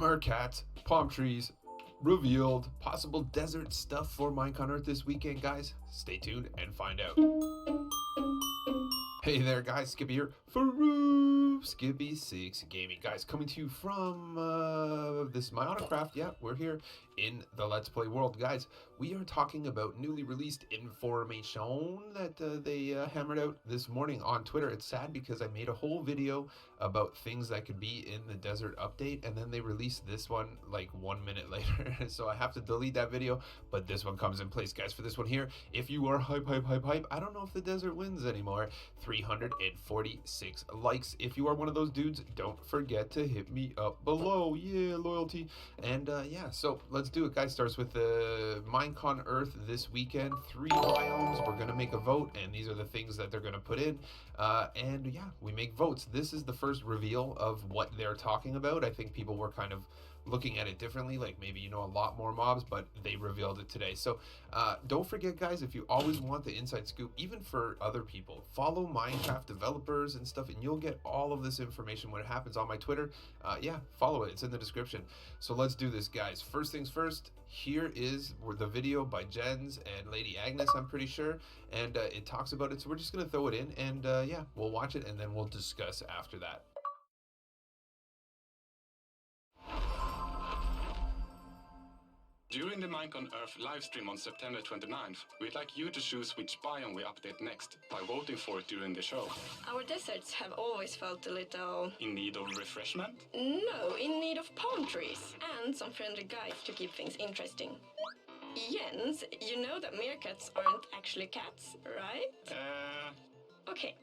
Mercats, palm trees, revealed, possible desert stuff for Minecon Earth this weekend, guys. Stay tuned and find out. Hey there, guys, Skippy here for Skippy 6 Gaming. Guys, coming to you from this my autocraft. Yeah, we're here in the Let's Play world. Guys, we are talking about newly released information that they hammered out this morning on Twitter. It's sad because I made a whole video about things that could be in the desert update, and then they released this one like 1 minute later. So I have to delete that video, but this one comes in place, guys. For this one here, if you are hype, I don't know if the desert wins anymore. 346 likes. If you are one of those dudes, don't forget to hit me up below. Yeah, loyalty. And yeah, so let's do it, guys. Starts with the Minecon Earth this weekend. 3 biomes. We're gonna make a vote, and these are the things that they're gonna put in. And yeah, we make votes. This is the first reveal of what they're talking about. I think people were kind of looking at it differently, like maybe, you know, a lot more mobs, but they revealed it today. So don't forget, guys, if you always want the inside scoop, even for other people, follow Minecraft developers and stuff, and you'll get all of this information when it happens on my Twitter. Yeah, follow it. It's in the description. So let's do this, guys. First things first, here is the video by Jens and Lady Agnes, I'm pretty sure, and it talks about it. So we're just gonna throw it in, and yeah, we'll watch it and then we'll discuss after that. During the Minecon Earth livestream on September 29th, we'd like you to choose which biome we update next by voting for it during the show. Our deserts have always felt a little... In need of refreshment? No, in need of palm trees and some friendly guides to keep things interesting. Jens, you know that meerkats aren't actually cats, right? Okay.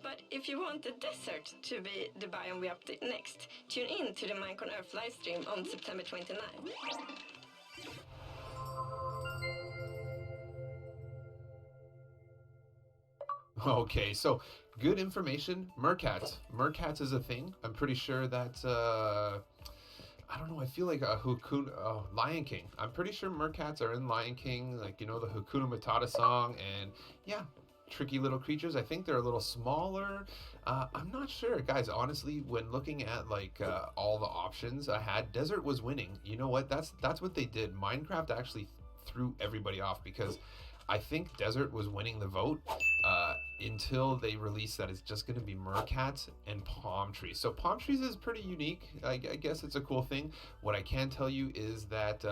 But if you want the desert to be the biome we update next, tune in to the Minecon Earth livestream on September 29th. Okay, so good information. Mercats is a thing. I'm pretty sure that's I don't know, I feel like a Lion King. I'm pretty sure mercats are in Lion King, like, you know, the Hakuna Matata song, and yeah, tricky little creatures. I think they're a little smaller. I'm not sure, guys. Honestly, when looking at like all the options I had, desert was winning. You know what? That's what they did. Minecraft actually threw everybody off because I think desert was winning the vote until they released that it's just going to be mercats and palm trees. So palm trees is pretty unique. I guess it's a cool thing. What I can tell you is that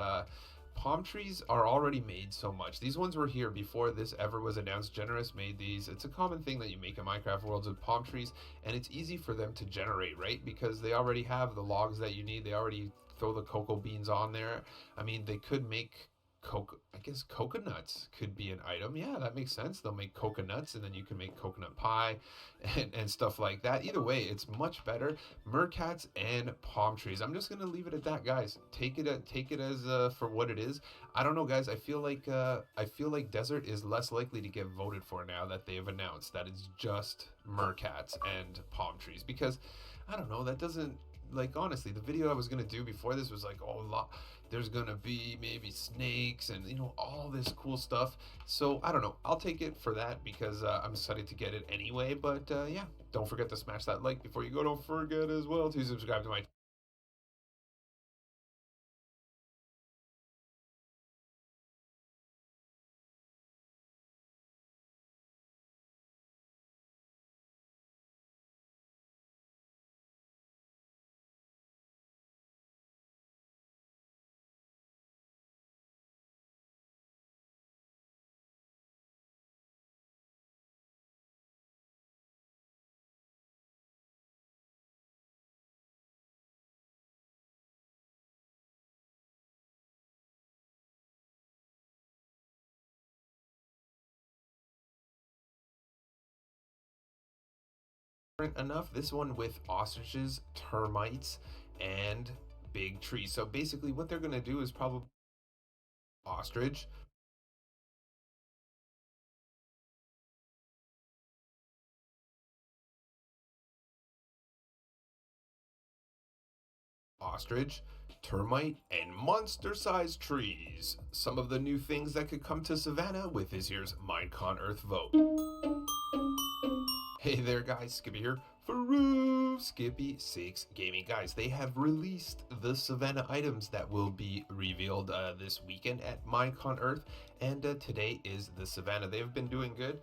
palm trees are already made so much. These ones were here before this ever was announced. Generous made these. It's a common thing that you make in Minecraft worlds with palm trees, and it's easy for them to generate, right? Because they already have the logs that you need. They already throw the cocoa beans on there. I mean, they could make I guess coconuts could be an item. Yeah, that makes sense. They'll make coconuts, and then you can make coconut pie and stuff like that. Either way, it's much better. Mercats and palm trees. I'm just gonna leave it at that, guys. Take it as for what it is. I don't know, guys. I feel like desert is less likely to get voted for now that they have announced that it's just mercats and palm trees, because I don't know, that doesn't, like, honestly, the video I was gonna do before this was like, oh, there's gonna be maybe snakes and, you know, all this cool stuff. So I don't know, I'll take it for that because I'm excited to get it anyway. But yeah, don't forget to smash that like before you go. Don't forget as well to subscribe to my enough. This one with ostriches, termites, and big trees. So basically what they're gonna do is probably ostrich, termite, and monster-sized trees. Some of the new things that could come to Savannah with this year's Minecon Earth vote. Hey there, guys, Skippy here for Skippy 6 Gaming. Guys, they have released the Savannah items that will be revealed this weekend at Minecon Earth, and today is the Savannah. They've been doing good.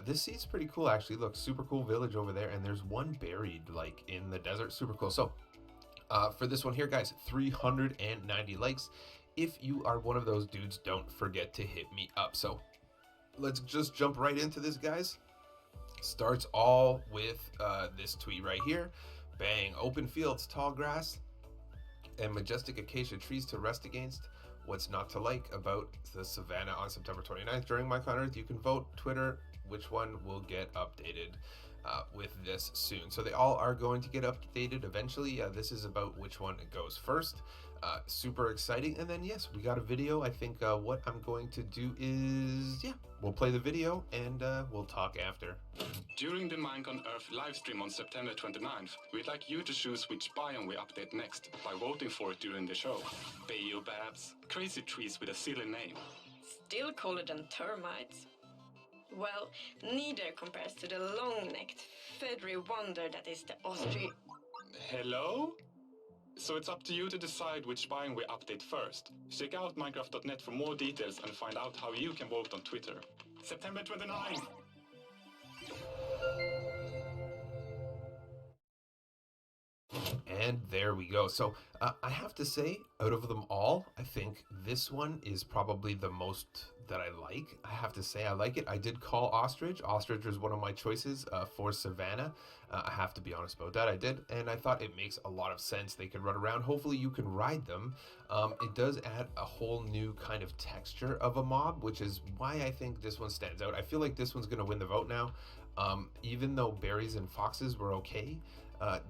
This seat's pretty cool, actually. Look, super cool village over there, and there's one buried like in the desert. Super cool. So for this one here, guys, 390 likes. If you are one of those dudes, don't forget to hit me up. So let's just jump right into this, guys. Starts all with this tweet right here. Bang, open fields, tall grass, and majestic acacia trees to rest against. What's not to like about the Savannah on September 29th during Minecon Earth? You can vote Twitter which one will get updated with this soon. So they all are going to get updated eventually. This is about which one goes first. Super exciting. And then yes, we got a video. I think what I'm going to do is, yeah, we'll play the video and we'll talk after. During the Minecon Earth livestream on September 29th, we'd like you to choose which biome we update next by voting for it during the show. Baobabs, crazy trees with a silly name. Still cooler than termites. Well, neither compares to the long-necked, feathery wonder that is the ostrich. Hello? So it's up to you to decide which biome we update first. Check out Minecraft.net for more details and find out how you can vote on Twitter. September 29th! And there we go. So I have to say, out of them all, I think this one is probably the most that I like. I have to say I like it. I did call Ostrich. Ostrich was one of my choices for Savannah. I have to be honest about that. I did, and I thought it makes a lot of sense. They can run around. Hopefully you can ride them. It does add a whole new kind of texture of a mob, which is why I think this one stands out. I feel like this one's going to win the vote now. Even though berries and foxes were okay,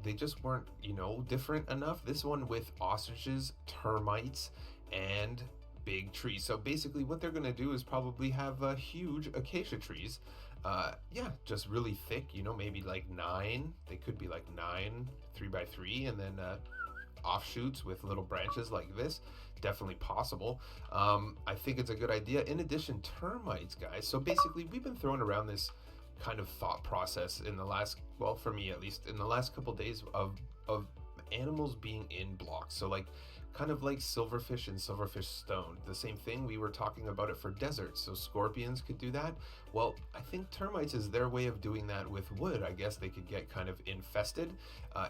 they just weren't, you know, different enough. This one with ostriches, termites, and big trees. So basically what they're going to do is probably have huge acacia trees. Yeah, just really thick, you know, maybe like 9. They could be like 9 3x3, and then offshoots with little branches like this. Definitely possible. I think it's a good idea. In addition, termites, guys. So basically we've been throwing around this kind of thought process in the last, well, for me at least, in the last couple days of animals being in blocks. So like kind of like silverfish and silverfish stone, the same thing. We were talking about it for deserts, so scorpions could do that. Well, I think termites is their way of doing that with wood. I guess they could get kind of infested,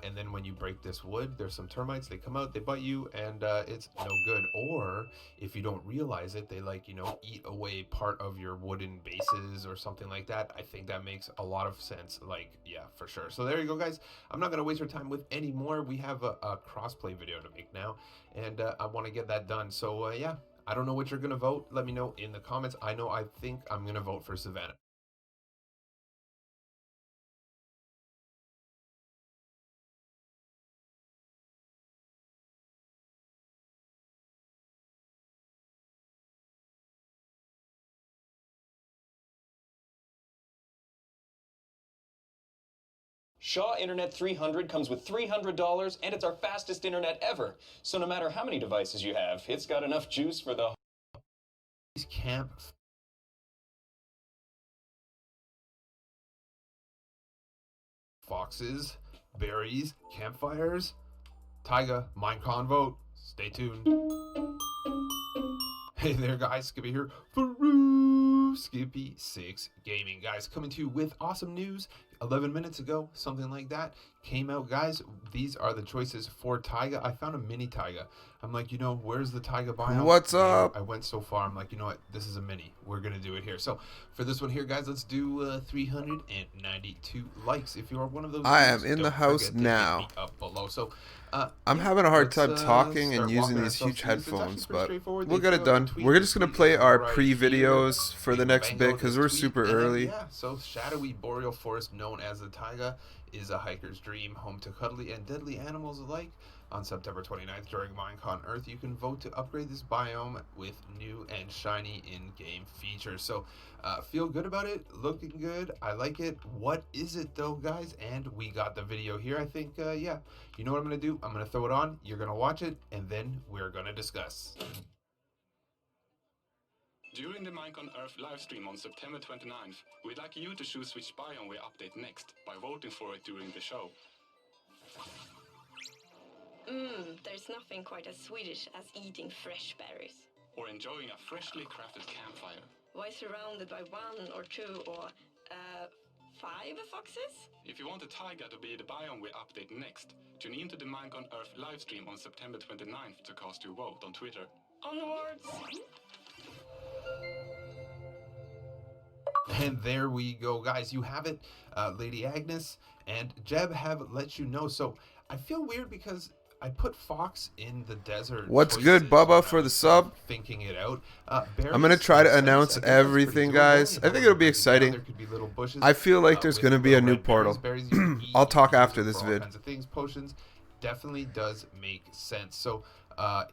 and then when you break this wood, there's some termites, they come out, they bite you, and it's no good. Or if you don't realize it, they, like, you know, eat away part of your wooden bases or something like that. I think that makes a lot of sense. Like, yeah, for sure. So there you go, guys. I'm not gonna waste your time with any more. We have a crossplay video to make now, and I want to get that done. So yeah, I don't know what you're gonna vote. Let me know in the comments. I know I think I'm gonna vote for Savannah. Shaw Internet 300 comes with $300, and it's our fastest internet ever. So no matter how many devices you have, it's got enough juice for the... Camp foxes, berries, campfires. Taiga, Minecon vote. Stay tuned. Hey there, guys. Skippy here for Skippy 6 Gaming. Guys, coming to you with awesome news. 11 minutes ago, something like that, came out, guys. These are the choices for Taiga. I found a mini Taiga. I'm like, you know, where's the Taiga biome? What's up? I went so far. I'm like, you know what? This is a mini. We're going to do it here. So for this one here, guys, let's do 392 likes. If you are one of those, I am in the house now. Up below. So I'm having a hard time talking and using these huge headphones, but we'll get it done. We're just going to play our pre-videos for the next bit because we're super early. Yeah, so shadowy boreal forest known as the Taiga is a hiker's dream, home to cuddly and deadly animals alike. On September 29th during Minecon Earth, you can vote to upgrade this biome with new and shiny in-game features. So feel good about it, looking good. I like it. What is it though, guys? And we got the video here. I think, yeah, you know what I'm going to do? I'm going to throw it on. You're going to watch it, and then we're going to discuss. During the Minecon Earth livestream on September 29th, we'd like you to choose which biome we update next by voting for it during the show. There's nothing quite as Swedish as eating fresh berries. Or enjoying a freshly crafted campfire. Why surrounded by 1 or 2 or 5 foxes? If you want the Taiga to be the biome we update next, tune in to the Minecon Earth livestream on September 29th to cast your vote on Twitter. Onwards! And there we go, guys. You have it. Lady Agnes and Jeb have let you know. So I feel weird because I put Fox in the desert. What's good, Bubba, for the sub? Thinking it out. I'm going to try to announce everything, guys. I think it'll be exciting. There could be little bushes, I feel like there's going to be a new portal. I'll talk after this vid. Kinds of things. Potions definitely does make sense. So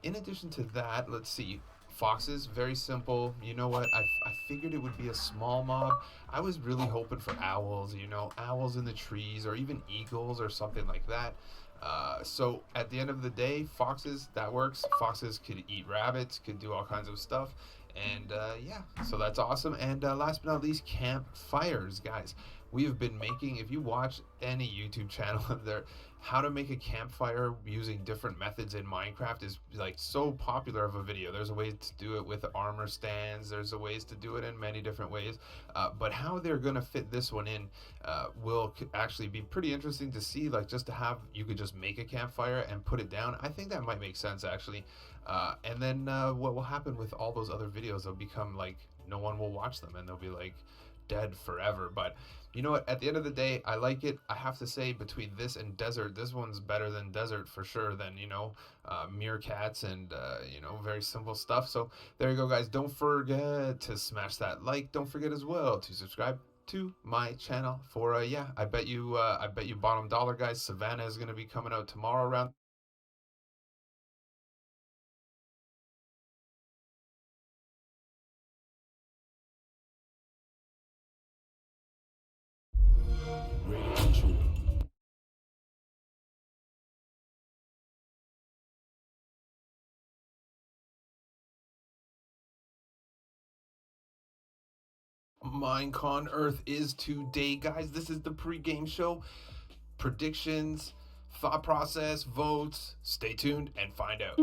in addition to that, let's see. Foxes, very simple. You know what? I figured it would be a small mob. I was really hoping for owls, you know, owls in the trees or even eagles or something like that. So at the end of the day, foxes, that works. Foxes could eat rabbits, could do all kinds of stuff. And yeah, so that's awesome. And last but not least, campfires, guys. We have been making, if you watch any YouTube channel there, how to make a campfire using different methods in Minecraft is like so popular of a video. There's a way to do it with armor stands. There's a ways to do it in many different ways. But how they're going to fit this one in will actually be pretty interesting to see. Like just to have, you could just make a campfire and put it down. I think that might make sense actually. And then what will happen with all those other videos, they'll become like, no one will watch them and they'll be like dead forever. But you know what, at the end of the day, I like it. I have to say, between this and desert, this one's better than desert for sure, than, you know, meerkats and you know, very simple stuff. So there you go, guys. Don't forget to smash that like. Don't forget as well to subscribe to my channel for yeah, I bet you bottom dollar, guys, Savannah is going to be coming out tomorrow around Minecon Earth is today, guys. This is the pre-game show. Predictions, thought process, votes. Stay tuned and find out.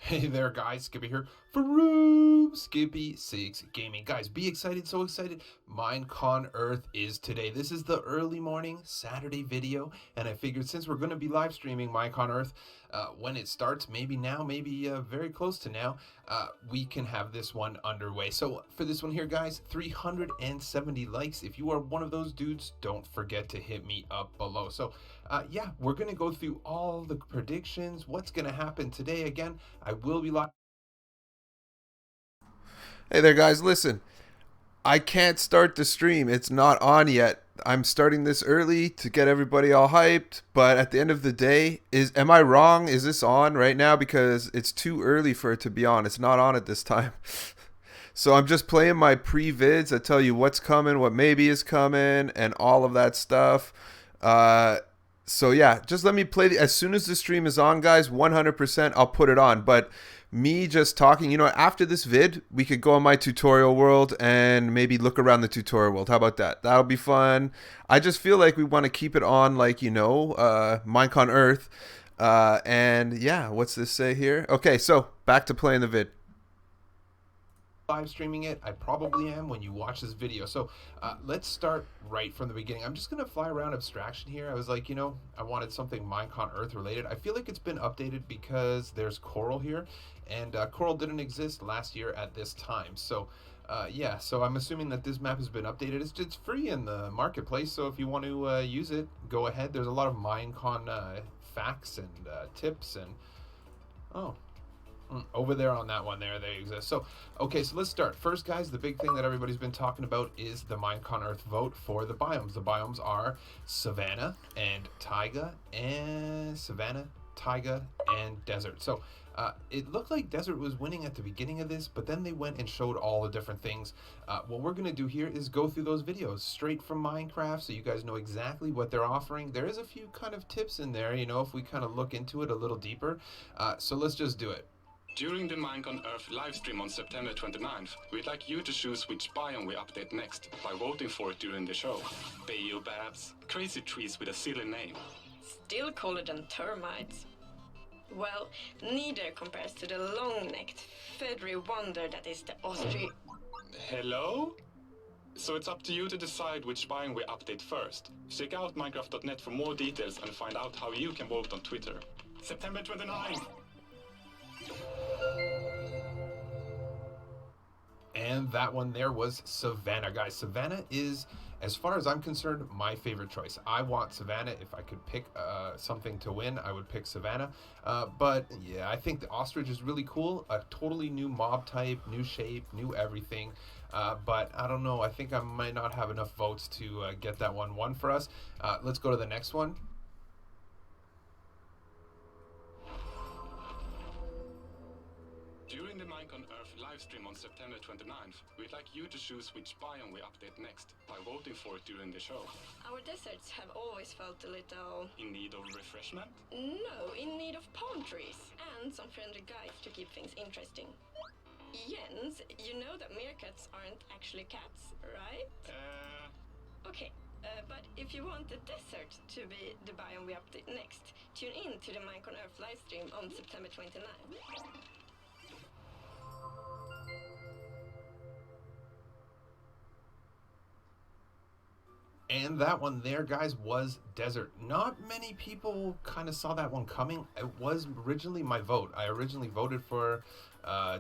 Hey there, guys. Skippy here from Skippy 6 Gaming. Guys, be excited, so excited. Minecon Earth is today. This is the early morning Saturday video, and I figured since we're going to be live streaming Minecon Earth when it starts, maybe now, maybe very close to now, we can have this one underway. So for this one here, guys, 370 likes. If you are one of those dudes, don't forget to hit me up below. So yeah, we're going to go through all the predictions, what's going to happen today. Again, I will be live. Hey there, guys. Listen, I can't start the stream. It's not on yet. I'm starting this early to get everybody all hyped, but at the end of the day, am I wrong? Is this on right now? Because it's too early for it to be on. It's not on at this time. So I'm just playing my pre-vids that tell you what's coming, what maybe is coming, and all of that stuff. So yeah, just let me play. As soon as the stream is on, guys, 100% I'll put it on. But me just talking, you know, after this vid, we could go on my tutorial world and maybe look around the tutorial world. How about that? That'll be fun. I just feel like we want to keep it on, like, you know, Minecon Earth. And yeah, what's this say here? Okay, so back to playing the vid. Live streaming it. I probably am when you watch this video. So let's start right from the beginning. I'm just gonna fly around abstraction here. I was like, you know, I wanted something Minecon Earth related. I feel like it's been updated because there's coral here, and coral didn't exist last year at this time. So yeah, so I'm assuming that this map has been updated. It's free in the marketplace, so if you want to use it, go ahead. There's a lot of Minecon facts and tips and over there on that one there, they exist. So okay, so let's start. First, guys, the big thing that everybody's been talking about is the Minecon Earth vote for the biomes. The biomes are Savannah and Taiga, and Savannah, Taiga, and Desert. So it looked like Desert was winning at the beginning of this, but then they went and showed all the different things. What we're gonna do here is go through those videos straight from Minecraft, so you guys know exactly what they're offering. There is a few kind of tips in there, you know, if we kind of look into it a little deeper. So let's just do it. During the Minecon Earth livestream on September 29th, we'd like you to choose which biome we update next by voting for it during the show. Biobabs, crazy trees with a silly name. Still cooler than termites. Well, neither compares to the long-necked, feathery wonder that is the Hello? So it's up to you to decide which biome we update first. Check out Minecraft.net for more details and find out how you can vote on Twitter. September 29th! And that one there was Savannah, guys. Savannah is, as far as I'm concerned, my favorite choice. I want Savannah. If I could pick something to win, I would pick Savannah. But yeah, I think the ostrich is really cool. A totally new mob type, new shape, new everything. But I don't know. I think I might not have enough votes to get that one won for us. Let's go to the next one. During the Minecon Earth livestream on September 29th, we'd like you to choose which biome we update next by voting for it during the show. Our deserts have always felt a little... In need of refreshment? No, in need of palm trees and some friendly guides to keep things interesting. Jens, you know that meerkats aren't actually cats, right? Okay, but if you want the desert to be the biome we update next, tune in to the Minecon Earth livestream on September 29th. And that one there, guys, was desert. Not many people kind of saw that one coming. It was originally my vote. I originally voted for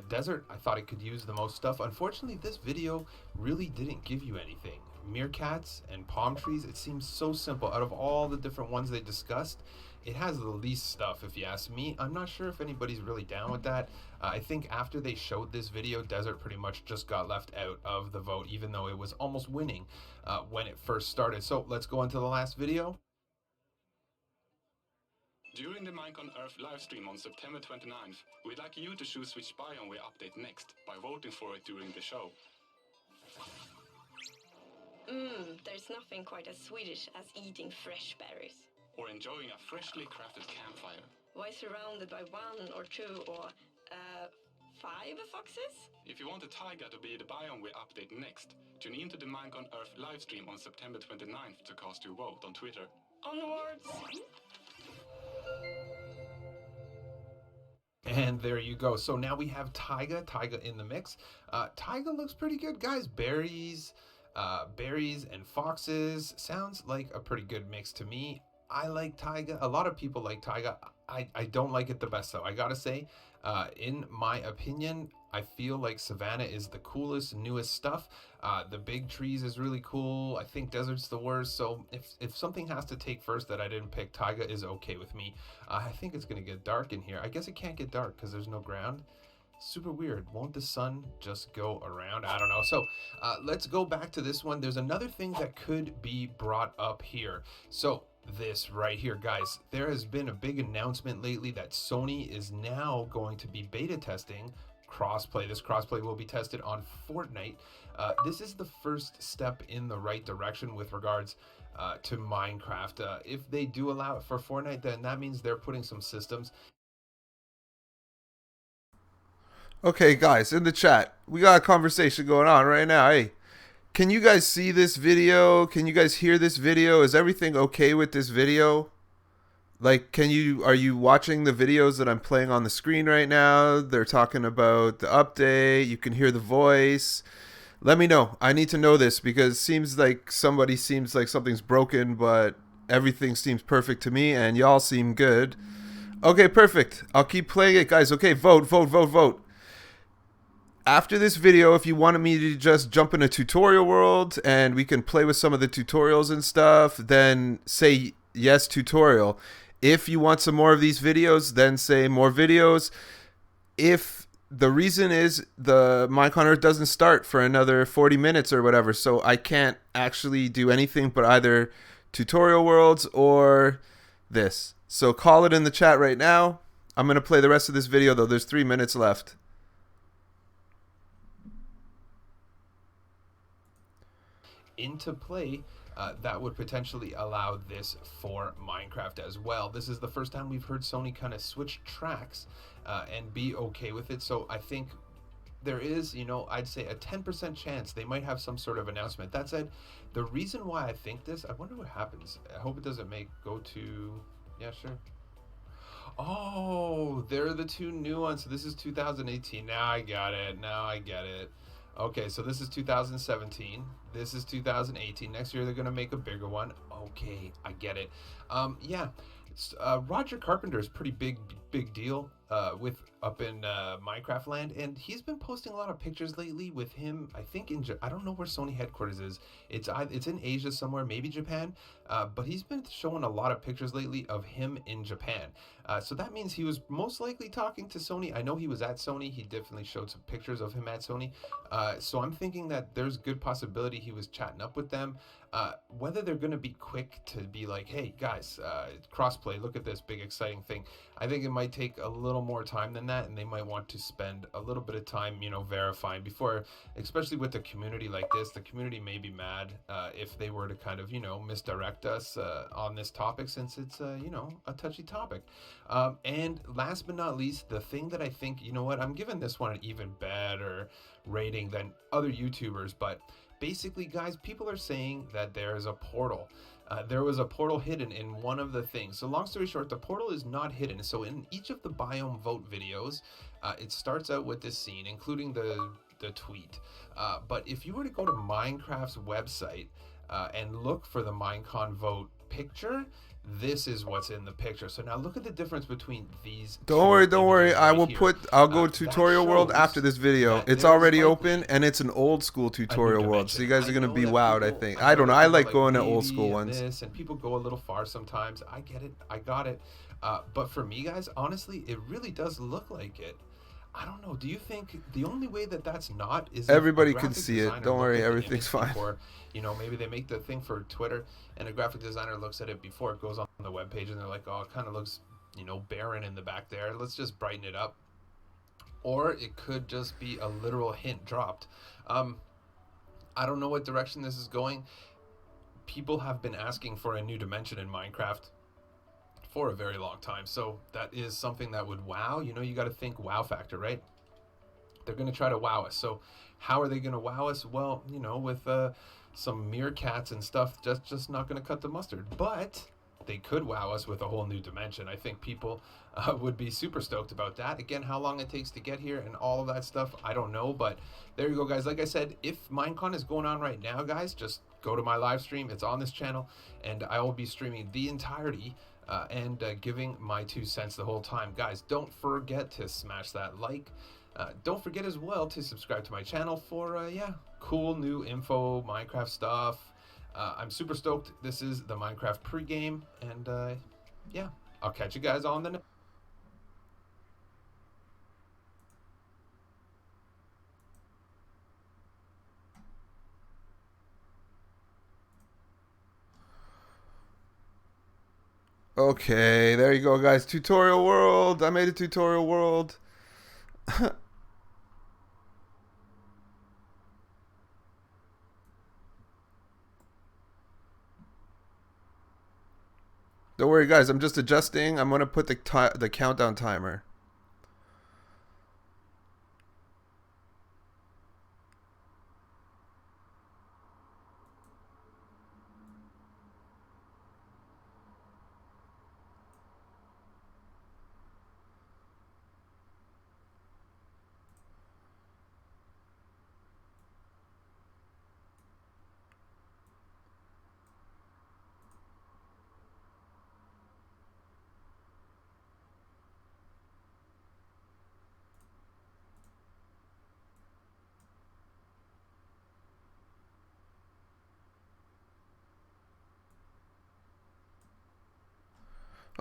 desert. I thought it could use the most stuff. Unfortunately, this video really didn't give you anything. Meerkats and palm trees, it seems so simple. Out of all the different ones they discussed, it has the least stuff, if you ask me. I'm not sure if anybody's really down with that. I think after they showed this video, desert pretty much just got left out of the vote, even though it was almost winning when it first started. So let's go on to the last video. During the Minecon Earth livestream on September 29th, we'd like you to choose which biome we update next by voting for it during the show. There's nothing quite as Swedish as eating fresh berries. Or enjoying a freshly crafted campfire. Why surrounded by 1 or 2 or 5 foxes? If you want the Taiga to be the biome we update next, tune in to the Minecon Earth livestream on September 29th to cast your vote on Twitter. Onwards! And there you go. So now we have Taiga in the mix. Taiga looks pretty good, guys. Berries and foxes. Sounds like a pretty good mix to me. I like Taiga. A lot of people like Taiga. I don't like it the best, though. I gotta say, in my opinion, I feel like Savannah is the coolest, newest stuff. The big trees is really cool. I think desert's the worst. So if something has to take first that I didn't pick, Taiga is okay with me. I think it's gonna get dark in here. I guess it can't get dark because there's no ground. Super weird. Won't the sun just go around? I don't know. So let's go back to this one. There's another thing that could be brought up here. So this right here, guys, there has been a big announcement lately that Sony is now going to be beta testing crossplay. This crossplay will be tested on Fortnite. This is the first step in the right direction with regards to Minecraft. If they do allow it for Fortnite, then that means they're putting some systems. Okay, guys, in the chat, we got a conversation going on right now. Hey, can you guys see this video? Can you guys hear this video? Is everything okay with this video? Like, are you watching the videos that I'm playing on the screen right now? They're talking about the update. You can hear the voice. Let me know. I need to know this because it seems like something's broken, but everything seems perfect to me and y'all seem good. Okay, perfect. I'll keep playing it, guys. Okay, vote, vote, vote, vote. After this video, if you wanted me to just jump in a tutorial world and we can play with some of the tutorials and stuff, then say yes, tutorial. If you want some more of these videos, then say more videos. If the reason is the Minecon Earth doesn't start for another 40 minutes or whatever, so I can't actually do anything but either tutorial worlds or this. So call it in the chat right now. I'm going to play the rest of this video, though. There's 3 minutes left. Into play that would potentially allow this for Minecraft as well. This is the first time we've heard Sony kind of switch tracks and be okay with it. So I think there is, you know, I'd say a 10% chance they might have some sort of announcement. That said, the reason why I think this, I wonder what happens. I hope it doesn't go to, yeah, sure. Oh, they're the two new ones. So this is 2018. Now I got it. Okay, so this is 2017. This is 2018. Next year they're gonna make a bigger one. Okay, I get it. Yeah, Roger Carpenter is pretty big deal with up in Minecraft land, and he's been posting a lot of pictures lately with him. I think I don't know where Sony headquarters is. It's in Asia somewhere, maybe Japan. But he's been showing a lot of pictures lately of him in Japan. So that means he was most likely talking to Sony. I know he was at Sony. He definitely showed some pictures of him at Sony. So I'm thinking that there's good possibility he was chatting up with them. Whether they're going to be quick to be like, hey guys, crossplay, look at this big exciting thing. I think it might take a little more time than that, and they might want to spend a little bit of time, you know, verifying before, especially with a community like this. The community may be mad if they were to kind of, you know, misdirect us on this topic, since it's, you know, a touchy topic. And last but not least, the thing that I think, you know what, I'm giving this one an even better rating than other YouTubers, but basically, guys, people are saying that there's a portal. There was a portal hidden in one of the things. So long story short, the portal is not hidden. So in each of the Biome Vote videos, it starts out with this scene, including the tweet. But if you were to go to Minecraft's website and look for the Minecon Vote picture, this is what's in the picture. So now look at the difference between these. Don't worry. I'll go tutorial world after this video. It's already open, and it's an old school tutorial world, so you guys are gonna be wowed. I think. I don't know. I like going to old school ones. And people go a little far sometimes. I get it. I got it. But for me, guys, honestly, it really does look like it. I don't know. Do you think the only way that that's not is everybody can see it? Don't worry, everything's fine. Or, you know, maybe they make the thing for Twitter, and a graphic designer looks at it before it goes on the webpage, and they're like, "Oh, it kind of looks, you know, barren in the back there. Let's just brighten it up." Or it could just be a literal hint dropped. I don't know what direction this is going. People have been asking for a new dimension in Minecraft for a very long time, so that is something that would wow. You know, you got to think wow factor, right? They're going to try to wow us. So how are they going to wow us? Well, you know, with some meerkats and stuff, just not going to cut the mustard. But they could wow us with a whole new dimension. I think people would be super stoked about that. Again, how long it takes to get here and all of that stuff, I don't know. But there you go, guys. Like I said, if Minecon is going on right now, guys, just go to my live stream. It's on this channel, and I will be streaming the entirety and giving my 2 cents the whole time. Guys, don't forget to smash that like. Don't forget as well to subscribe to my channel for, yeah, cool new info, Minecraft stuff. I'm super stoked. This is the Minecraft pregame, and yeah, I'll catch you guys on the next. Okay, there you go, guys. Tutorial world. I made a tutorial world. Don't worry, guys. I'm just adjusting. I'm gonna put the countdown timer.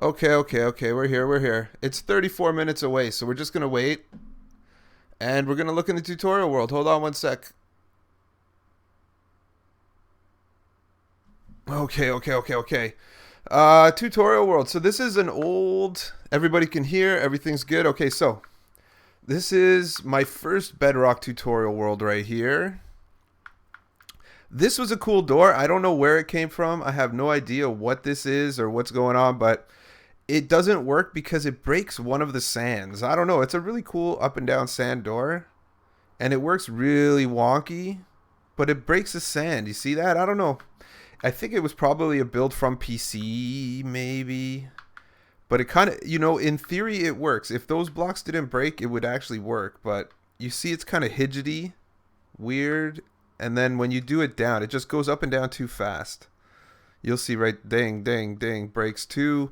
Okay. We're here. It's 34 minutes away, so we're just going to wait. And we're going to look in the tutorial world. Hold on one sec. Okay. Tutorial world. So this is an old... Everybody can hear. Everything's good. Okay, so this is my first Bedrock tutorial world right here. This was a cool door. I don't know where it came from. I have no idea what this is or what's going on, but it doesn't work because it breaks one of the sands. I don't know. It's a really cool up and down sand door, and it works really wonky, but it breaks the sand. You see that? I don't know. I think it was probably a build from PC, maybe. But it kind of, you know, in theory it works. If those blocks didn't break, it would actually work. But you see it's kind of hidgety, weird. And then when you do it down, it just goes up and down too fast. You'll see right, ding, ding, ding, breaks two.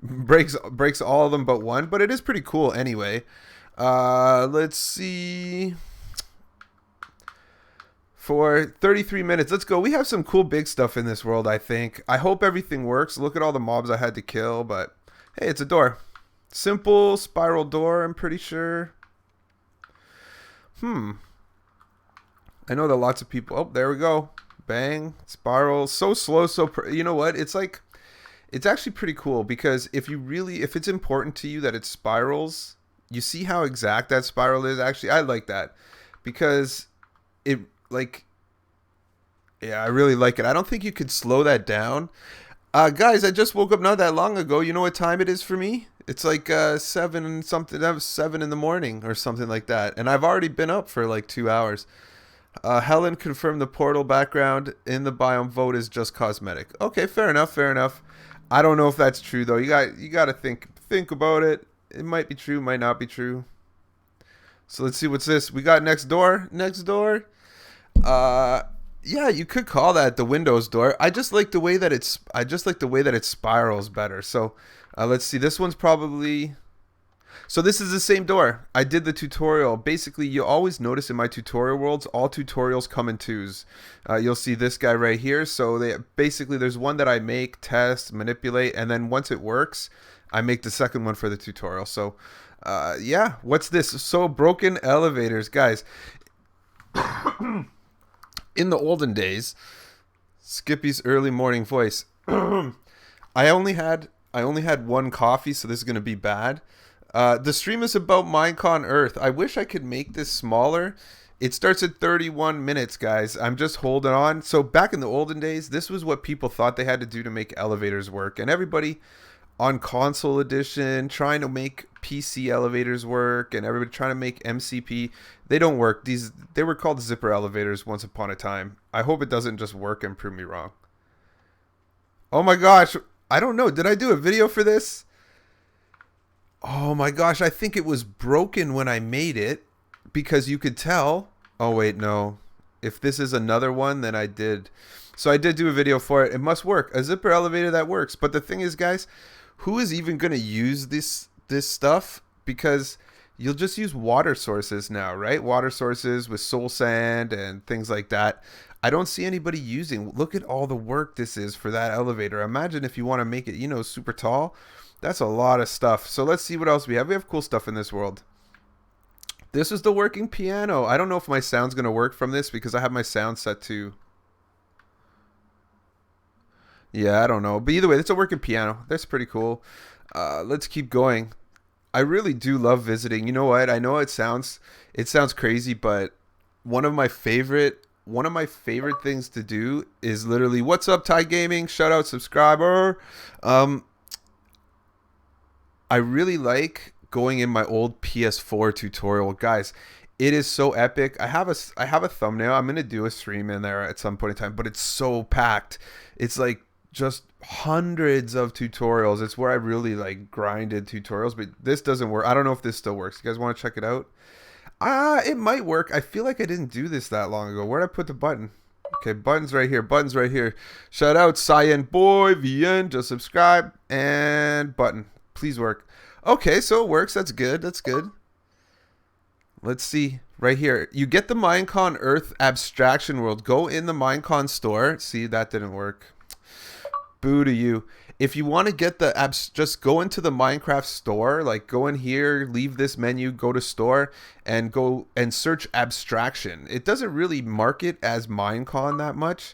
Breaks all of them but one. But it is pretty cool anyway. Let's see. For 33 minutes, let's go. We have some cool big stuff in this world, I think. I hope everything works. Look at all the mobs I had to kill, but hey, it's a door. Simple spiral door, I'm pretty sure. I know that lots of people... Oh, there we go. Bang. Spiral. So slow, you know what? It's like... It's actually pretty cool because if it's important to you that it spirals, you see how exact that spiral is? Actually, I like that because it... Like, yeah, I really like it. I don't think you could slow that down. Guys, I just woke up not that long ago. You know what time it is for me? It's like 7 something. That was 7 in the morning or something like that. And I've already been up for like 2 hours. Helen confirmed the portal background in the biome vote is just cosmetic. Okay, fair enough, fair enough. I don't know if that's true though. You got to think about it. It might be true, might not be true. So let's see what's this. We got next door. Next door. Yeah, you could call that the Windows door. I just like the way that it spirals better. So, let's see. This one's probably... So this is the same door. I did the tutorial. Basically, you always notice in my tutorial worlds, all tutorials come in twos. You'll see this guy right here. So there's one that I make, test, manipulate, and then once it works, I make the second one for the tutorial. So, yeah. What's this? So broken elevators, guys. In the olden days, Skippy's early morning voice. I only had one coffee, so this is gonna be bad. The stream is about Minecon Earth. I wish I could make this smaller. It starts at 31 minutes, guys. I'm just holding on. So back in the olden days, this was what people thought they had to do to make elevators work, and everybody on console edition trying to make PC elevators work, and everybody trying to make MCPE. They don't work. They were called zipper elevators once upon a time. I hope it doesn't just work and prove me wrong. Oh my gosh. I don't know. Did I do a video for this? Oh my gosh. I think it was broken when I made it because you could tell. Oh wait, no. If this is another one, then I did. So I did do a video for it. It must work. A zipper elevator that works. But the thing is, guys, who is even going to use this stuff? Because you'll just use water sources now, right? Water sources with soul sand and things like that. I don't see anybody using. Look at all the work this is for that elevator. Imagine if you want to make it, you know, super tall. That's a lot of stuff. So let's see what else we have. We have cool stuff in this world. This is the working piano. I don't know if my sound's going to work from this because I have my sound set to... Yeah, I don't know. But either way, it's a working piano. That's pretty cool. Let's keep going. I really do love visiting. You know what? I know it sounds crazy, but one of my favorite things to do is literally, what's up, Taiga Gaming? Shout out subscriber. I really like going in my old PS4 tutorial, guys. It is so epic. I have a thumbnail. I'm gonna do a stream in there at some point in time, but it's so packed. It's like just hundreds of tutorials. It's where I really like grinded tutorials, but this doesn't work. I don't know if this still works. You guys want to check it out? It might work. I feel like I didn't do this that long ago. Where'd I put the button? Okay, button's right here. Button's right here. Shout out Cyan Boy VN. Just subscribe and button. Please work. Okay, so it works. That's good. That's good. Let's see. Right here. You get the Minecon Earth Abstraction World. Go in the Minecon store. See, that didn't work. Boo to you. If you want to get the apps, just go into the Minecraft store. Like, go in here, leave this menu, go to store, and go and search abstraction. It doesn't really mark it as Minecon that much.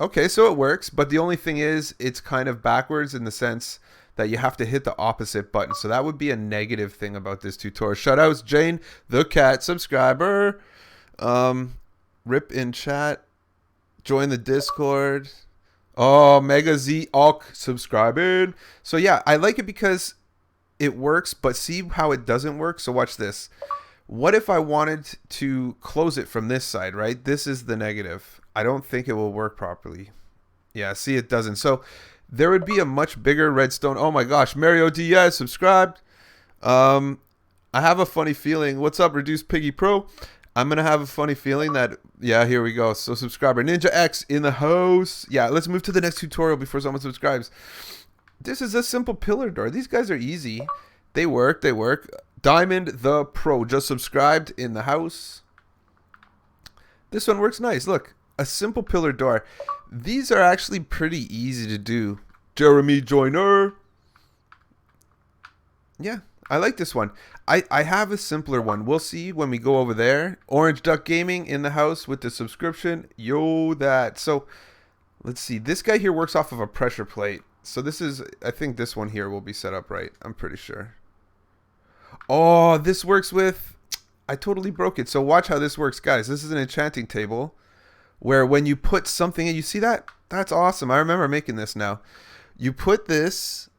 Okay, so it works, but the only thing is, it's kind of backwards in the sense that you have to hit the opposite button. So that would be a negative thing about this tutorial. Shoutouts, Jane, the cat subscriber. Rip in chat. Join the Discord. Oh, Mega Z Alk subscribing. So yeah, I like it because it works, but see how it doesn't work? So watch this. What if I wanted to close it from this side, right? This is the negative. I don't think it will work properly. Yeah, see, it doesn't. So there would be a much bigger redstone. Oh my gosh, Mario Diaz subscribed. I have a funny feeling. What's up, Reduced Piggy Pro? I'm going to have a funny feeling that, yeah, here we go. So subscriber Ninja X in the house. Yeah, let's move to the next tutorial before someone subscribes. This is a simple pillar door. These guys are easy. They work. They work. Diamond the Pro just subscribed in the house. This one works nice. Look, a simple pillar door. These are actually pretty easy to do. Jeremy Joyner. Yeah, I like this one. I have a simpler one. We'll see when we go over there. Orange Duck Gaming in the house with the subscription. Yo, that. So, let's see. This guy here works off of a pressure plate. So this is, I think this one here will be set up right. I'm pretty sure. Oh, this works with, I totally broke it. So watch how this works, guys. This is an enchanting table where when you put something in, you see that? That's awesome. I remember making this now. You put this.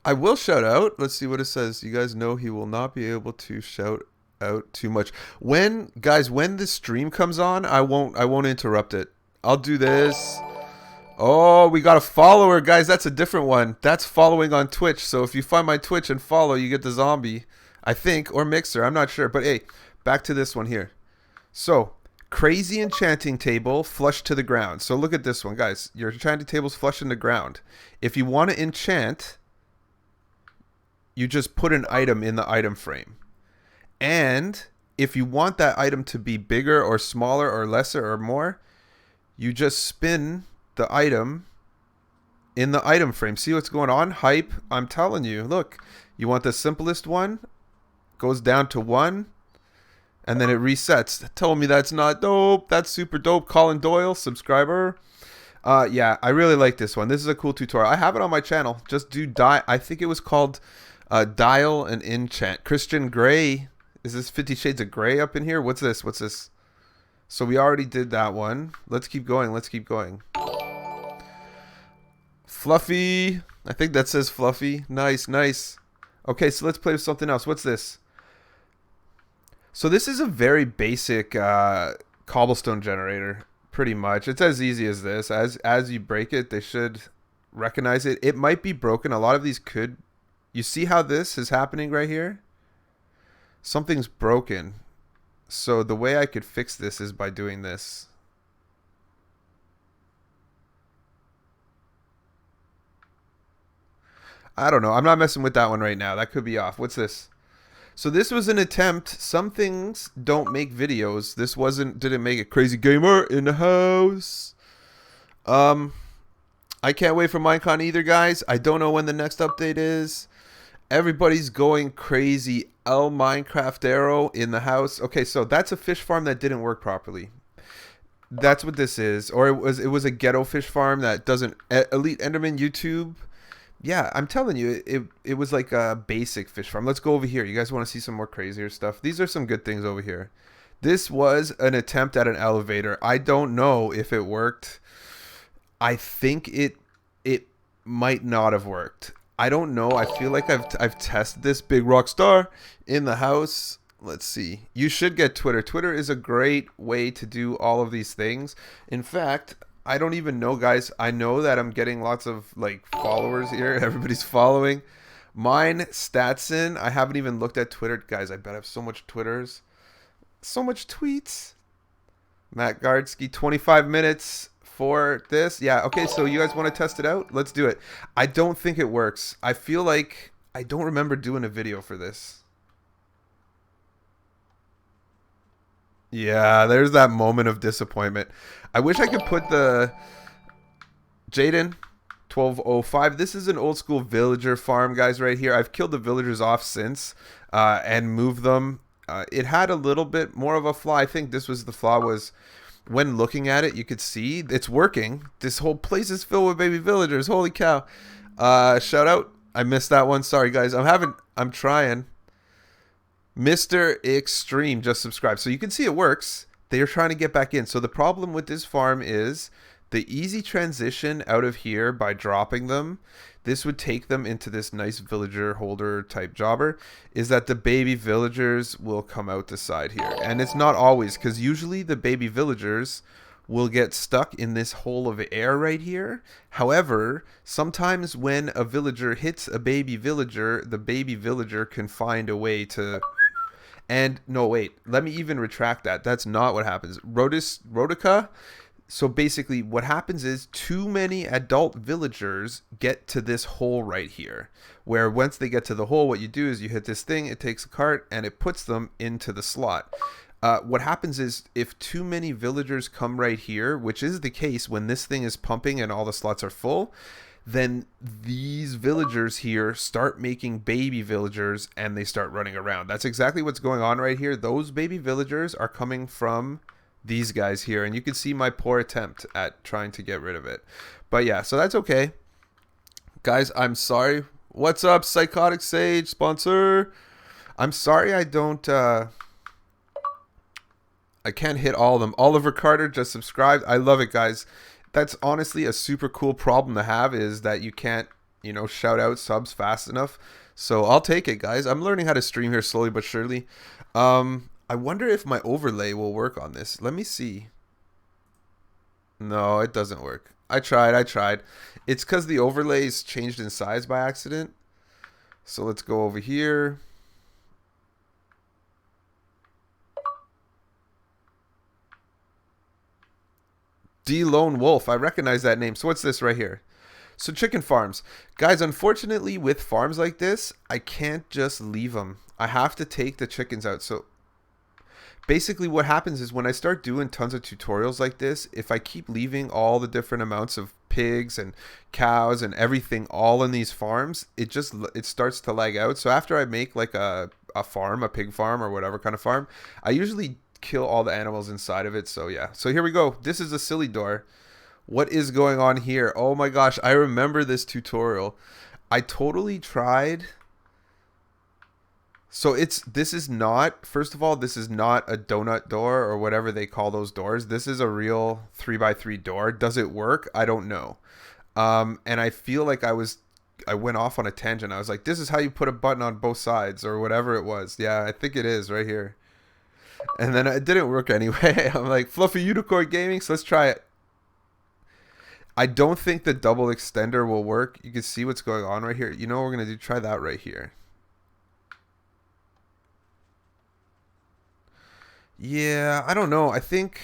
I will shout out. Let's see what it says. You guys know he will not be able to shout out too much. When, guys, when the stream comes on, I won't interrupt it. I'll do this. Oh, we got a follower, guys. That's a different one. That's following on Twitch. So if you find my Twitch and follow, you get the zombie, I think, or Mixer. I'm not sure. But hey, back to this one here. So, crazy enchanting table flush to the ground. So look at this one, guys. Your enchanting table's flush in the ground. If you want to enchant, you just put an item in the item frame. And if you want that item to be bigger or smaller or lesser or more, you just spin the item in the item frame. See what's going on? Hype. I'm telling you. Look, you want the simplest one? Goes down to 1. And then it resets. Tell me that's not dope. That's super dope. Colin Doyle, subscriber. Yeah, I really like this one. This is a cool tutorial. I have it on my channel. Just do I think it was called Dial and Enchant. Christian Grey. Is this 50 Shades of Grey up in here? What's this? What's this? So we already did that one. Let's keep going. Let's keep going. Fluffy. I think that says Fluffy. Nice, nice. Okay, so let's play with something else. What's this? So this is a very basic cobblestone generator, pretty much. It's as easy as this. As you break it, they should recognize it. It might be broken. A lot of these could. You see how this is happening right here? Something's broken. So the way I could fix this is by doing this. I don't know. I'm not messing with that one right now. That could be off. What's this? So this was an attempt. Some things don't make videos. This didn't make it. Crazy Gamer in the house. I can't wait for Minecon either, guys. I don't know when the next update is. Everybody's going crazy. El Minecraft Arrow in the house. Okay, so that's a fish farm that didn't work properly. That's what this is. Or it was a ghetto fish farm that doesn't. Elite Enderman YouTube. Yeah, I'm telling you, it was like a basic fish farm. Let's go over here. You guys want to see some more crazier stuff? These are some good things over here. This was an attempt at an elevator. I don't know if it worked. I think it might not have worked. I don't know. I feel like I've tested this. Big rock star in the house. Let's see. You should get Twitter. Twitter is a great way to do all of these things. In fact, I don't even know, guys. I know that I'm getting lots of like followers here. Everybody's following. Mine, Statson. I haven't even looked at Twitter. Guys, I bet I have so much Twitters. So much tweets. Matt Gardsky, 25 minutes for this. Yeah, okay, so you guys want to test it out? Let's do it. I don't think it works. I feel like I don't remember doing a video for this. Yeah, there's that moment of disappointment. I wish I could put the Jaden 1205. This is an old school villager farm, guys, right here. I've killed the villagers off since and moved them. It had a little bit more of a flaw. I think this was the flaw was when looking at it, you could see it's working. This whole place is filled with baby villagers. Holy cow. Shout out. I missed that one. Sorry, guys. I'm trying. Mr. Extreme just subscribed. So you can see it works. They are trying to get back in. So the problem with this farm is the easy transition out of here by dropping them. This would take them into this nice villager holder type jobber, is that the baby villagers will come out the side here. And it's not always, because usually the baby villagers will get stuck in this hole of air right here. However, sometimes when a villager hits a baby villager, the baby villager can find a way to... And no, wait, let me even retract that. That's not what happens. Rodica. So basically what happens is too many adult villagers get to this hole right here, where once they get to the hole, what you do is you hit this thing, it takes a cart and it puts them into the slot. What happens is if too many villagers come right here, which is the case when this thing is pumping and all the slots are full, then these villagers here start making baby villagers and they start running around. That's exactly what's going on right here. Those baby villagers are coming from these guys here, and you can see my poor attempt at trying to get rid of it. But yeah, so that's okay. Guys, I'm sorry. What's up, Psychotic Sage, sponsor? I'm sorry I don't... I can't hit all of them. Oliver Carter just subscribed. I love it, guys. That's honestly a super cool problem to have, is that you can't, you know, shout out subs fast enough. So I'll take it, guys. I'm learning how to stream here slowly but surely. I wonder if my overlay will work on this. Let me see. No, it doesn't work. I tried. It's because the overlay's changed in size by accident. So let's go over here. D Lone Wolf. I recognize that name. So what's this right here? So chicken farms. Guys, unfortunately with farms like this, I can't just leave them. I have to take the chickens out. So basically what happens is when I start doing tons of tutorials like this, if I keep leaving all the different amounts of pigs and cows and everything all in these farms, it starts to lag out. So after I make like a farm, a pig farm or whatever kind of farm, I usually kill all the animals inside of it. So yeah, so here we go. This is a silly door. What is going on here? Oh my gosh, I remember this tutorial. I totally tried. So this is not, first of all, this is not a donut door or whatever they call those doors. This is a real 3x3 door. Does it work? I don't know. And I feel like I went off on a tangent. I was like, this is how you put a button on both sides or whatever it was. Yeah, I think it is right here. And then it didn't work anyway. I'm like, Fluffy Unicorn Gaming, so let's try it. I don't think the double extender will work. You can see what's going on right here. You know what we're going to do? Try that right here. Yeah, I don't know. I think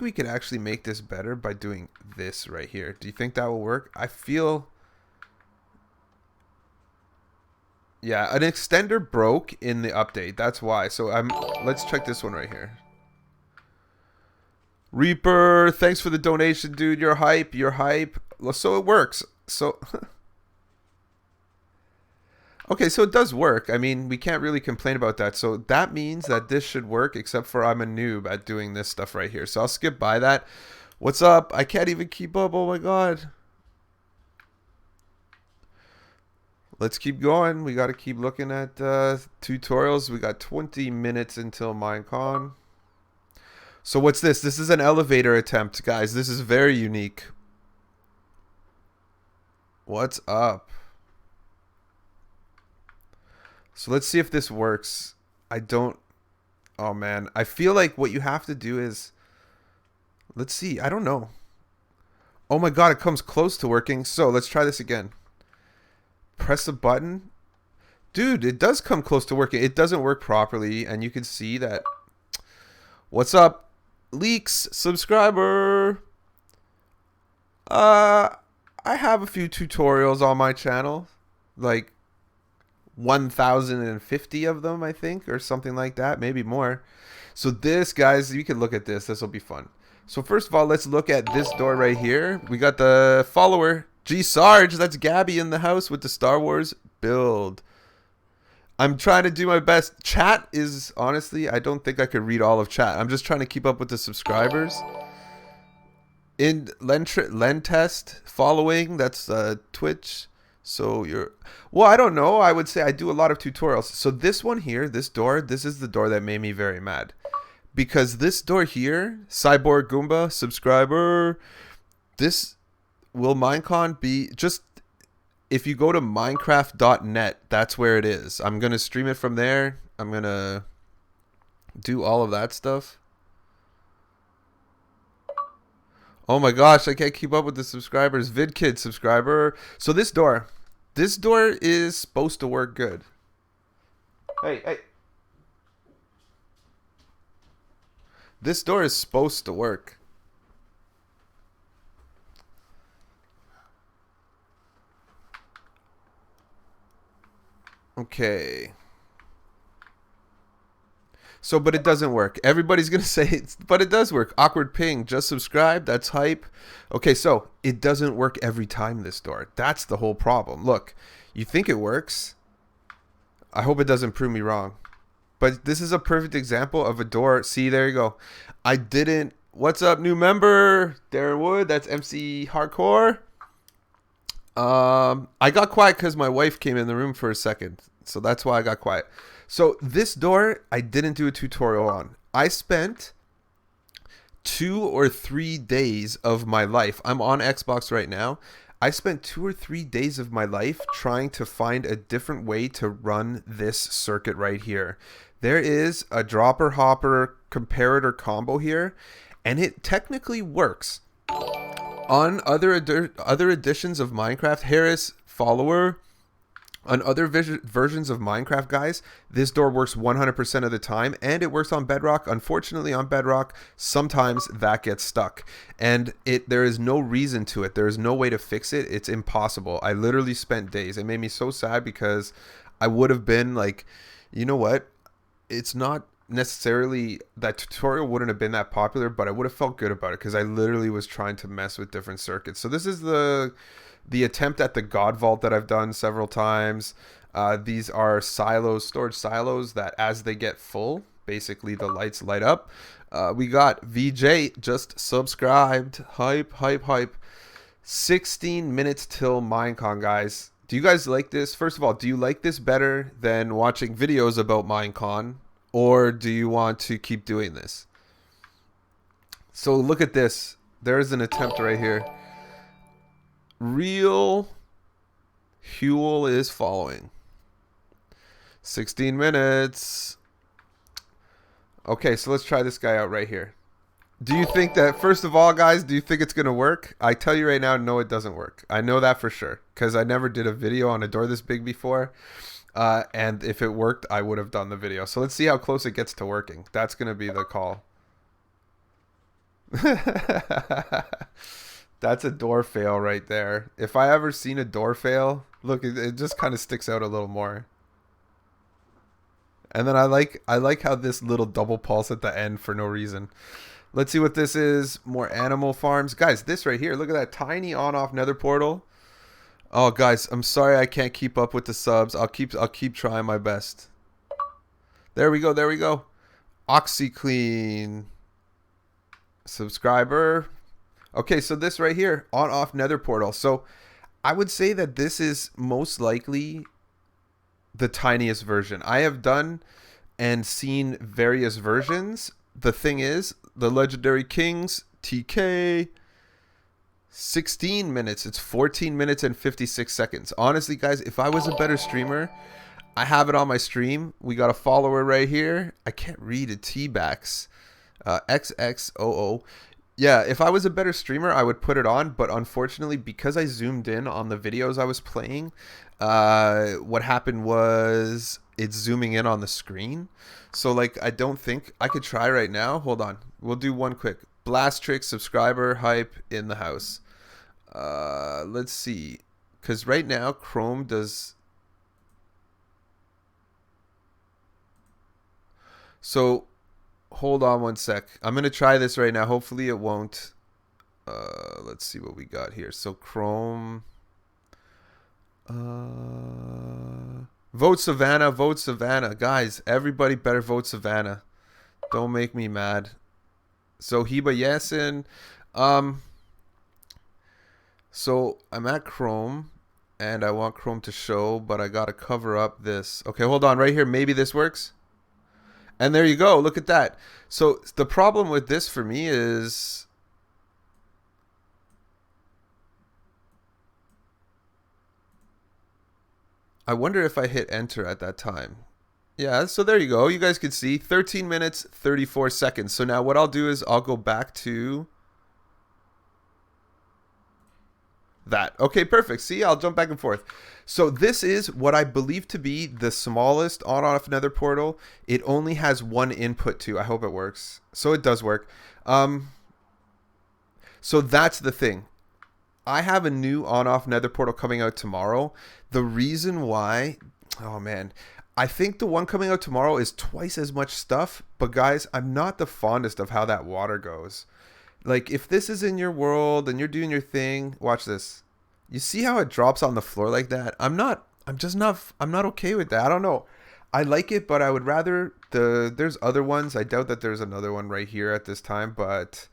we could actually make this better by doing this right here. Do you think that will work? I feel... Yeah, an extender broke in the update. That's why. So let's check this one right here. Reaper, thanks for the donation, dude. You're hype. You're hype. So it works. So okay, so it does work. I mean, we can't really complain about that. So that means that this should work, except for I'm a noob at doing this stuff right here. So I'll skip by that. What's up? I can't even keep up. Oh my god. Let's keep going. We got to keep looking at tutorials. We got 20 minutes until Minecon. So what's this? This is an elevator attempt, guys. This is very unique. What's up? So let's see if this works. I don't... Oh, man. I feel like what you have to do is... Let's see. I don't know. Oh, my God. It comes close to working. So let's try this again. Press a button. Dude, it does come close to working. It doesn't work properly. And you can see that... What's up? Leaks subscriber. I have a few tutorials on my channel. Like 1,050 of them, I think, or something like that, maybe more. So this, guys, you can look at this. This will be fun. So first of all, let's look at this door right here. We got the follower, G Sarge. That's Gabby in the house with the Star Wars build. I'm trying to do my best. Chat is, honestly, I don't think I could read all of chat. I'm just trying to keep up with the subscribers. In Lentest following, that's Twitch. So you're, well, I don't know. I would say I do a lot of tutorials. So this one here, this door, this is the door that made me very mad. Because this door here, Cyborg Goomba, subscriber, this will Minecon be just, if you go to minecraft.net, that's where it is. I'm going to stream it from there. I'm going to do all of that stuff. Oh my gosh, I can't keep up with the subscribers. VidKid subscriber. So this door is supposed to work good. Hey. This door is supposed to work. Okay. So, but it doesn't work. Everybody's going to say, but it does work. Awkward ping, just subscribe. That's hype. Okay, so it doesn't work every time, this door. That's the whole problem. Look, you think it works. I hope it doesn't prove me wrong. But this is a perfect example of a door. See, there you go. I didn't. What's up, new member? Darren Wood. That's MC Hardcore. I got quiet because my wife came in the room for a second. So that's why I got quiet. So this door, I didn't do a tutorial on. I spent 2 or 3 days of my life. I'm on Xbox right now. I spent 2 or 3 days of my life trying to find a different way to run this circuit right here. There is a dropper hopper comparator combo here, and it technically works. On other editions of Minecraft, Harris, follower, on other versions of Minecraft, guys, this door works 100% of the time, and it works on Bedrock. Unfortunately, on Bedrock, sometimes that gets stuck, and there is no reason to it. There is no way to fix it. It's impossible. I literally spent days. It made me so sad because I would have been like, you know what? It's not necessarily, that tutorial wouldn't have been that popular, but I would have felt good about it because I literally was trying to mess with different circuits. So this is the attempt at the God Vault that I've done several times. These are silos, storage silos that as they get full, basically the lights light up. We got VJ just subscribed. Hype. 16 minutes till Minecon, guys. Do you guys like this? First of all, do you like this better than watching videos about Minecon? Or do you want to keep doing this? So look at this. There's an attempt right here. Real Huel is following. 16 minutes. Okay, so let's try this guy out right here. Do you think that, first of all, guys, do you think it's going to work? I tell you right now, no, it doesn't work. I know that for sure because I never did a video on a door this big before. And if it worked, I would have done the video. So let's see how close it gets to working. That's going to be the call. That's a door fail right there. If I ever seen a door fail, look, it just kind of sticks out a little more. And then I like how this little double pulse at the end for no reason. Let's see what this is. More animal farms. Guys, this right here, look at that tiny on-off nether portal. Oh, guys, I'm sorry I can't keep up with the subs. I'll keep trying my best. There we go. OxyClean subscriber. Okay, so this right here, on-off nether portal. So I would say that this is most likely the tiniest version. I have done and seen various versions. The thing is, the Legendary Kings, TK, 16 minutes. It's 14 minutes and 56 seconds. Honestly, guys, if I was a better streamer, I have it on my stream. We got a follower right here. I can't read it. T-Backs. XXOO. Yeah, if I was a better streamer, I would put it on. But unfortunately, because I zoomed in on the videos I was playing, what happened was it's zooming in on the screen. So, like, I don't think I could try right now. Hold on. We'll do one quick. Blast Trick subscriber hype in the house. Let's see. Because right now, Chrome does... So, hold on one sec. I'm going to try this right now. Hopefully it won't. Let's see what we got here. So, Chrome... vote Savannah. Vote Savannah. Guys, everybody better vote Savannah. Don't make me mad. So, Hiba Yasin. So, I'm at Chrome. And I want Chrome to show, but I gotta cover up this. Okay, hold on, right here. Maybe this works. And there you go. Look at that. So the problem with this for me is I wonder if I hit enter at that time. Yeah, so there you go. You guys can see 13 minutes, 34 seconds. So now what I'll do is I'll go back to that. Okay, perfect. See, I'll jump back and forth. So this is what I believe to be the smallest on-off nether portal. It only has one input too. I hope it works. So it does work. So that's the thing. I have a new on-off nether portal coming out tomorrow. The reason why, oh man, I think the one coming out tomorrow is twice as much stuff. But guys, I'm not the fondest of how that water goes. Like, if this is in your world and you're doing your thing, watch this. You see how it drops on the floor like that? I'm not okay with that. I don't know. I like it, but I would rather there's other ones. I doubt that there's another one right here at this time, but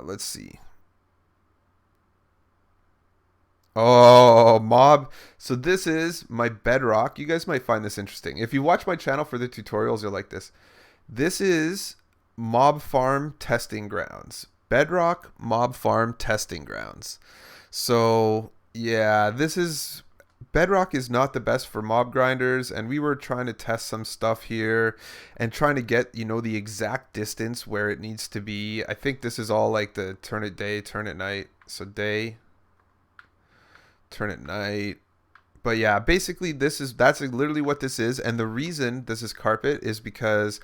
let's see. Oh, mob. So this is my bedrock. You guys might find this interesting. If you watch my channel for the tutorials, you'll like this. This is mob farm testing grounds. Bedrock mob farm testing grounds. So yeah, this is bedrock is not the best for mob grinders, and we were trying to test some stuff here and trying to get, you know, the exact distance where it needs to be. I think this is all like the turn it day, turn it night. So day, turn it night. But yeah, basically that's literally what this is, and the reason this is carpet is because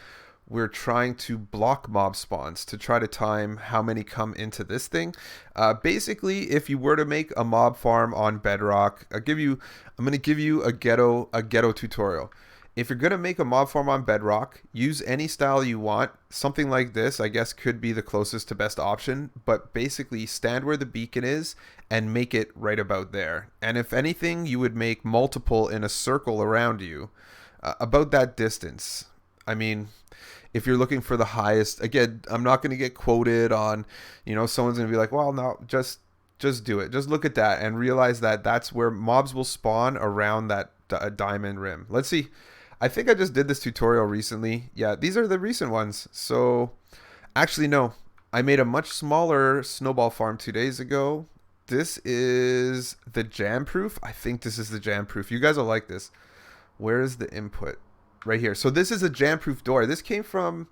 we're trying to block mob spawns to try to time how many come into this thing. Basically, if you were to make a mob farm on bedrock, I'm going to give you a ghetto tutorial. If you're going to make a mob farm on bedrock, use any style you want. Something like this, I guess, could be the closest to best option, but basically stand where the beacon is and make it right about there. And if anything, you would make multiple in a circle around you, about that distance. I mean, if you're looking for the highest, again, I'm not going to get quoted on, you know, someone's going to be like, well, no, just do it. Just look at that and realize that that's where mobs will spawn around that diamond rim. Let's see. I think I just did this tutorial recently. Yeah, these are the recent ones. So actually, no, I made a much smaller snowball farm 2 days ago. This is the jam proof. I think this is the jam proof. You guys will like this. Where is the input? Right here. So this is a jam-proof door. This came from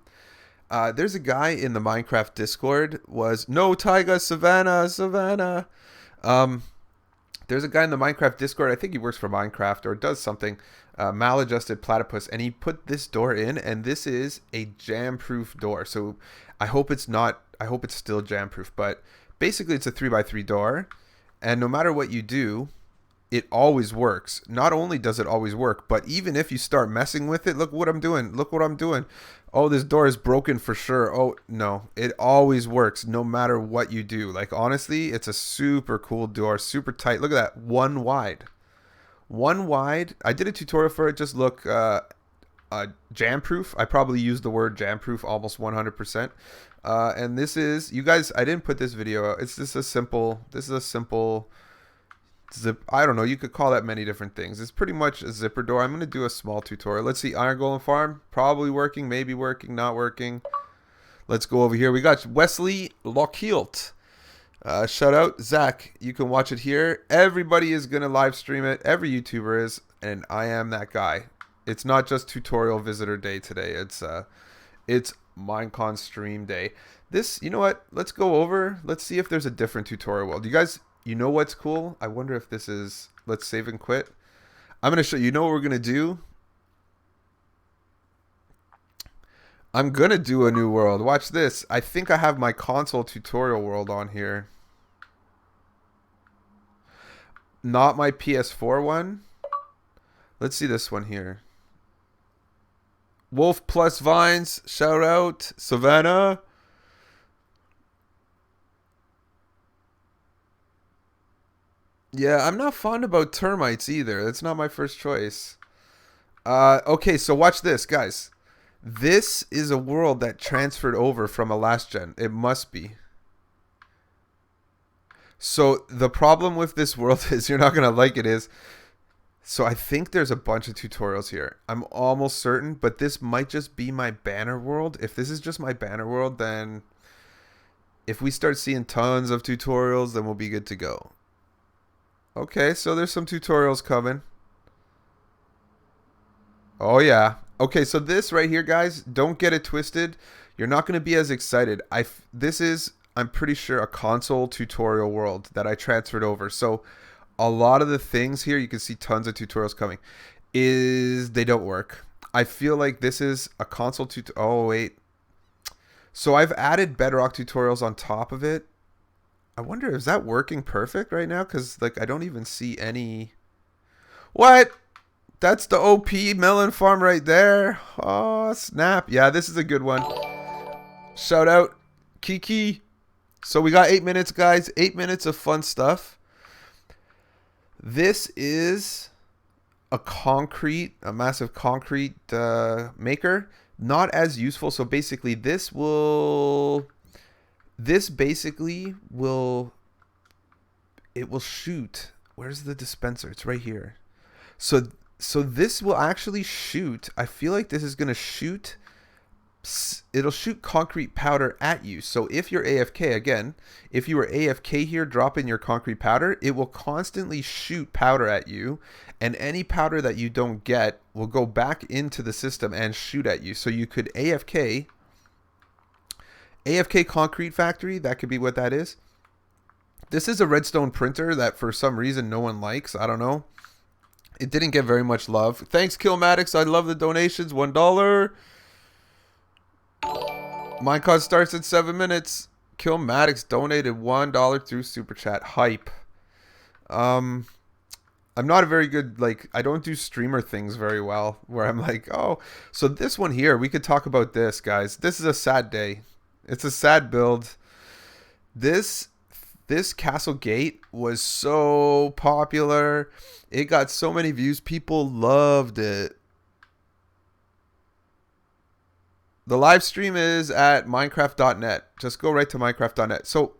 there's a guy in the Minecraft Discord no Taiga, Savannah. There's a guy in the Minecraft Discord. I think he works for Minecraft or does something. Maladjusted platypus, and he put this door in, and this is a jam-proof door. So I hope it's still jam-proof, but basically it's a 3x3 door, and no matter what you do, it always works. Not only does it always work, but even if you start messing with it, look what I'm doing. Look what I'm doing. Oh, this door is broken for sure. Oh, no. It always works no matter what you do. Like, honestly, it's a super cool door. Super tight. Look at that. One wide. One wide. I did a tutorial for it. Just look, jam-proof. I probably used the word jam-proof almost 100%. And this is, you guys, I didn't put this video out. It's just a simple, zip. I don't know, you could call that many different things. It's pretty much a zipper door. I'm going to do a small tutorial. Let's see. Iron Golem Farm, probably working, maybe working, not working. Let's go over here. We got Wesley Lockheelt. Shout out Zach. You can watch it here. Everybody is going to live stream it. Every YouTuber is, and I am that guy. It's not just tutorial visitor day today. It's Minecon stream day. This, you know what? Let's go over. Let's see if there's a different tutorial world. You guys, you know what's cool? I wonder if this is, let's save and quit. I'm going to show you, know what we're going to do? I'm going to do a new world. Watch this. I think I have my console tutorial world on here. Not my PS4 one. Let's see this one here. Wolf plus Vines. Shout out. Savannah. Yeah, I'm not fond about termites either. That's not my first choice. Okay, so watch this, guys. This is a world that transferred over from a last gen. It must be. So the problem with this world is you're not going to like it is. So I think there's a bunch of tutorials here. I'm almost certain, but this might just be my banner world. If this is just my banner world, then if we start seeing tons of tutorials, then we'll be good to go. Okay, so there's some tutorials coming. Oh yeah. Okay, so this right here, guys, don't get it twisted. You're not going to be as excited. This is, I'm pretty sure, a console tutorial world that I transferred over. So a lot of the things here, you can see tons of tutorials coming, they don't work. I feel like this is a console tutorial. Oh, wait. So I've added Bedrock tutorials on top of it. I wonder, is that working perfect right now? Because, like, I don't even see any... What? That's the OP melon farm right there. Oh, snap. Yeah, this is a good one. Shout out, Kiki. So we got 8 minutes, guys. 8 minutes of fun stuff. This is a massive concrete maker. Not as useful. So basically, this basically will shoot. Where's the dispenser? It's right here. So this will actually shoot. I feel like this is going to shoot. It'll shoot concrete powder at you. So if you're AFK, again, if you were AFK here, drop in your concrete powder, it will constantly shoot powder at you. And any powder that you don't get will go back into the system and shoot at you. So you could AFK concrete factory. That could be what that is. This is a redstone printer that for some reason no one likes. I don't know. It didn't get very much love. Thanks, Killmatics. I love the donations. $1. Minecon starts in 7 minutes. Killmatics donated $1 through Super Chat. Hype. I'm not a very good, like, I don't do streamer things very well. Where I'm like, oh. So this one here, we could talk about this, guys. This is a sad day. It's a sad build. This Castle Gate was so popular. It got so many views. People loved it. The live stream is at Minecraft.net. Just go right to Minecraft.net. So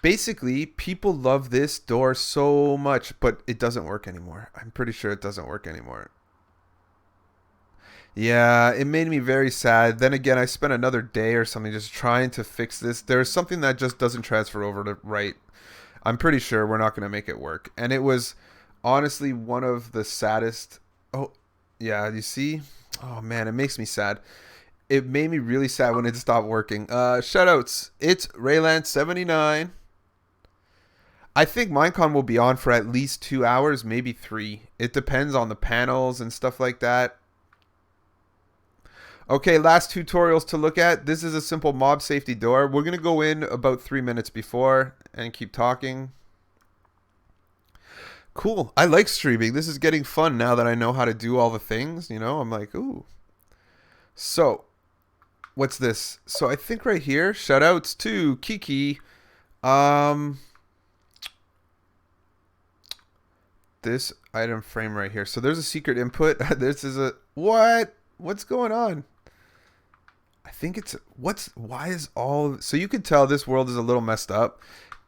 basically, people love this door so much, but it doesn't work anymore. I'm pretty sure it doesn't work anymore. Yeah, it made me very sad. Then again, I spent another day or something just trying to fix this. There's something that just doesn't transfer over to right. I'm pretty sure we're not going to make it work. And it was honestly one of the saddest. Oh, yeah, you see? Oh, man, it makes me sad. It made me really sad when it stopped working. Shoutouts. It's Rayland79. I think Minecon will be on for at least 2 hours, maybe 3. It depends on the panels and stuff like that. Okay, last tutorials to look at. This is a simple mob safety door. We're going to go in about 3 minutes before and keep talking. Cool. I like streaming. This is getting fun now that I know how to do all the things. You know, I'm like, ooh. So, what's this? So, I think right here, shoutouts to Kiki. This item frame right here. So, there's a secret input. This is a... What? What's going on? I think it's why is all, so you can tell this world is a little messed up.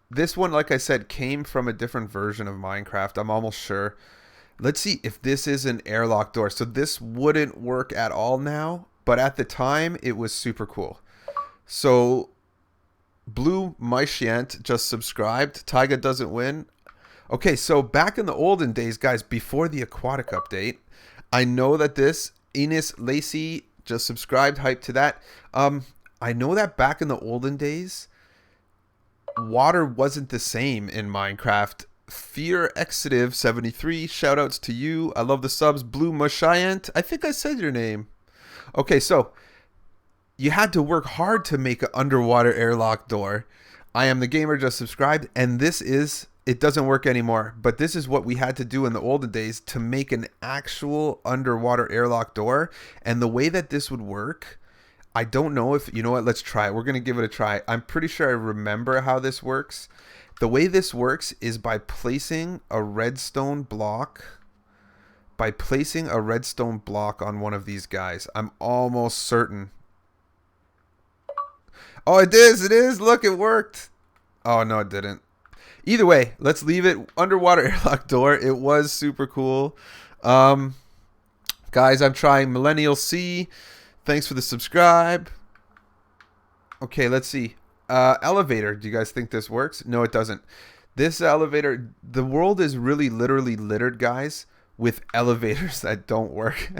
This one, like I said, came from a different version of Minecraft. I'm almost sure. Let's see if this is an airlock door. So this wouldn't work at all now, but at the time it was super cool. So Blue Myshant just subscribed. Taiga doesn't win. Okay, so back in the olden days, guys, before the aquatic update, I know that this Enos Lacey just subscribed, hype to that. I know that back in the olden days, water wasn't the same in Minecraft. Fear Exitive 73, shoutouts to you. I love the subs. Blue Mushiant, I think I said your name. Okay, so you had to work hard to make an underwater airlock door. I am the gamer just subscribed, and this is... It doesn't work anymore, but this is what we had to do in the olden days to make an actual underwater airlock door. And the way that this would work, I don't know if, you know what, let's try it. We're going to give it a try. I'm pretty sure I remember how this works. The way this works is by placing a redstone block. By placing a redstone block on one of these guys. I'm almost certain. Oh, it is. It is. Look, it worked. Oh, no, it didn't. Either way, let's leave it. Underwater airlock door. It was super cool. Guys, I'm trying Millennial C. Thanks for the subscribe. Okay, let's see. Elevator. Do you guys think this works? No, it doesn't. This elevator, the world is really literally littered, guys, with elevators that don't work.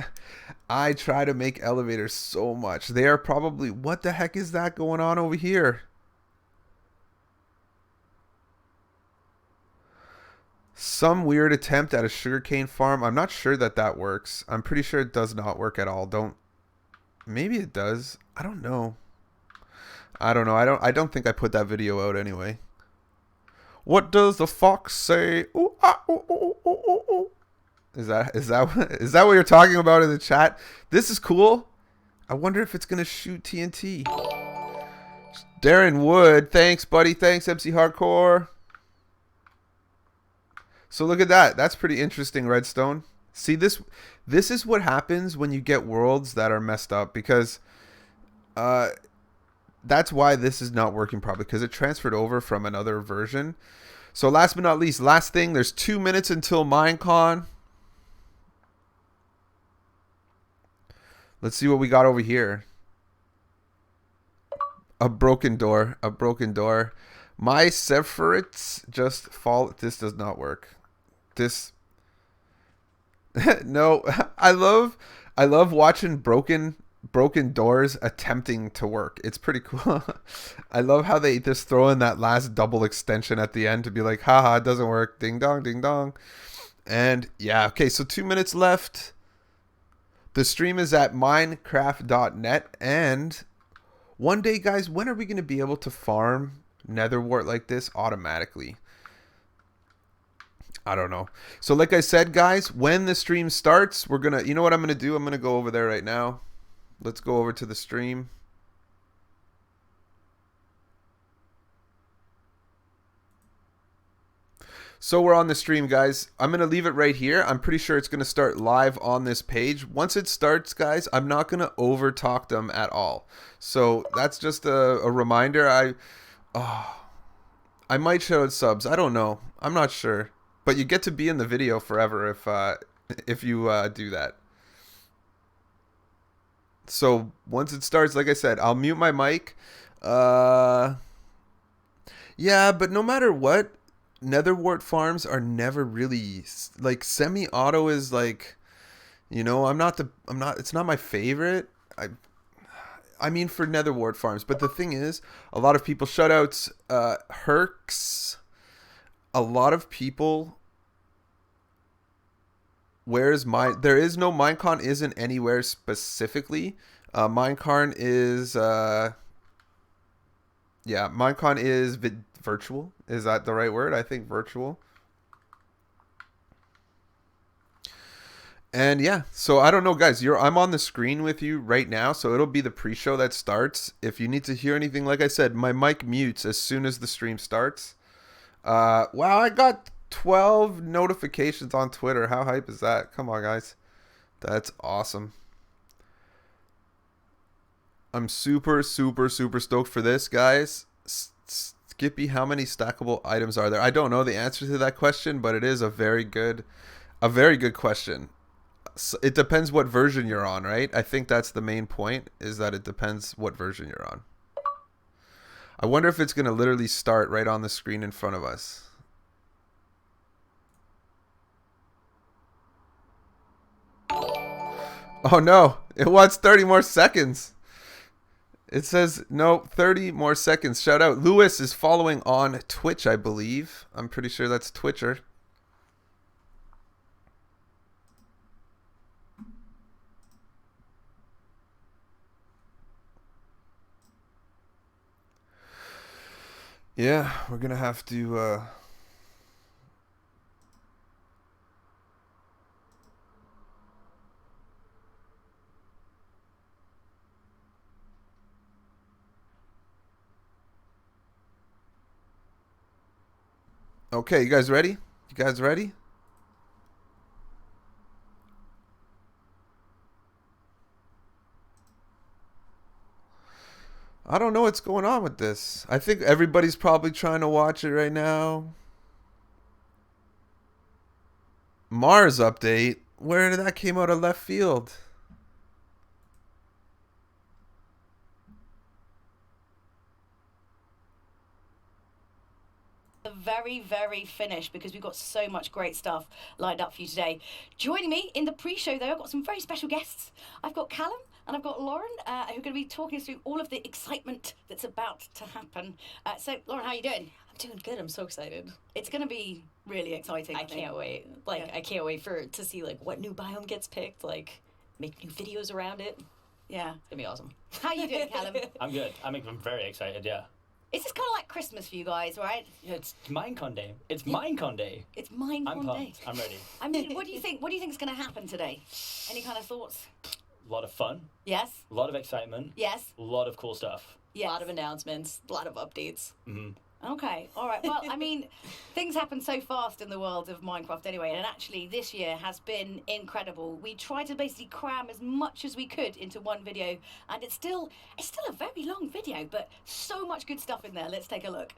I try to make elevators so much. They are probably, what the heck is that going on over here? Some weird attempt at a sugarcane farm. I'm not sure that that works. I'm pretty sure it does not work at all. Maybe it does. I don't know. I don't think I put that video out anyway. What does the fox say? Ooh, ah, ooh, ooh, ooh, ooh, ooh. Is that what you're talking about in the chat? This is cool. I wonder if it's gonna shoot TNT. Darren Wood, thanks, buddy. Thanks, MC Hardcore. So look at that. That's pretty interesting, Redstone. See, this is what happens when you get worlds that are messed up, because that's why this is not working properly, because it transferred over from another version. So last but not least, last thing, there's 2 minutes until Minecon. Let's see what we got over here. A broken door. A broken door. My Sephiroths just fall. This does not work. This. No. I love watching broken doors attempting to work. It's pretty cool. I love how they just throw in that last double extension at the end to be like, haha, it doesn't work. Ding dong, ding dong. And yeah, okay, so 2 minutes left. The stream is at minecraft.net. And one day, guys, when are we going to be able to farm netherwart like this automatically? I don't know. So like I said, guys, when the stream starts, we're going to, you know what I'm going to do? I'm going to go over there right now. Let's go over to the stream. So we're on the stream, guys. I'm going to leave it right here. I'm pretty sure it's going to start live on this page. Once it starts, guys, I'm not going to over talk them at all. So that's just a reminder. I might show it subs. I don't know. I'm not sure. But you get to be in the video forever if you do that. So once it starts, like I said, I'll mute my mic. Yeah, but no matter what, netherwart farms are never really like semi-auto is like, you know, it's not my favorite. I mean for netherwart farms, but the thing is, a lot of people shoutouts Herx. A lot of people. There is no Minecon isn't anywhere specifically. Minecon is Minecon is virtual. Is that the right word? I think virtual. And yeah, so I don't know, guys. I'm on the screen with you right now, so it'll be the pre-show that starts. If you need to hear anything, like I said, my mic mutes as soon as the stream starts. Wow, I got 12 notifications on Twitter. How hype is that? Come on, guys. That's awesome. I'm super, super, super stoked for this, guys. Skippy, how many stackable items are there? I don't know the answer to that question, but it is a very good question. It depends what version you're on, right? I think that's the main point, is that it depends what version you're on. I wonder if it's going to literally start right on the screen in front of us. Oh no, it wants 30 more seconds. It says, no, 30 more seconds. Shout out. Lewis is following on Twitch, I believe. I'm pretty sure that's Twitcher. Yeah, we're going to have to... Okay, you guys ready? You guys ready? I don't know what's going on with this. I think everybody's probably trying to watch it right now. Mars update. Where did that came out of left field? Very finished because we've got so much great stuff lined up for you today. Joining me in the pre-show, though, I've got some very special guests. I've got Callum and I've got Lauren, who are going to be talking us through all of the excitement that's about to happen. So, Lauren, how are you doing? I'm doing good. I'm so excited. It's going to be really exciting. I can't wait. Like, yeah. I can't wait to see like what new biome gets picked. Like, make new videos around it. Yeah, it's gonna be awesome. How you doing, Callum? I'm good. I'm very excited. Yeah. It's just kind of like Christmas for you guys, right? Yeah, it's Minecon Day. It's Minecon Day. It's Minecon Day. I'm pumped. I'm ready. I mean, what do you think? What do you think is going to happen today? Any kind of thoughts? A lot of fun. Yes. A lot of excitement. Yes. A lot of cool stuff. Yes. A lot of announcements. A lot of updates. Mm-hmm. Okay, all right. Well, I mean, things happen so fast in the world of Minecraft anyway, and actually this year has been incredible. We tried to basically cram as much as we could into one video, and it's still a very long video, but so much good stuff in there. Let's take a look.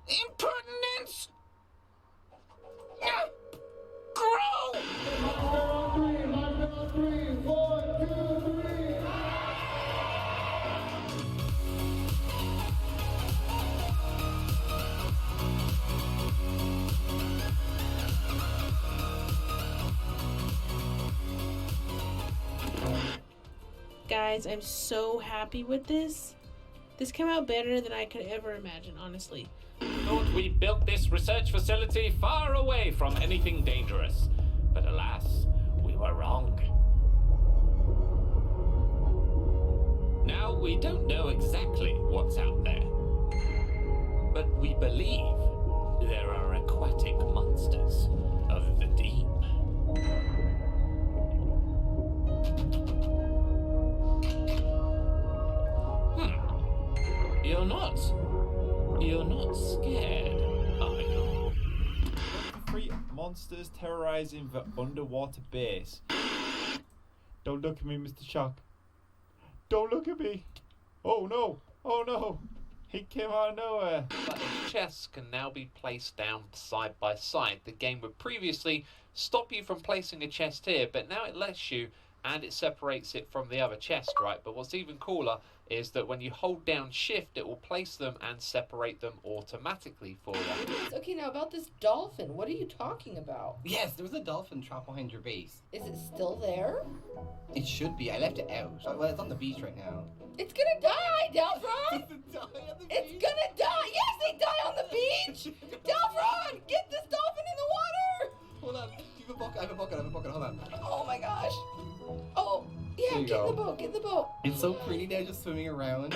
Impertinence! Grow! Guys, I'm so happy with this. This came out better than I could ever imagine, honestly. Thought we built this research facility far away from anything dangerous, but alas, we were wrong. Now, we don't know exactly what's out there, but we believe there are aquatic monsters of the deep. You're not scared, are you? Three monsters terrorizing the underwater base. Don't look at me, Mr. Shock. Don't look at me. Oh no, oh no. He came out of nowhere. But chests can now be placed down side by side. The game would previously stop you from placing a chest here, but now it lets you, and it separates it from the other chest, right? But what's even cooler is that when you hold down shift, it will place them and separate them automatically for you. Okay, now about this dolphin, what are you talking about? Yes, there was a dolphin trapped behind your base. Is it still there? It should be. I left it out. Well, it's on the beach right now. It's gonna die, Delphron! It's gonna die! Yes, they die on the beach! Delphron, get this dolphin in the water! Hold on. Keep a bucket. I have a bucket. Hold on. Oh my gosh. Oh, yeah, get in the boat. It's so pretty now just swimming around.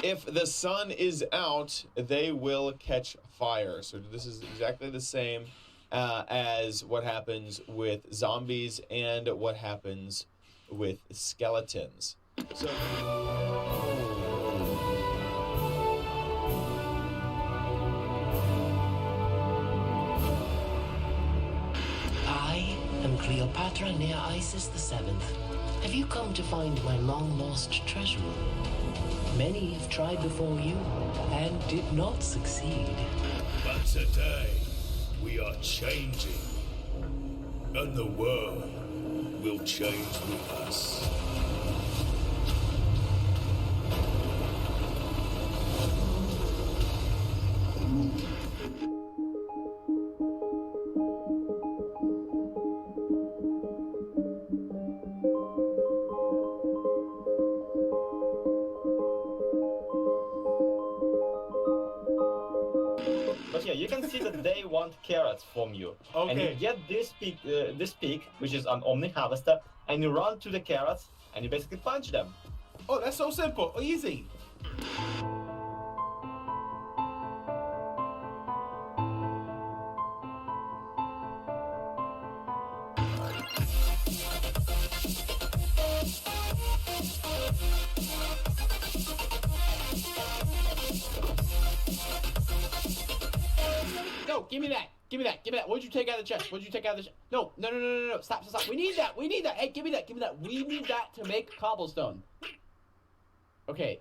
If the sun is out, they will catch fire. So this is exactly the same as what happens with zombies and what happens with skeletons. So... I am Cleopatra near Isis VII. Have you come to find my long-lost treasure? Many have tried before you and did not succeed. But today, we are changing. And the world will change with us. But yeah, you can see that they want carrots from you. Okay. And you get this peak, which is an Omni Harvester, and you run to the carrots, and you basically punch them. Oh, that's so simple. Easy. Go, give me that. Give me that. Give me that. What'd you take out of the chest? What'd you take out of the chest? No. Stop. We need that. We need that. Hey, give me that. We need that to make cobblestone. Okay.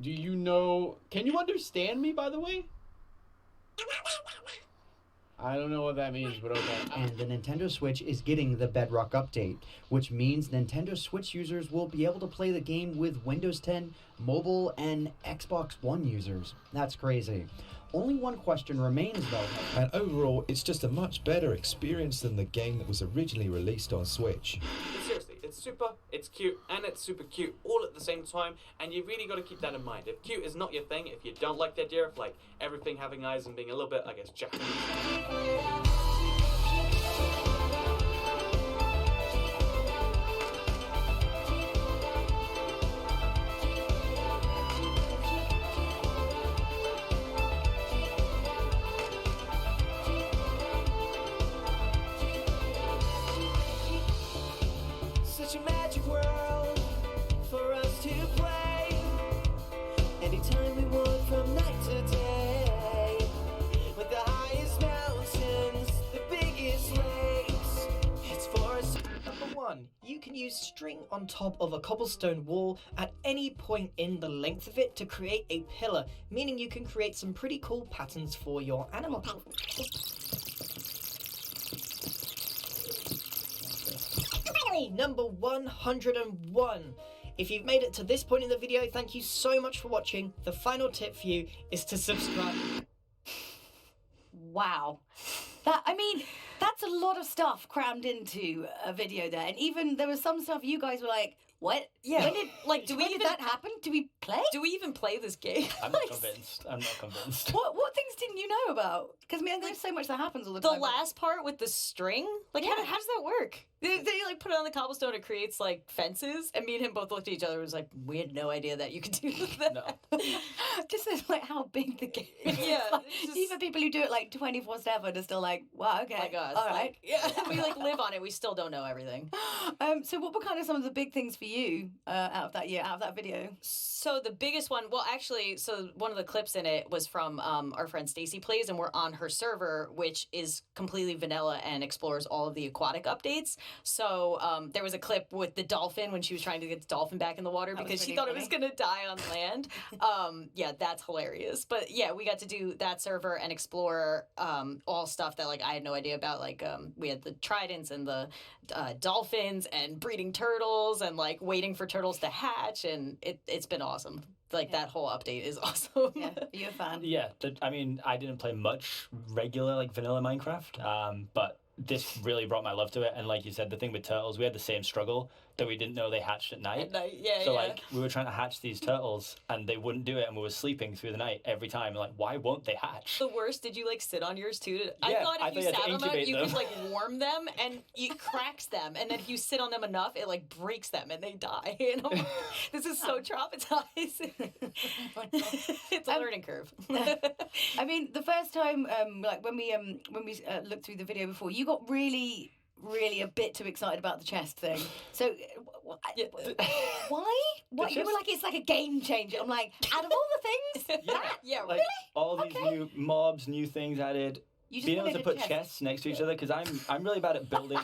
Do you know... Can you understand me, by the way? I don't know what that means, but okay. And the Nintendo Switch is getting the Bedrock update, which means Nintendo Switch users will be able to play the game with Windows 10, mobile, and Xbox One users. That's crazy. Only one question remains, though. And overall, it's just a much better experience than the game that was originally released on Switch. Seriously, it's super, it's cute, and it's super cute all at the same time, and you really got to keep that in mind. If cute is not your thing, if you don't like the idea of like everything having eyes and being a little bit, I guess, Japanese. Such a magic world for us to play. Anytime we want from night to day. With the highest mountains, the biggest lakes. It's for us. Number 1, you can use string on top of a cobblestone wall at any point in the length of it to create a pillar, meaning you can create some pretty cool patterns for your animal. Finally, number 101. If you've made it to this point in the video, thank you so much for watching. The final tip for you is to subscribe. Wow. That's a lot of stuff crammed into a video there. And even there was some stuff you guys were like, what? Yeah. When did that happen? Do we play? Do we even play this game? I'm not convinced. What things didn't you know about? Because there's so much that happens all the The time. last part with the string? Like, how does that work? They like put it on the cobblestone, it creates like fences, and me and him both looked at each other and was like, we had no idea that you could do that. No. Just like how big the game is. Yeah. Like, even people who do it like 24/7 are still like, wow, okay. Oh my God. All right. Yeah. We like live on it. We still don't know everything. So what were kind of some of the big things for you out of that year, out of that video? So the biggest one, well, actually, so one of the clips in it was from our friend Stacy Plays, and we're on her server, which is completely vanilla and explores all of the aquatic updates. So there was a clip with the dolphin when she was trying to get the dolphin back in the water because she thought it was going to die on land. Yeah, that's hilarious. But yeah, we got to do that server and explore all stuff that like I had no idea about. Like we had the tridents and the dolphins and breeding turtles and like waiting for turtles to hatch, and it's been awesome. Like that whole update is awesome. Yeah, are you a fan? Yeah, I didn't play much regular like vanilla Minecraft, but this really brought my love to it. And like you said, the thing with turtles, we had the same struggle that we didn't know they hatched at night. Yeah, so like we were trying to hatch these turtles and they wouldn't do it, and we were sleeping through the night every time. Like, why won't they hatch? The worst, did you like sit on yours too? I Yeah, thought I if you thought you had sat to on them, incubate you them. could like warm them and it cracks them. And then if you sit on them enough, it like breaks them and they die. And I'm like, this is so traumatizing. It's a learning curve. I mean, the first time, like when we looked through the video before, you got really a bit too excited about the chest thing. So, why? What you were like? It's like a game changer. I'm like, out of all the things, yeah, Like all these new mobs, new things added. You just Being able wanted to a put chest. chests next to each other, because I'm really bad at building.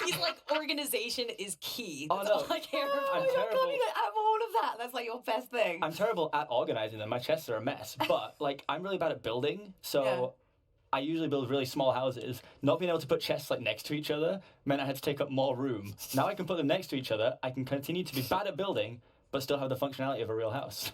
He's like, organization is key. Oh, That's no. all I care about. I'm terrible. Out of all of that, that's like your best thing. I'm terrible at organizing them. My chests are a mess. But like I'm really bad at building, so I usually build really small houses. Not being able to put chests like next to each other meant I had to take up more room. Now I can put them next to each other. I can continue to be bad at building, but still have the functionality of a real house.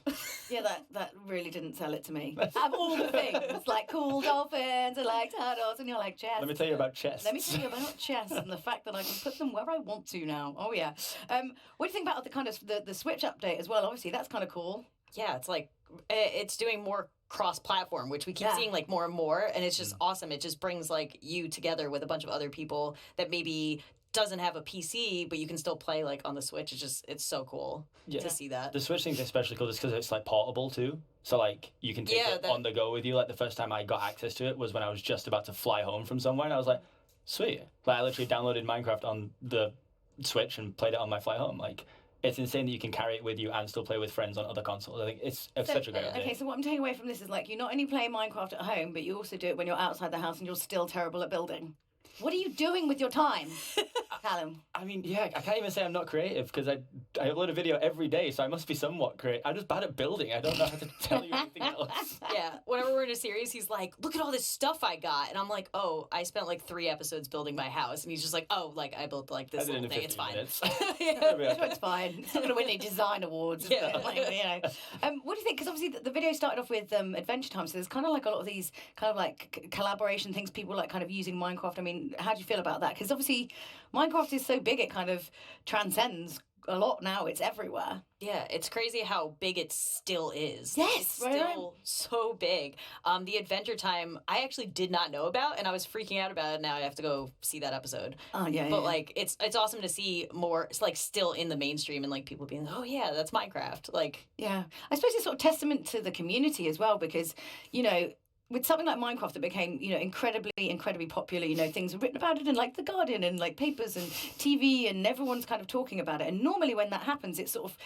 Yeah, that really didn't sell it to me. Out of all the things, like cool dolphins and like turtles, and you're like chests. Let me tell you about chests. Let me tell you about chests and the fact that I can put them where I want to now. Oh yeah. What do you think about the kind of the Switch update as well? Obviously, that's kind of cool. Yeah, it's like it's doing more cross-platform, which we keep seeing like more and more, and it's just awesome. It just brings like you together with a bunch of other people that maybe doesn't have a PC, but you can still play like on the Switch. It's so cool to see that. The Switch thing's especially cool just because it's like portable too. So like you can take it on the go with you. Like the first time I got access to it was when I was just about to fly home from somewhere, and I was like, sweet. Like I literally downloaded Minecraft on the Switch and played it on my flight home. Like it's insane that you can carry it with you and still play with friends on other consoles. I think it's such a great idea. Okay, so what I'm taking away from this is like you not only play Minecraft at home, but you also do it when you're outside the house and you're still terrible at building. What are you doing with your time, Callum? I mean, yeah, I can't even say I'm not creative because I upload a video every day, so I must be somewhat creative. I'm just bad at building. I don't know how to tell you anything else. Yeah, whenever we're in a series, he's like, look at all this stuff I got. And I'm like, oh, I spent like 3 episodes building my house. And he's just like, oh, like I built like this little thing. It's fine. It's fine. It's not going to win any design awards. Yeah. Like, you know. What do you think? Because obviously the video started off with Adventure Time, so there's kind of like a lot of these kind of like collaboration things, people like kind of using Minecraft. I mean, how do you feel about that? Because obviously Minecraft is so big, it kind of transcends a lot now. It's everywhere. Yeah, it's crazy how big it still is. Yes, it's still so big. The Adventure Time, I actually did not know about, and I was freaking out about it. Now I have to go see that episode. Oh yeah, but like, it's awesome to see more. It's like still in the mainstream, and like people being, oh yeah, that's Minecraft. Like, yeah, I suppose it's sort of testament to the community as well, because you know, with something like Minecraft that became, you know, incredibly popular, you know, things were written about it in like The Guardian and like papers and TV, and everyone's kind of talking about it. And normally when that happens, it's sort of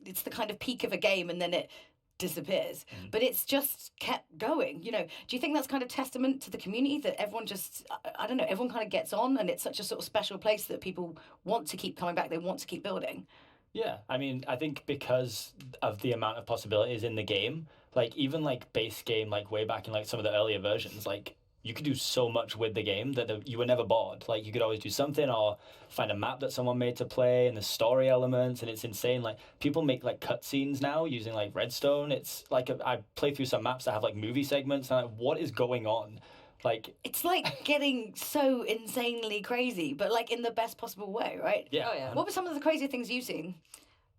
it's the kind of peak of a game and then it disappears. But it's just kept going, you know. Do you think that's kind of testament to the community that everyone just, I don't know, everyone kind of gets on, and it's such a sort of special place that people want to keep coming back, they want to keep building? Yeah, I mean, I think because of the amount of possibilities in the game, like even like base game, like way back in like some of the earlier versions, like you could do so much with the game that you were never bored. Like you could always do something or find a map that someone made to play, and the story elements, and it's insane. Like people make like cutscenes now using like redstone. It's like I play through some maps that have like movie segments, and I'm like, what is going on? Like it's like getting so insanely crazy, but like in the best possible way, right? Yeah. Oh, yeah. What were some of the crazier things you've seen?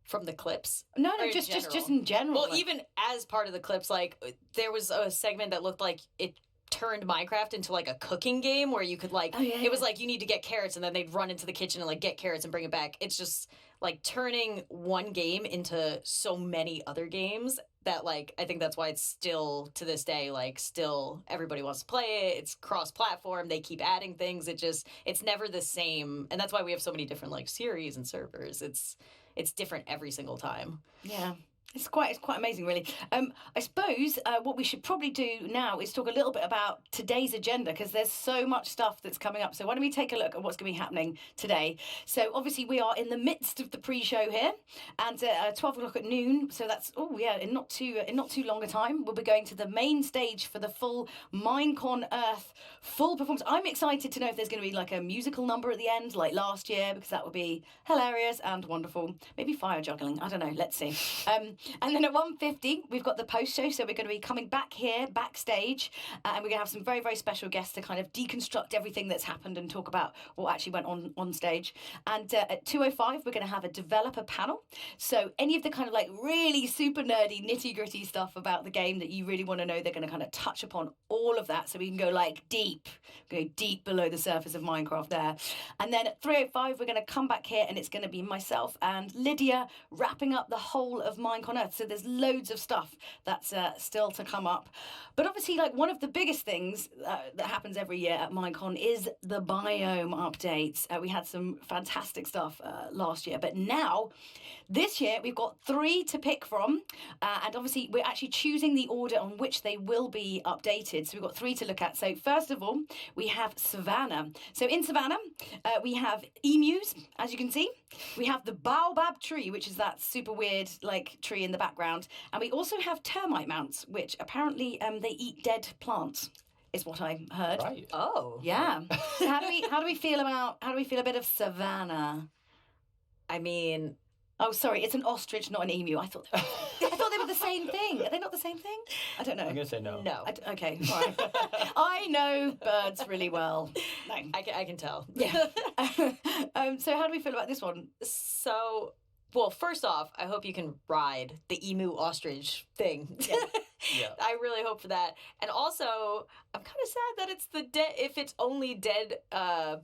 From the clips? No, Or just in general. Well, like... even as part of the clips, like there was a segment that looked like it turned Minecraft into like a cooking game where you could like it was like you need to get carrots, and then they'd run into the kitchen and like get carrots and bring it back. It's just like turning one game into so many other games that like I think that's why it's still to this day like still everybody wants to play it. It's cross-platform. They keep adding things. It's never the same, and that's why we have so many different like series and servers. It's different every single time. Yeah. It's quite amazing, really. I suppose what we should probably do now is talk a little bit about today's agenda, because there's so much stuff that's coming up. So why don't we take a look at what's going to be happening today? So obviously we are in the midst of the pre-show here, and 12 o'clock at noon. So that's in not too long a time, we'll be going to the main stage for the full Minecon Earth full performance. I'm excited to know if there's going to be like a musical number at the end, like last year, because that would be hilarious and wonderful. Maybe fire juggling. I don't know. Let's see. And then at 1:50, we've got the post-show, so we're going to be coming back here, backstage, and we're going to have some very, very special guests to kind of deconstruct everything that's happened and talk about what actually went on stage. And at 2:05, we're going to have a developer panel. So any of the kind of like really super nerdy, nitty-gritty stuff about the game that you really want to know, they're going to kind of touch upon all of that, so we can go like deep below the surface of Minecraft there. And then at 3:05, we're going to come back here, and it's going to be myself and Lydia wrapping up the whole of Minecon Earth. So there's loads of stuff that's still to come up. But obviously, like one of the biggest things that happens every year at Minecon is the biome updates. We had some fantastic stuff last year, but now this year we've got 3 to pick from, and obviously we're actually choosing the order on which they will be updated. So we've got 3 to look at. So first of all, we have Savannah. So in Savannah, we have emus, as you can see. We have the baobab tree, which is that super weird like tree in the background, and we also have termite mounts, which apparently they eat dead plants, is what I heard. Right. Oh. Yeah. So how do we feel a bit of Savannah? I mean, oh, sorry, it's an ostrich, not an emu. I thought they were the same thing. Are they not the same thing? I don't know. I'm gonna say no. No. Okay, all right. I know birds really well. No. I can tell. Yeah. So how do we feel about this one? So, well, first off, I hope you can ride the emu ostrich thing. Yeah. Yeah. I really hope for that. And also, I'm kind of sad that it's if it's only dead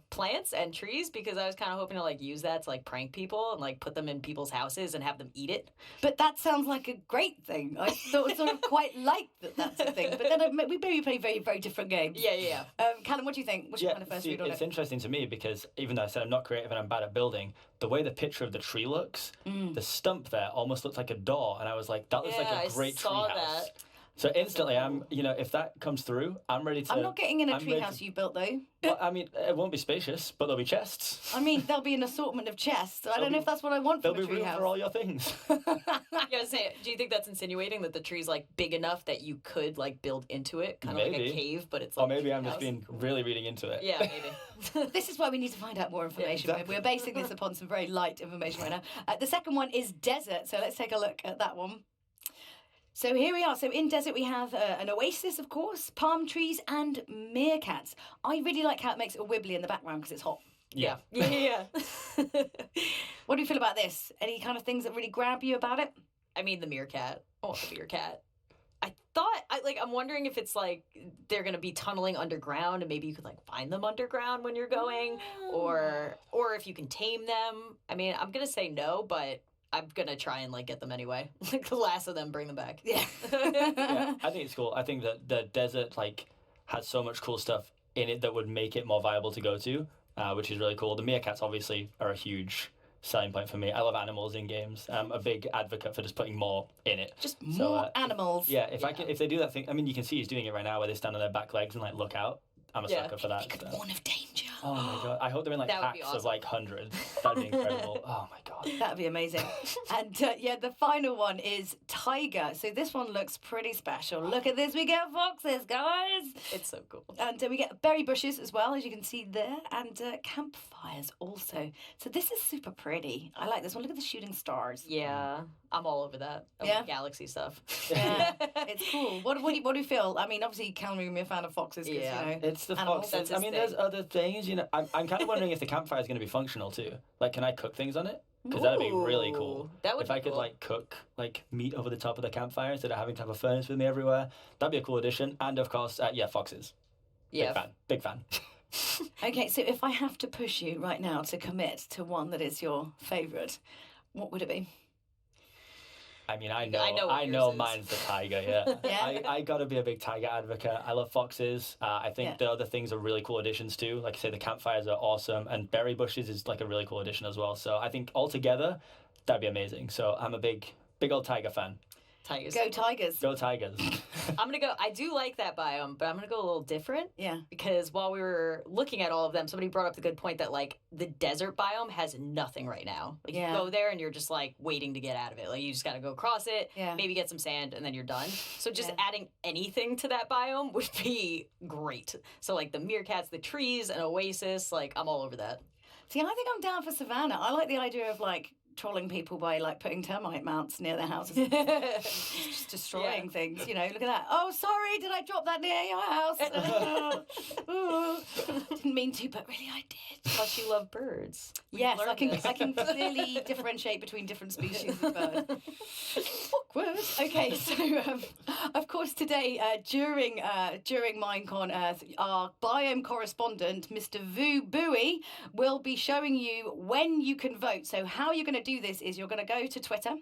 plants and trees, because I was kind of hoping to like use that to like prank people and like put them in people's houses and have them eat it. But that sounds like a great thing. I sort of quite like that's a thing. But then we maybe play very, very different games. Yeah. Callum, what do you think? What's your kind of first read on it's it? interesting to me because even though I said I'm not creative and I'm bad at building, the way the picture of the tree looks, the stump there almost looks like a door, and I was like, that looks like a great tree house. So instantly, I'm, if that comes through, I'm ready to. I'm not getting in a treehouse you built though. Well, I mean, it won't be spacious, but there'll be chests. I mean, there'll be an assortment of chests. I don't know if that's what I want from a treehouse. There'll be room for all your things. Do you think that's insinuating that the tree's like big enough that you could like build into it, kind of like a cave, but it's like. Or maybe I'm just being really reading into it. Yeah, maybe. This is why we need to find out more information. Yeah, exactly. We're basing this upon some very light information right now. The second one is desert, so let's take a look at that one. So here we are. So in desert we have an oasis, of course, palm trees and meerkats. I really like how it makes it a wibbly in the background because it's hot. Yeah. What do you feel about this? Any kind of things that really grab you about it? I mean, the meerkat. I want the meerkat. I'm wondering if it's like they're gonna be tunneling underground and maybe you could like find them underground when you're going, or if you can tame them. I mean, I'm gonna say no, but I'm gonna try and like get them anyway. Like the last of them, bring them back. Yeah. Yeah, I think it's cool. I think that the desert like has so much cool stuff in it that would make it more viable to go to, which is really cool. The meerkats obviously are a huge selling point for me. I love animals in games. I'm a big advocate for just putting more in it. Just more animals. If they do that thing, I mean, you can see he's doing it right now where they stand on their back legs and like look out. I'm a sucker for that. Warn of danger. Oh my god! I hope they're in like packs of like hundreds. That'd be incredible. Oh my god. That'd be amazing. And the final one is Taiga. So this one looks pretty special. Look at this. We get foxes, guys. It's so cool. And we get berry bushes as well, as you can see there, and campfires also. So this is super pretty. I like this one. Look at the shooting stars. Yeah, I'm all over that. I love galaxy stuff. Yeah, it's cool. What do you feel? I mean, obviously, Callum, you're a fan of foxes because it's the animals. foxes. I mean, there's other things. I'm kind of wondering if the campfire is going to be functional too. Like, can I cook things on it? Because that'd be really cool. That would if I could like cook like meat over the top of the campfire instead of having to have a furnace with me everywhere. That'd be a cool addition. And of course, foxes. Yeah, big fan. Okay, so if I have to push you right now to commit to one that is your favourite, what would it be? I mean, I know mine's the Taiga, Yeah. I gotta be a big Taiga advocate. I love foxes. I think the other things are really cool additions too. Like I say, the campfires are awesome, and berry bushes is like a really cool addition as well. So I think altogether, that'd be amazing. So I'm a big old Taiga fan. Tigers. Go Tigers. Go Tigers. I'm gonna go. I do like that biome, but I'm gonna go a little different. Yeah. Because while we were looking at all of them, somebody brought up the good point that like the desert biome has nothing right now. Like you go there and you're just like waiting to get out of it. Like you just gotta go across it, maybe get some sand, and then you're done. So just adding anything to that biome would be great. So like the meerkats, the trees, an oasis. Like I'm all over that. See, I think I'm down for Savannah. I like the idea of like trolling people by like putting termite mounts near their houses, just destroying things. Look at that. Oh, sorry, did I drop that near your house? Didn't mean to, but really I did. Plus, you love birds. Yes, I can clearly differentiate between different species of bird. Awkward. Okay, so of course today during Minecon Earth, our biome correspondent, Mr. Vu Bowie, will be showing you when you can vote. So how you're going to do this is you're going to go to Twitter,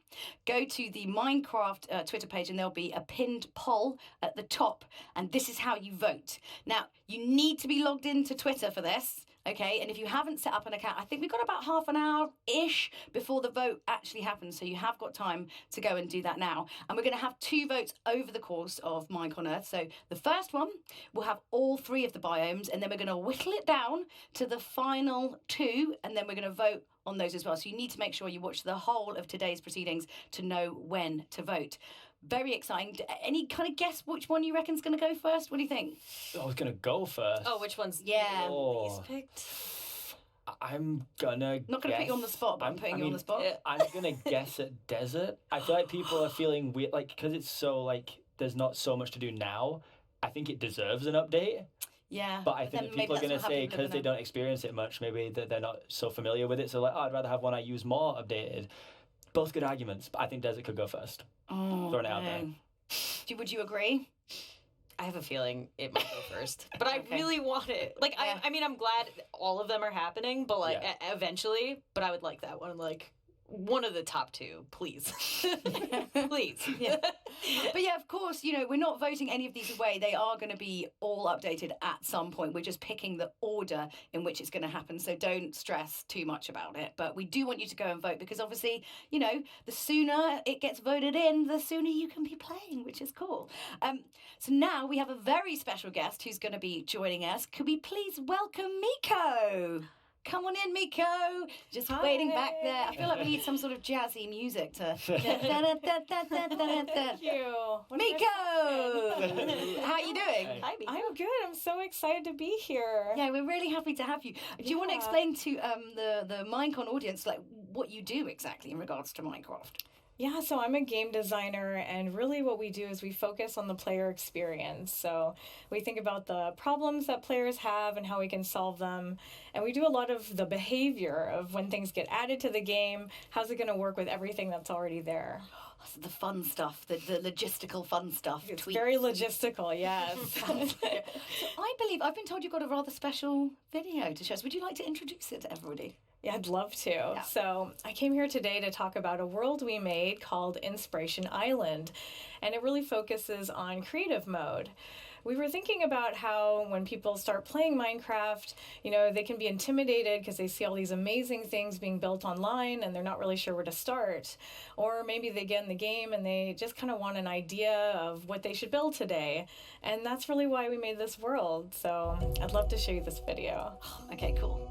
go to the Minecraft Twitter page, and there'll be a pinned poll at the top, and this is how you vote. Now, you need to be logged into Twitter for this. Okay, and if you haven't set up an account, I think we've got about half an hour-ish before the vote actually happens, so you have got time to go and do that now. And we're going to have 2 votes over the course of Minecon Earth. So the first one will have all 3 of the biomes, and then we're going to whittle it down to the final 2, and then we're going to vote on those as well. So you need to make sure you watch the whole of today's proceedings to know when to vote. Very exciting. Any kind of guess which one you reckon's going to go first? What do you think? I was going to go first. Oh, which one's least picked? I'm gonna Not going to put you on the spot, but I'm putting you on the spot. I'm going to guess at desert. I feel like people are feeling weird, like, because it's so, like, there's not so much to do now. I think it deserves an update. Yeah. But I think that people are going to say, because they don't experience it much, maybe that they're not so familiar with it. So, like, I'd rather have one I use more updated. Both good arguments, but I think desert could go first. Oh, Throwing it out there. Would you agree? I have a feeling it might go first, but I really want it. Like, Yeah. I mean, I'm glad all of them are happening, but like eventually. But I would like that one, like one of the top two, please, please. Yeah. But yeah, of course, you know, we're not voting any of these away. They are going to be all updated at some point. We're just picking the order in which it's going to happen. So don't stress too much about it. But we do want you to go and vote because obviously, you know, the sooner it gets voted in, the sooner you can be playing, which is cool. So now we have a very special guest who's going to be joining us. Could we please welcome Miko? Come on in, Miko. Just waiting back there. I feel like we need some sort of jazzy music to. Thank you. Miko! How are you doing? Hi, Miko. I'm good. I'm so excited to be here. Yeah, we're really happy to have you. Do you want to explain to the Minecon audience like what you do exactly in regards to Minecraft? Yeah, so I'm a game designer, and really what we do is we focus on the player experience. So we think about the problems that players have and how we can solve them. And we do a lot of the behavior of when things get added to the game, how's it going to work with everything that's already there. So the fun stuff, the logistical fun stuff. It's very logistical, yes. So I believe, I've been told you've got a rather special video to show us. Would you like to introduce it to everybody? Yeah, I'd love to. Yeah. So I came here today to talk about a world we made called Inspiration Island, and it really focuses on creative mode. We were thinking about how when people start playing Minecraft, you know, they can be intimidated because they see all these amazing things being built online and they're not really sure where to start. Or maybe they get in the game and they just kind of want an idea of what they should build today. And that's really why we made this world. So I'd love to show you this video. Okay, cool.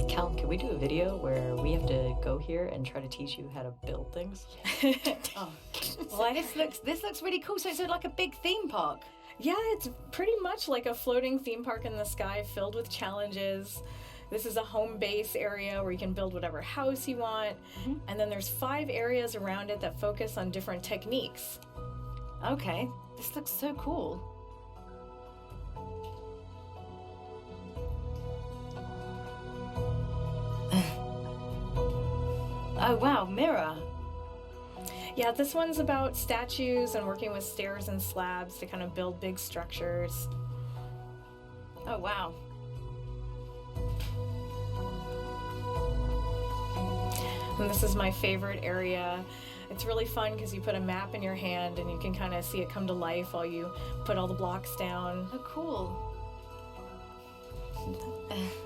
Callum, can we do a video where we have to go here and try to teach you how to build things? Well, this looks really cool. So it's like a big theme park. Yeah, it's pretty much like a floating theme park in the sky filled with challenges. This is a home base area where you can build whatever house you want. And then there's 5 areas around it that focus on different techniques. Okay, this looks so cool. Oh wow, mirror. Yeah, this one's about statues and working with stairs and slabs to kind of build big structures. Oh wow. And this is my favorite area. It's really fun because you put a map in your hand and you can kind of see it come to life while you put all the blocks down. Oh, cool.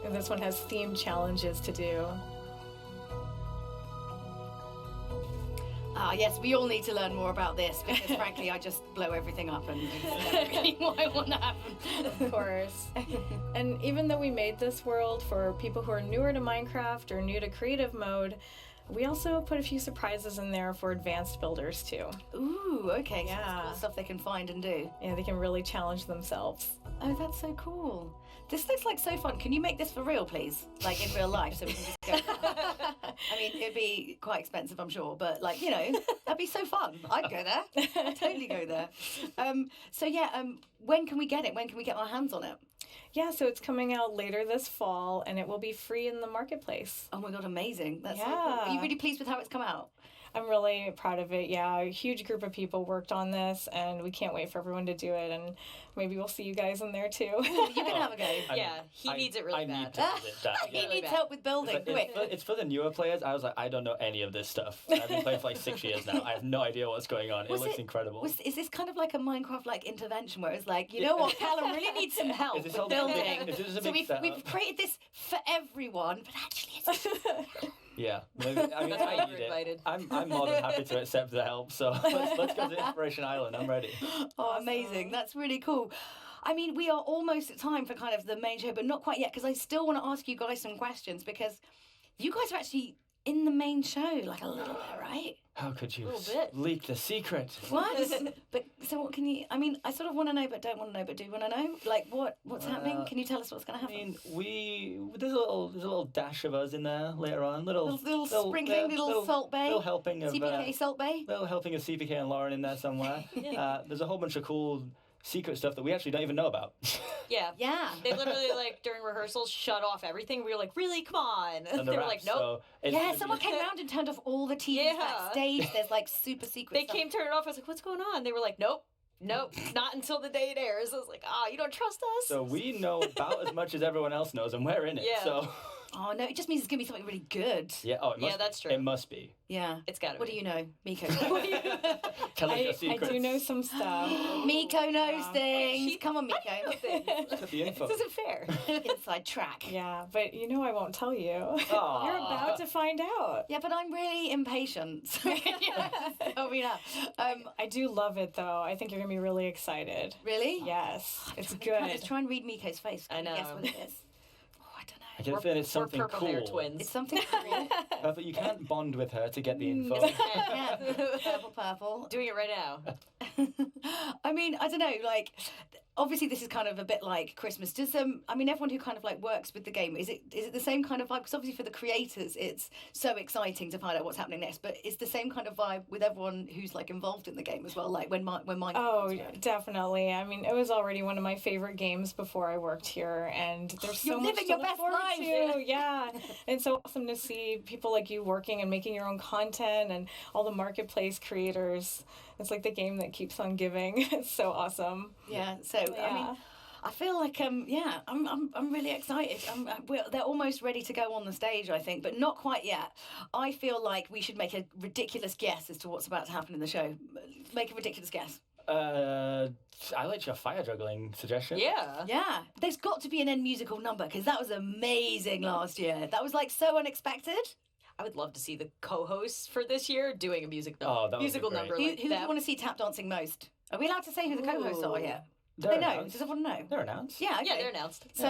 And this one has themed challenges to do. Ah, yes, we all need to learn more about this because, frankly, I just blow everything up and it's never really what I want to happen. Of course. And even though we made this world for people who are newer to Minecraft or new to creative mode, we also put a few surprises in there for advanced builders, too. Ooh, okay. Yeah. So that's cool stuff they can find and do. Yeah, they can really challenge themselves. Oh, that's so cool. This looks like so fun. Can you make this for real, please? Like in real life, so we can just go. I mean, it'd be quite expensive, I'm sure, but like, you know, that'd be so fun. I'd go there. I'd totally go there. So yeah, when can we get it? When can we get our hands on it? Yeah, so it's coming out later this fall, and it will be free in the marketplace. Oh my god, amazing. That's so cool. Are you really pleased with how it's come out? I'm really proud of it. Yeah, a huge group of people worked on this, and we can't wait for everyone to do it, and maybe we'll see you guys in there, too. You can have a go. Yeah, he needs it really bad. He needs help with building. It's for the newer players. I was like, I don't know any of this stuff. I've been playing for like 6 years now. I have no idea what's going on. It looks incredible. Is this kind of like a Minecraft-like intervention where it's like, you know what, Callum really needs some help with building. So we've created this for everyone, but actually it's... Yeah, maybe, I mean, I need it. I'm more than happy to accept the help. So let's go to Inspiration Island. I'm ready. Oh, amazing! That's really cool. I mean, we are almost at time for kind of the main show, but not quite yet because I still want to ask you guys some questions because you guys are actually in the main show, like a little bit, right? How could you leak the secret? What? But so what can you? I mean, I sort of want to know, but don't want to know, but do want to know. Like what's happening? Can you tell us what's going to happen? I mean, there's a little dash of us in there later on. Little sprinkling, little Salt Bay. Little helping of CPK Salt Bay. Little helping of CPK and Lauren in there somewhere. There's a whole bunch of cool secret stuff that we actually don't even know about. Yeah. Yeah. They literally, like, during rehearsals, shut off everything. We were like, really? Come on. And They the were like, raps, nope. so it's Yeah, gonna be- someone came around and turned off all the TVs backstage. There's like super secret They stuff. came, turned it off. I was like, what's going on? They were like, nope. Nope, not until the day it airs. I was like, you don't trust us? So we know about as much as everyone else knows, and we're in it. Yeah. So Oh no, it just means it's gonna be something really good. yeah. Oh, it must Yeah, that's be. true. It must be. Yeah. It's gotta What be. do you know, Miko? Tell us your I secrets. do know some stuff. Miko knows things. Come on, Miko. The info. This isn't fair. Inside track. Yeah, but you know I won't tell you. Aw. You're about to find out. Yeah, but I'm really impatient. Tell me now. I do love it though. I think you're gonna be really excited. Really? Yes, it's Can't good. just try and read Miko's face. I know. Guess what it is. I get a feeling it's something We're purple hair cool. twins. It's something cool. But you can't bond with her to get the info. Yeah. Purple. Doing it right now. I mean, I don't know, like, obviously this is kind of a bit like Christmas. Does I mean, everyone who kind of like works with the game, is it the same kind of vibe? Because obviously for the creators, it's so exciting to find out what's happening next. But it's the same kind of vibe with everyone who's like involved in the game as well. Like when Minecon. Oh, definitely. I mean, it was already one of my favorite games before I worked here, and there's so You're much living to your look best forward life. to. Yeah, it's so awesome to see people like you working and making your own content, and all the marketplace creators. It's like the game that keeps on giving. It's so awesome. Yeah. So I mean, I feel like I'm really excited. They're almost ready to go on the stage, I think, but not quite yet. I feel like we should make a ridiculous guess as to what's about to happen in the show. Make a ridiculous guess. I liked your fire juggling suggestion. Yeah. Yeah. There's got to be an end musical number because that was amazing last year. That was like so unexpected. I would love to see the co-hosts for this year doing a musical that would be musical great. number. Who like do you that. want to see tap dancing most? Are we allowed to say who the co-hosts are yet? They're They know. announced. Does everyone know? They're announced. Yeah, okay. Yeah, they're announced. So,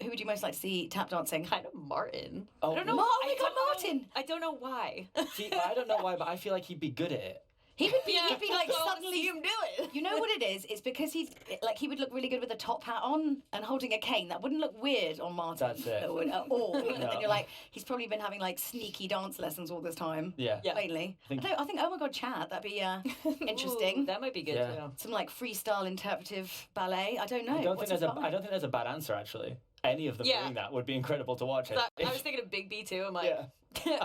who would you most like to see tap dancing? Kind of Martin. Oh, I don't know. Oh my God, Martin! I don't know why. See, I don't know why, but I feel like he'd be good at it. He would be. He'd be like I wanna suddenly. see him do it. You know what it is? It's because he would look really good with a top hat on and holding a cane. That wouldn't look weird on Martin. That's it. At all. No. And you're like, he's probably been having like sneaky dance lessons all this time. Yeah. Lately. I think. Oh my God, Chad. That'd be interesting. Ooh, that might be good Yeah. too. Some like freestyle interpretive ballet. I don't know. I don't What's think his there's vibe? I don't think there's a bad answer actually. Any of them Yeah. doing that would be incredible to watch. So I was thinking of Big B too. I'm like, Yeah.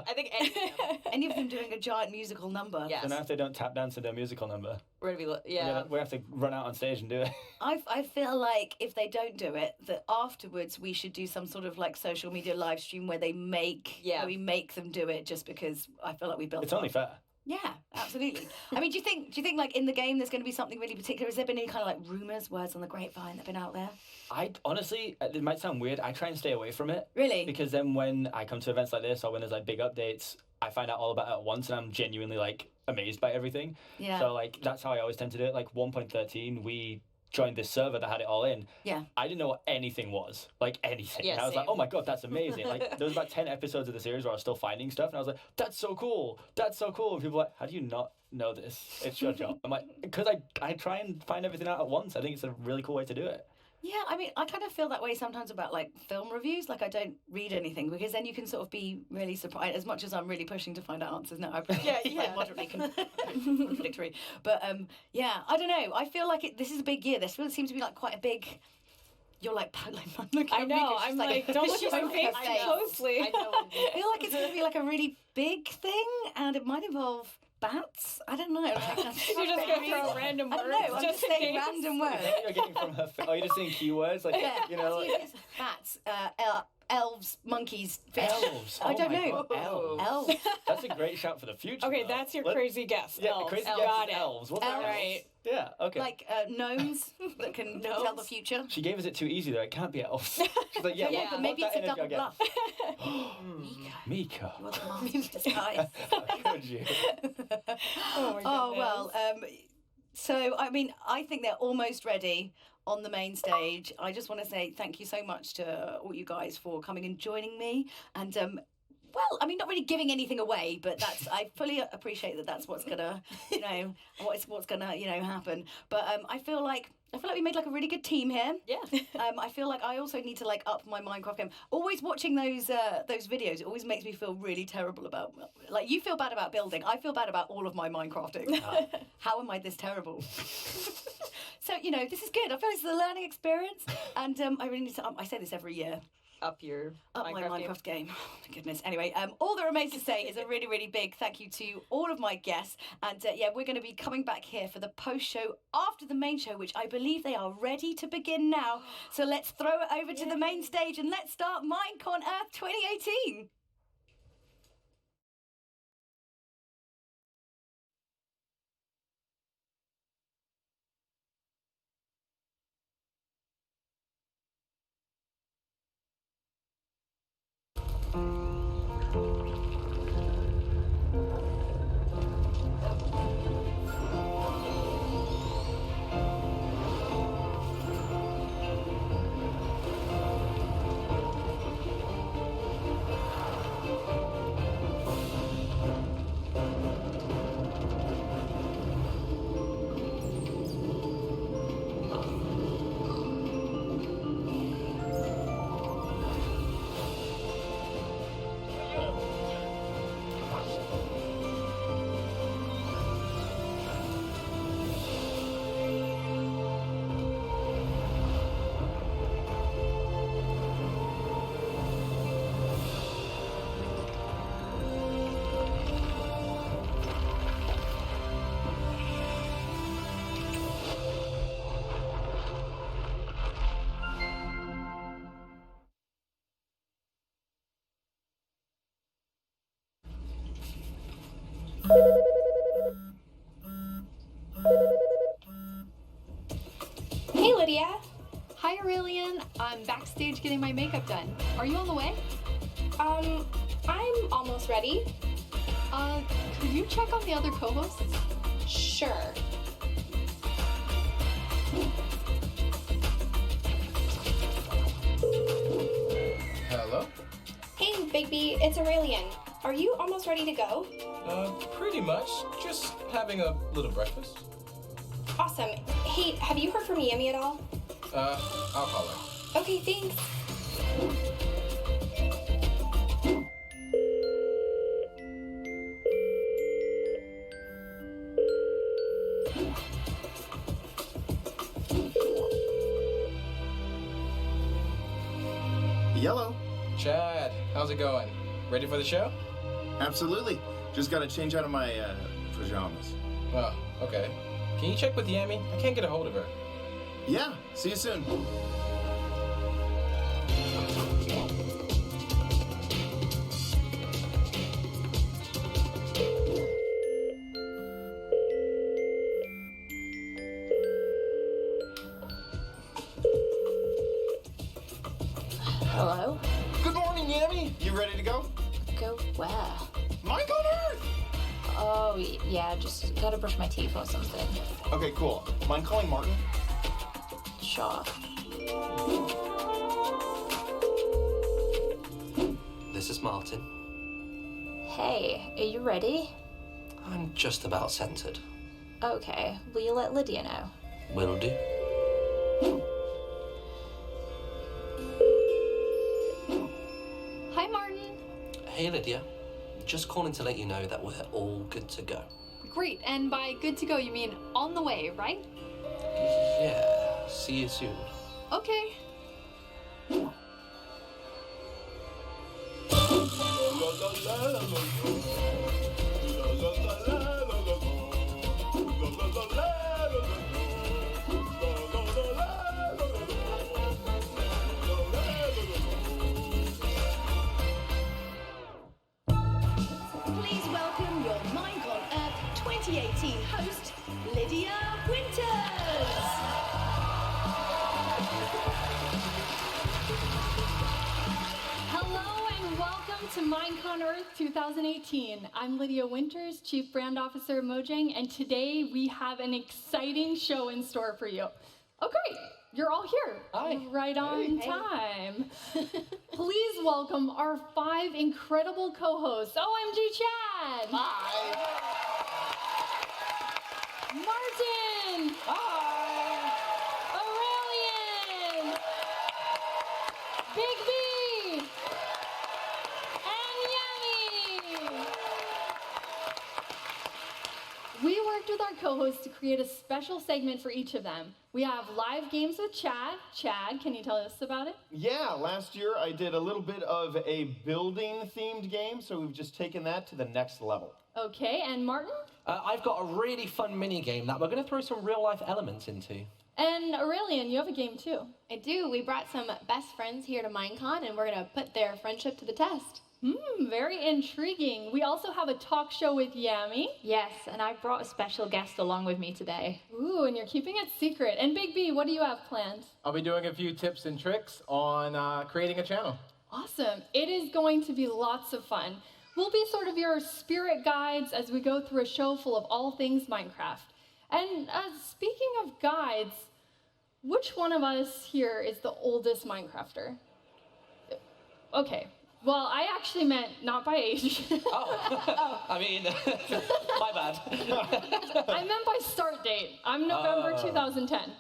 I think any of them. Any of them doing a giant musical number. Yes. So now if they don't tap dance to their musical number, We're gonna be yeah. we have to run out on stage and do it. I feel like if they don't do it, that afterwards we should do some sort of like social media live stream where they make where we make them do it just because I feel like we built It's only fair. Yeah, absolutely. I mean, do you think like in the game there's going to be something really particular? Has there been any kind of like rumors, words on the grapevine that have been out there? I honestly, it might sound weird. I try and stay away from it. Really? Because then when I come to events like this or when there's like big updates, I find out all about it at once and I'm genuinely like amazed by everything. Yeah. So like that's how I always tend to do it. Like 1.13, we joined this server that had it all in. Yeah. I didn't know what anything was. Like anything. Yeah, and I was like, same. oh my God, that's amazing. Like there was about 10 episodes of the series where I was still finding stuff and I was like, that's so cool. That's so cool. And people were like, how do you not know this? It's your job. I'm like, because I try and find everything out at once. I think it's a really cool way to do it. Yeah, I mean, I kind of feel that way sometimes about like film reviews. Like I don't read anything because then you can sort of be really surprised. As much as I'm really pushing to find out answers now, I'm moderately contradictory. But yeah, I don't know. I feel like this is a big year. This really seems to be like quite a big. You're like looking I at know. me, 'cause she's I'm like, don't look at my face I too know. closely. I know. I feel like it's going to be like a really big thing, and it might involve bats. I don't know. Like, You're just gonna throw random I words. don't know. I'm just just in saying case. random Is that what you're getting from her? You're just saying keywords, like you know, like, bats, elves, monkeys, fish. elves. I Oh don't my know. God, elves. Elves. That's a great shout for the future. Okay, though. that's your Let- crazy guess. Yeah, Elves. crazy Elves. guess Got is it. elves. What's Elves. Right. Yeah. Okay. Like gnomes that can tell the future. She gave us it too easy though. It can't be elves. She's like, yeah, Yeah, what, maybe what it's a that double energy bluff. Mika. You're the master of disguise. Could you? Oh my Oh goodness. well. So I mean, I think they're almost ready on the main stage. I just want to say thank you so much to all you guys for coming and joining me. And well, I mean, not really giving anything away, but I fully appreciate that that's what's gonna, what's gonna, happen. But I feel like I feel like we made like a really good team here. Yeah. I feel like I also need to like up my Minecraft game. Always watching those videos, it always makes me feel really terrible about. Like you feel bad about building, I feel bad about all of my Minecrafting. How am I this terrible? So you know, this is good. I feel it's a learning experience, and I really need to. I say this every year. Up my Minecraft game. Oh my goodness. Anyway, all that remains to say is a really, really big thank you to all of my guests. And yeah, we're going to be coming back here for the post show after the main show, which I believe they are ready to begin now. So let's throw it over to the main stage and let's start Minecon Earth 2018. Hey Lydia. Hi Aurelian. I'm backstage getting my makeup done. Are you on the way? I'm almost ready. Could you check on the other co-hosts? Sure. Hello? Hey Bigby, it's Aurelian. Are you almost ready to go? Pretty much. Just having a little breakfast. Awesome. Hey, have you heard from Yemi at all? I'll call her. Okay, thanks. Yellow. Chad, how's it going? Ready for the show? Absolutely. Just gotta change out of my pajamas. Oh, okay. Can you check with Yami? I can't get a hold of her. Yeah, see you soon. Hello? Good morning, Yami. You ready to go? Go where? Minecon Earth! Oh, yeah, just gotta brush my teeth or something. Okay, cool. Mind calling Martin? Sure. This is Martin. Hey, are you ready? I'm just about centered. Okay, will you let Lydia know? Will do. Hi, Martin. Hey, Lydia. Just calling to let you know that we're all good to go. Great, and by good to go, you mean on the way, right? Yeah, see you soon. Okay. Please welcome your Minecon Earth 2018 host, Lydia Winters. Hello and welcome to Minecon Earth 2018. I'm Lydia Winters, Chief Brand Officer at Mojang, and today we have an exciting show in store for you. Oh great, you're all here. Hi. Right on time. Please welcome our 5 incredible co-hosts. OMG Chad. Hi. Martin. Hi. chose to create a special segment for each of them. We have live games with Chad. Chad, can you tell us about it? Yeah, last year I did a little bit of a building-themed game, so we've just taken that to the next level. Okay, and Martin? I've got a really fun mini game that we're going to throw some real-life elements into. And Aurelian, you have a game too. I do. We brought some best friends here to Minecon, and we're going to put their friendship to the test. Very intriguing. We also have a talk show with Yami. Yes, and I brought a special guest along with me today. Ooh, and you're keeping it secret. And Big B, what do you have planned? I'll be doing a few tips and tricks on creating a channel. Awesome. It is going to be lots of fun. We'll be sort of your spirit guides as we go through a show full of all things Minecraft. And speaking of guides, which one of us here is the oldest Minecrafter? Okay. Well, I actually meant not by age. I mean, my bad. I meant by start date. I'm November 2010.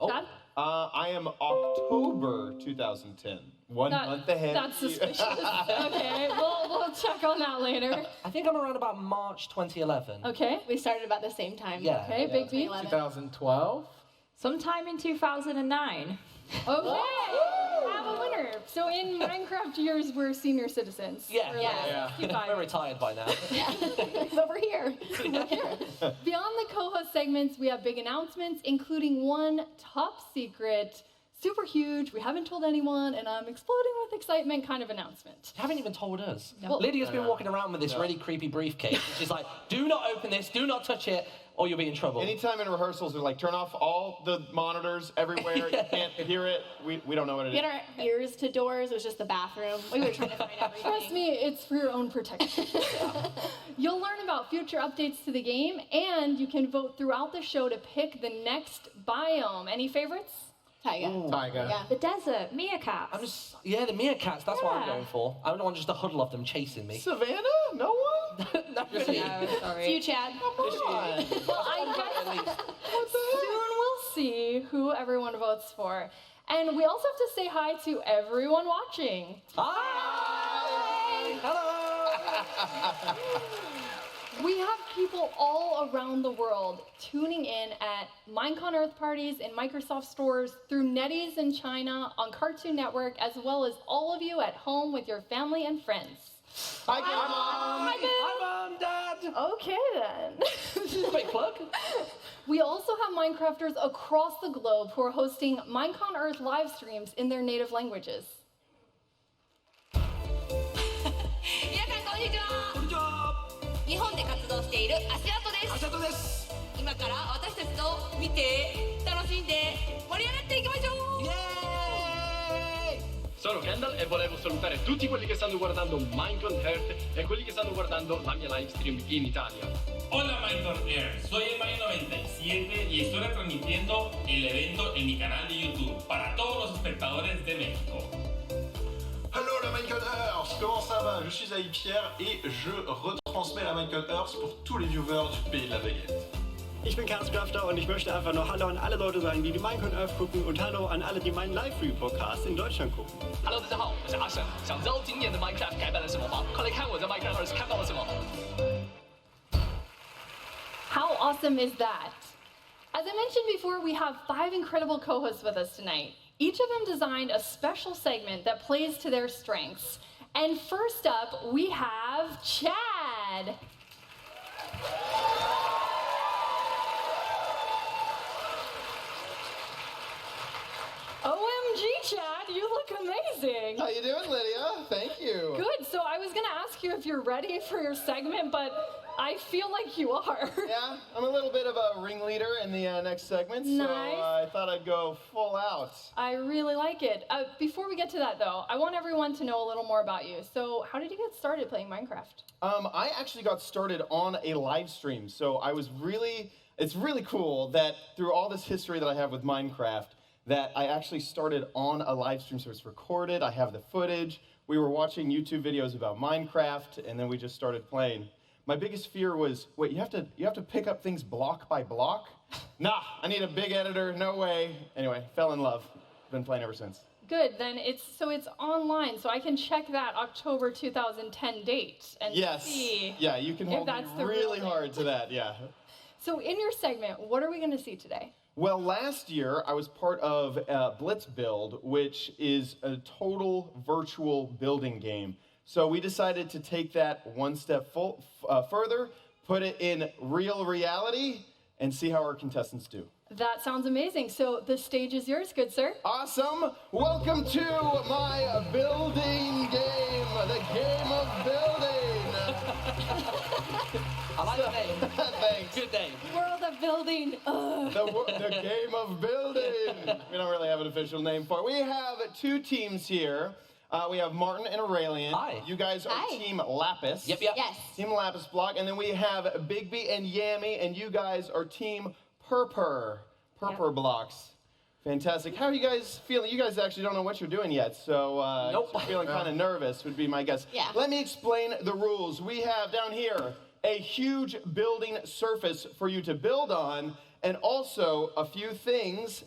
Chad? I am October 2010. One month ahead. That's suspicious. Okay, we'll check on that later. I think I'm around about March 2011. Okay. We started about the same time. Yeah. Okay, Big B? 2012. Sometime in 2009. Okay, have a winner. So in Minecraft years, we're senior citizens. Yeah. Yeah. We're retired by now. But we're here. Beyond the co-host segments, we have big announcements, including one top secret, super huge, we haven't told anyone, and I'm exploding with excitement kind of announcement. You haven't even told us. No. Lydia's been walking around with this really creepy briefcase. She's like, do not open this, do not touch it, or you'll be in trouble. Anytime in rehearsals, they're like, turn off all the monitors everywhere. You can't hear it. We don't know what it is. We had our ears to doors. It was just the bathroom. We were trying to find everything. Trust me, it's for your own protection. You'll learn about future updates to the game, and you can vote throughout the show to pick the next biome. Any favorites? Taiga. Taiga. Yeah. The desert, meerkats. The meerkats, that's what I'm going for. I don't want just a huddle of them chasing me. Savannah? No one? Not just me. No, sorry. It's you, Chad. Well, I guess soon we'll see who everyone votes for. And we also have to say hi to everyone watching. Hi! Hello! We have people all around the world tuning in at Minecon Earth parties in Microsoft stores, through NetEase in China, on Cartoon Network, as well as all of you at home with your family and friends. Hi, Mom. Hi, Mom, Dad! Okay then. Quick plug. We also have Minecrafters across the globe who are hosting Minecon Earth live streams in their native languages. 日本で活動している足跡です。今から私たちと見て、楽しんで、盛り上がっていきましょう。イエーイ! Sono Kendall e volevo salutare tutti quelli che stanno guardando Minecon Earth e quelli che stanno guardando la mia live stream in Italia. Hola Minecon Earth, soy el Mayo97 y estoy retransmitiendo el evento en mi canal de YouTube para todos los espectadores de México. Hello la Minecon Earth, comment ça va? Je suis Aïe Pierre et je retransmets la Minecon Earth pour tous les viewers du pays de la baguette. Ich bin Kernscrafter und ich möchte einfach nur Hallo an alle Leute sagen, die Minecon Earth gucken und Hallo an alle, die meinen Live-View-Podcast in Deutschland gucken. Hello， 大家好，我是阿神。想知道今年的 Minecraft 改版了什么吗？快来看我在 Minecraft Earth 看到了什么。How awesome is that? As I mentioned before, we have 5 incredible co-hosts with us tonight. Each of them designed a special segment that plays to their strengths. And first up, we have Chad. OMG, Chad, you look amazing. How you doing, Lydia? Thank you. Good. So I was going to ask you if you're ready for your segment, but I feel like you are. Yeah, I'm a little bit of a ringleader in the next segment, so I thought I'd go full out. I really like it. Before we get to that, though, I want everyone to know a little more about you. So how did you get started playing Minecraft? I actually got started on a live stream, so it's really cool that through all this history that I have with Minecraft, that I actually started on a live stream, so it's recorded, I have the footage, we were watching YouTube videos about Minecraft, and then we just started playing. My biggest fear was, wait, you have to pick up things block by block? Nah, I need a big editor, no way. Anyway, fell in love. Been playing ever since. Good, then it's online, so I can check that October 2010 date and see Yeah, you can if hold me that's the really real hard to that, yeah. So in your segment, what are we going to see today? Well, last year I was part of Blitz Build, which is a total virtual building game. So we decided to take that one step further, put it in real reality, and see how our contestants do. That sounds amazing. So the stage is yours, good sir. Awesome. Welcome to my building game, the game of building. I like the name. Thanks. Good name. World of building. The game of building. We don't really have an official name for it. We have two teams here. We have Martin and Aurelian. Hi. You guys are Hi. Team Lapis. Yep. Yes. Team Lapis Block. And then we have Bigby and Yammy, and you guys are Team Purpur Blocks. Fantastic. How are you guys feeling? You guys actually don't know what you're doing yet, so Nope. you're feeling kind of nervous would be my guess. Yeah. Let me explain the rules. We have down here a huge building surface for you to build on, and also a few themes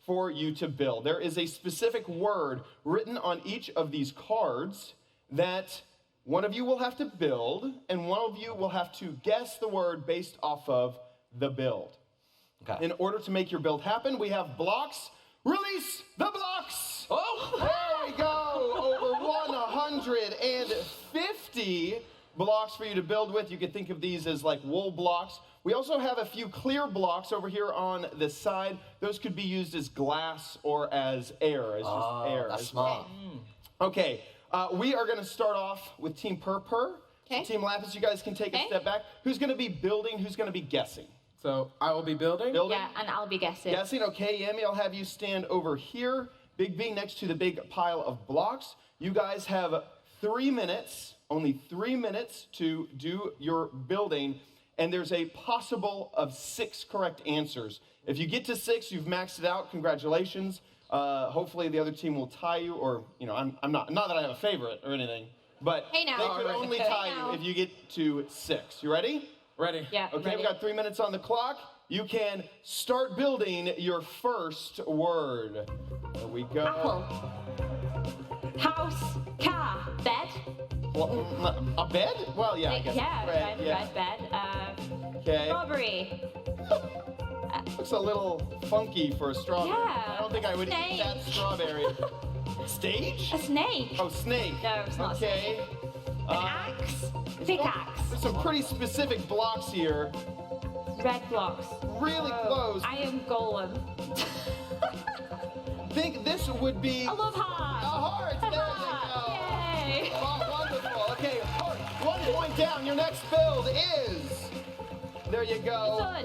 for you to build. There is a specific word written on each of these cards that one of you will have to build, and one of you will have to guess the word based off of the build. Okay. In order to make your build happen, we have blocks. Release the blocks! Oh! There we go! Over 150 blocks for you to build with. You could think of these as like wool blocks. We also have a few clear blocks over here on the side. Those could be used as glass or as air, as just air. That's as smart. Okay, we are going to start off with Team Purpur. Okay. Team Lapis, you guys can take a step back. Who's going to be building? Who's going to be guessing? So I will be building. Yeah, and I'll be guessing. Guessing, okay, Yami, I'll have you stand over here. Big B next to the big pile of blocks. You guys have 3 minutes, only 3 minutes to do your building, and there's a possible of 6 correct answers. If you get to 6, you've maxed it out, congratulations. Hopefully the other team will tie you, or, you know, I'm not that I have a favorite or anything, but Hey now. they could only tie Hey now. you if you get to 6. You ready? Ready. Yeah. Okay, ready. we got 3 minutes on the clock. You can start building your first word. There we go. Apple. House. Car. Bed. Well, a bed? Well, yeah, I guess. Yeah, Red, red bed. Okay. Strawberry. Looks a little funky for a strawberry. Yeah, I don't think I would eat snake. that strawberry. Stage? A snake. Oh, snake. No, it's not a Okay. An axe. Pickaxe. There's some pretty specific blocks here. Red blocks. Really close. Iron golem. Think this would be I love heart. a heart. There you go. Yay. Oh, wonderful. Okay, heart. 1 point down. Your next build is. There you go. Sun.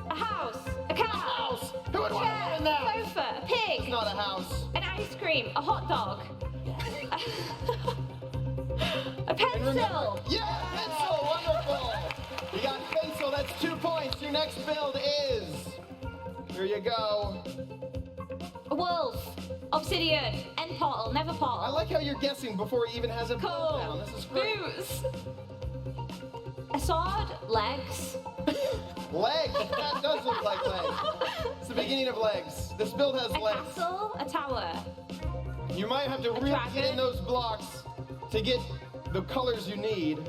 A house. A car. House. Who would want to Chair. live in that? Sofa. A pig. It's not a house. An ice cream. A hot dog. A And remember, pencil. yeah, pencil, wonderful. You got pencil, that's 2 points. Your next build is, here you go. A wolf. Obsidian. End portal. Never portal. I like how you're guessing before he even has a build Cool. down. This is great. Boots. A sword. Legs. Legs, that does look like legs. It's the beginning of legs. This build has A legs. castle. A tower. You might have to really get in dragon. those blocks to get the colors you need.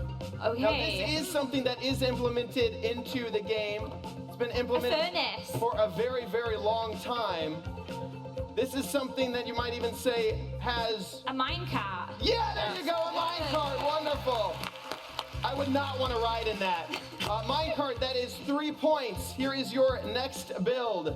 Okay. Now this is something that is implemented into the game. It's been implemented furnace. for a very, very long time. This is something that you might even say has... A minecart. Yeah, there you go, a minecart, wonderful. I would not want to ride in that. Minecart, that is 3 points. Here is your next build.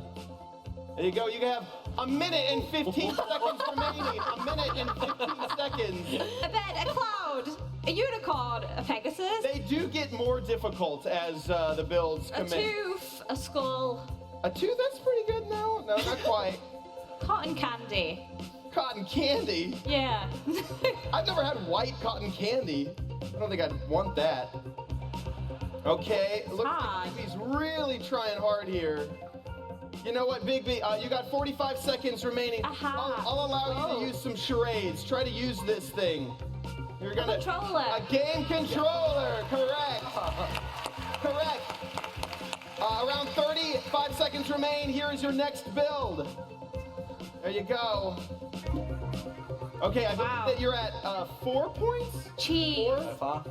There you go, you have a minute and 15 seconds remaining. A minute and 15 seconds. A bed. A cloud. A unicorn. A pegasus. They do get more difficult as the builds A come in. tooth. A skull. A tooth, that's pretty good now. No, not quite. Cotton candy. Cotton candy? Yeah. I've never had white cotton candy. I don't think I'd want that. Okay, looks like he's really trying hard here. You know what, Big B, you got 45 seconds remaining. I'll allow you to use some charades. Try to use this thing. You're gonna... Controller. A game controller, correct. Correct. Around 35 seconds remain. Here is your next build. There you go. Okay, I believe that you're at 4 points? Cheese. 4?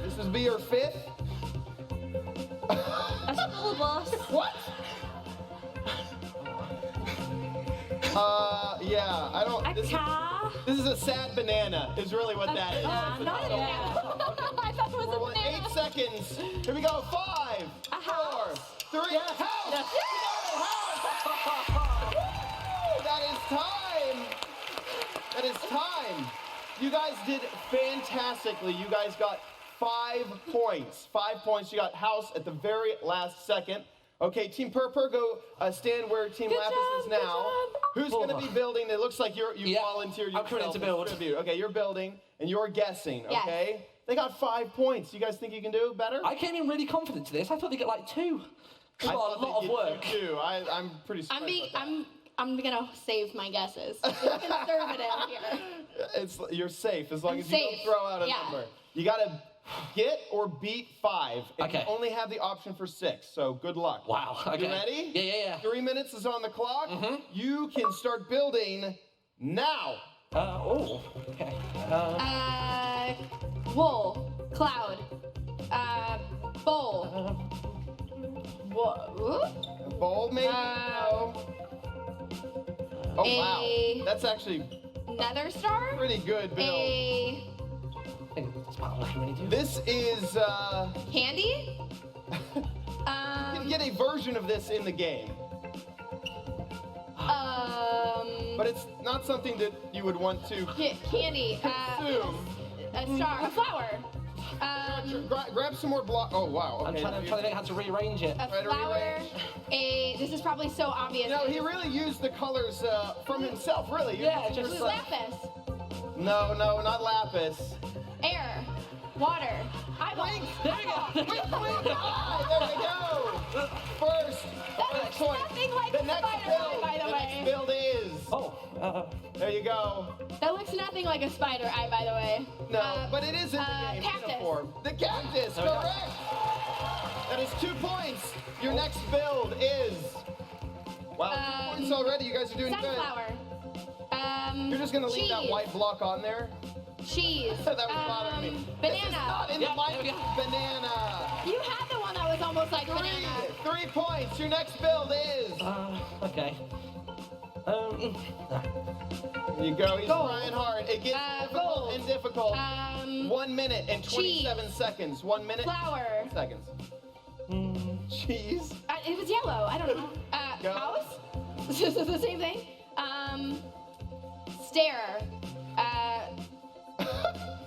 This is be your 5th. A school bus. What? Yeah, I don't. A car. This is a sad banana, is really what that is. Not a banana. I thought it was a banana. 8 seconds. Here we go. 5, 4, 3. Yes. House. Yes. That is time. That is time. You guys did fantastically. You guys got 5 points. 5 points. You got house at the very last second. Okay, Team Purpur, go stand where Team Lapis is now. Who's going to be building? It looks like you volunteered yourself. I'm coming to build. Okay, you're building, and you're guessing, Yes. okay? They got 5 points. You guys think you can do better? I came in really confident to this. I thought they'd get like 2. It's a lot of work. I'm pretty surprised about that. I'm gonna save my guesses. It's conservative here. You're safe as long I'm as you safe. don't throw out a Yeah. number. You got to get or beat 5. And Okay. you only have the option for 6, so good luck. Wow. Okay. You ready? Yeah. 3 minutes is on the clock. You can start building now. Okay. Wool, cloud, bowl. A bowl, maybe? No. Oh, wow. That's actually Nether star. pretty good, Bill. A This is, candy. you can get a version of this in the game. But it's not something that you would want to Candy. consume. A star. A flower. Grab some more block. Oh, wow. I'm Okay. trying to think how to rearrange it. A flower. This is probably so obvious. No, he really used the colors from himself, really. Yeah, This is lapis. No, not lapis. Air. Water. Eyeball. There we go. There we go. First point. Nothing like The a next spider build. eye, by the way. next build is. There you go. That looks nothing like a spider eye, by the way. No, but it is in the game cactus. uniform. The cactus, There we go. correct. That is 2 points. Your next build is. Wow, 2 points already. You guys are doing Sunflower. good. You're just gonna leave that cheese. white block on there. Cheese. That was bothering me. This is Banana. not in the mic. Banana. You had the one that was almost like banana. 3 points. Your next build is. Okay. There you go. He's Gold. trying hard. It gets difficult gold. and difficult. 1 minute and 27 cheese. seconds. 1 minute. Flower. Seconds. Cheese. It was yellow. I don't know. Go. House. This is the same thing. Stare.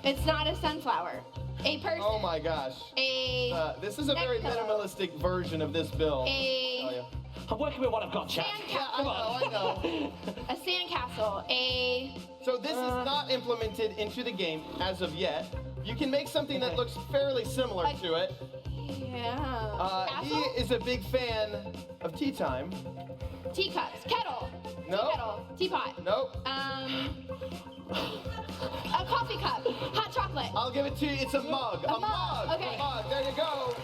It's not a sunflower. A person. Oh my gosh. This is a very minimalistic version of this build. I'm working with what I've got, chat. Yeah, I know. A sandcastle. So this is not implemented into the game as of yet. You can make something that looks fairly similar to it. Yeah. He is a big fan of tea time. Teacups. Kettle. No. Tea kettle. Teapot. Nope. A coffee cup. Hot chocolate. I'll give it to you. It's a mug. A mug. Okay. A mug. There you go.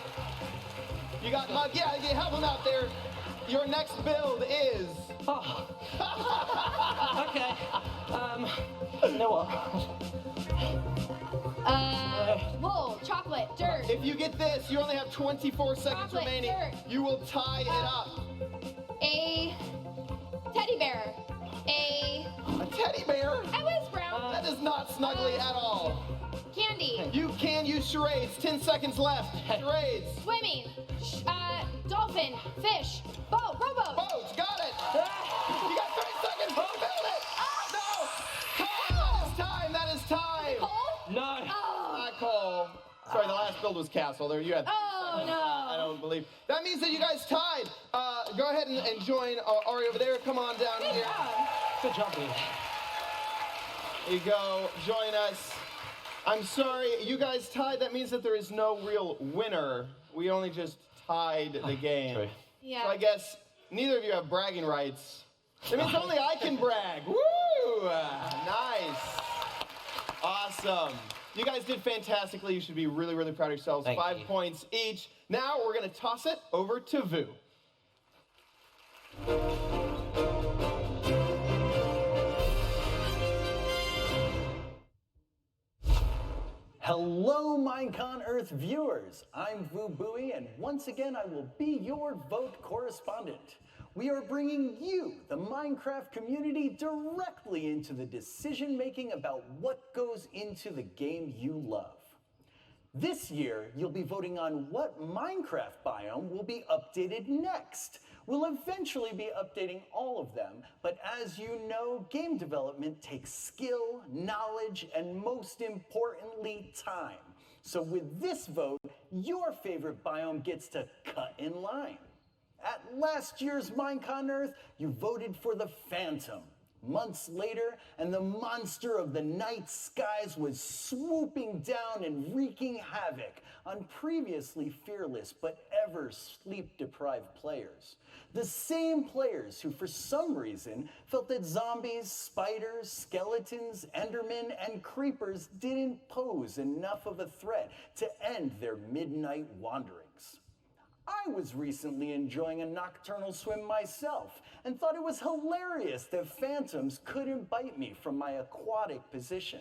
You got mug. Yeah, you help him out there. Your next build is. Okay. You know what? Wool. Chocolate. Dirt. If you get this, you only have 24 seconds Chocolate, remaining. dirt. You will tie it up. A teddy bear. A teddy bear? I was brown. That is not snuggly at all. Candy. You can use charades. 10 seconds left. Charades. Swimming. Dolphin. Fish. Boat. Rowboat. Boat. Got it. You got 3 seconds. Build it. No. Time. That is time. Coal? No. Not coal. Sorry, the last build was castle. There you had. Oh, no. I don't believe. That means that you guys tied. Go ahead and join Ari over there. Come on down here. Good job, dude. There you go. Join us. I'm sorry, you guys tied. That means that there is no real winner. We only just tied the game. True. Yeah. So I guess neither of you have bragging rights. That means only I can brag. Woo! Nice. Awesome. You guys did fantastically. You should be really, really proud of yourselves. Thank 5 you. points each. Now we're going to toss it over to Vu. Hello Hello, Minecon Earth viewers. I'm Vu Bui, and once again, I will be your vote correspondent. We are bringing you, the Minecraft community, directly into the decision-making about what goes into the game you love. This year, you'll be voting on what Minecraft biome will be updated next. We'll eventually be updating all of them, but as you know, game development takes skill, knowledge, and most importantly, time. So with this vote, your favorite biome gets to cut in line. At last year's Minecon Earth, you voted for the Phantom. Months later, and the monster of the night skies was swooping down and wreaking havoc on previously fearless but ever sleep-deprived players. The same players who, for some reason, felt that zombies, spiders, skeletons, endermen, and creepers didn't pose enough of a threat to end their midnight wanderings. I was recently enjoying a nocturnal swim myself and thought it was hilarious that phantoms couldn't bite me from my aquatic position.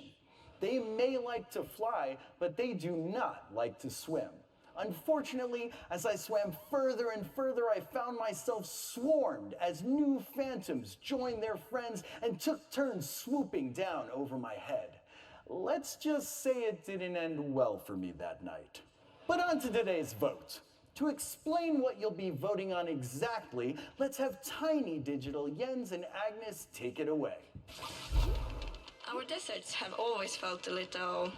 They may like to fly, but they do not like to swim. Unfortunately, as I swam further and further, I found myself swarmed as new phantoms joined their friends and took turns swooping down over my head. Let's just say it didn't end well for me that night. But on to today's vote. To explain what you'll be voting on exactly, let's have Tiny Digital Jens and Agnes take it away. Our deserts have always felt a little...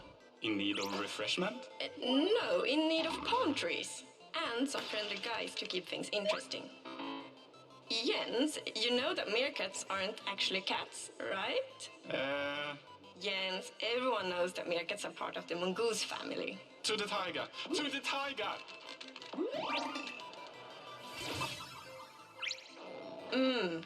In need of refreshment? No, in need of palm trees. And some friendly guys to keep things interesting. Jens, you know that meerkats aren't actually cats, right? Jens, everyone knows that meerkats are part of the mongoose family. To the Taiga! To the Taiga!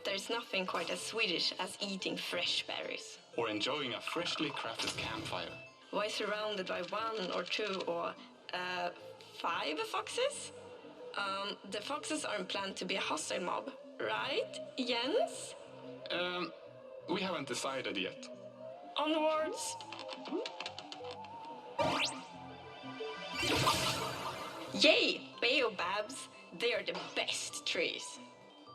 There's nothing quite as Swedish as eating fresh berries. Or enjoying a freshly crafted campfire. Why surrounded by 1 or 2 or 5 foxes? The foxes aren't planned to be a hostile mob, right, Jens? We haven't decided yet. Onwards! Yay, baobabs! They are the best trees.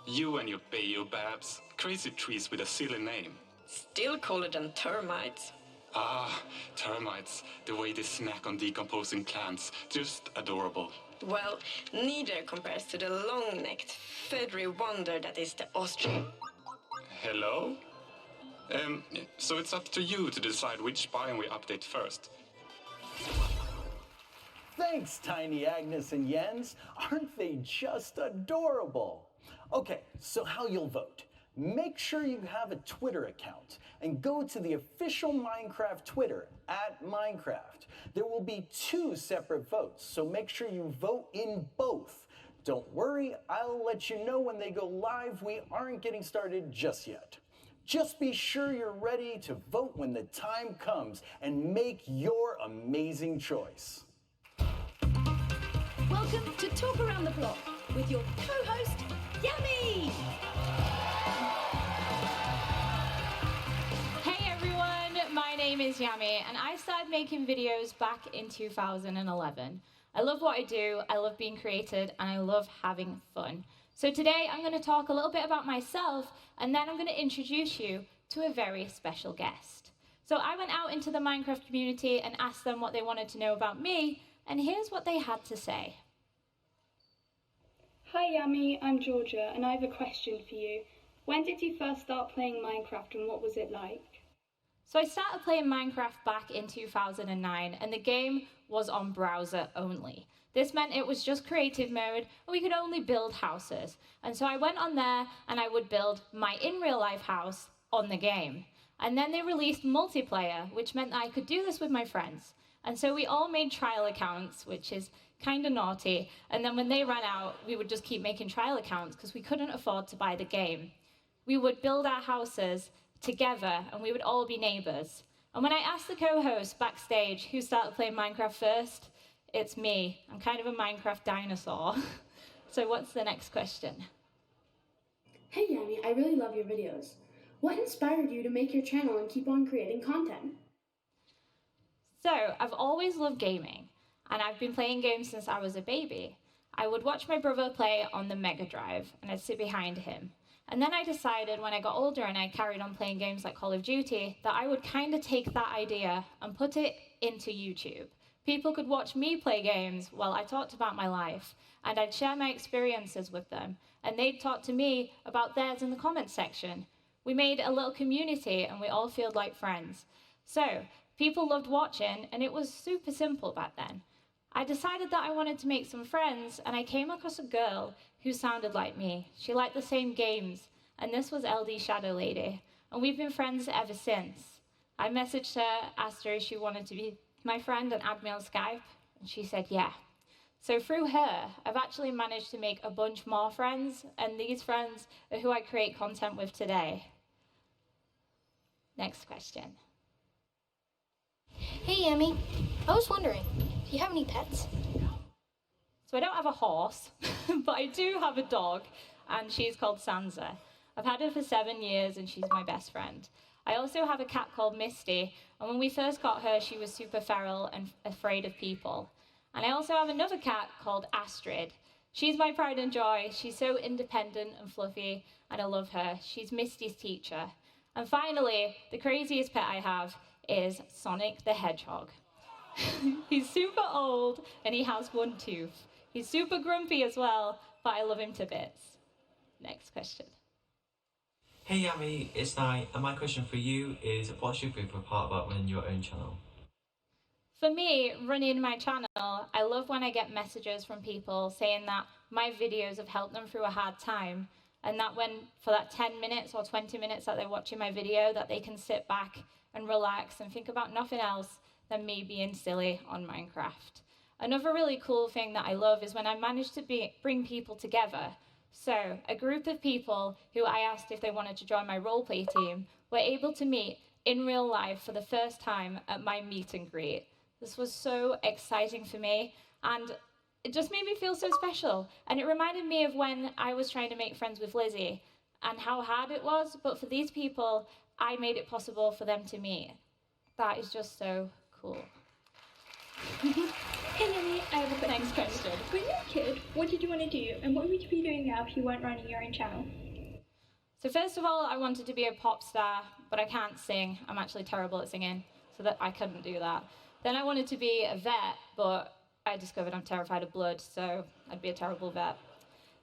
You and your baobabs, crazy trees with a silly name. Still cooler than termites. Ah, termites, the way they snack on decomposing plants, just adorable. Well, neither compares to the long-necked, feathery wonder that is the ostrich. Hello? So it's up to you to decide which biome we update first. Thanks, Tiny Agnes and Jens. Aren't they just adorable? Okay, so how you'll vote. Make sure you have a Twitter account and go to the official Minecraft Twitter @Minecraft. There will be 2 separate votes, so make sure you vote in both. Don't worry, I'll let you know when they go live. We aren't getting started just yet. Just be sure you're ready to vote when the time comes and make your amazing choice. Welcome to Talk Around the Block with your co-host, Yummy! Hey everyone, my name is Yami, and I started making videos back in 2011. I love what I do, I love being creative, and I love having fun. So today I'm going to talk a little bit about myself, and then I'm going to introduce you to a very special guest. So I went out into the Minecraft community and asked them what they wanted to know about me, and here's what they had to say. Hi Yami, I'm Georgia, and I have a question for you. When did you first start playing Minecraft and what was it like? So I started playing Minecraft back in 2009, and the game was on browser only. This meant it was just creative mode, and we could only build houses. And so I went on there, and I would build my in-real-life house on the game. And then they released multiplayer, which meant that I could do this with my friends. And so we all made trial accounts, which is kind of naughty. And then when they ran out, we would just keep making trial accounts because we couldn't afford to buy the game. We would build our houses together, and we would all be neighbors. And when I asked the co-host backstage who started playing Minecraft first, it's me. I'm kind of a Minecraft dinosaur. So what's the next question? Hey Yami, I really love your videos. What inspired you to make your channel and keep on creating content? So, I've always loved gaming, and I've been playing games since I was a baby. I would watch my brother play on the Mega Drive, and I'd sit behind him. And then I decided when I got older and I carried on playing games like Call of Duty, that I would kind of take that idea and put it into YouTube. People could watch me play games while I talked about my life, and I'd share my experiences with them, and they'd talk to me about theirs in the comments section. We made a little community, and we all felt like friends. So, people loved watching, and it was super simple back then. I decided that I wanted to make some friends, and I came across a girl who sounded like me. She liked the same games, and this was LD Shadow Lady, and we've been friends ever since. I messaged her, asked her if she wanted to be my friend and add me on Skype, and she said yeah. So through her, I've actually managed to make a bunch more friends, and these friends are who I create content with today. Next question. Hey, Yami. I was wondering, do you have any pets? So I don't have a horse, but I do have a dog, and she's called Sansa. I've had her for 7 years, and she's my best friend. I also have a cat called Misty, and when we first got her, she was super feral and afraid of people. And I also have another cat called Astrid. She's my pride and joy. She's so independent and fluffy, and I love her. She's Misty's teacher. And finally, the craziest pet I have is Sonic the Hedgehog. He's super old, and he has one tooth. He's super grumpy as well, but I love him to bits. Next question. Hey Yami, it's Nai, and my question for you is, what's your favorite part about running your own channel? For me, running my channel, I love when I get messages from people saying that my videos have helped them through a hard time, and that when, for that 10 minutes or 20 minutes that they're watching my video, that they can sit back and relax and think about nothing else than me being silly on Minecraft. Another really cool thing that I love is when I manage to bring people together. So, a group of people who I asked if they wanted to join my roleplay team were able to meet in real life for the first time at my meet and greet. This was so exciting for me, and it just made me feel so special. And it reminded me of when I was trying to make friends with Lizzie and how hard it was, but for these people, I made it possible for them to meet. That is just so cool. Hey Yami, I have a question. Next question. When you were a kid, what did you want to do, and what would you be doing now if you weren't running your own channel? So first of all, I wanted to be a pop star, but I can't sing. I'm actually terrible at singing, so that I couldn't do that. Then I wanted to be a vet, but I discovered I'm terrified of blood, so I'd be a terrible vet.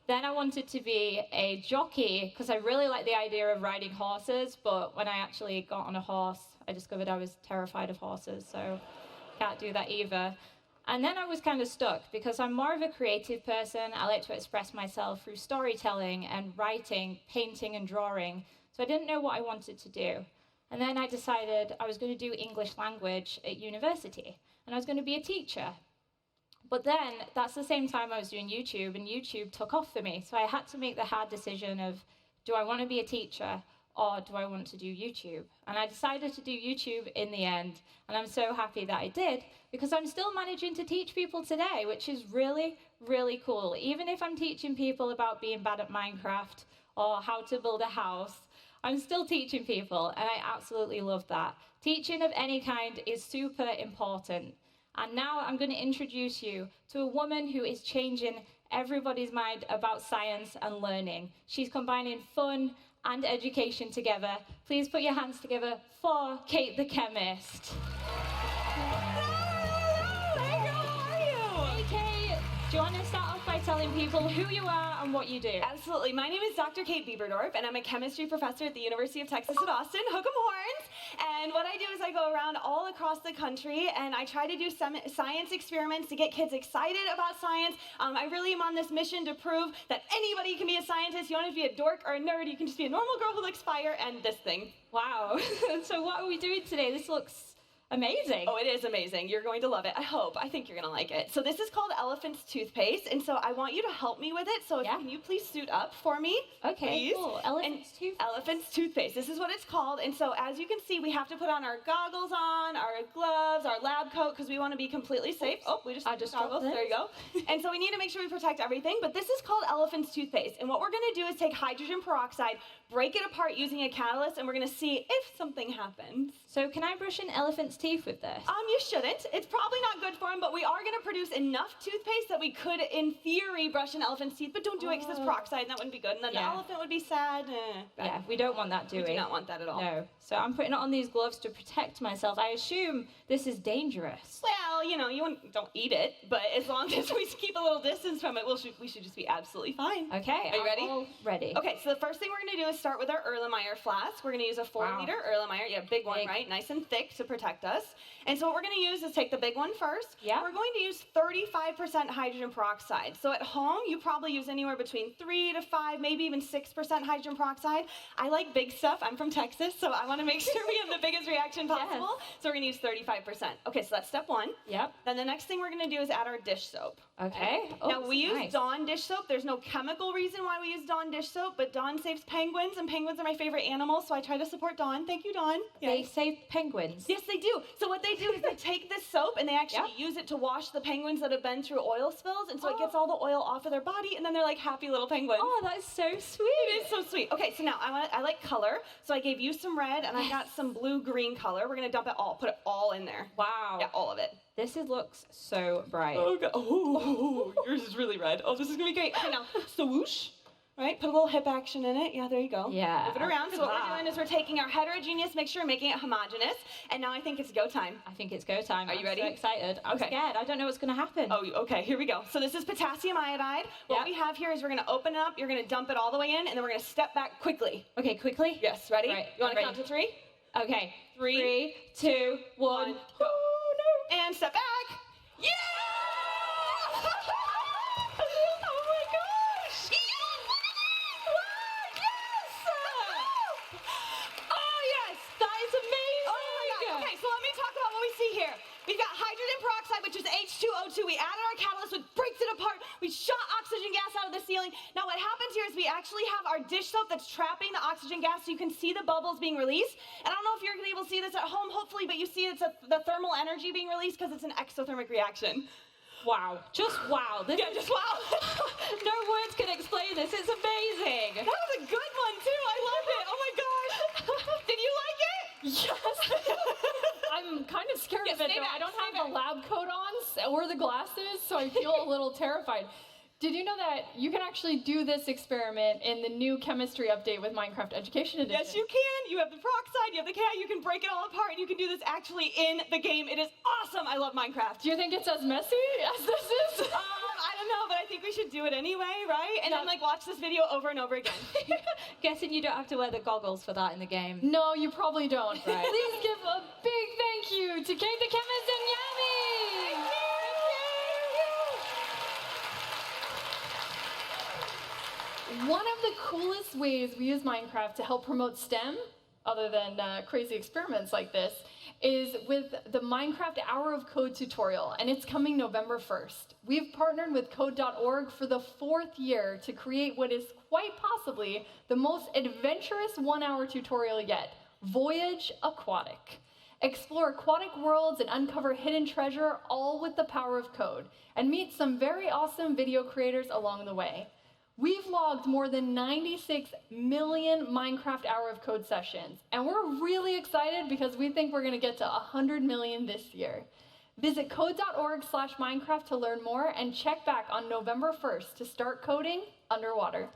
Then I wanted to be a jockey, because I really like the idea of riding horses, but when I actually got on a horse, I discovered I was terrified of horses, so can't do that either. And then I was kind of stuck, because I'm more of a creative person. I like to express myself through storytelling and writing, painting and drawing, so I didn't know what I wanted to do. And then I decided I was going to do English language at university, and I was going to be a teacher. But then, that's the same time I was doing YouTube, and YouTube took off for me. So I had to make the hard decision of, do I want to be a teacher, or do I want to do YouTube? And I decided to do YouTube in the end, and I'm so happy that I did, because I'm still managing to teach people today, which is really, really cool. Even if I'm teaching people about being bad at Minecraft, or how to build a house, I'm still teaching people, and I absolutely love that. Teaching of any kind is super important. And now I'm going to introduce you to a woman who is changing everybody's mind about science and learning. She's combining fun and education together. Please put your hands together for Kate the Chemist. Hey Kate, do you want to start off by telling people who you are and what you do? Absolutely. My name is Dr. Kate Bieberdorf, and I'm a chemistry professor at the University of Texas at Austin. Hook 'em horns! And what I do is I go around all across the country, and I try to do some science experiments to get kids excited about science. I really am on this mission to prove that anybody can be a scientist. You don't have to be a dork or a nerd. You can just be a normal girl who likes fire and this thing. Wow. So what are we doing today? This looks amazing. Oh, it is amazing. You're going to love it. I hope. I think you're going to like it. So this is called Elephant's Toothpaste, and so I want you to help me with it. So can you please suit up for me? Okay, please? cool. Elephant's Toothpaste. This is what it's called. And so as you can see, we have to put on our goggles on, our gloves, our lab coat, because we want to be completely safe. Oh, we just goggles. There you go. And so we need to make sure we protect everything. But this is called Elephant's Toothpaste. And what we're going to do is take hydrogen peroxide, break it apart using a catalyst, and we're going to see if something happens. So can I brush an elephant's kids' teeth with this? You shouldn't. It's probably not good for them, but we are going to produce enough toothpaste that we could, in theory, brush an elephant's teeth, but don't do it because it's peroxide and that wouldn't be good. And then the elephant would be sad. Yeah, we don't want that, do we? We do not want that at all. No. So I'm putting it on these gloves to protect myself. I assume this is dangerous. Well, you know, don't eat it, but as long as we keep a little distance from it, we should just be absolutely fine. Okay. Are you ready? All ready. Okay, so the first thing we're going to do is start with our Erlenmeyer flask. We're going to use a 4-liter Erlenmeyer. Yeah, big one, right? Nice and thick to protect us. And so what we're going to use is take the big one first. Yeah. We're going to use 35% hydrogen peroxide. So at home, you probably use anywhere between 3 to 5, maybe even 6% hydrogen peroxide. I like big stuff. I'm from Texas, so I want to make sure we have the biggest reaction possible. Yes. So we're going to use 35%. Okay, so that's step one. Yep. Then the next thing we're going to do is add our dish soap. Okay. Now, we use Dawn dish soap. There's no chemical reason why we use Dawn dish soap, but Dawn saves penguins, and penguins are my favorite animals, so I try to support Dawn. Thank you, Dawn. They save penguins? Yes, they do. So what they do is they take this soap, and they actually use it to wash the penguins that have been through oil spills, and so it gets all the oil off of their body, and then they're like happy little penguins. Oh, that is so sweet. It is so sweet. Okay, so now I like color, so I gave you some red, and I got some blue-green color. We're going to dump it all, put it all in there. Wow. Yeah, all of it. This looks so bright. Oh, God. Oh, yours is really red. Oh, this is going to be great. Okay, now, swoosh. Right, put a little hip action in it. Yeah, there you go. Yeah. Move it around. So what we're doing is we're taking our heterogeneous mixture, making it homogeneous, and now I think it's go time. I think it's go time. Are you ready? I'm so excited. I'm scared. I don't know what's going to happen. Oh, okay, here we go. So this is potassium iodide. What we have here is we're going to open it up, you're going to dump it all the way in, and then we're going to step back quickly. Okay, quickly? Yes, ready? Right, you want to count to 3? Okay. 3, 2, 1, go. Oh, no. And step back. Yeah! Oh my gosh! Yes! Oh, yes! That is amazing! Oh my God. Okay, so let me talk about what we see here. We've got hydrogen peroxide, which is H2O2. We added our catalyst, which breaks it apart. We shot oxygen gas out of the ceiling. Now what happens here is we actually have our dish soap that's trapping the oxygen gas, so you can see the bubbles being released. And I don't know if you're able to see this at home, hopefully, but you see it's the thermal energy being released because it's an exothermic reaction. Wow. Just wow. Just wow. No words can explain this. It's amazing. That was a good one, too. I love it. Oh, my gosh. Did you like it? Yes. I'm kind of scared of it, though. I don't have the lab coat on or the glasses, so I feel a little terrified. Did you know that you can actually do this experiment in the new chemistry update with Minecraft Education Edition? Yes, you can. You have the peroxide, you have the cat, you can break it all apart, and you can do this actually in the game. It is awesome. I love Minecraft. Do you think it's as messy as this is? I don't know, but I think we should do it anyway, right? And then, watch this video over and over again. Guessing you don't have to wear the goggles for that in the game. No, you probably don't. Right. Please give a big thank you to Kate the Chemist and Yami! Thank you. One of the coolest ways we use Minecraft to help promote STEM, other than crazy experiments like this, is with the Minecraft Hour of Code tutorial, and it's coming November 1st. We've partnered with Code.org for the 4th year to create what is quite possibly the most adventurous 1-hour tutorial yet, Voyage Aquatic. Explore aquatic worlds and uncover hidden treasure, all with the power of code, and meet some very awesome video creators along the way. We've logged more than 96 million Minecraft Hour of Code sessions, and we're really excited because we think we're going to get to 100 million this year. Visit code.org/Minecraft to learn more and check back on November 1st to start coding underwater.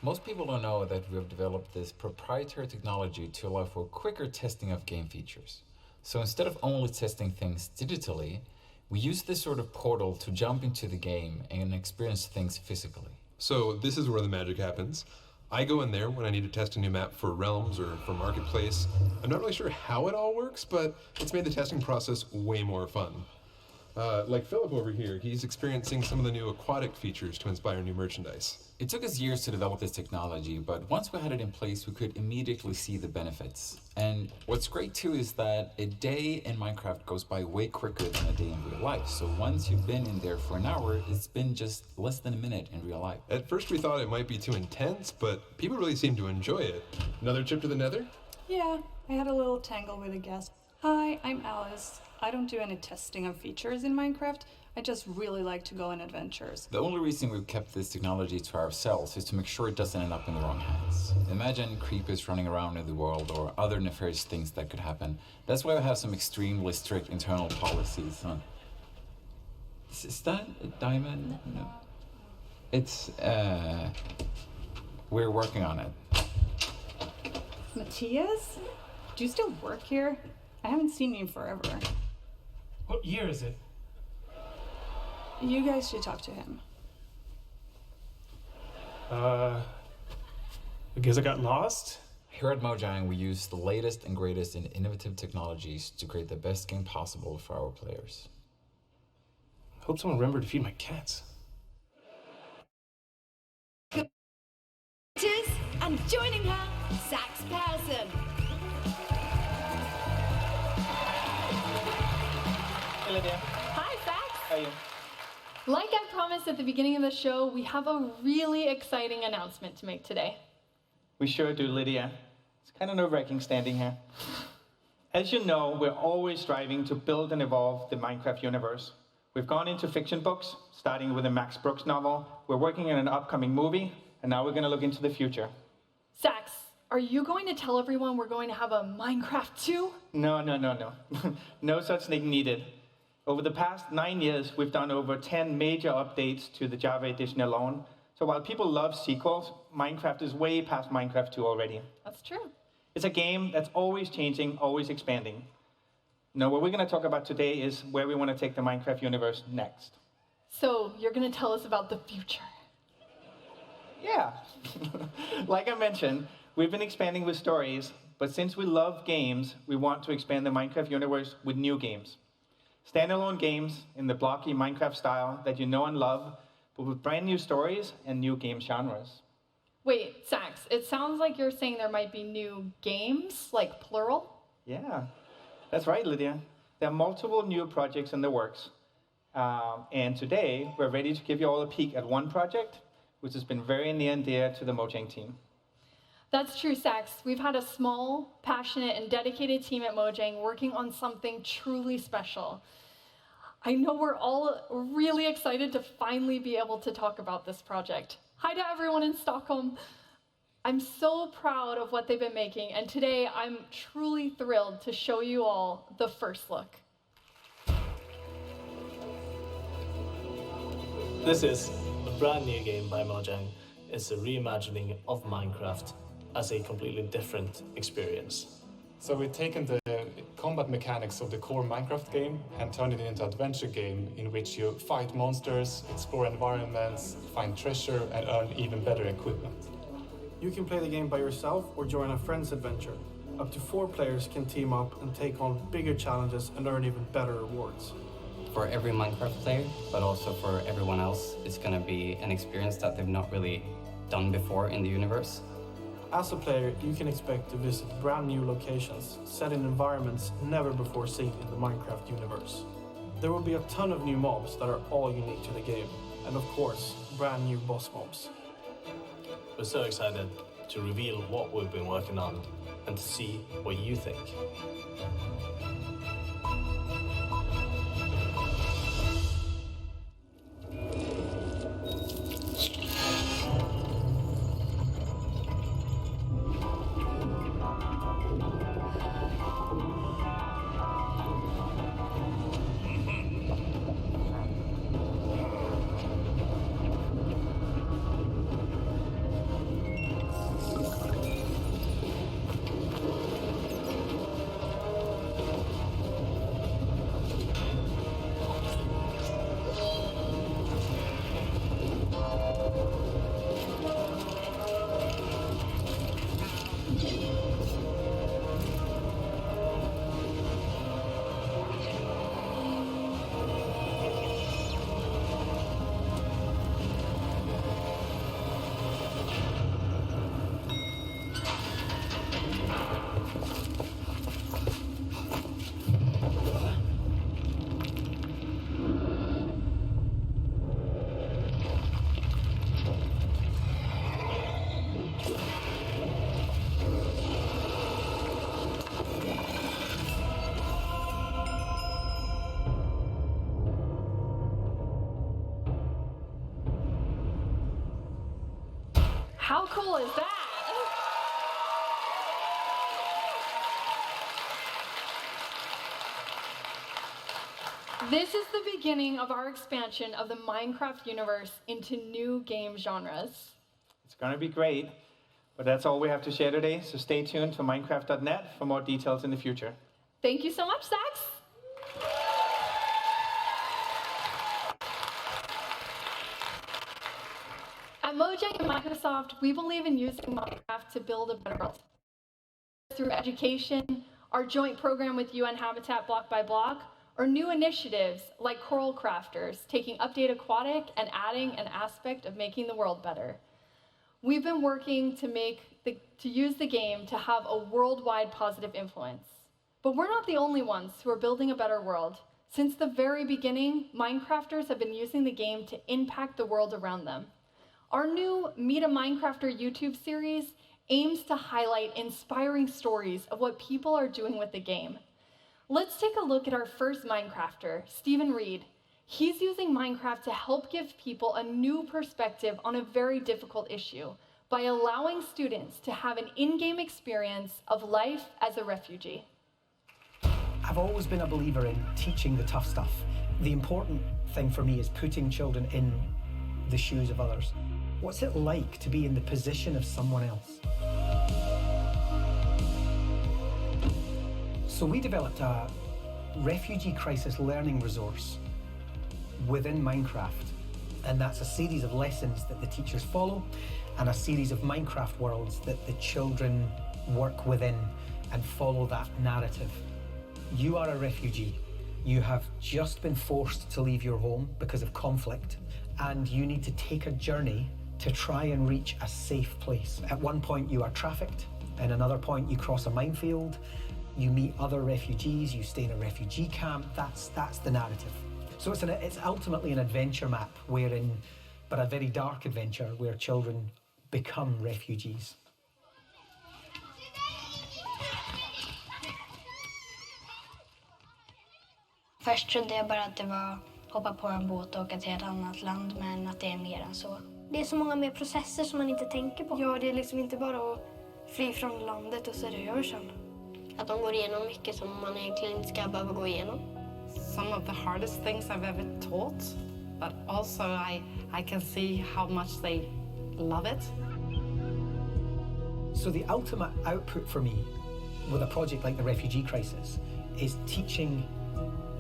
Most people don't know that we have developed this proprietary technology to allow for quicker testing of game features. So instead of only testing things digitally, we use this sort of portal to jump into the game and experience things physically. So this is where the magic happens. I go in there when I need to test a new map for Realms or for Marketplace. I'm not really sure how it all works, but it's made the testing process way more fun. Like Philip over here, he's experiencing some of the new aquatic features to inspire new merchandise. It took us years to develop this technology, but once we had it in place, we could immediately see the benefits. And what's great too is that a day in Minecraft goes by way quicker than a day in real life. So once you've been in there for an hour, it's been just less than a minute in real life. At first we thought it might be too intense, but people really seem to enjoy it. Another trip to the Nether? Yeah, I had a little tangle with a guest. Hi, I'm Alice. I don't do any testing of features in Minecraft, I just really like to go on adventures. The only reason we've kept this technology to ourselves is to make sure it doesn't end up in the wrong hands. Imagine creepers running around in the world or other nefarious things that could happen. That's why we have some extremely strict internal policies. Huh? Is that a diamond? No. It's, we're working on it. Matthias? Do you still work here? I haven't seen you forever. What year is it? You guys should talk to him. I guess I got lost. Here at Mojang, we use the latest and greatest in innovative technologies to create the best game possible for our players. Hope someone remembered to feed my cats. And joining her, Sax Persson. Hey Lydia. Hi, Sax. How are you? Like I promised at the beginning of the show, we have a really exciting announcement to make today. We sure do, Lydia. It's kind of nerve-wracking standing here. As you know, we're always striving to build and evolve the Minecraft universe. We've gone into fiction books, starting with a Max Brooks novel. We're working on an upcoming movie, and now we're going to look into the future. Sax, are you going to tell everyone we're going to have a Minecraft 2? No. No such thing needed. Over the past 9 years, we've done over 10 major updates to the Java edition alone. So while people love sequels, Minecraft is way past Minecraft 2 already. That's true. It's a game that's always changing, always expanding. Now, what we're going to talk about today is where we want to take the Minecraft universe next. So you're going to tell us about the future. Yeah. Like I mentioned, we've been expanding with stories, but since we love games, we want to expand the Minecraft universe with new games. Standalone games in the blocky Minecraft style that you know and love, but with brand new stories and new game genres. Wait, Sax, it sounds like you're saying there might be new games, like plural? Yeah, that's right, Lydia. There are multiple new projects in the works. And today, we're ready to give you all a peek at one project, which has been very near and dear to the Mojang team. That's true, Sax. We've had a small, passionate, and dedicated team at Mojang working on something truly special. I know we're all really excited to finally be able to talk about this project. Hi to everyone in Stockholm. I'm so proud of what they've been making, and today I'm truly thrilled to show you all the first look. This is a brand new game by Mojang. It's a reimagining of Minecraft as a completely different experience. So we've taken the combat mechanics of the core Minecraft game and turned it into an adventure game in which you fight monsters, explore environments, find treasure, and earn even better equipment. You can play the game by yourself or join a friend's adventure. Up to 4 players can team up and take on bigger challenges and earn even better rewards. For every Minecraft player, but also for everyone else, it's going to be an experience that they've not really done before in the universe. As a player, you can expect to visit brand new locations, set in environments never before seen in the Minecraft universe. There will be a ton of new mobs that are all unique to the game, and of course, brand new boss mobs. We're so excited to reveal what we've been working on and to see what you think. How cool is that? This is the beginning of our expansion of the Minecraft universe into new game genres. It's going to be great, but that's all we have to share today, so stay tuned to Minecraft.net for more details in the future. Thank you so much, Sax. At Mojang and Microsoft, we believe in using Minecraft to build a better world. Through education, our joint program with UN Habitat Block by Block, or new initiatives like Coral Crafters, taking Update Aquatic and adding an aspect of making the world better. We've been working to use the game to have a worldwide positive influence. But we're not the only ones who are building a better world. Since the very beginning, Minecrafters have been using the game to impact the world around them. Our new Meet a Minecrafter YouTube series aims to highlight inspiring stories of what people are doing with the game. Let's take a look at our first Minecrafter, Stephen Reed. He's using Minecraft to help give people a new perspective on a very difficult issue by allowing students to have an in-game experience of life as a refugee. I've always been a believer in teaching the tough stuff. The important thing for me is putting children in the shoes of others. What's it like to be in the position of someone else? So we developed a refugee crisis learning resource within Minecraft, and that's a series of lessons that the teachers follow and a series of Minecraft worlds that the children work within and follow that narrative. You are a refugee. You have just been forced to leave your home because of conflict, and you need to take a journey to try and reach a safe place. At one point you are trafficked, at another point you cross a minefield, you meet other refugees, you stay in a refugee camp. That's the narrative. So it's ultimately an adventure map but a very dark adventure where children become refugees. Först trodde jag bara att det var hoppa på en båt och åka till ett annat land, men att det är mer än så. Det är så många mer processer som man inte tänker på. Ja, det är liksom inte bara att fly från landet och så är det över sen. Att de går igenom mycket som man egentligen inte ska behöva gå igenom. Some of the hardest things I've ever taught, but also I can see how much they love it. So the ultimate output for me with a project like the refugee crisis is teaching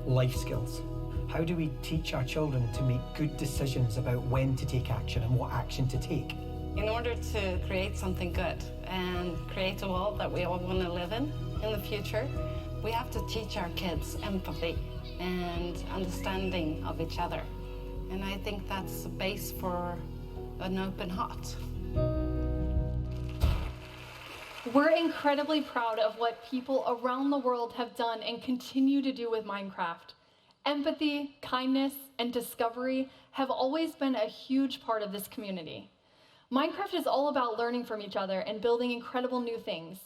life skills. How do we teach our children to make good decisions about when to take action and what action to take? In order to create something good and create a world that we all want to live in the future, we have to teach our kids empathy and understanding of each other. And I think that's the base for an open heart. We're incredibly proud of what people around the world have done and continue to do with Minecraft. Empathy, kindness, and discovery have always been a huge part of this community. Minecraft is all about learning from each other and building incredible new things.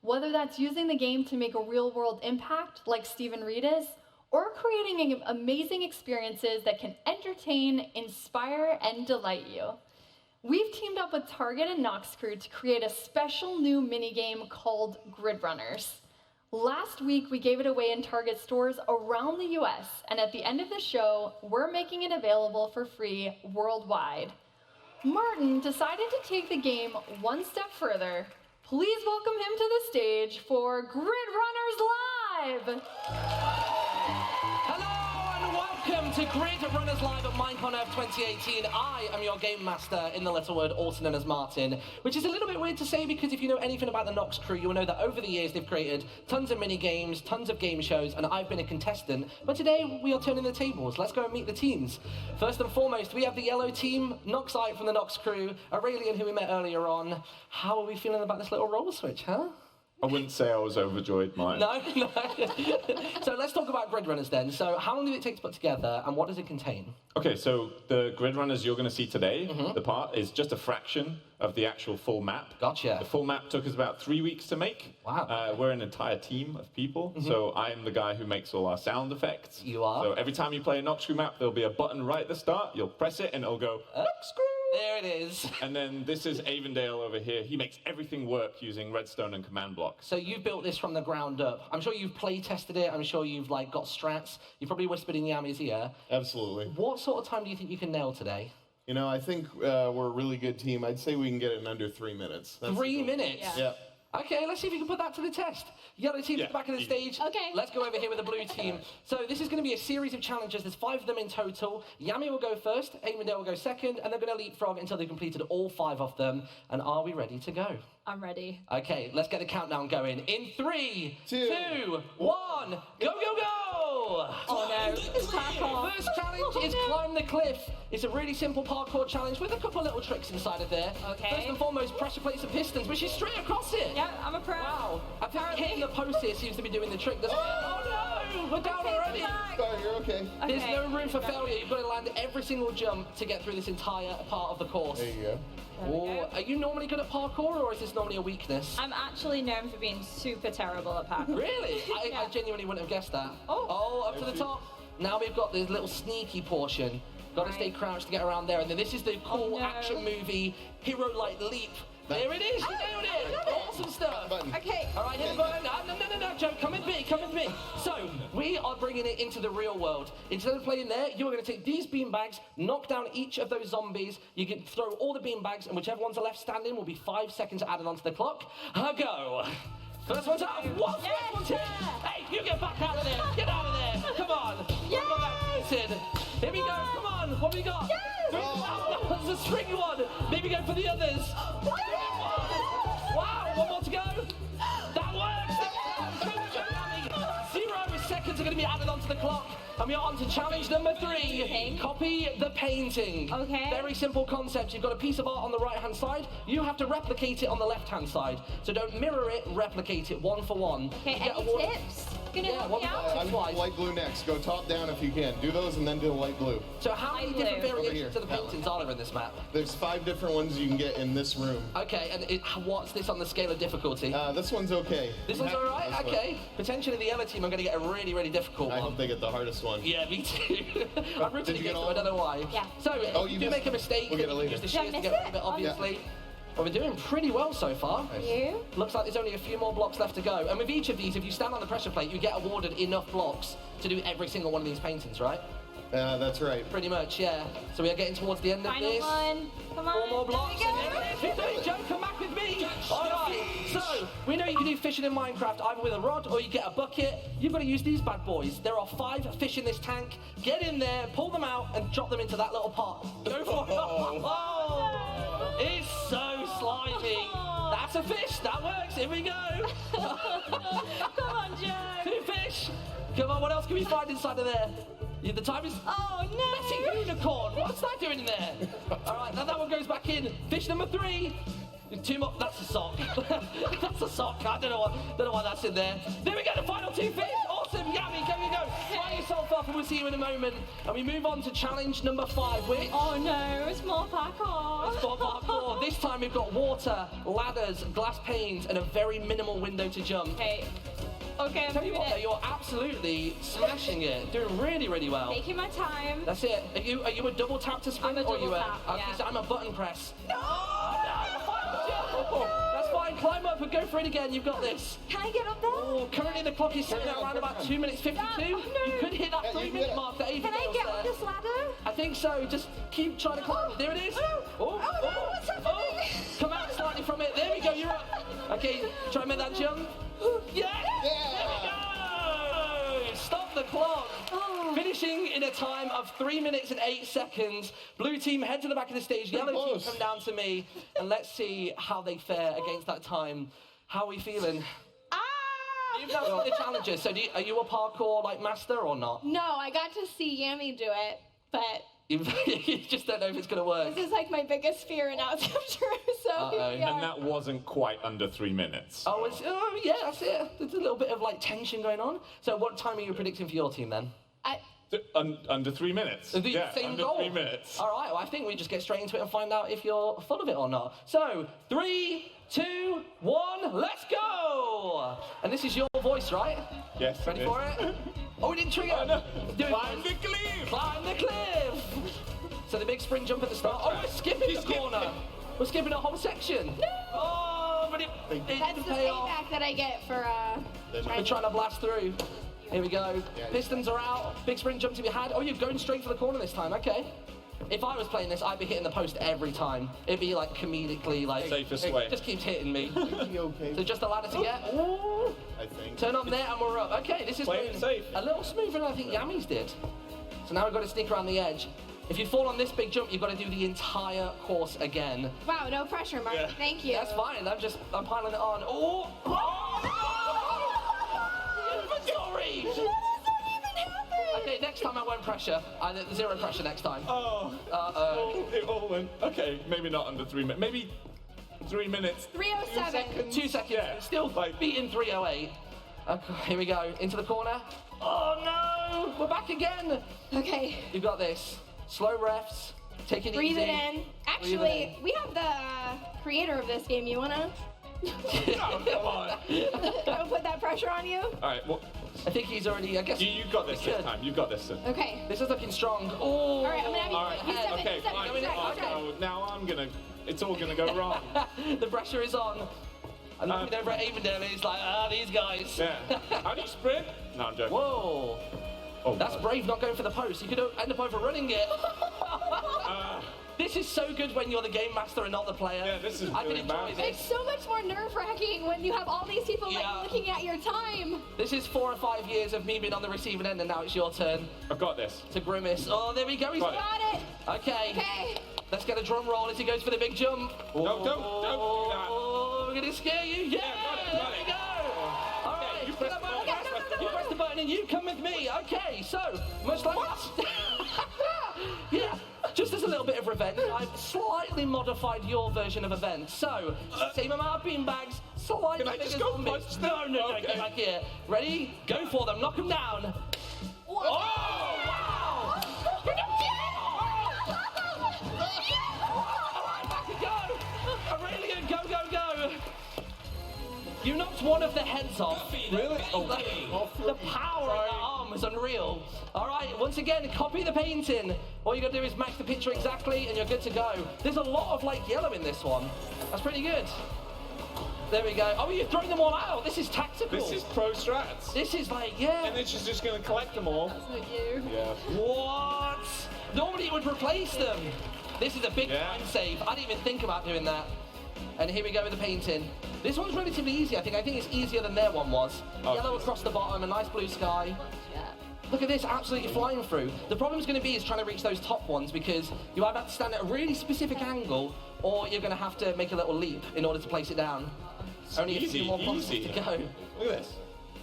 Whether that's using the game to make a real-world impact, like Stephen Reed is, or creating amazing experiences that can entertain, inspire, and delight you. We've teamed up with Target and Nox Crew to create a special new minigame called Grid Runners. Last week, we gave it away in Target stores around the US, and at the end of the show, we're making it available for free worldwide. Martin decided to take the game one step further. Please welcome him to the stage for Grid Runners Live! Welcome to Grid Runners Live at Minecon Earth 2018. I am your game master in the little word, also known as Martin, which is a little bit weird to say because if you know anything about the Nox crew, you will know that over the years they've created tons of mini games, tons of game shows, and I've been a contestant. But today we are turning the tables. Let's go and meet the teams. First and foremost, we have the yellow team, Noxite from the Nox crew, Aurelian, who we met earlier on. How are we feeling about this little role switch, huh? I wouldn't say I was overjoyed, Mike. No. So let's talk about Grid Runners then. So how long did it take to put together and what does it contain? Okay, so the Grid Runners you're going to see today, the part, is just a fraction of the actual full map. Gotcha. The full map took us about 3 weeks to make. Wow. We're an entire team of people, so I'm the guy who makes all our sound effects. You are? So every time you play a Nox Crew map, there'll be a button right at the start. You'll press it and it'll go, Nox Crew! There it is. And then this is Avondale over here. He makes everything work using redstone and command blocks. So you built this from the ground up. I'm sure you've play tested it. I'm sure you've like got strats. You've probably whispered in Yami's ear. Absolutely. What sort of time do you think you can nail today? You know, I think we're a really good team. I'd say we can get it in under 3 minutes. That's 3 minutes? Yeah. Okay, let's see if you can put that to the test. Yellow team at the back of the stage. Okay. Let's go over here with the blue team. So this is going to be a series of challenges. There's 5 of them in total. Yami will go first, Avondale will go second, and they're going to leapfrog until they've completed all 5 of them. And are we ready to go? I'm ready. Okay, let's get the countdown going. In 3, 2, 1, go, go, go! Oh no, it's parkour. First challenge is climb the cliff. It's a really simple parkour challenge with a couple of little tricks inside of there. Okay. First and foremost, pressure plates and pistons, which is straight across it. Yeah, I'm a pro. Wow. I think hitting the post here seems to be doing the trick, doesn't it? Oh no! We're down already! Oh, you're okay. There's no room for failure. You've got to land every single jump to get through this entire part of the course. There you go. Oh, are you normally good at parkour, or is this normally a weakness? I'm actually known for being super terrible at parkour. Really? I genuinely wouldn't have guessed that. Oh, up to the top. Now we've got this little sneaky portion. Got to stay crouched to get around there. And then this is the cool action movie hero-like leap. There it is. You nailed it. Awesome stuff. Okay. All right, hit the button. No, Joe. Come with me. Come with me. So we are bringing it into the real world. Instead of playing there, you're going to take these beanbags, knock down each of those zombies. You can throw all the beanbags, and whichever one's left standing will be 5 seconds added onto the clock. Go. First one's out. What? Yes, First one's hit. Hey, you get back out of there. Get out of there. Come on. Yes. Here we go. Come on. What have we got? Yes. Oh, that was a string one. Maybe go for the others. Wow. One more to go. That works. 0 seconds are going to be added onto the clock. And we are on to challenge number 3. Copy the painting. Okay. Very simple concept. You've got a piece of art on the right-hand side. You have to replicate it on the left-hand side. So don't mirror it, replicate it 1 for 1. Okay, any tips? Gonna help me out? I'm light blue next. Go top down if you can. Do those and then do light blue. So how many different variations of the paintings are there in this map? There's 5 different ones you can get in this room. Okay, and what's this on the scale of difficulty? This one's okay. This one's alright? Okay. Potentially the yellow team are going to get a really, really difficult one. I hope they get the hardest one. Yeah, me too. I'm rooting against them, I don't know why. Yeah. So, if you do make a mistake, we'll get it later. use the shears to get rid of it, obviously. Well, we're doing pretty well so far. You? Looks like there's only a few more blocks left to go. And with each of these, if you stand on the pressure plate, you get awarded enough blocks to do every single one of these paintings, right? That's right. Pretty much, yeah. So we are getting towards the end of Final this. one. Come on. 4 more blocks. There it is. Joe, come back with me. All right. So we know you can do fishing in Minecraft either with a rod or you get a bucket. You've got to use these bad boys. There are 5 fish in this tank. Get in there, pull them out, and drop them into that little pot. Go for it. Oh, it's so slimy. That's a fish. That works. Here we go. Come on, Joe. 2 fish. Come on. What else can we find inside of there? The time is... Oh, no! Messy unicorn! What's that doing in there? All right, now that one goes back in. Fish number 3. 2 more... That's a sock. That's a sock. I don't know why that's in there. There we go, the final 2 fish. Awesome, Yami, go. Fly yourself up and we'll see you in a moment. And we move on to challenge number 5, which... Oh, no, it's more parkour. It's more parkour. This time we've got water, ladders, glass panes, and a very minimal window to jump. Okay, I'm Tell you doing what, it. though, you're absolutely smashing it. Doing really, really well. Taking my time. That's it. Are you a double tap to sprint? I'm a or double you tap, yeah. I'm a button press. No! That's fine. Climb up and go for it again. You've got this. Can I get up there? Oh, currently the clock is sitting at around about 2 minutes 52. You could hit that 3-minute mark that Avondale's Can I get there. on this ladder? I think so. Just keep trying to climb. There it is. What's happening? Come out slightly from it. There we go. You're up. Okay, try and make that jump. Yeah. There we go. Stop the clock. Finishing in a time of 3 minutes and 8 seconds. Blue team, head to the back of the stage. Yellow team, come down to me. And let's see how they fare against that time. How are we feeling? You've now got the challenges. So are you a parkour master or not? No, I got to see Yami do it, but You just don't know if it's going to work. this is like my biggest fear, and now it's come true. So here we are. And that wasn't quite under 3 minutes. Oh, yeah, that's it. There's a little bit of tension going on. So what time are you predicting for your team then? Under 3 minutes. The yeah, same under goal. 3 minutes. All right, well, I think we just get straight into it and find out if you're full of it or not. So, 3, 2, 1, let's go! And this is your voice, right? Yes. Ready for it? Oh, we didn't trigger. Oh, no. Do it. Climb the cliff! Climb the cliff! So the big spring jump at the start. Oh, we're skipping the corner. We're skipping a whole section. No! Oh, but it That's didn't the pay off. payback that I get for We're trying to blast through. Here we go. Pistons are out. Big spring jump to be had. Oh, you're going straight for the corner this time. Okay. If I was playing this, I'd be hitting the post every time. It'd be like comedically like Safest it way. just keeps hitting me. Okay. So just a ladder to get. Ooh. I think. Turn on there and we're up. Okay, this is Play it going safe. a little smoother than I think Yami's did. So now we've got to sneak around the edge. If you fall on this big jump, you've got to do the entire course again. Wow, no pressure, Mark. Yeah. Thank you. That's fine. I'm piling it on. Oh! Inventory! Okay, next time I won't pressure. Zero pressure next time. Oh. It all went. Okay, maybe not under 3 minutes. Maybe 3 minutes. 3:07. 2 seconds. Yeah. Still beating 3:08. Okay, here we go. Into the corner. Oh no! We're back again. Okay. You've got this. Slow refs. Take it Breathe easy. it in. Actually, we have the creator of this game. You wanna? Oh, come on. Don't put that pressure on you. All right, well, I think he's already. I guess you got this this time. You've got this. Okay. This is looking strong. Oh. All right, I'm gonna have you. All right. You step Okay, in. Step fine. in. Oh, no, now I'm gonna. It's all gonna go wrong. The pressure is on. I'm looking over at Avondale and he's like, these guys. Yeah. How do you sprint? No, I'm joking. Whoa. Oh, that's brave not going for the post. You could end up overrunning it. This is so good when you're the game master and not the player. Yeah, this is I really can enjoy It's this. so much more nerve-wracking when you have all these people like looking at your time. This is 4 or 5 years of me being on the receiving end, and now it's your turn. I've got this. To Grimace. Oh, there we go. He's Got it. Okay. Okay. Let's get a drum roll as he goes for the big jump. No, don't do that. Oh, we're gonna scare you. Yeah, got it. There we go. All right, you press the button. You press the button and you come with me. Okay, so much like yeah. Just as a little bit of revenge, I've slightly modified your version of events. So, same amount of beanbags, slightly Can I bigger just go zombies. punch them? No, Okay. get back here. Ready? Go for them. Knock them down. Oh, wow! Alright, back we go! Aurelian, go, go, go! You knocked one of the heads off. Really? The power of that arm is unreal. Alright, once again, copy the painting. All you gotta do is match the picture exactly and you're good to go. There's a lot of like yellow in this one. That's pretty good. There we go. Oh, you're throwing them all out. This is tactical. This is pro strats. This is like, yeah. And then she's just gonna collect them all. That's not you. Yeah. What? Normally it would replace them. This is a big time save. I didn't even think about doing that. And here we go with the painting. This one's relatively easy, I think. I think it's easier than their one was. Yellow across the bottom, a nice blue sky. Look at this, absolutely flying through. The problem's going to be is trying to reach those top ones because you either have to stand at a really specific angle or you're going to have to make a little leap in order to place it down. Only a few more processes to go. Look at this.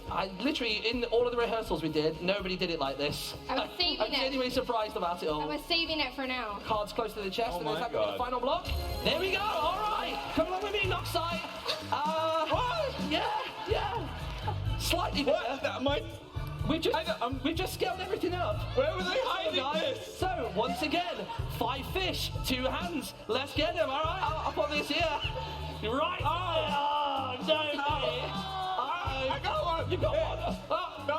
I literally, in all of the rehearsals we did, nobody did it like this. I was saving I'm it. genuinely surprised about it all. I was saving it for now. Cards close to the chest, Oh and there's my that gonna be the God. final block. There we go, all right. Come along with me, Noxai. What? Yeah. Slightly bigger. We've just scaled everything up. Where were they hiding this? So, once again, 5 fish, 2 hands. Let's get them, all right? I'll put this here. Right. Oh, don't be. I got one. You got one. Oh, no.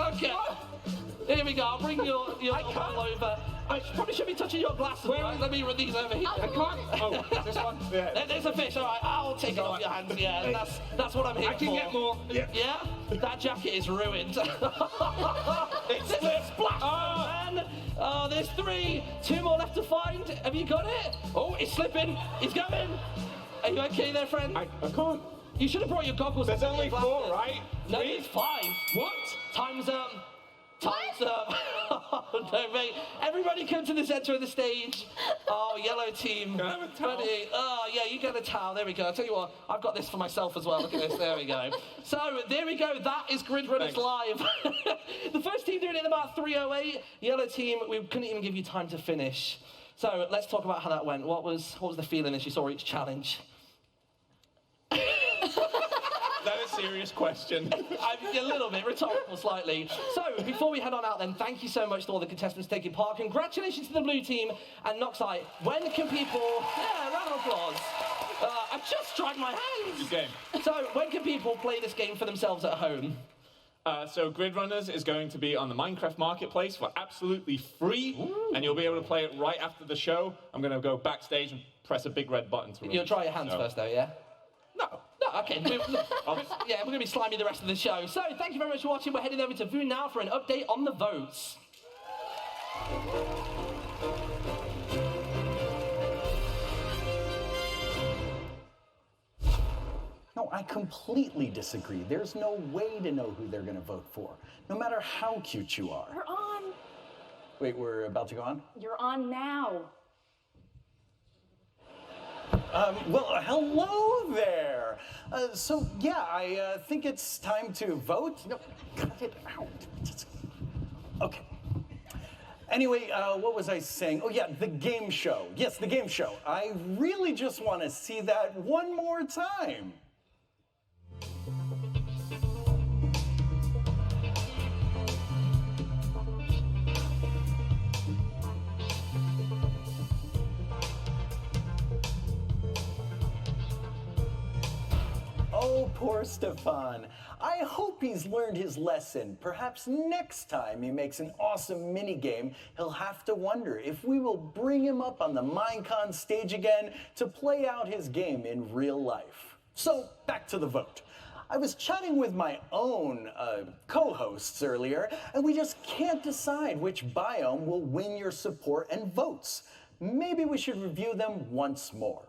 Okay. Here we go. I'll bring your ball over. I probably should be touching your glasses. Right? Let me run these over here. I can't. Oh, this one? Yeah. There's a fish. All right. I'll take it off your hands. Yeah, that's what I'm here for. I can get more. Yeah? That jacket is ruined. It's a splash, man. Oh, there's 3. 2 more left to find. Have you got it? Oh, it's slipping. It's going. Are you okay there, friend? I can't. You should have brought your goggles. There's only 4, right? No, it's 5. What? Time's up. Time's up. Oh, no, mate. Everybody come to the center of the stage. Oh, yellow team. Can I have a towel? Ready? Oh, yeah, you get a towel. There we go. I'll tell you what, I've got this for myself as well. Look at this. There we go. So, there we go. That is Grid Runners Live. The first team doing it in about 3:08. Yellow team, we couldn't even give you time to finish. So, let's talk about how that went. What was the feeling as you saw each challenge? That's a serious question. A little bit, rhetorical slightly. So, before we head on out then, thank you so much to all the contestants taking part. Congratulations to the blue team and Noxai. When can people... Yeah, round of applause. I've just tried my hands. Good game. So, when can people play this game for themselves at home? So Grid Runners is going to be on the Minecraft Marketplace for absolutely free, and you'll be able to play it right after the show. I'm going to go backstage and press a big red button to You'll try your hands first, though, yeah? No. No, okay. Yeah, we're going to be slimy the rest of the show. So, thank you very much for watching. We're heading over to Vu now for an update on the votes. No, I completely disagree. There's no way to know who they're going to vote for, no matter how cute you are. We're on. Wait, we're about to go on? You're on now. Well, hello there. So, yeah, I think it's time to vote. No, cut it out. Okay. Anyway, what was I saying? Oh, yeah, the game show. Yes, the game show. I really just want to see that one more time. Oh, poor Stefan. I hope he's learned his lesson. Perhaps next time he makes an awesome minigame, he'll have to wonder if we will bring him up on the Minecon stage again to play out his game in real life. So, back to the vote. I was chatting with my own co-hosts earlier, and we just can't decide which biome will win your support and votes. Maybe we should review them once more.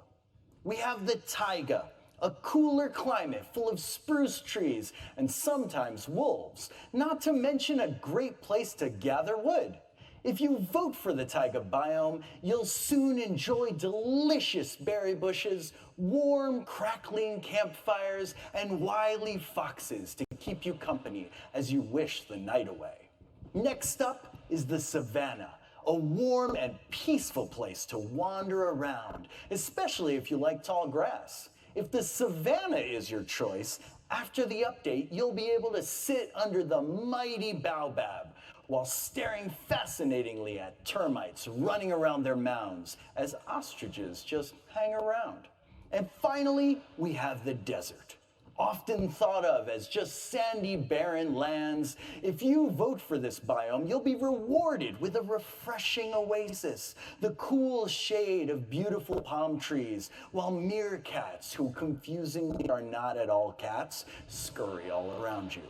We have the Taiga, a cooler climate full of spruce trees and sometimes wolves, not to mention a great place to gather wood. If you vote for the Taiga biome, you'll soon enjoy delicious berry bushes, warm, crackling campfires, and wily foxes to keep you company as you wish the night away. Next up is the Savannah, a warm and peaceful place to wander around, especially if you like tall grass. If the Savannah is your choice, after the update, you'll be able to sit under the mighty baobab while staring fascinatingly at termites running around their mounds as ostriches just hang around. And finally, we have the desert, often thought of as just sandy, barren lands. If you vote for this biome, you'll be rewarded with a refreshing oasis, the cool shade of beautiful palm trees, while meerkats, who confusingly are not at all cats, scurry all around you.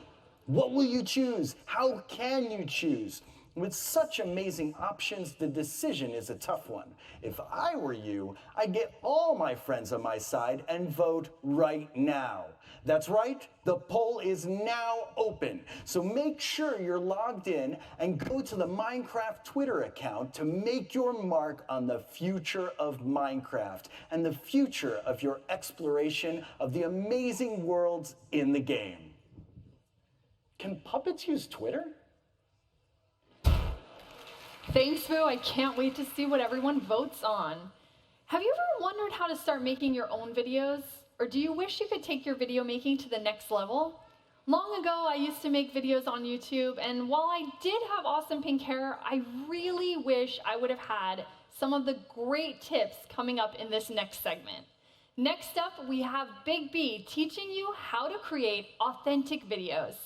What will you choose? How can you choose? With such amazing options, the decision is a tough one. If I were you, I'd get all my friends on my side and vote right now. That's right, the poll is now open. So make sure you're logged in and go to the Minecraft Twitter account to make your mark on the future of Minecraft and the future of your exploration of the amazing worlds in the game. Can puppets use Twitter? Thanks, Boo. I can't wait to see what everyone votes on. Have you ever wondered how to start making your own videos? Or do you wish you could take your video making to the next level? Long ago, I used to make videos on YouTube, and while I did have awesome pink hair, I really wish I would have had some of the great tips coming up in this next segment. Next up, we have Big B teaching you how to create authentic videos.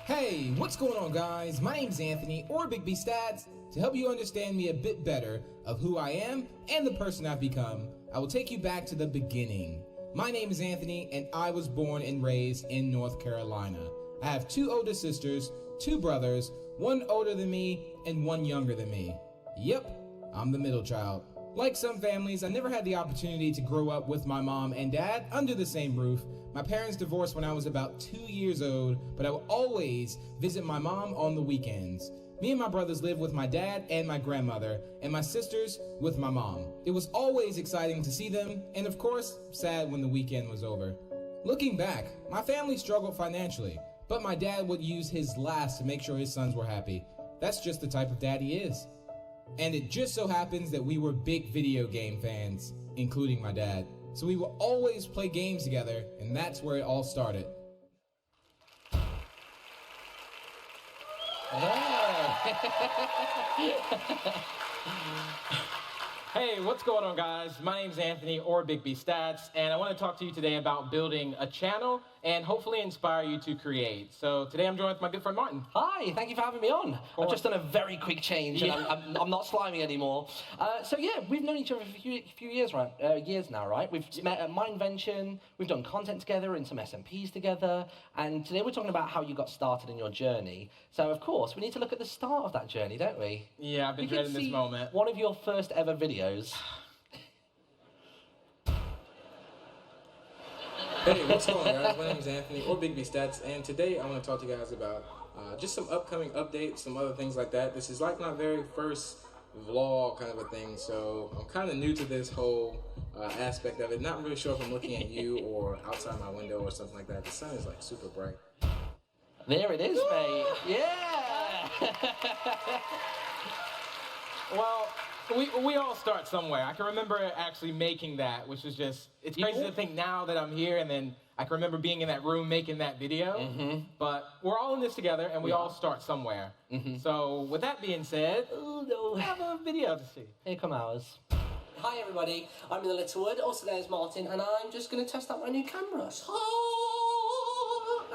Hey, what's going on, guys? My name's Anthony, or Big B Stats. To help you understand me a bit better of who I am and the person I've become, I will take you back to the beginning. My name is Anthony, and I was born and raised in North Carolina. I have 2 older sisters, 2 brothers, 1 older than me and 1 younger than me. Yep, I'm the middle child. Like some families, I never had the opportunity to grow up with my mom and dad under the same roof. My parents divorced when I was about 2 years old, but I would always visit my mom on the weekends. Me and my brothers lived with my dad and my grandmother, and my sisters with my mom. It was always exciting to see them, and of course, sad when the weekend was over. Looking back, my family struggled financially, but my dad would use his last to make sure his sons were happy. That's just the type of dad he is. And it just so happens that we were big video game fans, including my dad. So we would always play games together, and that's where it all started. Hey, what's going on, guys? My name's Anthony, or Big B Stats, and I want to talk to you today about building a channel and hopefully inspire you to create. So today I'm joined with my good friend Martin. Hi, thank you for having me on. I've just done a very quick change, and I'm not slimy anymore. So yeah, we've known each other for a few years, right? Years now, right? We've met at Mindvention, we've done content together and some SMPs together, and today we're talking about how you got started in your journey. So of course, we need to look at the start of that journey, don't we? Yeah, I've been dreading this moment. One of your first ever videos. Hey, what's going on, guys? My name is Anthony, or Big B Stats, and today I want to talk to you guys about just some upcoming updates, some other things like that. This is like my very first vlog kind of a thing, so I'm kind of new to this whole aspect of it. Not really sure if I'm looking at you or outside my window or something like that. The sun is like super bright. There it is, mate. Yeah! Well, we all start somewhere. I can remember actually making that, which was just, it's crazy to think now that I'm here, and then I can remember being in that room making that video. But we're all in this together, and we all start somewhere. So with that being said, we have a video to see. Here come ours. Hi everybody, I'm in the Littlewood, also known as Martin, and I'm just going to test out my new camera.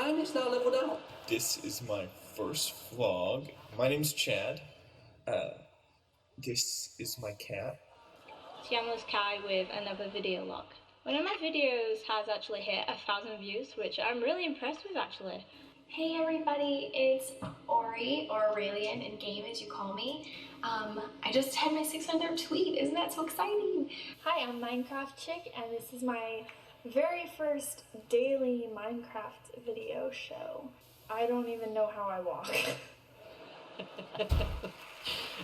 And it's now leveled out. This is my first vlog. My name's Chad. This is my cat. Tiamo's Kai with another video log. One of my videos has actually hit 1,000 views, which I'm really impressed with actually. Hey everybody, it's Ori, or Aurelian in game as you call me. I just had my 600th tweet, isn't that so exciting? Hi, I'm Minecraft Chick, and this is my very first daily Minecraft video show. I don't even know how I walk.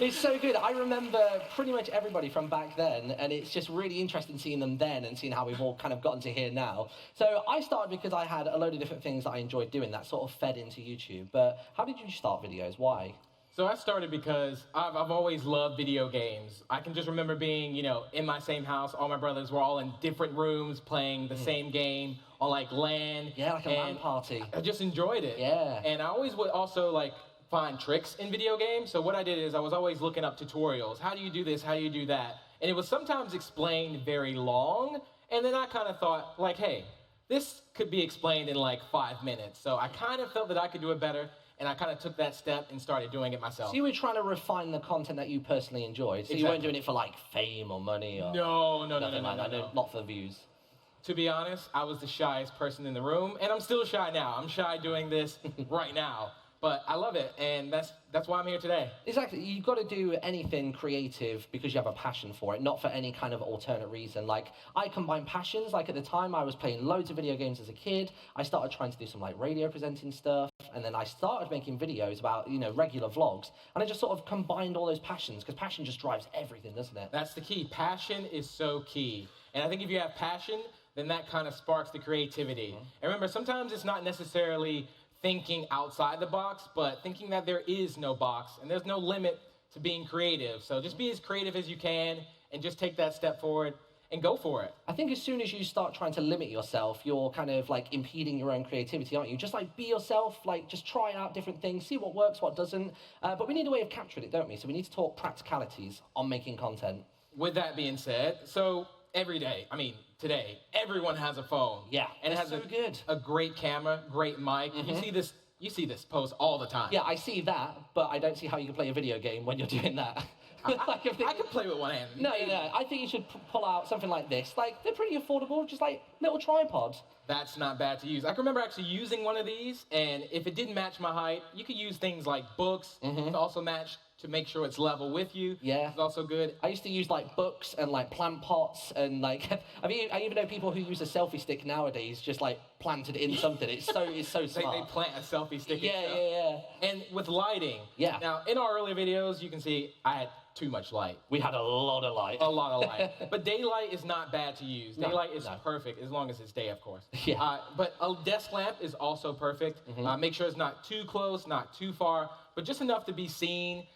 It's so good. I remember pretty much everybody from back then, and it's just really interesting seeing them then and seeing how we've all kind of gotten to here now. So I started because I had a load of different things that I enjoyed doing that sort of fed into YouTube. But how did you start videos? Why? So I started because I've always loved video games. I can just remember being, in my same house. All my brothers were all in different rooms playing the same game on like LAN. Yeah, like a LAN party. I just enjoyed it. Yeah. And I always would also find tricks in video games. So what I did is I was always looking up tutorials. How do you do this? How do you do that? And it was sometimes explained very long. And then I kind of thought hey, this could be explained in 5 minutes. So I kind of felt that I could do it better. And I kind of took that step and started doing it myself. So you were trying to refine the content that you personally enjoyed. So you weren't doing it for fame or money or no, not for views. To be honest, I was the shyest person in the room, and I'm still shy now. I'm shy doing this right now. But I love it, and that's why I'm here today. Exactly. You've got to do anything creative because you have a passion for it, not for any kind of alternate reason. I combine passions. At the time, I was playing loads of video games as a kid. I started trying to do some radio presenting stuff, and then I started making videos about regular vlogs, and I just sort of combined all those passions because passion just drives everything, doesn't it? That's the key. Passion is so key, and I think if you have passion, then that kind of sparks the creativity. And remember, sometimes it's not necessarily thinking outside the box, but thinking that there is no box and there's no limit to being creative. So just be as creative as you can and just take that step forward and go for it. I think as soon as you start trying to limit yourself, you're kind of impeding your own creativity, aren't you? Just be yourself, just try out different things, see what works, what doesn't. But we need a way of capturing it, don't we? So we need to talk practicalities on making content. With that being said, so every day, today, everyone has a phone. Yeah, and it has a great camera, great mic. You see this post all the time. Yeah, I see that, but I don't see how you can play a video game when you're doing that. I can play with one hand. No, I think you should pull out something like this. They're pretty affordable, just little tripods. That's not bad to use. I can remember actually using one of these, and if it didn't match my height, you could use things like books to also match to make sure it's level with you. Yeah. It's also good. I used to use books and plant pots and I even know people who use a selfie stick nowadays just planted in something. It's so smart. They plant a selfie stick. Yeah. And with lighting. Yeah. Now in our early videos, you can see I had too much light. We had a lot of light. A lot of light. But daylight is not bad to use. Daylight is perfect as long as it's day, of course. Yeah. But a desk lamp is also perfect. Make sure it's not too close, not too far, but just enough to be seen.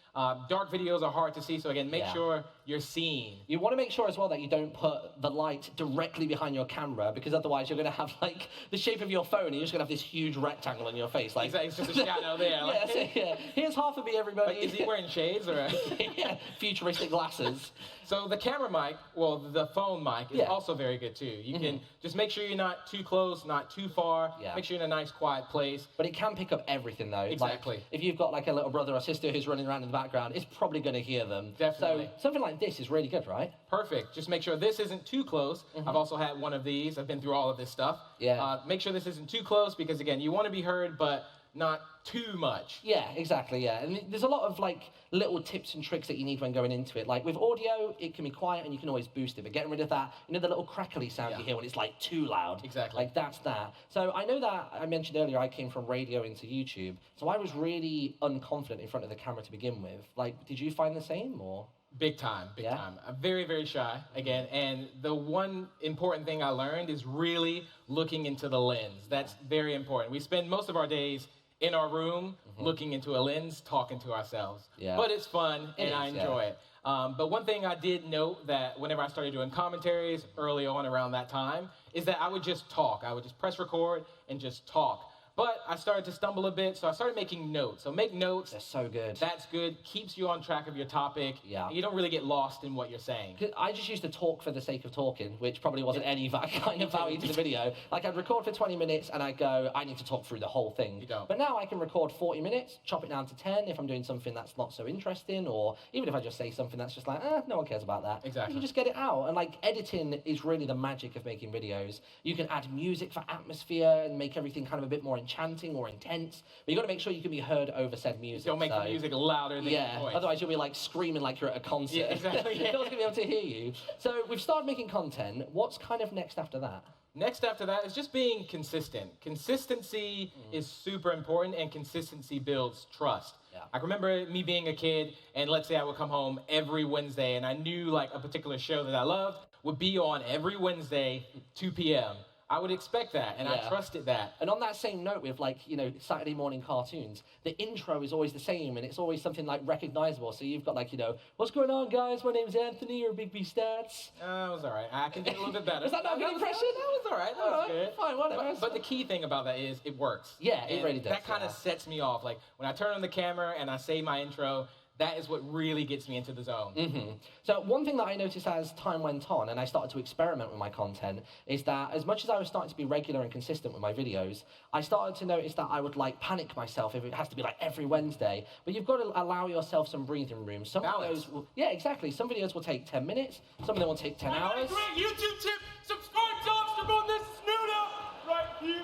Dark videos are hard to see, so again, make sure your scene. You want to make sure as well that you don't put the light directly behind your camera, because otherwise you're going to have like the shape of your phone and you're just going to have this huge rectangle on your face. Like, exactly, it's just a shadow there. Yeah, Like, so, yeah. Here's half of me, everybody. Like, is he wearing shades or? Yeah, futuristic glasses. So the camera mic, well, the phone mic is also very good too. You can just make sure you're not too close, not too far. Yeah. Make sure you're in a nice, quiet place. But it can pick up everything though. Exactly. Like, if you've got like a little brother or sister who's running around in the background, it's probably going to hear them. Definitely. So something like this is really good, right? Perfect. Just make sure this isn't too close. I've also had one of these. I've been through all of this stuff. Yeah. Make sure this isn't too close because again, you want to be heard, but not too much. Yeah, exactly, yeah. And there's a lot of like little tips and tricks that you need when going into it. Like with audio, it can be quiet and you can always boost it, but getting rid of that, you know, the little crackly sound you hear when it's like too loud. Exactly. Like that's that. So I know that I mentioned earlier I came from radio into YouTube, so I was really unconfident in front of the camera to begin with. Like, did you find the same or? Big time, big time. I'm very, very shy, again, and the one important thing I learned is really looking into the lens. That's very important. We spend most of our days in our room, looking into a lens, talking to ourselves. Yeah. But it's fun, and I enjoy it. But one thing I did note that whenever I started doing commentaries early on around that time, is that I would just talk. I would just press record and just talk. But I started to stumble a bit, so I started making notes. So make notes. That's so good. That's good. Keeps you on track of your topic. Yeah. You don't really get lost in what you're saying. I just used to talk for the sake of talking, which probably wasn't any kind of value to the video. Like I'd record for 20 minutes and I'd go, I need to talk through the whole thing. You don't. But now I can record 40 minutes, chop it down to 10 if I'm doing something that's not so interesting, or even if I just say something that's just like, no one cares about that. Exactly. You can just get it out. And like editing is really the magic of making videos. You can add music for atmosphere and make everything kind of a bit more enchanting or intense. But you got to make sure you can be heard over said music. Don't make the music louder than your voice. Otherwise you'll be like screaming like you're at a concert. Yeah, exactly. No one's going to be able to hear you. So we've started making content. What's kind of next after that? Next after that is just being consistent. Consistency is super important, and consistency builds trust. Yeah. I remember me being a kid, and let's say I would come home every Wednesday, and I knew like a particular show that I loved would be on every Wednesday, 2 p.m. I would expect that, and I trusted that. And on that same note with like, you know, Saturday morning cartoons, the intro is always the same and it's always something like recognizable. So you've got like, you know, what's going on guys? My name's Anthony or Big B Stats. That was all right. I can do a little bit better. Was that not a good impression? That was all right. That was good. Fine, whatever. But the key thing about that is it works. Yeah, it really does. That kind of sets me off. Like when I turn on the camera and I say my intro, that is what really gets me into the zone. So one thing that I noticed as time went on and I started to experiment with my content is that as much as I was starting to be regular and consistent with my videos, I started to notice that I would like panic myself if it has to be like every Wednesday. But you've got to allow yourself some breathing room. Some videos will, yeah, exactly. Some videos will take 10 minutes. Some of them will take 10 hours. Great YouTube tip, subscribe to Obstacle on this snooter right here.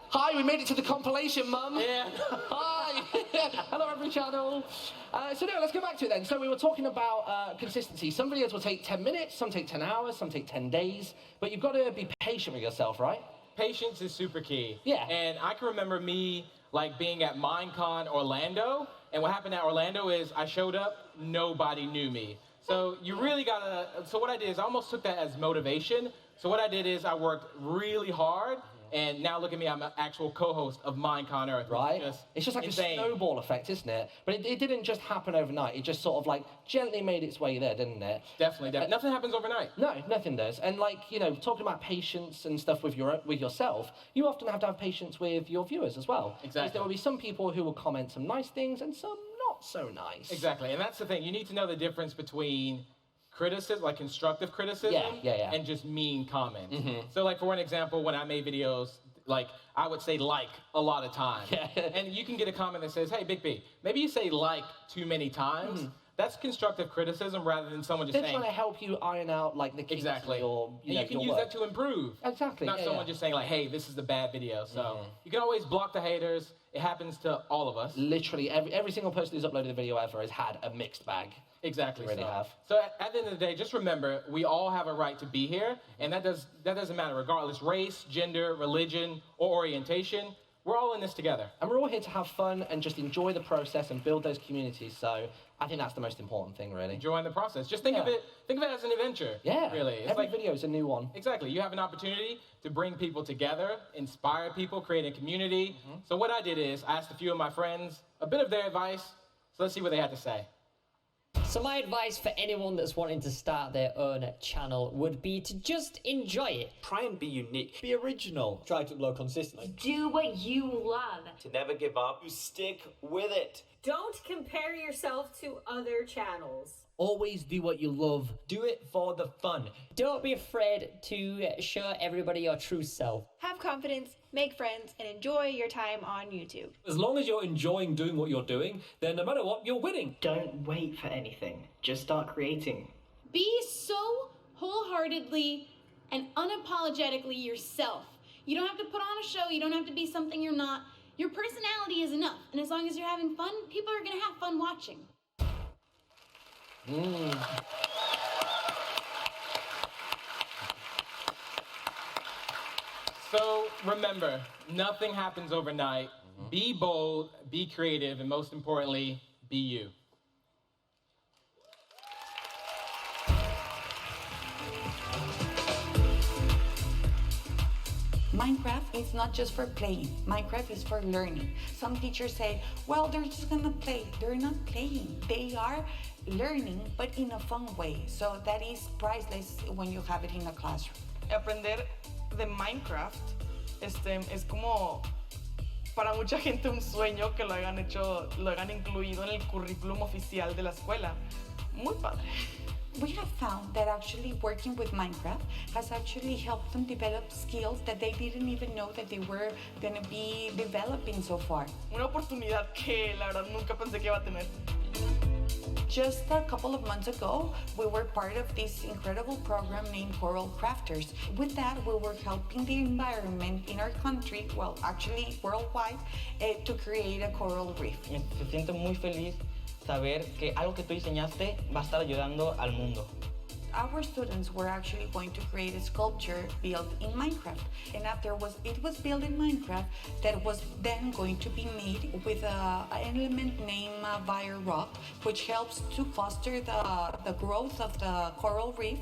Hi, we made it to the compilation, Mum. Yeah. Hi. Hello, every channel. So no, let's go back to it then. So we were talking about consistency. Some videos will take 10 minutes, some take 10 hours, some take 10 days. But you've got to be patient with yourself, right? Patience is super key. Yeah. And I can remember me like being at Minecon Orlando, and what happened at Orlando is I showed up, nobody knew me. So you really gotta, so what I did is I almost took that as motivation. So what I did is I worked really hard, and now look at me, I'm an actual co-host of Minecon Earth. Right? It's just like insane. a snowball effect, isn't it? But it didn't just happen overnight. It just sort of like gently made its way there, didn't it? Definitely. Nothing happens overnight. No, nothing does. And like, you know, talking about patience and stuff with yourself, you often have to have patience with your viewers as well. Exactly. Because there will be some people who will comment some nice things and some not so nice. Exactly, and that's the thing. You need to know the difference between criticism, like constructive criticism, and just mean comments. So like for an example, when I made videos, like I would say like a lot of times. And you can get a comment that says, hey, Big B, maybe you say like too many times. That's constructive criticism rather than someone just They're saying. trying to help you iron out like the kinks Exactly. or And you can use that to improve. Exactly. Not someone just saying like, hey, this is the bad video. So you can always block the haters. It happens to all of us. Literally every single person who's uploaded a video ever has had a mixed bag. Exactly. They really have. So at the end of the day, just remember, we all have a right to be here, and that doesn't matter, regardless race, gender, religion, or orientation. We're all in this together. And we're all here to have fun and just enjoy the process and build those communities. So I think that's the most important thing, really. Enjoying the process. Just think of it as an adventure. Yeah. Really. It's Every like video is a new one. Exactly. You have an opportunity to bring people together, inspire people, create a community. So what I did is I asked a few of my friends a bit of their advice. So let's see what they had to say. So my advice for anyone that's wanting to start their own channel would be to just enjoy it. Try and be unique. Be original. Try to upload consistently. Do what you love. To never give up. You stick with it. Don't compare yourself to other channels. Always do what you love. Do it for the fun. Don't be afraid to show everybody your true self. Have confidence, make friends, and enjoy your time on YouTube. As long as you're enjoying doing what you're doing, then no matter what, you're winning. Don't wait for anything. Just start creating. Be so wholeheartedly and unapologetically yourself. You don't have to put on a show. You don't have to be something you're not. Your personality is enough. And as long as you're having fun, people are going to have fun watching. So remember, nothing happens overnight. Be bold, be creative, and most importantly, be you. Minecraft is not just for playing. Minecraft is for learning. Some teachers say, well, they're just gonna play. They're not playing. They are learning, but in a fun way. So that is priceless when you have it in a classroom. Aprender de Minecraft es como para mucha gente un sueño que lo hayan incluido en el currículum oficial de la escuela. Muy padre. We have found that actually working with Minecraft has actually helped them develop skills that they didn't even know that they were going to be developing so far. Una oportunidad que la verdad nunca pensé que iba a tener. Just a couple of months ago, we were part of this incredible program named Coral Crafters. With that, we were helping the environment in our country, well, actually worldwide, to create a coral reef. Se siente muy feliz saber que algo que tú diseñaste va a estar ayudando al mundo. Our students were actually going to create a sculpture built in Minecraft. And after it was built in Minecraft, that was then going to be made with an element named Vire Rock, which helps to foster the growth of the coral reef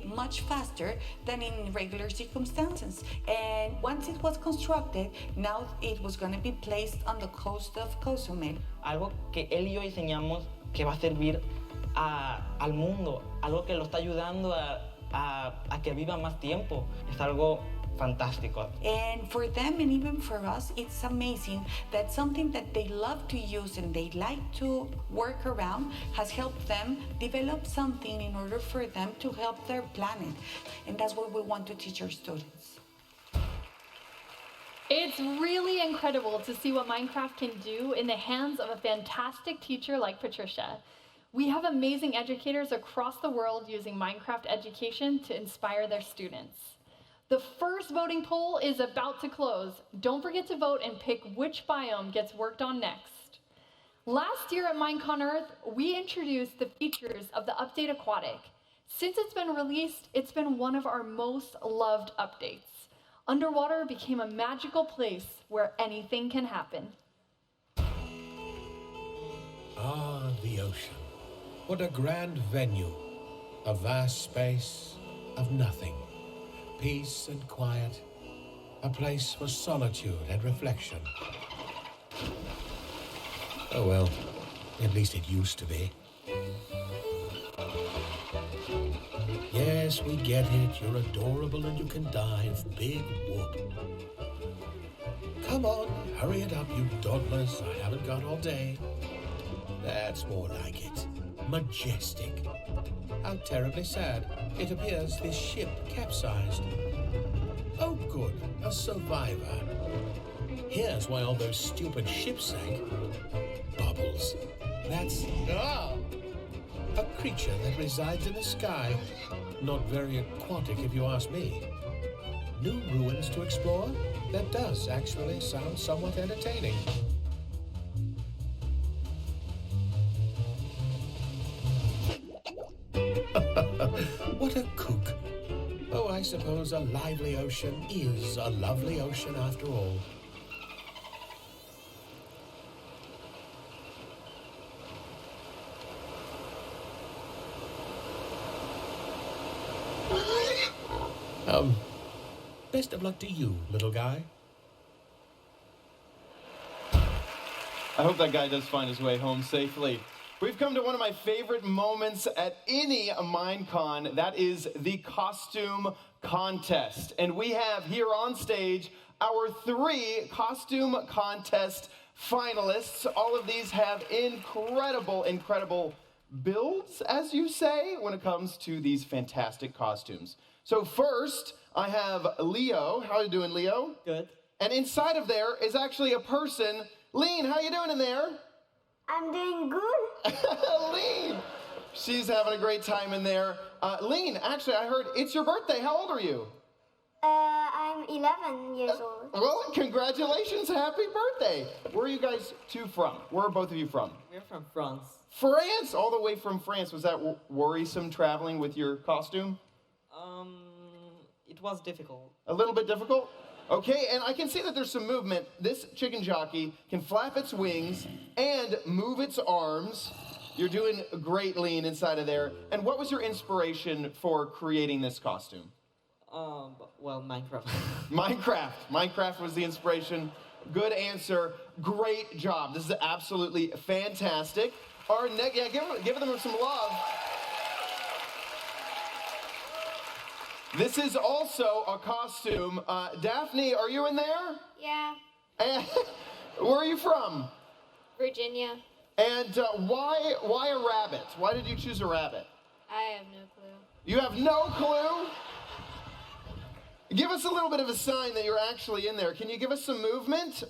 much faster than in regular circumstances. And once it was constructed, now it was going to be placed on the coast of Cozumel. Algo que él y yo diseñamos que va a servir al mundo, algo que lo está ayudando a que viva más tiempo. Es algo fantástico. And for them and even for us, it's amazing that something that they love to use and they like to work around has helped them develop something in order for them to help their planet. And that's what we want to teach our students. It's really incredible to see what Minecraft can do in the hands of a fantastic teacher like Patricia. We have amazing educators across the world using Minecraft education to inspire their students. The first voting poll is about to close. Don't forget to vote and pick which biome gets worked on next. Last year at Minecon Earth, we introduced the features of the Update Aquatic. Since it's been released, it's been one of our most loved updates. Underwater became a magical place where anything can happen. Ah, the ocean. What a grand venue. A vast space of nothing. Peace and quiet. A place for solitude and reflection. Oh well, at least it used to be. Yes, we get it. You're adorable and you can dive. Big whoop. Come on, hurry it up, you dawdlers. I haven't got all day. That's more like it. Majestic. How terribly sad. It appears this ship capsized. Oh good, a survivor. Here's why all those stupid ships sank. Bubbles. That's... a creature that resides in the sky. Not very aquatic if you ask me. New ruins to explore? That does actually sound somewhat entertaining. What a kook. Oh, I suppose a lively ocean is a lovely ocean after all. Best of luck to you, little guy. I hope that guy does find his way home safely. We've come to one of my favorite moments at any Minecon. That is the costume contest. And we have here on stage our 3 costume contest finalists. All of these have incredible builds, as you say, when it comes to these fantastic costumes. So first, I have Leo. How are you doing, Leo? Good. And inside of there is actually a person. Lean, how you doing in there? I'm doing good. Lean! She's having a great time in there. Lean, actually, I heard it's your birthday. How old are you? I'm 11 years old. Well, congratulations. Happy birthday. Where are you guys two from? Where are both of you from? We're from France. France? All the way from France. Was that worrisome traveling with your costume? It was difficult. A little bit difficult? Okay, and I can see that there's some movement. This chicken jockey can flap its wings and move its arms. You're doing great, Lean, inside of there. And what was your inspiration for creating this costume? Well, Minecraft. Minecraft was the inspiration. Good answer. Great job. This is absolutely fantastic. Our next, yeah, give them some love. This is also a costume. Daphne, are you in there? Yeah. And where are you from? Virginia. And why a rabbit? Why did you choose a rabbit? I have no clue. You have no clue? Give us a little bit of a sign that you're actually in there. Can you give us some movement?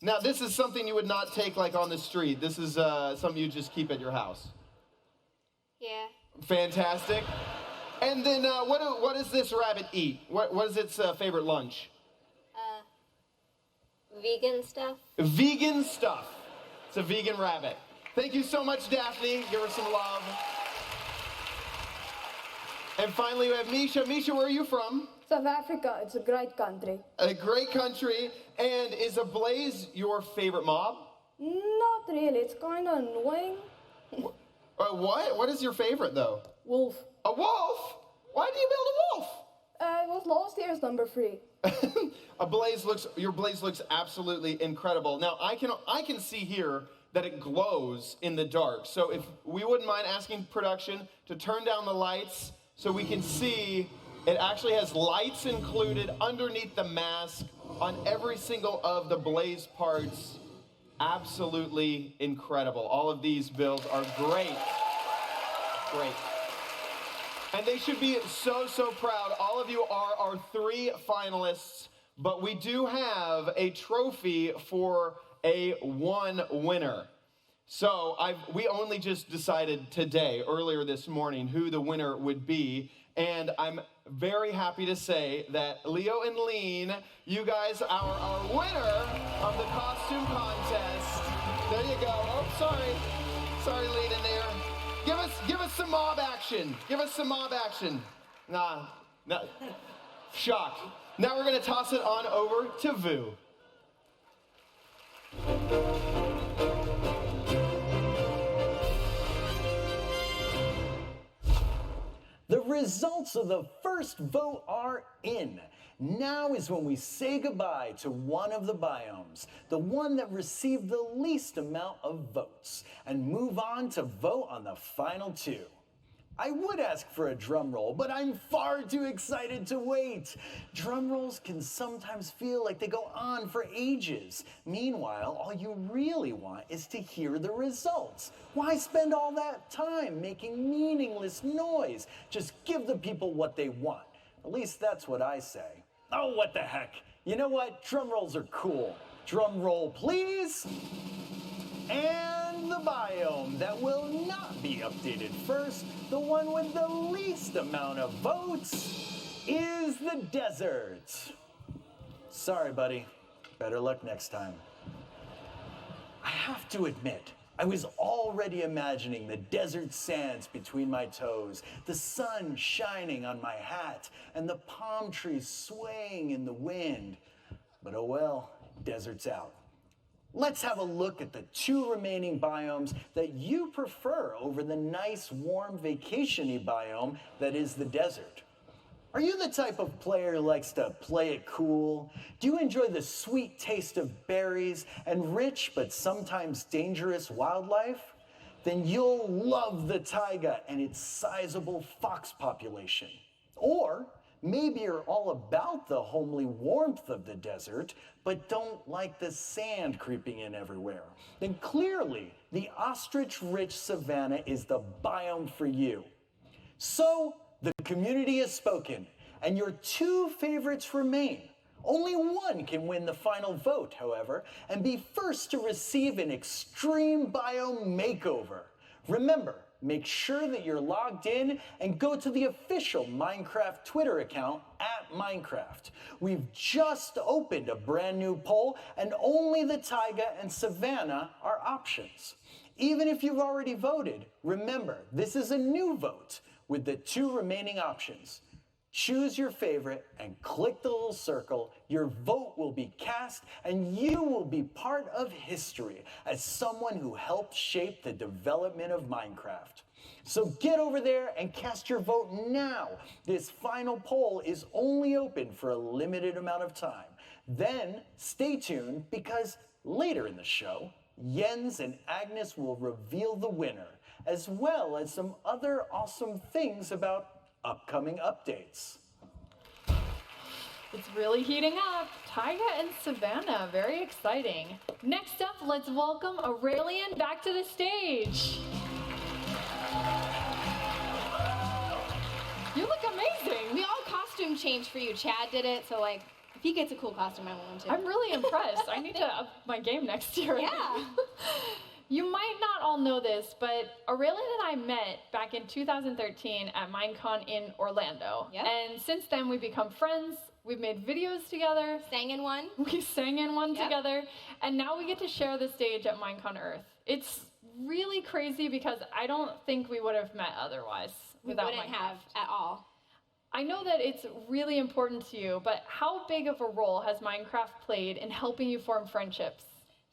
Now, this is something you would not take like on the street. This is something you just keep at your house. Yeah. Fantastic. And then what does this rabbit eat? What is its favorite lunch? Vegan stuff. Vegan stuff. It's a vegan rabbit. Thank you so much, Daphne. Give her some love. And finally, we have Misha. Misha, where are you from? South Africa. It's a great country. A great country. And is a blaze your favorite mob? Not really. It's kind of annoying. What? What is your favorite, though? Wolf. A wolf? Why do you build a wolf? It was last year's number 3. Your blaze looks absolutely incredible. Now, I can see here that it glows in the dark. So if we wouldn't mind asking production to turn down the lights so we can see it actually has lights included underneath the mask on every single of the blaze parts. Absolutely incredible. All of these builds are great. Great. And they should be so proud. All of you are our 3 finalists, but we do have a trophy for a 1 winner. So we only just decided today, earlier this morning, who the winner would be. And I'm very happy to say that Leo and Lean, you guys are our winner of the costume contest. There you go. Oh, sorry, Lean in there. Give us some mob action. Give us some mob action. Nah. Shock. Now we're gonna toss it on over to Vu. The results of the first vote are in. Now is when we say goodbye to one of the biomes, the one that received the least amount of votes, and move on to vote on the final 2. I would ask for a drum roll, but I'm far too excited to wait. Drum rolls can sometimes feel like they go on for ages. Meanwhile, all you really want is to hear the results. Why spend all that time making meaningless noise? Just give the people what they want. At least that's what I say. Oh, what the heck. You know what? Drum rolls are cool. Drum roll, please. And the biome that will not be updated first, the one with the least amount of votes, is the desert. Sorry, buddy. Better luck next time. I have to admit, I was already imagining the desert sands between my toes, the sun shining on my hat, and the palm trees swaying in the wind. But oh well, desert's out. Let's have a look at the 2 remaining biomes that you prefer over the nice, warm, vacation-y biome that is the desert. Are you the type of player who likes to play it cool? Do you enjoy the sweet taste of berries and rich but sometimes dangerous wildlife? then you'll love the taiga and its sizable fox population. Or maybe you're all about the homely warmth of the desert, but don't like the sand creeping in everywhere. Then clearly, the ostrich-rich savanna is the biome for you. So, the community has spoken, and your two favorites remain. Only one can win the final vote, however, and be first to receive an extreme biome makeover. Remember, make sure that you're logged in and go to the official Minecraft Twitter account @Minecraft. We've just opened a brand new poll, and only the taiga and savanna are options. Even if you've already voted, remember, this is a new vote with the two remaining options. Choose your favorite and click the little circle. Your vote will be cast and you will be part of history as someone who helped shape the development of Minecraft. So get over there and cast your vote now. This final poll is only open for a limited amount of time. Then stay tuned because later in the show, Jens and Agnes will reveal the winner, as well as some other awesome things about upcoming updates. It's really heating up. Taiga and Savannah, very exciting. Next up, let's welcome Aurelian back to the stage. You look amazing. We all costume changed for you. Chad did it, so like, if he gets a cool costume, I want him to. I'm really impressed. I need to up my game next year. Yeah. You might not all know this, but Aurelian and I met back in 2013 at Minecon in Orlando. Yep. And since then, we've become friends. We've made videos together. Sang in one. We sang in one together. And now we get to share the stage at Minecon Earth. It's really crazy because I don't think we would have met otherwise without We wouldn't Minecraft. have at all. I know that it's really important to you, but how big of a role has Minecraft played in helping you form friendships?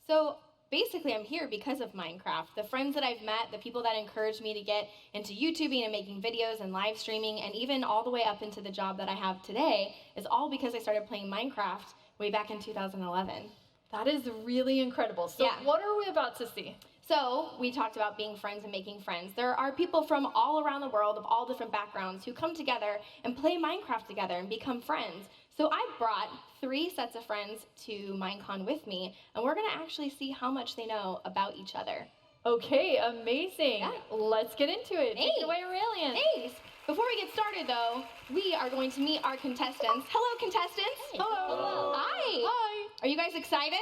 So basically, I'm here because of Minecraft. The friends that I've met, the people that encouraged me to get into YouTubing and making videos and live streaming, and even all the way up into the job that I have today, is all because I started playing Minecraft way back in 2011. That is really incredible. So what are we about to see? So we talked about being friends and making friends. There are people from all around the world of all different backgrounds who come together and play Minecraft together and become friends. So I brought 3 sets of friends to Minecon with me, and we're gonna actually see how much they know about each other. Okay, amazing. Yeah. Let's get into it. Take it away, Aurelian. Thanks. Before we get started, though, we are going to meet our contestants. Hello, contestants. Hello. Hi. Hi. Are you guys excited?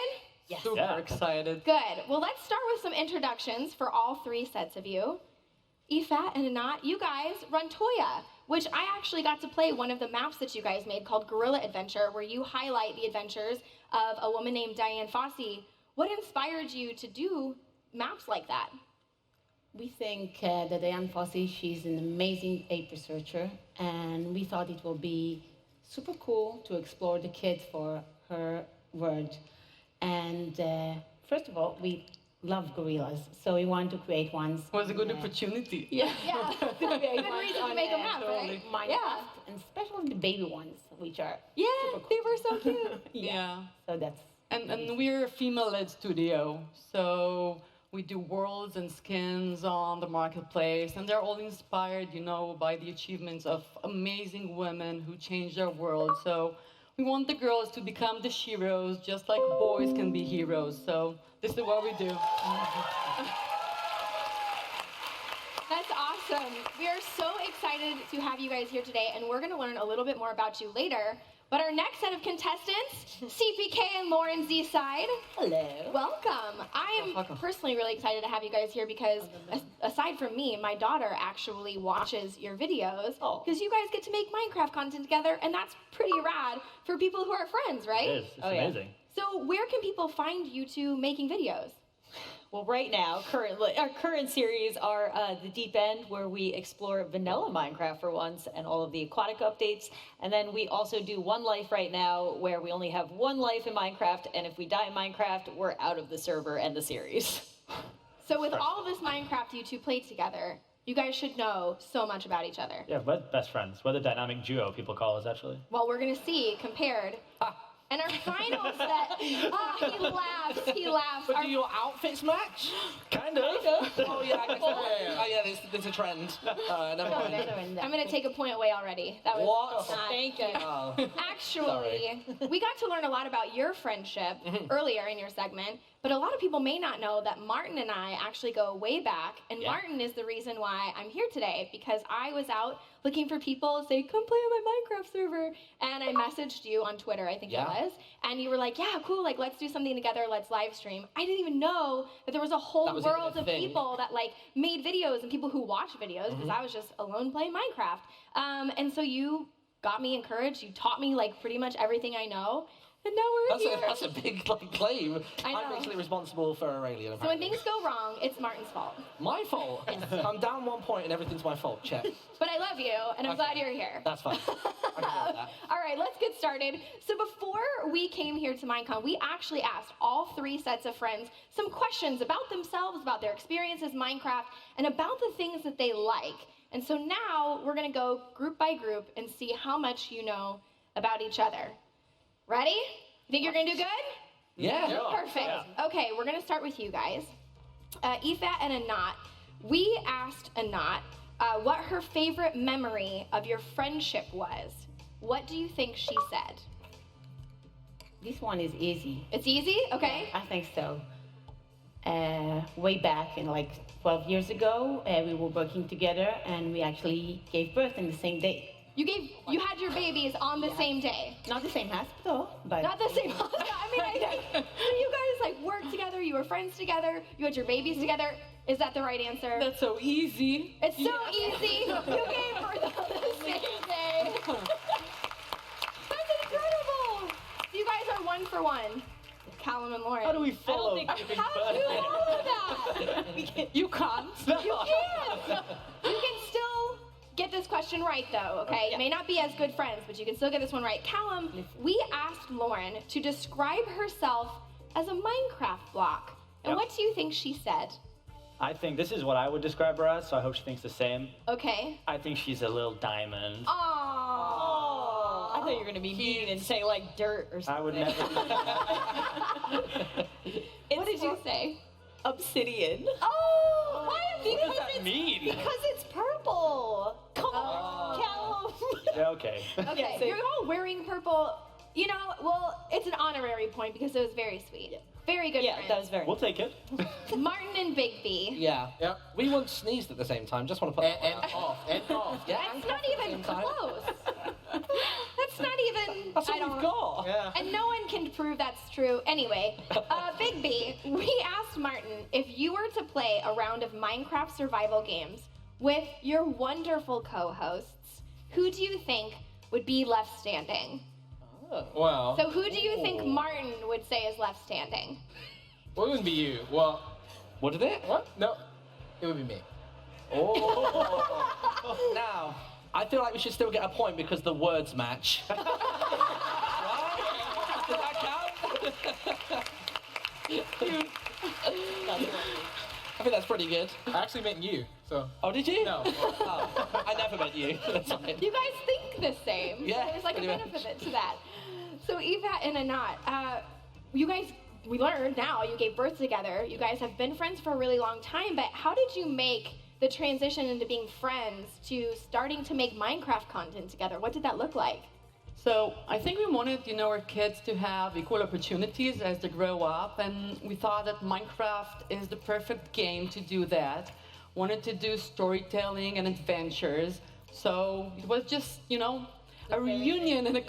Yes. Super excited. Good. Well, let's start with some introductions for all 3 sets of you. Ifat and Anat, you guys run Toya, which I actually got to play one of the maps that you guys made called Gorilla Adventure, where you highlight the adventures of a woman named Diane Fossey. What inspired you to do maps like that? We think that Diane Fossey, she's an amazing ape researcher, and we thought it would be super cool to explore the kids for her world. And first of all, we love gorillas, so we want to create ones. It was a good opportunity. Yeah. Good reason to make a map, right? Minecraft, Yeah. and especially the baby ones, which are Yeah, super cool. they were so cute. Yeah. So that's And we're a female-led studio, so we do worlds and skins on the marketplace, and they're all inspired, you know, by the achievements of amazing women who changed their world. So we want the girls to become the heroes, just like boys can be heroes. So this is what we do. That's awesome. We are so excited to have you guys here today, and we're going to learn a little bit more about you later. But our next set of contestants, CPK and Lauren Z-Side. Hello. Welcome. I am personally really excited to have you guys here because aside from me, my daughter actually watches your videos because you guys get to make Minecraft content together, and that's pretty rad for people who are friends, right? It is. It's amazing. So where can people find you two making videos? Well, right now, our current series are The Deep End, where we explore vanilla Minecraft for once and all of the aquatic updates. And then we also do One Life right now, where we only have 1 life in Minecraft, and if we die in Minecraft, we're out of the server and the series. So with all this Minecraft you two played together, you guys should know so much about each other. Yeah, we're best friends. We're the dynamic duo, people call us, actually. Well, we're going to see compared And our final set, he laughs. But do your outfits match? Kind of. Oh yeah, I guess there's a trend. Never mind. I'm gonna take a point away already. That was What? not Thank you. good. Oh. Actually, we got to learn a lot about your friendship earlier in your segment, but a lot of people may not know that Martin and I actually go way back, and Yeah. Martin is the reason why I'm here today, because I was out looking for people to say, come play on my Minecraft server, and I messaged you on Twitter, I think it was, and you were like, yeah, cool, like, let's do something together, let's live stream. I didn't even know that there was a whole That was even world a of thing. people that, like, made videos and people who watch videos, because I was just alone playing Minecraft. And so you got me encouraged, you taught me, like, pretty much everything I know, and now we're here. That's a big claim. I know. I'm actually responsible for Aurelian. So when things go wrong, it's Martin's fault. My fault? I'm down 1 point and everything's my fault. Check. But I love you, and I'm glad you're here. That's fine. I can deal with that. All right, let's get started. So before we came here to Minecon, we actually asked all 3 sets of friends some questions about themselves, about their experiences in Minecraft, and about the things that they like. And so now we're gonna go group by group and see how much you know about each other. Ready? You think you're gonna do good? Yeah. Perfect. Okay, we're gonna start with you guys. Efat and Anat. We asked Anat what her favorite memory of your friendship was. What do you think she said? This one is easy. It's easy? Okay. I think so. Way back in like 12 years ago, we were working together and we actually gave birth in the same day. You had your babies on the same day. Not the same hospital, but Not the same hospital. I mean, I think you guys like worked together, you were friends together, you had your babies together. Is that the right answer? That's so easy. It's so easy. You gave birth on the same day. That's incredible. You guys are 1 for 1. Callum and Lauren. How do we follow giving How do you follow that? You can't. You can't. You can still get this question right, though, okay? You may not be as good friends, but you can still get this one right. Callum, we asked Lauren to describe herself as a Minecraft block. And what do you think she said? I think this is what I would describe her as, so I hope she thinks the same. Okay. I think she's a little diamond. Aww. I thought you were gonna be mean and say like dirt or something. I would never What did you say? Obsidian. Oh, why? What does that mean? Because it's purple. Come on, Callum. Yeah, okay. Okay, you're all wearing purple. You know, well, it's an honorary point because it was very sweet. Very good friends. That was very We'll take it. Martin and Big B. Yeah. Yep. We once sneezed at the same time. Just want to put that And off. Yeah. That's not even close. That's not even. That's what we've got. Yeah. And no one can prove that's true. Anyway, Big B, we asked Martin if you were to play a round of Minecraft survival games with your wonderful co-hosts, who do you think would be left standing? Well. So who do you think Martin would say is left standing? Well, it wouldn't be you. Well. What did it? What? No. It would be me. Oh. Now, I feel like we should still get a point because the words match. Right? Does that count? I think that's pretty good. I actually meant you, so. Oh, did you? No. Oh, I never meant you. That's fine. You guys think the same. Yeah, There's like a pretty benefit to that. So Efat and Anat, you guys, we learned now you gave birth together. You guys have been friends for a really long time, but how did you make the transition into being friends to starting to make Minecraft content together? What did that look like? So I think we wanted, our kids to have equal opportunities as they grow up, and we thought that Minecraft is the perfect game to do that. Wanted to do storytelling and adventures, so it was just, a reunion and a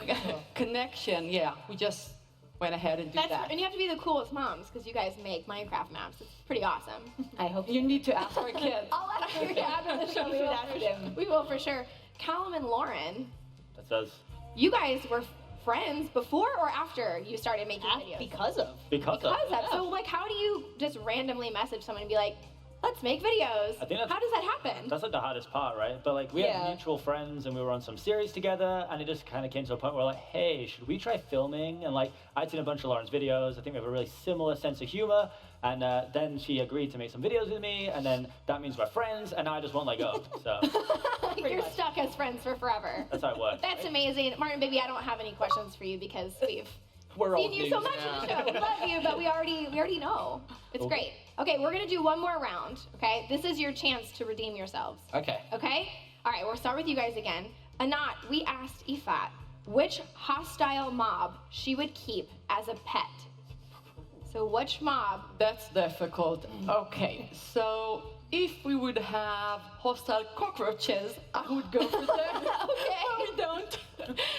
connection. Yeah, we just went ahead and did that. And you have to be the coolest moms because you guys make Minecraft maps. It's pretty awesome. I hope you need to ask our kids. I'll ask you after the show. We should ask them. We will for sure. Callum and Lauren, That's us. you guys were friends before or after you started making videos? Because of. Because of. So, how do you just randomly message someone and be like, let's make videos? I think that's- How does that happen? That's like the hardest part, right? But we had mutual friends and we were on some series together, and it just kind of came to a point where we're like, hey, should we try filming? And I'd seen a bunch of Lauren's videos. I think we have a really similar sense of humor. And then she agreed to make some videos with me, and then that means we're friends, and now I just won't let go. So You're stuck as friends for forever. that's how it works. That's amazing. Martin, baby, I don't have any questions for you because We're Seen you so much in the show. We love you, but we already know. It's great. Okay, we're gonna do one more round. Okay, this is your chance to redeem yourselves. Okay. Okay. All right, we'll start with you guys again. Anat, we asked Ifat which hostile mob she would keep as a pet. So which mob? That's difficult. Okay, so if we would have hostile cockroaches, I would go for them. Okay. No, we don't.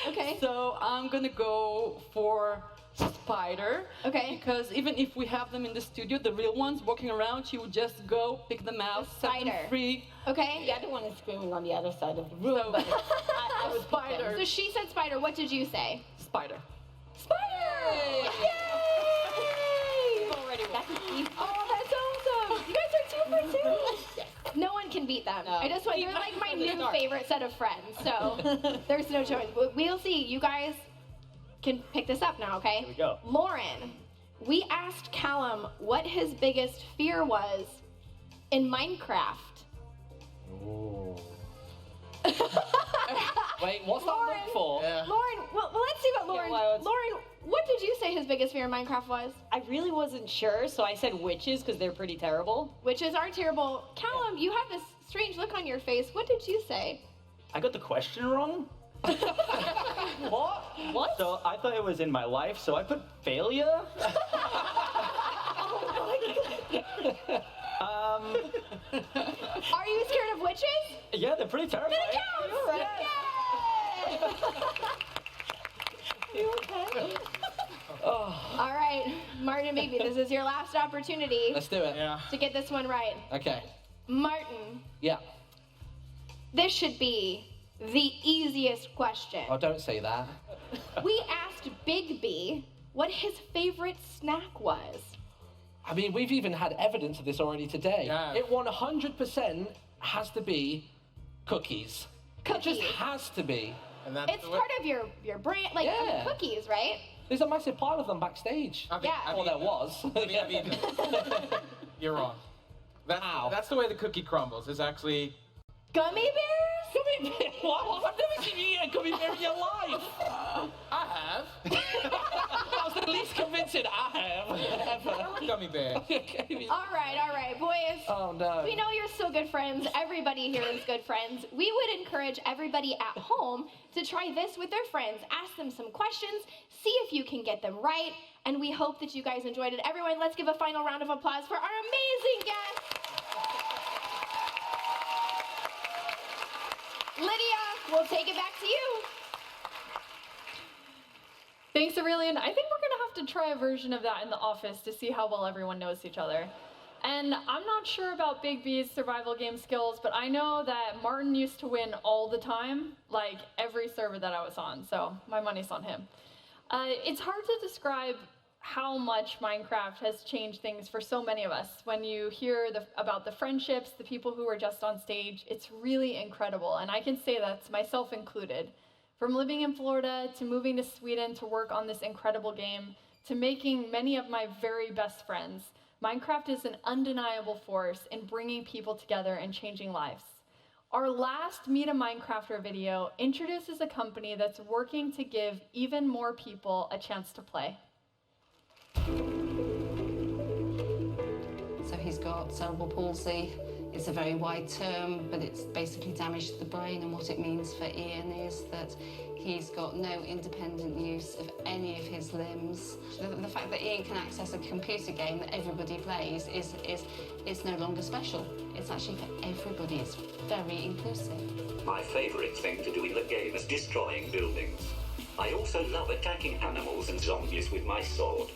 Okay. So I'm gonna go for spider. Okay. Because even if we have them in the studio, the real ones walking around, she would just go pick them out, set them free. Okay. The other one is screaming on the other side of the room. So, but I would spider. So she said spider. What did you say? Spider. Spider! Yay! Already Oh, that's awesome! You guys are 2 for 2. No one can beat them. No. I just want you're like my new favorite set of friends. So there's no choice. We'll see. You guys can pick this up now, okay? Here we go. Lauren, we asked Callum what his biggest fear was in Minecraft. Ooh. Wait, what's that look for? Lauren, well, let's see what Lauren. Lauren, what did you say his biggest fear in Minecraft was? I really wasn't sure, so I said witches because they're pretty terrible. Witches are terrible. Callum, you have this strange look on your face. What did you say? I got the question wrong. What? What? So I thought it was in my life, so I put failure. Are you scared of witches? Yeah, they're pretty terrifying. Then it counts! Yay! You okay? All right, Martin and Baby, this is your last opportunity. Let's do it. Yeah. To get this one right. Okay. Martin, Yeah. this should be the easiest question. Oh, don't say that. We asked Big B what his favorite snack was. I mean, we've even had evidence of this already today. Yeah. It 100% has to be cookies. Cookies. It just has to be. And that's It's part of your brand, like Yeah. cookies, right? There's a massive pile of them backstage. Yeah. Well, there was. You're wrong. That's the way the cookie crumbles. It's actually Gummy bears? Gummy bears? What? I've never seen you eat a gummy bear in your life. I have. That was the least convincing I have ever. Gummy bear. All right, boys. Oh, no. We know you're so good friends. Everybody here is good friends. We would encourage everybody at home to try this with their friends. Ask them some questions, see if you can get them right, and we hope that you guys enjoyed it. Everyone, let's give a final round of applause for our amazing guests. Lydia, we'll take it back to you. Thanks, Aurelian. I think we're gonna have to try a version of that in the office to see how well everyone knows each other. And I'm not sure about Big B's survival game skills, but I know that Martin used to win all the time, like every server that I was on, so my money's on him. It's hard to describe how much Minecraft has changed things for so many of us. When you hear about the friendships, the people who were just on stage, it's really incredible. And I can say that's myself included. From living in Florida to moving to Sweden to work on this incredible game, to making many of my very best friends, Minecraft is an undeniable force in bringing people together and changing lives. Our last Meet a Minecrafter video introduces a company that's working to give even more people a chance to play. So he's got cerebral palsy. It's a very wide term, but it's basically damage to the brain, and what it means for Ian is that he's got no independent use of any of his limbs. The fact that Ian can access a computer game that everybody plays is no longer special. It's actually for everybody. It's very inclusive. My favourite thing to do in the game is destroying buildings. I also love attacking animals and zombies with my sword.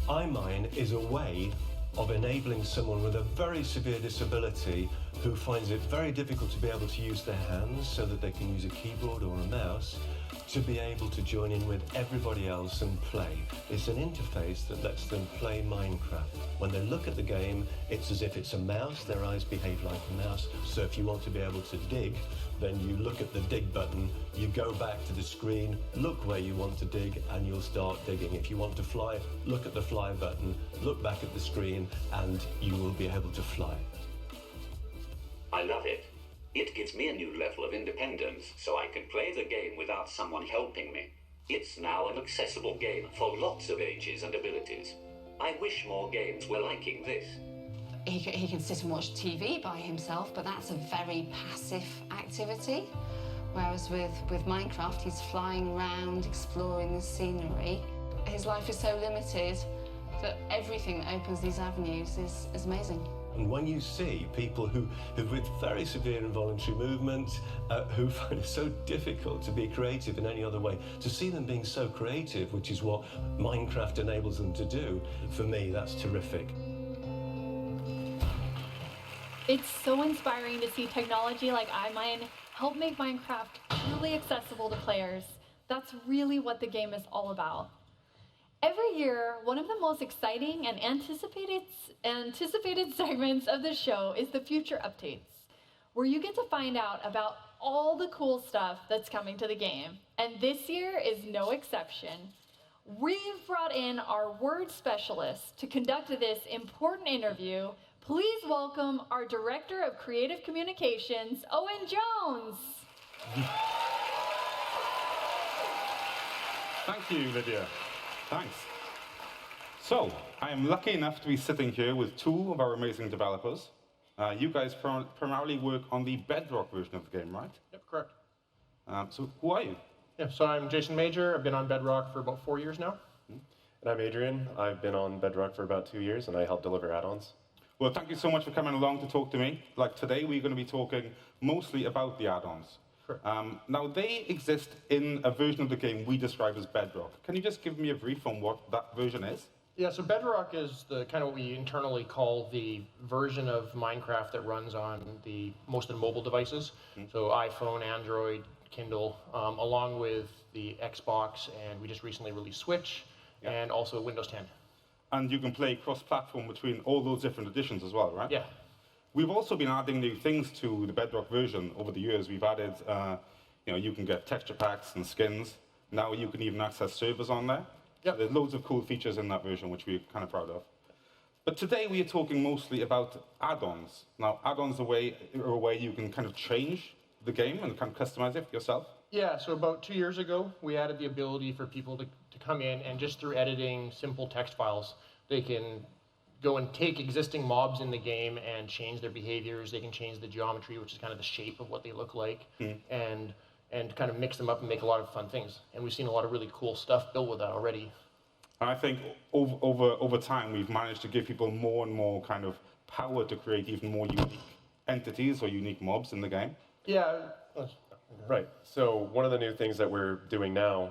iMine is a way of enabling someone with a very severe disability who finds it very difficult to be able to use their hands so that they can use a keyboard or a mouse to be able to join in with everybody else and play. It's an interface that lets them play Minecraft. When they look at the game, it's as if it's a mouse, their eyes behave like a mouse. So if you want to be able to dig, then you look at the dig button, you go back to the screen, look where you want to dig, and you'll start digging. If you want to fly, look at the fly button, look back at the screen, and you will be able to fly. I love it. It gives me a new level of independence, so I can play the game without someone helping me. It's now an accessible game for lots of ages and abilities. I wish more games were liking this. He can sit and watch TV by himself, but that's a very passive activity. Whereas with Minecraft, he's flying around, exploring the scenery. His life is so limited that everything that opens these avenues is amazing. And when you see people who with very severe involuntary movement, who find it so difficult to be creative in any other way, to see them being so creative, which is what Minecraft enables them to do, for me, that's terrific. It's so inspiring to see technology like iMine help make Minecraft truly accessible to players. That's really what the game is all about. Every year, one of the most exciting and anticipated segments of the show is the Future Updates, where you get to find out about all the cool stuff that's coming to the game. And this year is no exception. We've brought in our word specialist to conduct this important interview. Please welcome our Director of Creative Communications, Owen Jones. Thank you, Lydia. Thanks. So, I am lucky enough to be sitting here with two of our amazing developers. You guys primarily work on the Bedrock version of the game, right? Yep, correct. So, who are you? Yeah, so I'm Jason Major. I've been on Bedrock for about 4 years now. And I'm Adrian. I've been on Bedrock for about 2 years, and I help deliver add-ons. Well, thank you so much for coming along to talk to me. Like today, we're going to be talking mostly about the add-ons. Now, they exist in a version of the game we describe as Bedrock. Can you just give me a brief on what that version is? Yeah, so Bedrock is the kind of what we internally call the version of Minecraft that runs on most of the mobile devices. So iPhone, Android, Kindle, along with the Xbox, and we just recently released Switch, and also Windows 10. And you can play cross-platform between all those different editions as well, right? Yeah. We've also been adding new things to the Bedrock version over the years. We've added, you can get texture packs and skins. Now you can even access servers on there. Yeah. So there's loads of cool features in that version, which we're kind of proud of. But today we are talking mostly about add-ons. Now, add-ons are a way you can kind of change the game and kind of customize it yourself. Yeah, so about 2 years ago, we added the ability for people to come in and just through editing simple text files, they can go and take existing mobs in the game and change their behaviors. They can change the geometry, which is kind of the shape of what they look like, and kind of mix them up and make a lot of fun things. And we've seen a lot of really cool stuff built with that already. And I think over time, we've managed to give people more and more kind of power to create even more unique entities or unique mobs in the game. Yeah. Right. So one of the new things that we're doing now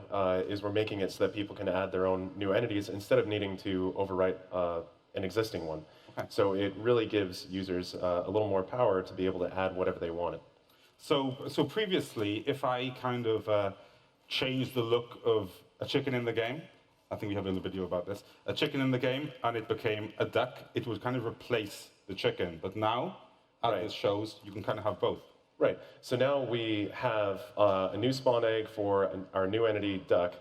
is we're making it so that people can add their own new entities instead of needing to overwrite an existing one. Okay. So it really gives users a little more power to be able to add whatever they wanted. So previously, if I kind of changed the look of a chicken in the game, I think we have another video about this, a chicken in the game, and it became a duck, it would kind of replace the chicken. But now, as this shows, you can kind of have both. Right. So now we have a new spawn egg for our new entity, duck.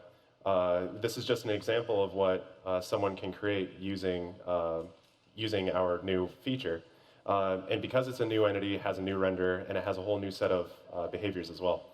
This is just an example of what someone can create using our new feature. And because it's a new entity, it has a new render, and it has a whole new set of behaviors as well.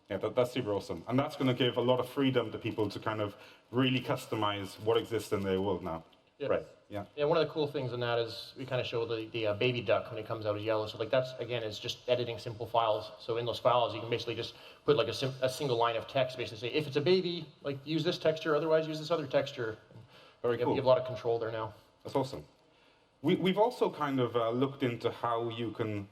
Yeah, that's super awesome. And that's going to give a lot of freedom to people to kind of really customize what exists in their world now. Yeah. Right. Yeah. Yeah. One of the cool things in that is we kind of show the baby duck when it comes out as yellow. So like that's again is just editing simple files. So in those files you can basically just put like a single line of text, basically say if it's a baby, like use this texture, otherwise use this other texture. Very cool. You have a lot of control there now. That's awesome. We've also kind of looked into how you can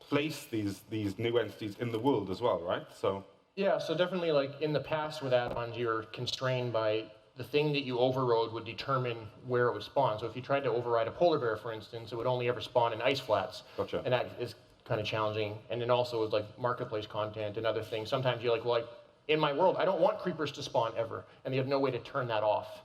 place these new entities in the world as well, right? So yeah. So definitely like in the past with add-ons, you're constrained by the thing that you overrode would determine where it would spawn. So if you tried to override a polar bear, for instance, it would only ever spawn in ice flats. Gotcha. And that is kind of challenging. And then also with like marketplace content and other things, sometimes you're like, well, in my world, I don't want creepers to spawn ever. And you have no way to turn that off.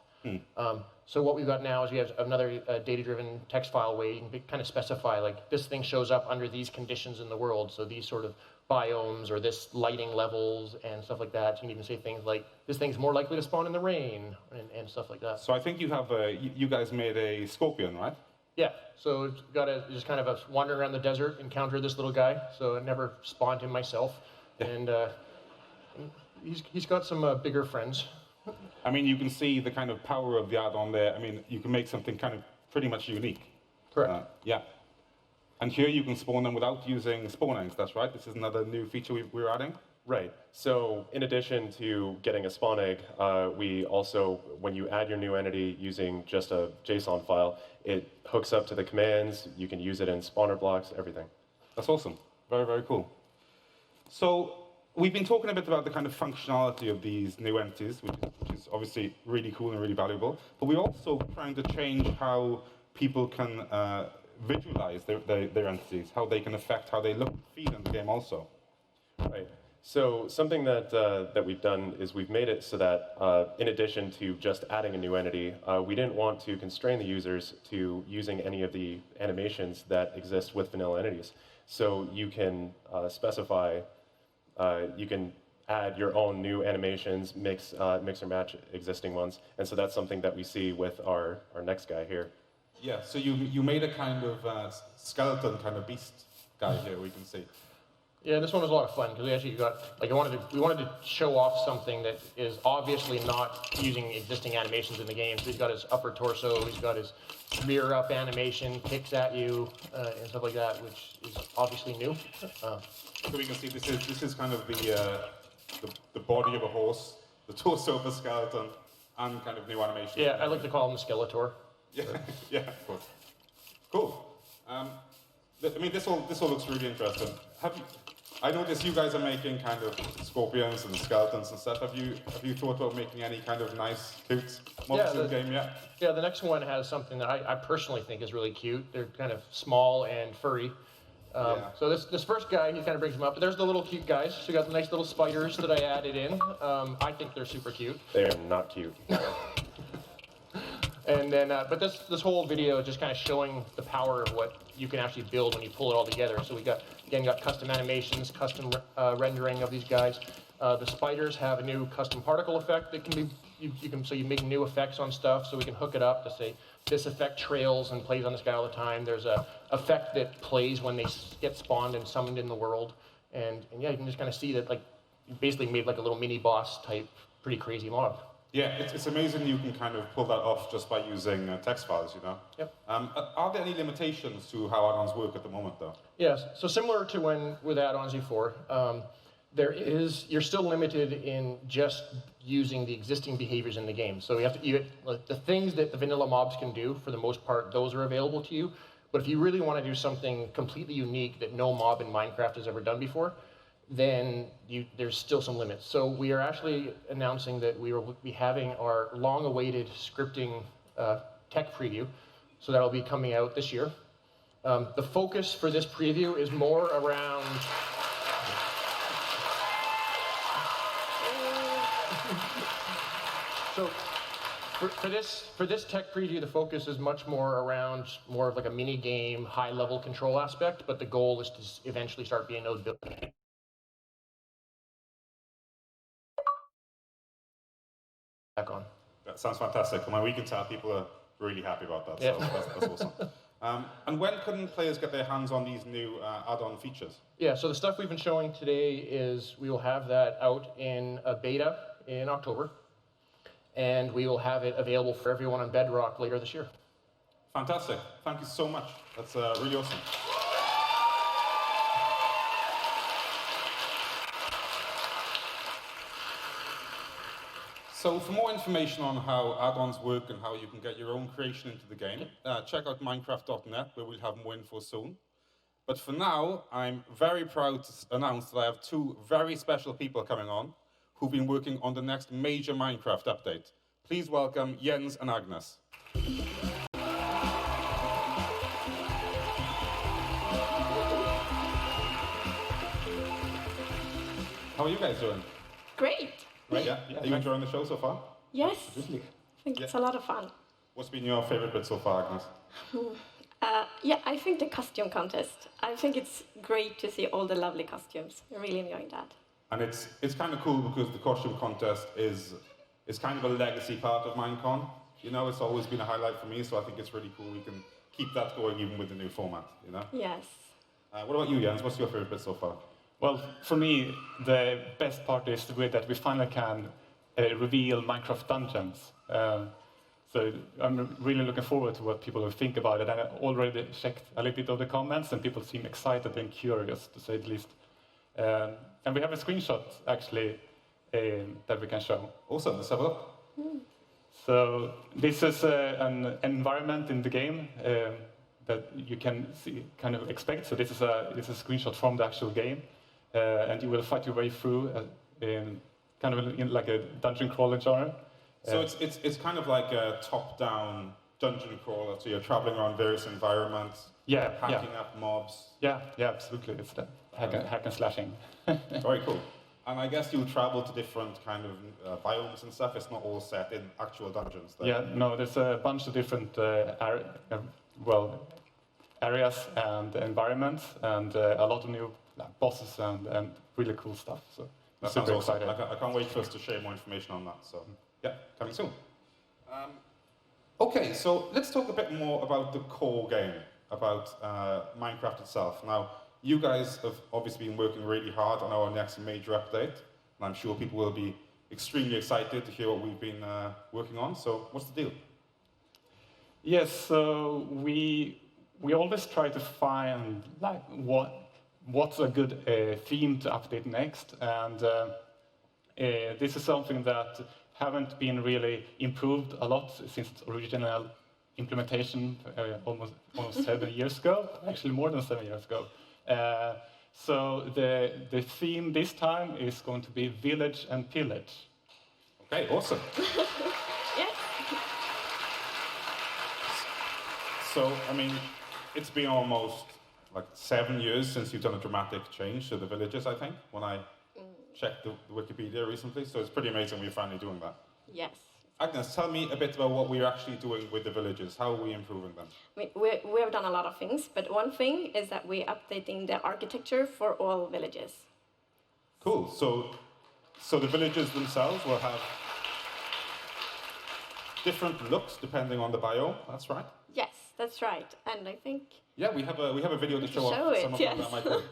So what we've got now is we have another data-driven text file way you can kind of specify like this thing shows up under these conditions in the world. So these sort of biomes or this lighting levels and stuff like that. You can even say things like this thing's more likely to spawn in the rain and stuff like that. So I think you have you guys made a scorpion, right? Yeah. So it's got just kind of wander around the desert, encounter this little guy. So I never spawned him myself, and he's got some bigger friends. I mean, you can see the kind of power of the add-on there. I mean, you can make something kind of pretty much unique. Correct. Yeah. And here you can spawn them without using spawn eggs, that's right? This is another new feature we're adding? Right. So in addition to getting a spawn egg, we also, when you add your new entity using just a JSON file, it hooks up to the commands. You can use it in spawner blocks, everything. That's awesome. Very, very cool. So we've been talking a bit about the kind of functionality of these new entities, which is obviously really cool and really valuable. But we're also trying to change how people can visualize their entities, how they can affect how they look and feel in the game also. Right. So something that we've done is we've made it so that in addition to just adding a new entity, we didn't want to constrain the users to using any of the animations that exist with vanilla entities. So you can specify, you can add your own new animations, mix or match existing ones. And so that's something that we see with our next guy here. Yeah, so you made a kind of skeleton kind of beast guy here, we can see. Yeah, this one was a lot of fun because we actually got, like, we wanted to show off something that is obviously not using existing animations in the game. So he's got his upper torso, he's got his rear up animation, kicks at you, and stuff like that, which is obviously new. So we can see this is kind of the body of a horse, the torso of a skeleton, and kind of new animation. Yeah, I like to call him the Skeletor. Yeah, yeah, of course. Cool. I mean, this all looks really interesting. I noticed you guys are making kind of scorpions and skeletons and stuff. Have you thought about making any kind of nice, cute monsters in the game yet? Yeah, the next one has something that I personally think is really cute. They're kind of small and furry. So this first guy, he kind of brings them up. But there's the little cute guys. So you got the nice little spiders that I added in. I think they're super cute. They're not cute. And then, but this whole video is just kind of showing the power of what you can actually build when you pull it all together. So we got custom animations, custom rendering of these guys. The spiders have a new custom particle effect that can be, so you make new effects on stuff. So we can hook it up to say this effect trails and plays on this guy all the time. There's a effect that plays when they get spawned and summoned in the world. And yeah, you can just kind of see that, like, you basically made like a little mini boss type, pretty crazy mob. Yeah, it's amazing you can kind of pull that off just by using text files, you know? Yep. Are there any limitations to how add-ons work at the moment, though? Yes, so similar to when with add-ons before, you're still limited in just using the existing behaviors in the game. So the things that the vanilla mobs can do, for the most part, those are available to you. But if you really want to do something completely unique that no mob in Minecraft has ever done before, then there's still some limits. So we are actually announcing that we will be having our long-awaited scripting tech preview. So that'll be coming out this year. The focus for this preview is more around... So for this tech preview, the focus is much more around more of like a mini game, high-level control aspect, but the goal is to eventually start being able to build. Back on. That sounds fantastic. I mean, we can tell people are really happy about that, so that's awesome. And when can players get their hands on these new add-on features? Yeah, so the stuff we've been showing today is we will have that out in a beta in October, and we will have it available for everyone on Bedrock later this year. Fantastic. Thank you so much. That's really awesome. So for more information on how add-ons work and how you can get your own creation into the game, check out minecraft.net, where we'll have more info soon. But for now, I'm very proud to announce that I have two very special people coming on who've been working on the next major Minecraft update. Please welcome Jens and Agnes. How are you guys doing? Great. Right, yeah? Are you enjoying the show so far? Yes. I think it's a lot of fun. What's been your favorite bit so far, Agnes? Yeah, I think the costume contest. I think it's great to see all the lovely costumes. I'm really enjoying that. And it's kind of cool because the costume contest is kind of a legacy part of Minecon. You know, it's always been a highlight for me, so I think it's really cool we can keep that going even with the new format, you know? Yes. What about you, Jens? What's your favorite bit so far? Well, for me, the best part is that we finally can reveal Minecraft dungeons. So I'm really looking forward to what people will think about it. And I already checked a little bit of the comments, and people seem excited and curious, to say the least. And we have a screenshot, actually, that we can show. Awesome, let's have a look. So this is an environment in the game that you can kind of expect. So this is a screenshot from the actual game, and you will fight your way through in kind of like a dungeon crawler genre. So it's kind of like a top-down dungeon crawler. So you're traveling around various environments, hacking up mobs. Yeah, absolutely. It's the hack and slashing. Very cool. And I guess you travel to different kind of biomes and stuff. It's not all set in actual dungeons, though. Yeah, no, there's a bunch of different areas and environments, and a lot of new bosses and really cool stuff. So that super sounds awesome. excited. I can't wait for us to share more information on that. So yeah, coming soon. Okay, so let's talk a bit more about the core game, about Minecraft itself. Now, you guys have obviously been working really hard on our next major update, and I'm sure people will be extremely excited to hear what we've been working on. So, what's the deal? Yes, so we always try to find like what's a good theme to update next, and this is something that haven't been really improved a lot since its original implementation almost 7 years ago, actually more than 7 years ago. So the theme this time is going to be village and pillage. Okay, awesome. Yes. So, I mean, it's been almost like 7 years since you've done a dramatic change to the villages, I think, when I checked the Wikipedia recently. So it's pretty amazing we're finally doing that. Yes. Agnes, tell me a bit about what we're actually doing with the villages. How are we improving them? We have done a lot of things, but one thing is that we're updating the architecture for all villages. Cool. So the villages themselves will have different looks depending on the biome. That's right. Yes, that's right. And I think yeah, we have a video to show off some of them that might work.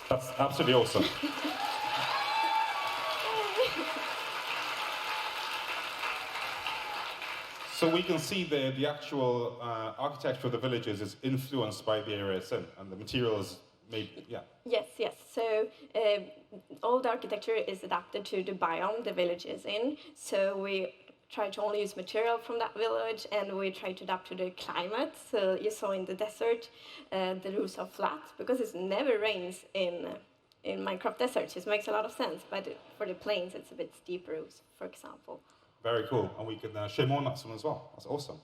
That's absolutely awesome. So we can see the actual architecture of the villages is influenced by the area it's in, and the materials maybe, yeah. Yes. So all the architecture is adapted to the biome the village is in. So we try to only use material from that village, and we try to adapt to the climate. So you saw in the desert, the roofs are flat because it never rains in Minecraft deserts. It makes a lot of sense, but for the plains, it's a bit steep roofs, for example. Very cool, and we can share more on that soon as well. That's awesome.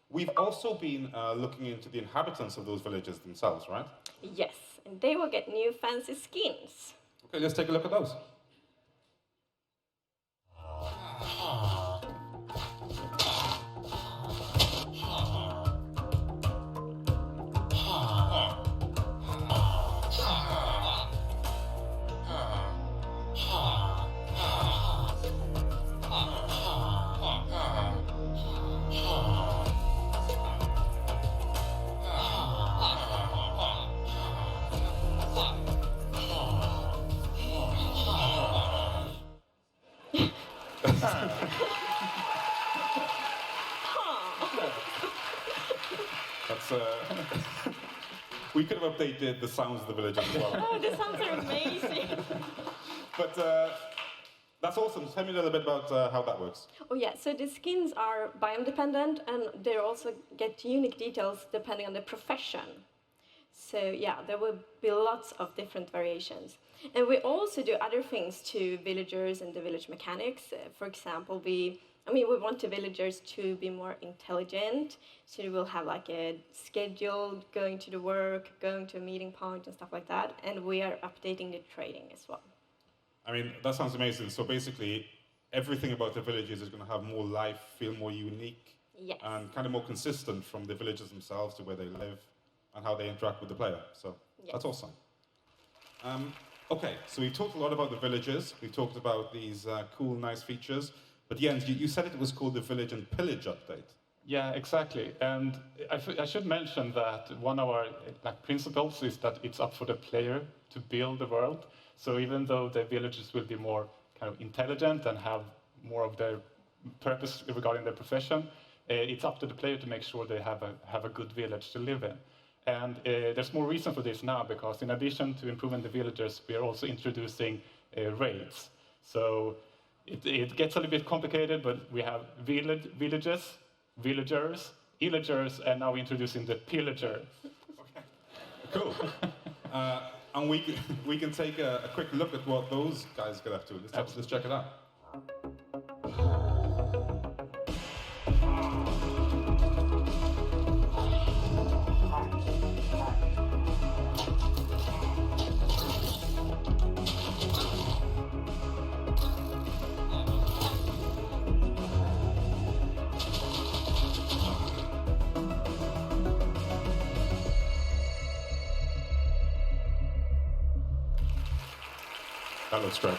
We've also been looking into the inhabitants of those villages themselves, right? Yes, and they will get new fancy skins. Okay, let's take a look at those. We could have updated the sounds of the village as well. Oh, the sounds are amazing. But that's awesome. Tell me a little bit about how that works. Oh yeah, so the skins are biome dependent, and they also get unique details depending on the profession. So yeah, there will be lots of different variations. And we also do other things to villagers and the village mechanics. For example, we want the villagers to be more intelligent, so they will have like a schedule, going to the work, going to a meeting point and stuff like that, and we are updating the trading as well. I mean, that sounds amazing. So basically, everything about the villages is going to have more life, feel more unique, Yes. and kind of more consistent from the villagers themselves to where they live and how they interact with the player. So that's awesome. Okay, so we talked a lot about the villages. We talked about these cool, nice features. But Jens, you said it was called the Village and Pillage update. Yeah, exactly. And I should mention that one of our principles is that it's up for the player to build the world. So even though the villagers will be more kind of intelligent and have more of their purpose regarding their profession, it's up to the player to make sure they have a good village to live in. And there's more reason for this now, because in addition to improving the villagers, we are also introducing raids. So it gets a little bit complicated, but we have villagers, illagers, and now we're introducing the pillager. Okay. Cool. And we can take a quick look at what those guys get up to. Let's check it out. That looks great.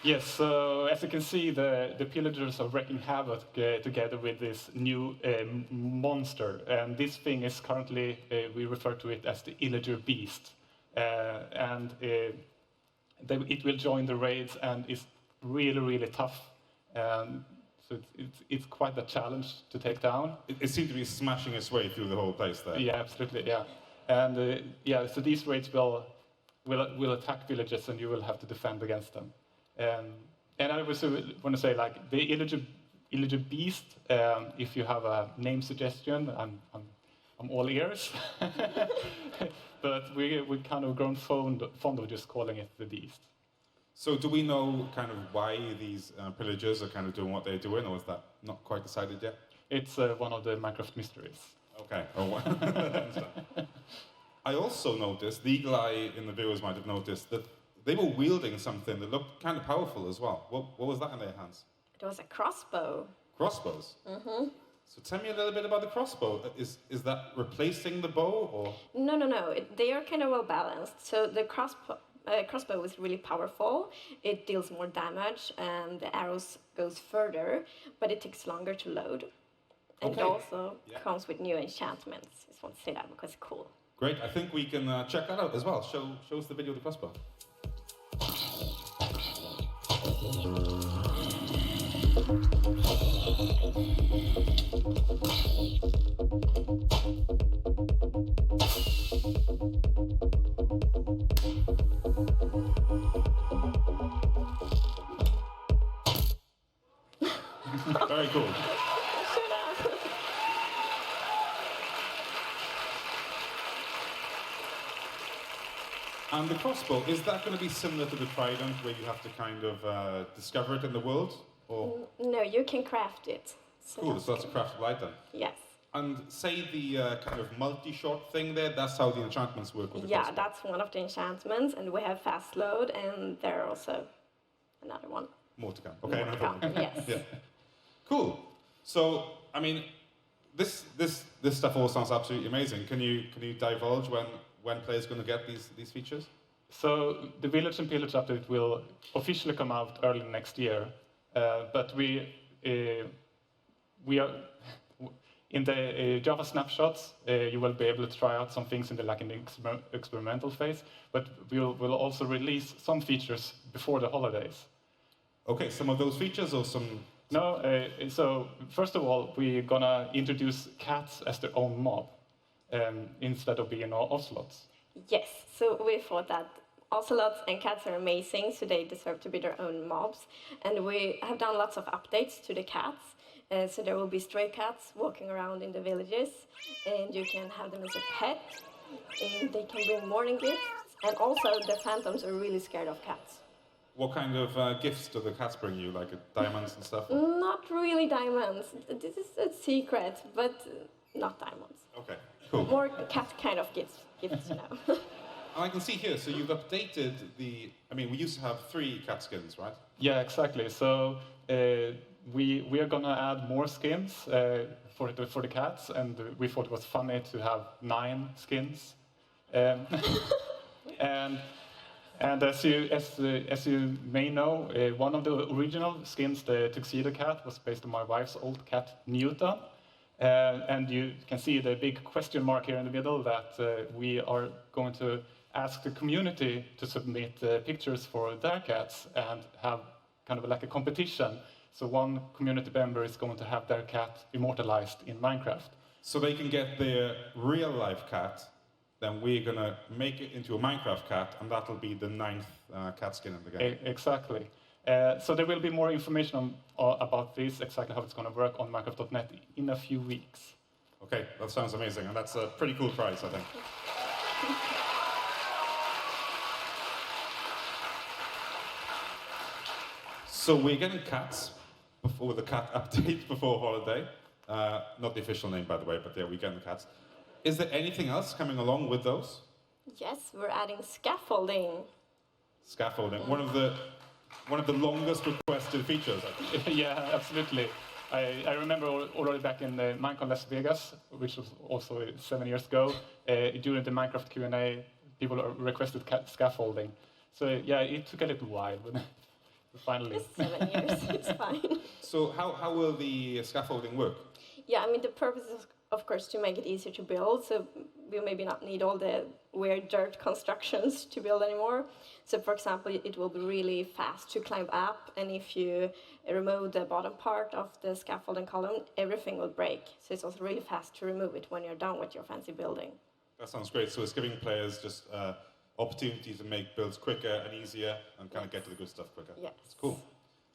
Yes, so as you can see, the pillagers are wreaking havoc together with this new monster. And this thing is currently, we refer to it as the illager beast. It will join the raids and is really, really tough. So it's quite a challenge to take down. It seemed to be smashing its way through the whole place there. Yeah, absolutely, yeah. And so these raids will attack villages and you will have to defend against them. And I also want to say, like, the illager beast, if you have a name suggestion, I'm all ears. But we kind of grown fond of just calling it the beast. So do we know kind of why these pillagers are kind of doing what they're doing, or is that not quite decided yet? It's one of the Minecraft mysteries. Okay. Oh, I also noticed, the eagle eye in the viewers might have noticed, that they were wielding something that looked kind of powerful as well. What was that in their hands? It was a crossbow. Crossbows? Mm-hmm. So tell me a little bit about the crossbow. Is that replacing the bow, or? No. They are kind of well balanced. So the crossbow is really powerful. It deals more damage, and the arrows goes further, but it takes longer to load. And it also comes with new enchantments. I just want to say that because it's cool. Great. I think we can check that out as well. Show us the video of the crossbow. Very cool. And the crossbow, is that going to be similar to the trident, where you have to kind of discover it in the world? Or? No, you can craft it. Cool, so that's a craftable item. Yes. And say the kind of multi-shot thing there, that's how the enchantments work with the crossbow. That's one of the enchantments, and we have fast load, and there are also another one. More to come. Okay, More to come, yes. Yeah. Cool. So, I mean, this stuff all sounds absolutely amazing. Can you divulge when players are going to get these features? So the Village and Pillage update will officially come out early next year, but we are in the Java snapshots. You will be able to try out some things in the experimental phase, but we'll also release some features before the holidays. Okay, some of those features or some? No. So first of all, we're gonna introduce cats as their own mob. Instead of being ocelots. Yes, so we thought that ocelots and cats are amazing, so they deserve to be their own mobs. And we have done lots of updates to the cats. So there will be stray cats walking around in the villages, and you can have them as a pet, and they can bring morning gifts. And also, the phantoms are really scared of cats. What kind of gifts do the cats bring you, like diamonds and stuff? Not really diamonds. This is a secret, but not diamonds. Okay. Cool. More cat kind of gifts now. And I can see here, so you've updated the. I mean, we used to have 3 cat skins, right? Yeah, exactly. So we are gonna add more skins for the cats, and we thought it was funny to have 9 skins. And as you may know, one of the original skins, the tuxedo cat, was based on my wife's old cat Newton. And you can see the big question mark here in the middle that we are going to ask the community to submit pictures for their cats and have kind of like a competition. So one community member is going to have their cat immortalized in Minecraft. So they can get their real life cat, then we're gonna make it into a Minecraft cat, and that'll be the 9th cat skin in the game. Exactly. So there will be more information about this, exactly how it's going to work on Minecraft.net in a few weeks. Okay, that sounds amazing, and that's a pretty cool prize, I think. So we're getting cats with the cat update before holiday. Not the official name, by the way, but yeah, we're getting the cats. Is there anything else coming along with those? Yes, we're adding scaffolding. Scaffolding, one of the longest requested features, I think. Yeah, absolutely. I remember already back in Minecon Las Vegas, which was also 7 years ago, during the Minecraft Q&A, people requested scaffolding. So yeah, it took a little while, but finally. Just 7 years, it's fine. So how will the scaffolding work? Yeah, I mean, the purpose is, of course, to make it easier to build, so we maybe not need all the weird dirt constructions to build anymore. So, for example, it will be really fast to climb up, and if you remove the bottom part of the scaffolding column, everything will break. So it's also really fast to remove it when you're done with your fancy building. That sounds great. So it's giving players just opportunities to make builds quicker and easier and kind of get to the good stuff quicker. Yes. It's cool.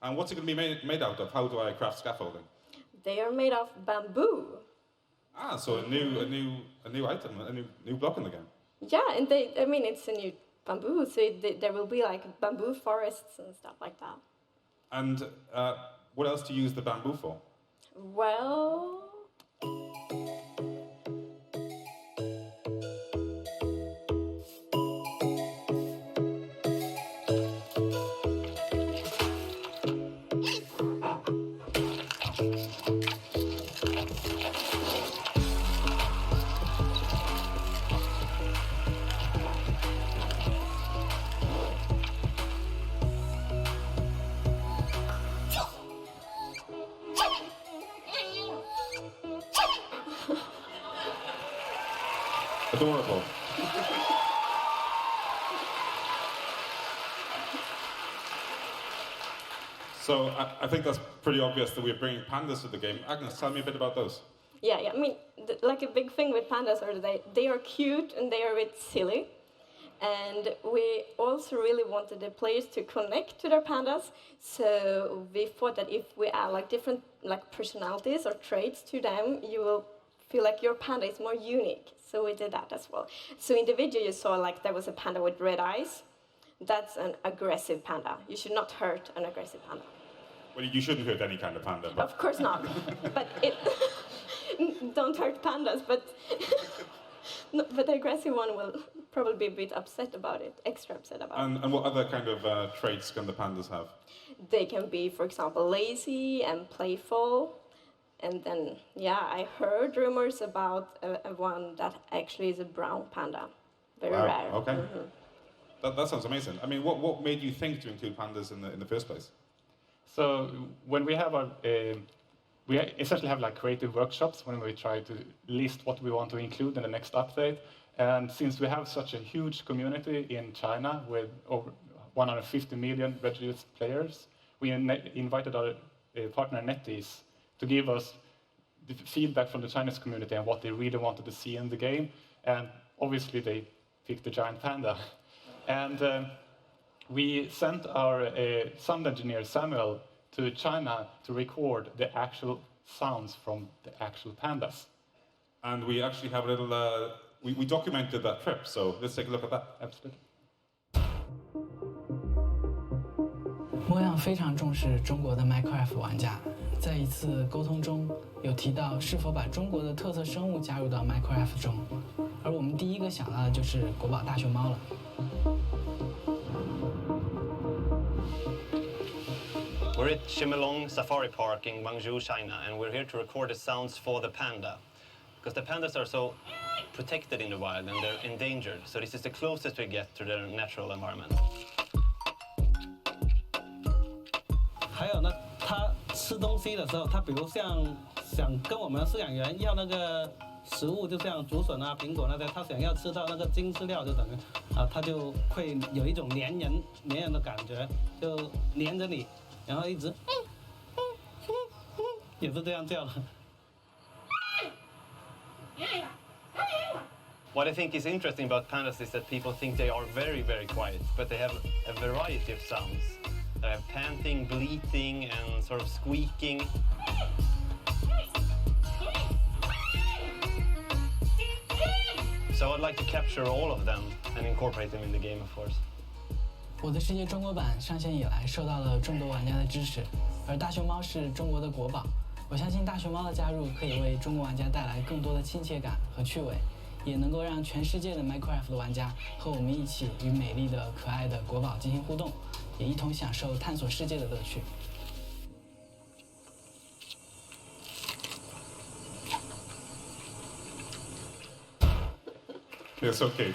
And what's it going to be made out of? How do I craft scaffolding? They are made of bamboo. Ah, so a new item, a new block in the game. Yeah, and it's a new bamboo, so there will be like bamboo forests and stuff like that. And what else do you use the bamboo for? Well... Adorable. So I think that's pretty obvious that we're bringing pandas to the game. Agnes, tell me a bit about those. Yeah, I mean, like a big thing with pandas are they are cute and they are a bit silly. And we also really wanted the players to connect to their pandas. So we thought that if we add like different like personalities or traits to them, you will feel like your panda is more unique. So we did that as well. So in the video you saw like there was a panda with red eyes. That's an aggressive panda. You should not hurt an aggressive panda. Well, you shouldn't hurt any kind of panda. But... Of course not. But don't hurt pandas, but the aggressive one will probably be a bit upset about it, extra upset about it. And what other kind of traits can the pandas have? They can be, for example, lazy and playful. And then, yeah, I heard rumors about one that actually is a brown panda. Very rare. Okay. Mm-hmm. That sounds amazing. I mean, what made you think to include pandas in the first place? So when we have our, we essentially have like creative workshops when we try to list what we want to include in the next update. And since we have such a huge community in China with over 150 million registered players, we invited our partner NetEase to give us the feedback from the Chinese community and what they really wanted to see in the game. And obviously they picked the giant panda. And we sent our sound engineer Samuel to China to record the actual sounds from the actual pandas. And we actually have a little, we documented that trip, so let's take a look at that. Absolutely. 我想非常重视中国的 Minecraft 玩家，在一次沟通中有提到是否把中国的特色生物加入到 Minecraft 中，而我们第一个想到的就是国宝大熊猫了。We're at Chimelong Safari Park in Guangzhou, China, and we're here to record the sounds for the panda. Because the pandas are so protected in the wild and they're endangered, so this is the closest we get to their natural environment. 还有呢，它吃东西的时候，它比如像想跟我们饲养员要那个食物，就像竹笋啊、苹果那些，它想要吃到那个精饲料，就等于它就会有一种粘人的感觉，就粘着你，然后一直也是这样叫的。What I think is interesting about pandas is that people think they are very, very quiet, but they have a variety of sounds. They have panting, bleating, and sort of squeaking. So I'd like to capture all of them and incorporate them in the game, of course. 我的世界中国版上线以来，受到了众多玩家的支持，而大熊猫是中国的国宝。我相信大熊猫的加入可以为中国玩家带来更多的亲切感和趣味，也能够让全世界的 Minecraft 的玩家和我们一起与美丽的、可爱的国宝进行互动，也一同享受探索世界的乐趣。It's okay.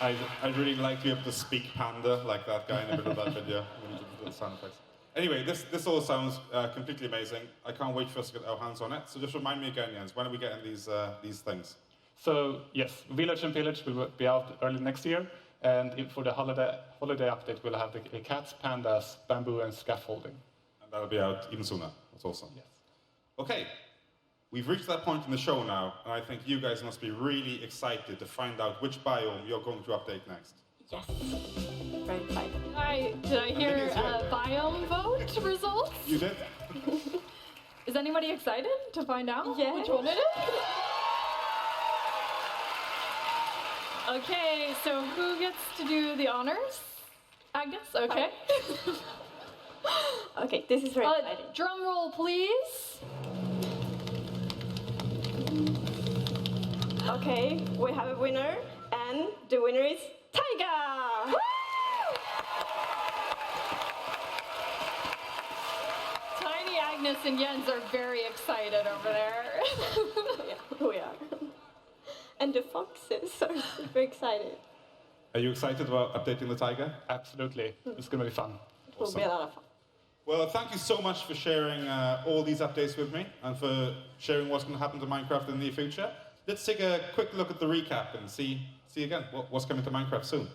I'd really like to be able to speak panda like that guy in the middle of that video with the sound effects. Anyway, this all sounds completely amazing. I can't wait for us to get our hands on it. So just remind me again, Jens, when are we getting these things? So yes, Village and Pillage will be out early next year, and for the holiday update, we'll have the cats, pandas, bamboo, and scaffolding. And that'll be out even sooner. That's awesome. Yes. Okay, we've reached that point in the show now, and I think you guys must be really excited to find out which biome you're going to update next. Yes. Very excited. Did I hear biome vote results? You did. Is anybody excited to find out which one it is? Okay, so who gets to do the honors? Agnes, okay. Okay, this is very exciting. Drum roll, please. Okay, we have a winner, and the winner is Taiga! Tiny Agnes and Jens are very excited over there. Yeah, we are. And the foxes are super excited. Are you excited about updating the Taiga? Absolutely. It's going to be fun. It will be a lot of fun. Well, thank you so much for sharing all these updates with me and for sharing what's going to happen to Minecraft in the near future. Let's take a quick look at the recap and see again what's coming to Minecraft soon.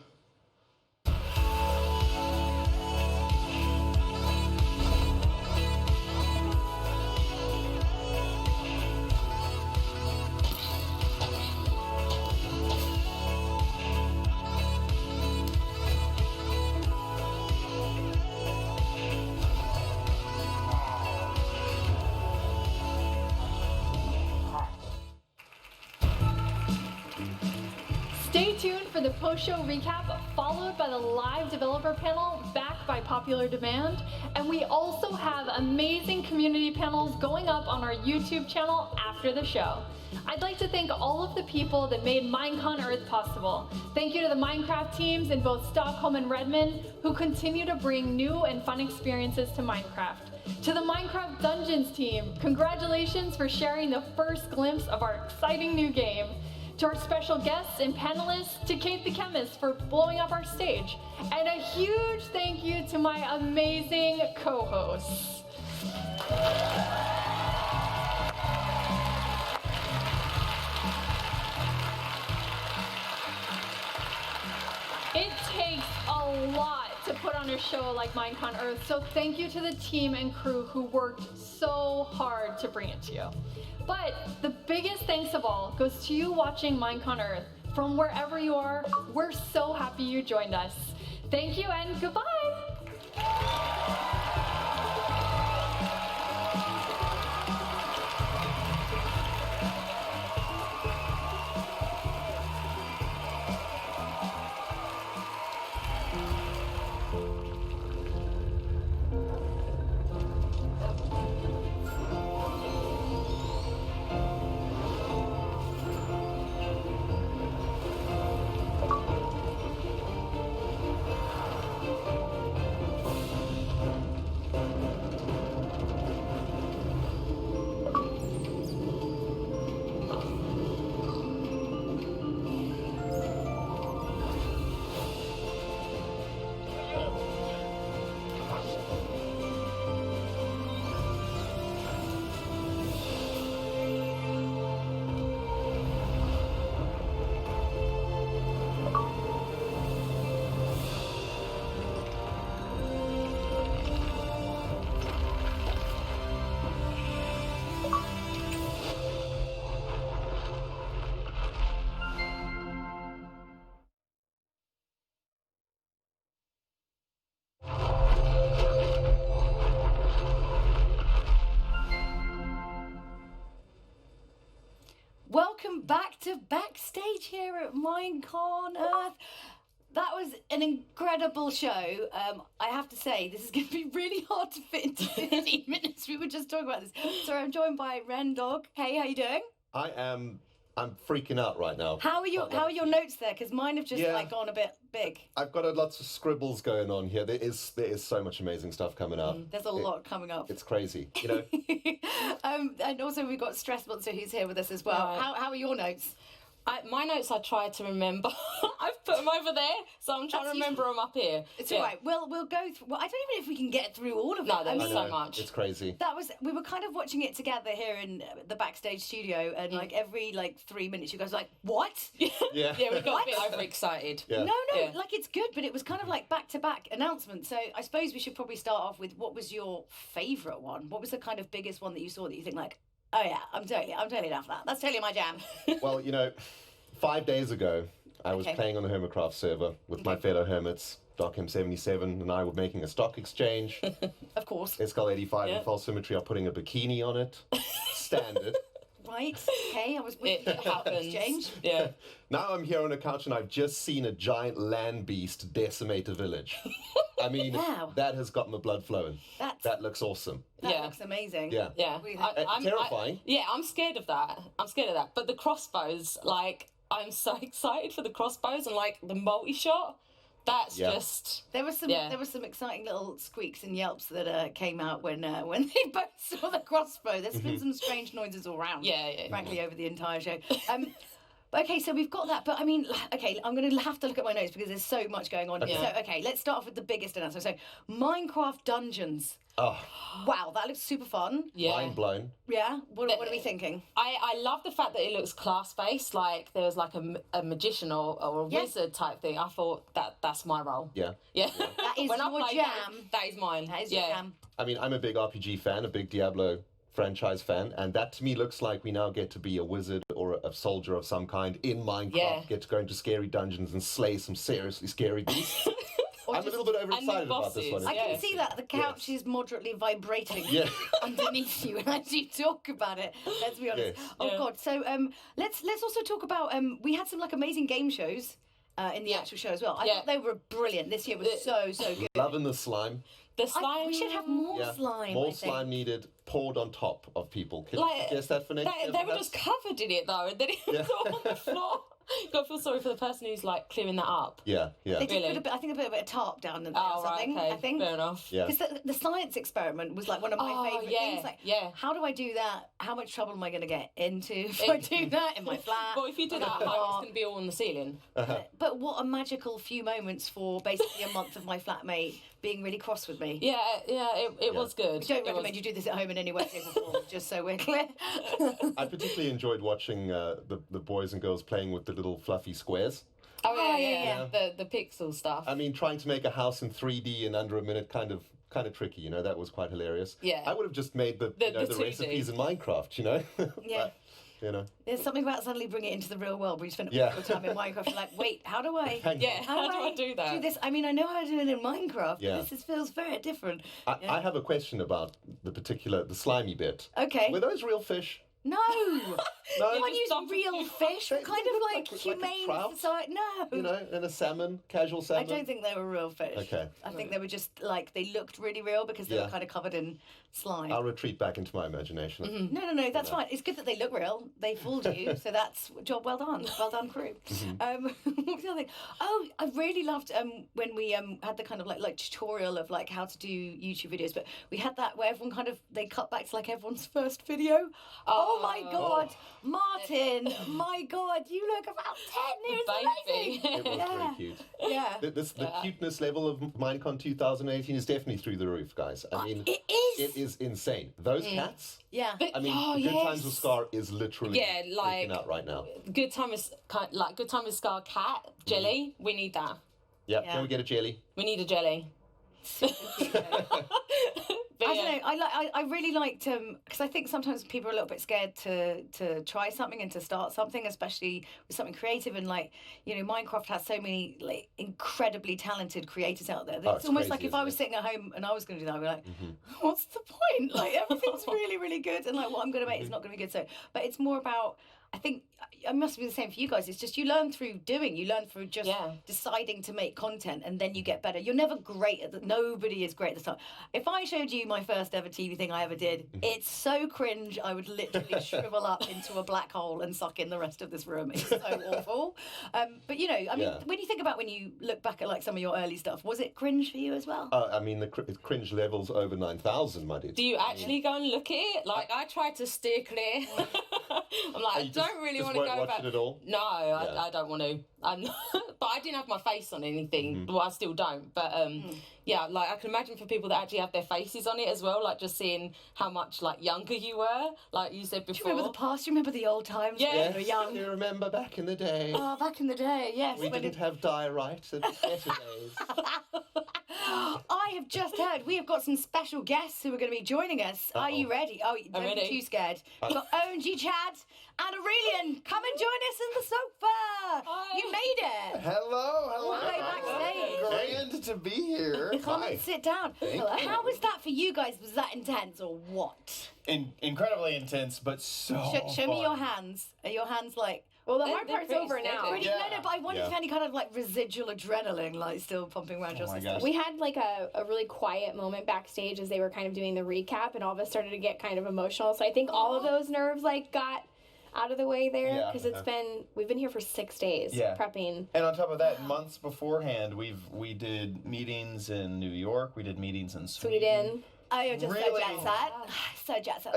Stay tuned for the post-show recap, followed by the live developer panel backed by popular demand. And we also have amazing community panels going up on our YouTube channel after the show. I'd like to thank all of the people that made Minecon Earth possible. Thank you to the Minecraft teams in both Stockholm and Redmond who continue to bring new and fun experiences to Minecraft. To the Minecraft Dungeons team, congratulations for sharing the first glimpse of our exciting new game. To our special guests and panelists, to Kate the Chemist for blowing up our stage. And a huge thank you to my amazing co-hosts. It takes a lot to put on a show like Minecon Earth, so thank you to the team and crew who worked so hard to bring it to you. But the biggest thanks of all goes to you watching Minecon Earth. From wherever you are, we're so happy you joined us. Thank you and goodbye! to backstage here at Minecon Earth. That was an incredible show. I have to say, this is going to be really hard to fit into 15 minutes. We were just talking about this. So I'm joined by Ren Dog. Hey, how you doing? I'm freaking out right now. How are your notes there? Because mine have just like gone a bit big. I've got lots of scribbles going on here. There is so much amazing stuff coming up. There's a lot coming up. It's crazy, you know. And also we've got Stress Monster who's here with us as well. Right. How are your notes? My notes I try to remember. I've put them over there, so I'm trying to remember them up here. It's all right. We'll go through. Well, I don't even know if we can get through all of it. No, there's so much. It's crazy. We were kind of watching it together here in the backstage studio, and like every 3 minutes, you guys were like, "What?" Yeah. Yeah, we got a bit overexcited. Yeah. No, like it's good, but it was kind of like back-to-back announcements. So I suppose we should probably start off with what was your favourite one? What was the kind of biggest one that you saw that you think like, oh yeah, I'm totally down for that. That's totally my jam. Well, 5 days ago, I was playing on a Hermitcraft server with my fellow hermits. DocM77 and I were making a stock exchange. Of course. Escal85 and False Symmetry are putting a bikini on it. Standard. Right. Okay. I was with the exchange. Yeah. Now I'm here on a couch and I've just seen a giant land beast decimate a village. I mean, that has got my blood flowing. That looks awesome. That looks amazing. Yeah. Yeah. Terrifying. I'm scared of that. But the crossbows, I'm so excited for the crossbows and the multi-shot. That's just there was some exciting little squeaks and yelps that came out when they both saw the crossbow. There's been some strange noises all around. Yeah. Frankly, over the entire show. Okay, so we've got that, but I mean, okay, I'm going to have to look at my notes because there's so much going on here. So, let's start off with the biggest announcement. So, Minecraft Dungeons. Oh. Wow, that looks super fun. Yeah. Mind blown. Yeah? What are we thinking? I love the fact that it looks class-based, like there was a magician or a wizard type thing. I thought that's my role. Yeah. Yeah. That is When I your play jam. That is mine. That is your jam. I mean, I'm a big RPG fan, a big Diablo franchise fan, and that to me looks like we now get to be a wizard or a soldier of some kind in Minecraft, get to go into scary dungeons and slay some seriously scary beasts. I'm a little bit overexcited about this one. I can see that. The couch is moderately vibrating underneath you as you talk about it. Let's be honest. Yes. Oh, God. So let's also talk about, we had some amazing game shows in the actual show as well. I thought they were brilliant. This year was so good. Loving the slime. The slime. We should have more slime. More slime needed poured on top of people. Can you guess that for next year? They were just covered in it though, and then it was all on the floor. God, I feel sorry for the person who's clearing that up. Yeah. They did put a bit, I think, a bit of tarp down there or something. Right, okay. I think. Fair enough. Yeah. Because the science experiment was one of my favourite things. How do I do that? How much trouble am I going to get into if I do that in my flat? Well, if you do that at home, it's going to be all on the ceiling. But what a magical few moments for basically a month of my flatmate being really cross with me. Yeah, it was good. We don't recommend you do this at home in any way, shape or form, just so we're clear. I particularly enjoyed watching the boys and girls playing with the little fluffy squares. Oh yeah. The pixel stuff. I mean, trying to make a house in 3D in under a minute, kind of tricky, that was quite hilarious. Yeah. I would have just made the recipes in Minecraft, Yeah. But, There's something about suddenly bringing it into the real world where you spend all your time in Minecraft. You're like, wait, how do I? How do I do that? Do this? I mean, I know how to do it in Minecraft, Yeah. but this feels very different. I have a question about the slimy bit. Okay. Were those real fish? No. No one used real fish. What kind of humane society? No. And a salmon, casual salmon. I don't think they were real fish. Okay. I think they were just they looked really real because they were kind of covered in slime. I'll retreat back into my imagination. No, that's fine. It's good that they look real. They fooled you, so that's job well done. Well done, crew. What was the other thing? Oh, I really loved when we had the kind of like tutorial of how to do YouTube videos, but we had that where everyone they cut back to everyone's first video. Oh my God, Martin! My God, you look about 10. It was amazing. It was very cute. Yeah. The cuteness level of Minecon 2018 is definitely through the roof, guys. I mean, it is. It is insane. Those cats. Yeah. I mean, Good Times with Scar is literally freaking out right now. Good time with Scar cat jelly. We need that. Yeah. Can we get a jelly? We need a jelly. I don't know. I really liked because I think sometimes people are a little bit scared to try something and to start something, especially with something creative. And Minecraft has so many incredibly talented creators out there. It's almost like if I was sitting at home and I was going to do that, I'd be like, what's the point? Everything's really, really good, and what I'm going to make is not going to be good. So, but it's more about. I think it must be the same for you guys. It's just you learn through doing. You learn through just deciding to make content, and then you get better. You're never great at that. Nobody is great at the start. If I showed you my first ever TV thing I ever did, it's so cringe. I would literally shrivel up into a black hole and suck in the rest of this room. It's so awful. But you know, I mean, when you think about when you look back at like some of your early stuff, was it cringe for you as well? I mean, the cringe levels over 9,000, my dude. Do you actually go and look at it? Like, I tried to steer clear. I'm like, I don't really want to go back. It at all? No, I don't want to. But I didn't have my face on anything. Well, I still don't. But yeah, like I can imagine for people that actually have their faces on it as well, like just seeing how much like younger you were, like you said before. Do you remember the past? Do you remember the old times when you were young? You remember back in the day? Oh, back in the day, yes. We didn't have diorite and better days. I have just heard we have got some special guests who are going to be joining us. Are you ready? Oh, don't be too scared. We've got OMG Chad and Aurelian. Come and join us in the sofa. You made it. Hello. All the way backstage. Grand to be here. Come and sit down. How was that for you guys? Was that intense or what? Incredibly intense, but so Show me your hands. Are your hands like... Well, the hard part's over now. No, but I wonder if any kind of like residual adrenaline like still pumping around your system. We had like a really quiet moment backstage as they were kind of doing the recap, and all of us started to get kind of emotional. So I think all of those nerves like got out of the way there because we've been here for 6 days prepping. And on top of that, months beforehand, we did meetings in New York. We did meetings in Sweden. Oh, you're just so jet set. So jet set.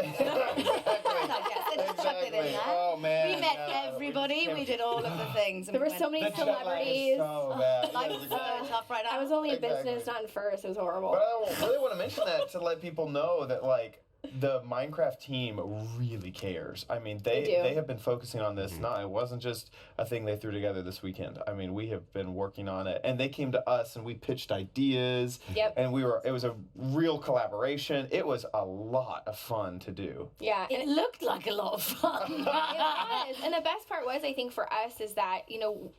Exactly. Oh, man. We met everybody. We did all of the things. There were so many celebrities. So bad. Life's so tough right now. I was only in business, not in first. It was horrible. But I really want to mention that to let people know that, like, the Minecraft team really cares. I mean, they have been focusing on this. It wasn't just a thing they threw together this weekend. I mean, we have been working on it, and they came to us and we pitched ideas. And it was a real collaboration. It was a lot of fun to do. Yeah, it looked like a lot of fun. It was, and the best part was, I think, for us is that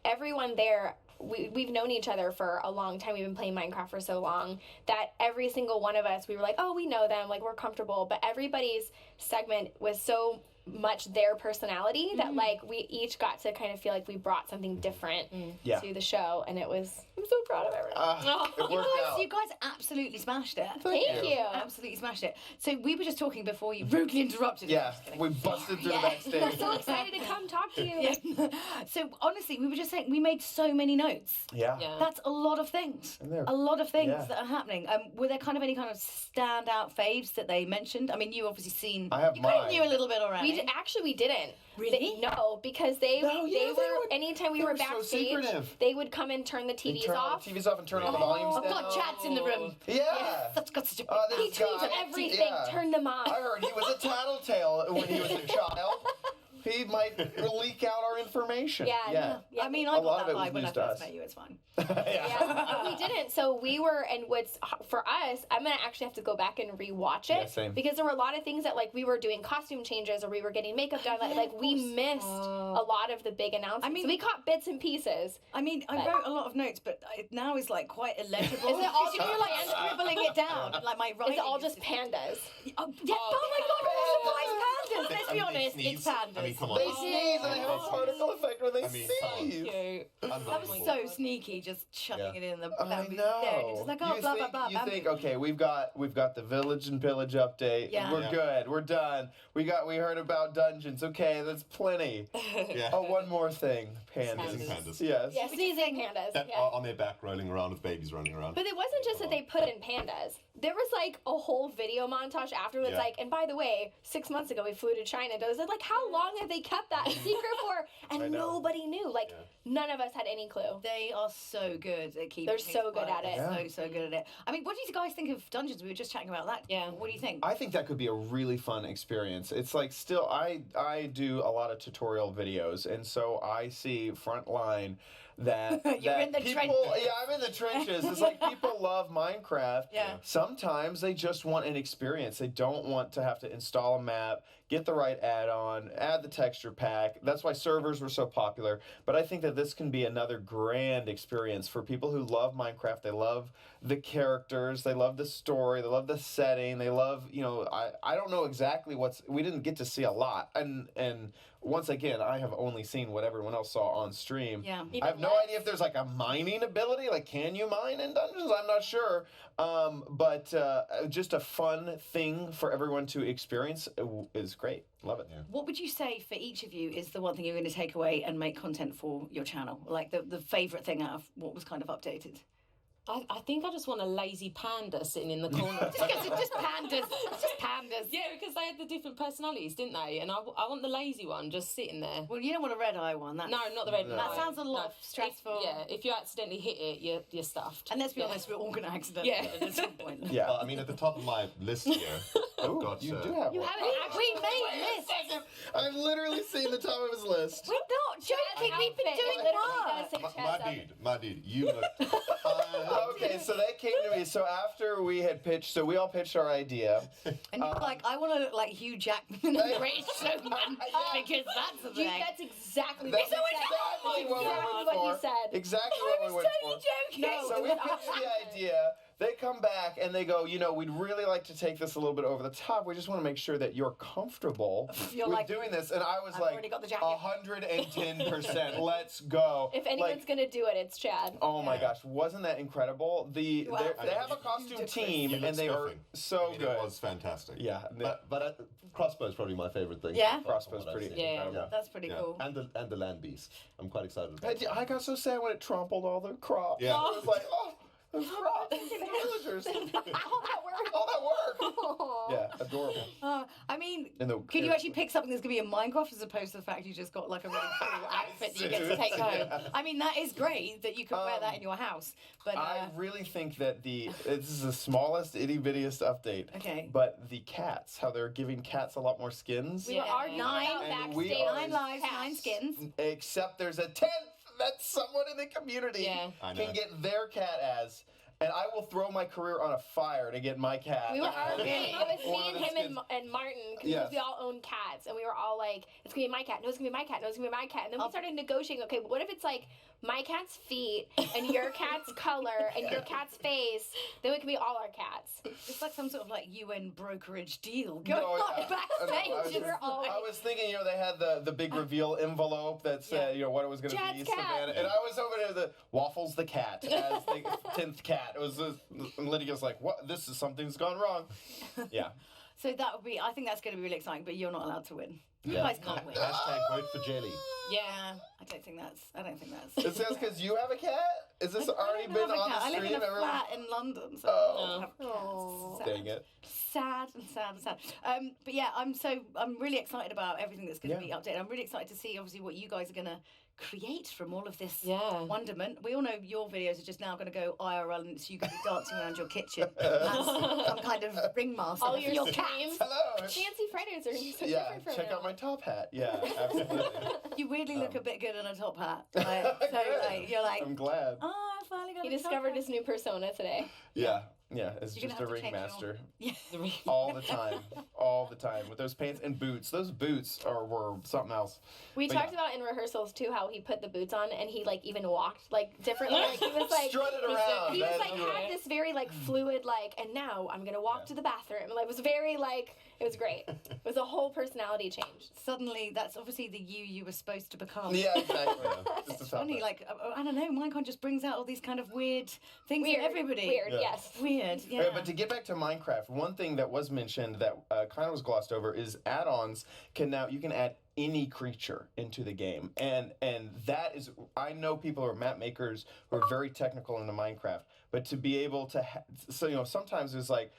everyone there. We've known each other for a long time. We've been playing Minecraft for so long that every single one of us, we were like, oh, we know them, like we're comfortable. But everybody's segment was so much their personality that like we each got to kind of feel like we brought something different to the show, and I'm so proud of everyone. You guys absolutely smashed it. Thank you. Absolutely smashed it. So we were just talking before you rudely interrupted. Yeah, we busted through the backstage. I'm so excited to come talk to you. So honestly, we were just saying we made so many notes. That's a lot of things. A lot of things that are happening. Were there kind of any kind of standout faves that they mentioned? I mean, you obviously seen. I have mine. You knew a little bit already. We didn't. Really? No, because they were anytime we were backstage, they would come and turn the TVs off. Turn the TVs off and turn all the volumes down. I've got Chad's in the room. Yeah. That's got such a he tweets everything. Turn them off. I heard he was a tattletale when he was a child. He might leak out our information. Yeah. I mean, I got that vibe when I first met you. It's fine. We didn't. So we were, and what's for us, I'm gonna actually have to go back and rewatch it because there were a lot of things that like we were doing costume changes or we were getting makeup done. Like we missed a lot of the big announcements. I mean, so we caught bits and pieces. I mean, I wrote a lot of notes, but it now is like quite illegible. Is it all you're like scribbling it down? Like my writing. Is it all just pandas? Oh my god! Pandas. Let's be honest, it's pandas. I mean, come on. They sneeze and they have a particle effect when they sneeze. That was so sneaky, just chucking it in the. I know. Just like, oh, blah blah blah. You think, okay, we've got the Village and Pillage update. We're good. We're done. We heard about dungeons. Okay, that's plenty. Oh, one more thing. Pandas. Yes. Yeah, sneezing pandas. On their back, rolling around with babies running around. But it wasn't just that they put in pandas. There was like a whole video montage afterwards. Like, and by the way, 6 months ago we flew to China. It was like, how long have they kept that secret for? And nobody knew. Like, none of us had any clue. They are so good at keeping. They're so good at it. So good at it. I mean, what do you guys think of dungeons? We were just chatting about that. Yeah. What do you think? I think that could be a really fun experience. It's like still, I do a lot of tutorial videos, and so I see frontline that You're in the people, trenches. yeah, I'm in the trenches. It's like people love Minecraft. Sometimes they just want an experience. They don't want to have to install a map, get the right add-on, add the texture pack. That's why servers were so popular. But I think that this can be another grand experience for people who love Minecraft. They love the characters, they love the story, they love the setting, they love, I don't know exactly we didn't get to see a lot. And once again, I have only seen what everyone else saw on stream. Yeah. I have no idea if there's like a mining ability. Like, can you mine in dungeons? I'm not sure. But just a fun thing for everyone to experience is great. Love it. What would you say for each of you is the one thing you're going to take away and make content for your channel? Like the favourite thing out of what was kind of updated? I think I just want a lazy panda sitting in the corner. just pandas. It's just pandas. Yeah, because they had the different personalities, didn't they? And I want the lazy one just sitting there. Well, you don't want a red eye one. No, not the red eye. That sounds a lot stressful. If you accidentally hit it, you're stuffed. And let's be honest, we're all going to accidentally hit it at some point. Yeah. Well, I mean, at the top of my list here, I've got. You do have You one. haven't actually made this. I've literally seen the top of his list. We're not joking. We've been doing work. My dude, you look. Okay, so they came to me. So after we had pitched, so we all pitched our idea. And you're like, I want to look like Hugh Jackman in The Great Showman because that's the thing. That's exactly That's what you said. Exactly what we went for. joking. No, So we pitched the idea. They come back and they go, we'd really like to take this a little bit over the top. We just want to make sure that you're comfortable with doing this. And I was I've like, already got the jacket. 110%. Let's go. If anyone's going to do it, it's Chad. Oh my gosh, wasn't that incredible? They have a costume team and they are so good. It was fantastic. Yeah. But crossbow's probably my favorite thing. Yeah? Crossbow's pretty incredible. That's pretty cool. And the land beast. I'm quite excited about it. I got so sad when it trampled all the crops. Yeah. I was like, those crops, villagers. All that work. Yeah, adorable. I mean, And the could you actually pick something that's going to be in Minecraft as opposed to the fact you just got like a really cool outfit that you get to take home? I mean, that is great that you can wear that in your house. But I really think that this is the smallest, itty-bittiest update. Okay. But the cats, how they're giving cats a lot more skins. We were arguing about And we backstage. are- 9 lives, 9 skins. Except there's a 10th that someone in the community I know. can get their cat as. And I will throw my career on a fire to get my cat. We were arguing. It was One me of and the him skins. and Martin, because Yes. we all own cats, and we were all like, it's going to be my cat, no, it's going to be my cat, no, it's going to be my cat. And then we started negotiating, okay, but what if it's like my cat's feet, and your cat's color, and your cat's face, then we can be all our cats. It's like some sort of like UN brokerage deal No, going on I backstage. was, We're all I was thinking, they had the big reveal envelope that said, what it was going to be, Chad's cat. Savannah. And I was over there, the Waffles the cat, as the 10th cat. It was, and Lydia's like, what? This is something's gone wrong. Yeah. So that would be, I think that's going to be really exciting, but you're not allowed to win. You Yeah. guys can't win. Hashtag vote for Jelly. Yeah, I don't think that's. It says because you have a cat? Is this already been on the I live stream? in a Everyone? flat in London, so Oh. I don't have cats. Dang it. Sad. But yeah, I'm really excited about everything that's going to be updated. I'm really excited to see obviously what you guys are going to create from all of this wonderment. We all know your videos are just now going to go IRL, and it's you going to be dancing around your kitchen as some kind of ringmaster All for your your cat. streams. Hello. Fancy Fridays are so Yeah, different from check now. out my top hat. Yeah, absolutely. You weirdly look a bit good in a top hat. You're like, I'm glad. oh, I finally got He a top discovered hat. his new persona today. Yeah, it's You're just gonna a have to change ringmaster. Yeah. All the time with those pants and boots. Those boots were something else. We But talked about in rehearsals too how he put the boots on and he like even walked like differently. Like he was like Strutted around. He was That's like right. had this very like fluid like, and now I'm gonna walk to the bathroom. Like it was very like it was great. It was a whole personality change. Suddenly, that's obviously the you were supposed to become. Yeah, exactly. Just a It's top funny, hat. like I don't know, Minecon just brings out all these kind of weird things Weird, in everybody. weird, Yeah. yes. Weird, yeah. But to get back to Minecraft, one thing that was mentioned that kind of was glossed over is add-ons you can add any creature into the game, and that is, I know people who are map makers who are very technical into Minecraft, but to be able to sometimes there's like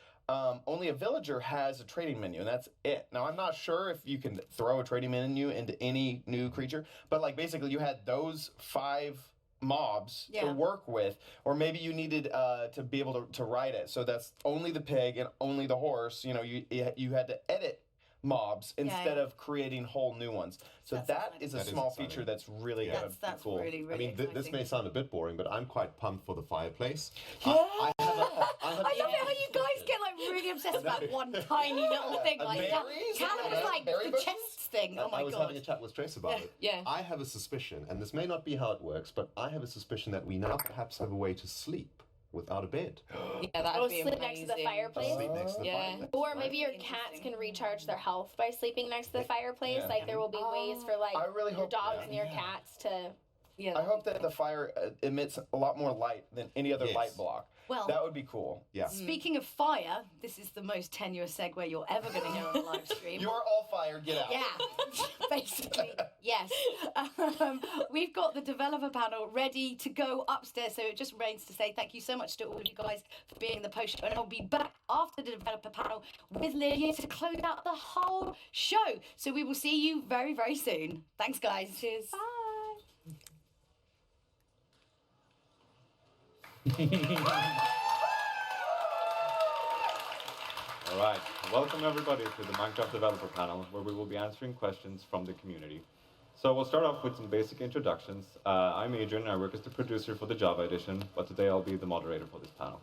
only a villager has a trading menu, and that's it. Now, I'm not sure if you can throw a trading menu into any new creature, but like basically you had those 5 mobs to work with, or maybe you needed to be able to ride it. So that's only the pig and only the horse. You had to edit mobs instead of creating whole new ones. So that is a small feature that's really good. That's cool. really, really I mean, exciting. this may sound a bit boring, but I'm quite pumped for the fireplace. I love it how you guys get like really obsessed about one tiny little thing like that. Callum was like the chests thing. Oh my I was god. having a chat with Trace about it. Yeah. I have a suspicion, and this may not be how it works, but I have a suspicion that we now perhaps have a way to sleep without a bed. Yeah, that'd Or be sleep next to the amazing. fireplace. Sleep next to the fireplace. Or maybe your cats can recharge their health by sleeping next to the fireplace. Yeah. Like there will be ways for like I really your hope- dogs yeah. and your cats to. I hope that the fire emits a lot more light than any other light block. Well, that would be cool. Yeah. Speaking of fire, this is the most tenuous segue you're ever going to hear on a live stream. You're all fired. Get out. Yeah, basically, yes. We've got the developer panel ready to go upstairs, so it just remains to say thank you so much to all of you guys for being in the post show, and I'll be back after the developer panel with Lydia to close out the whole show. So we will see you very, very soon. Thanks, guys. Cheers. Bye. All right, welcome everybody to the Minecraft Developer Panel, where we will be answering questions from the community. So we'll start off with some basic introductions. I'm Adrian, I work as the producer for the Java edition, but today I'll be the moderator for this panel.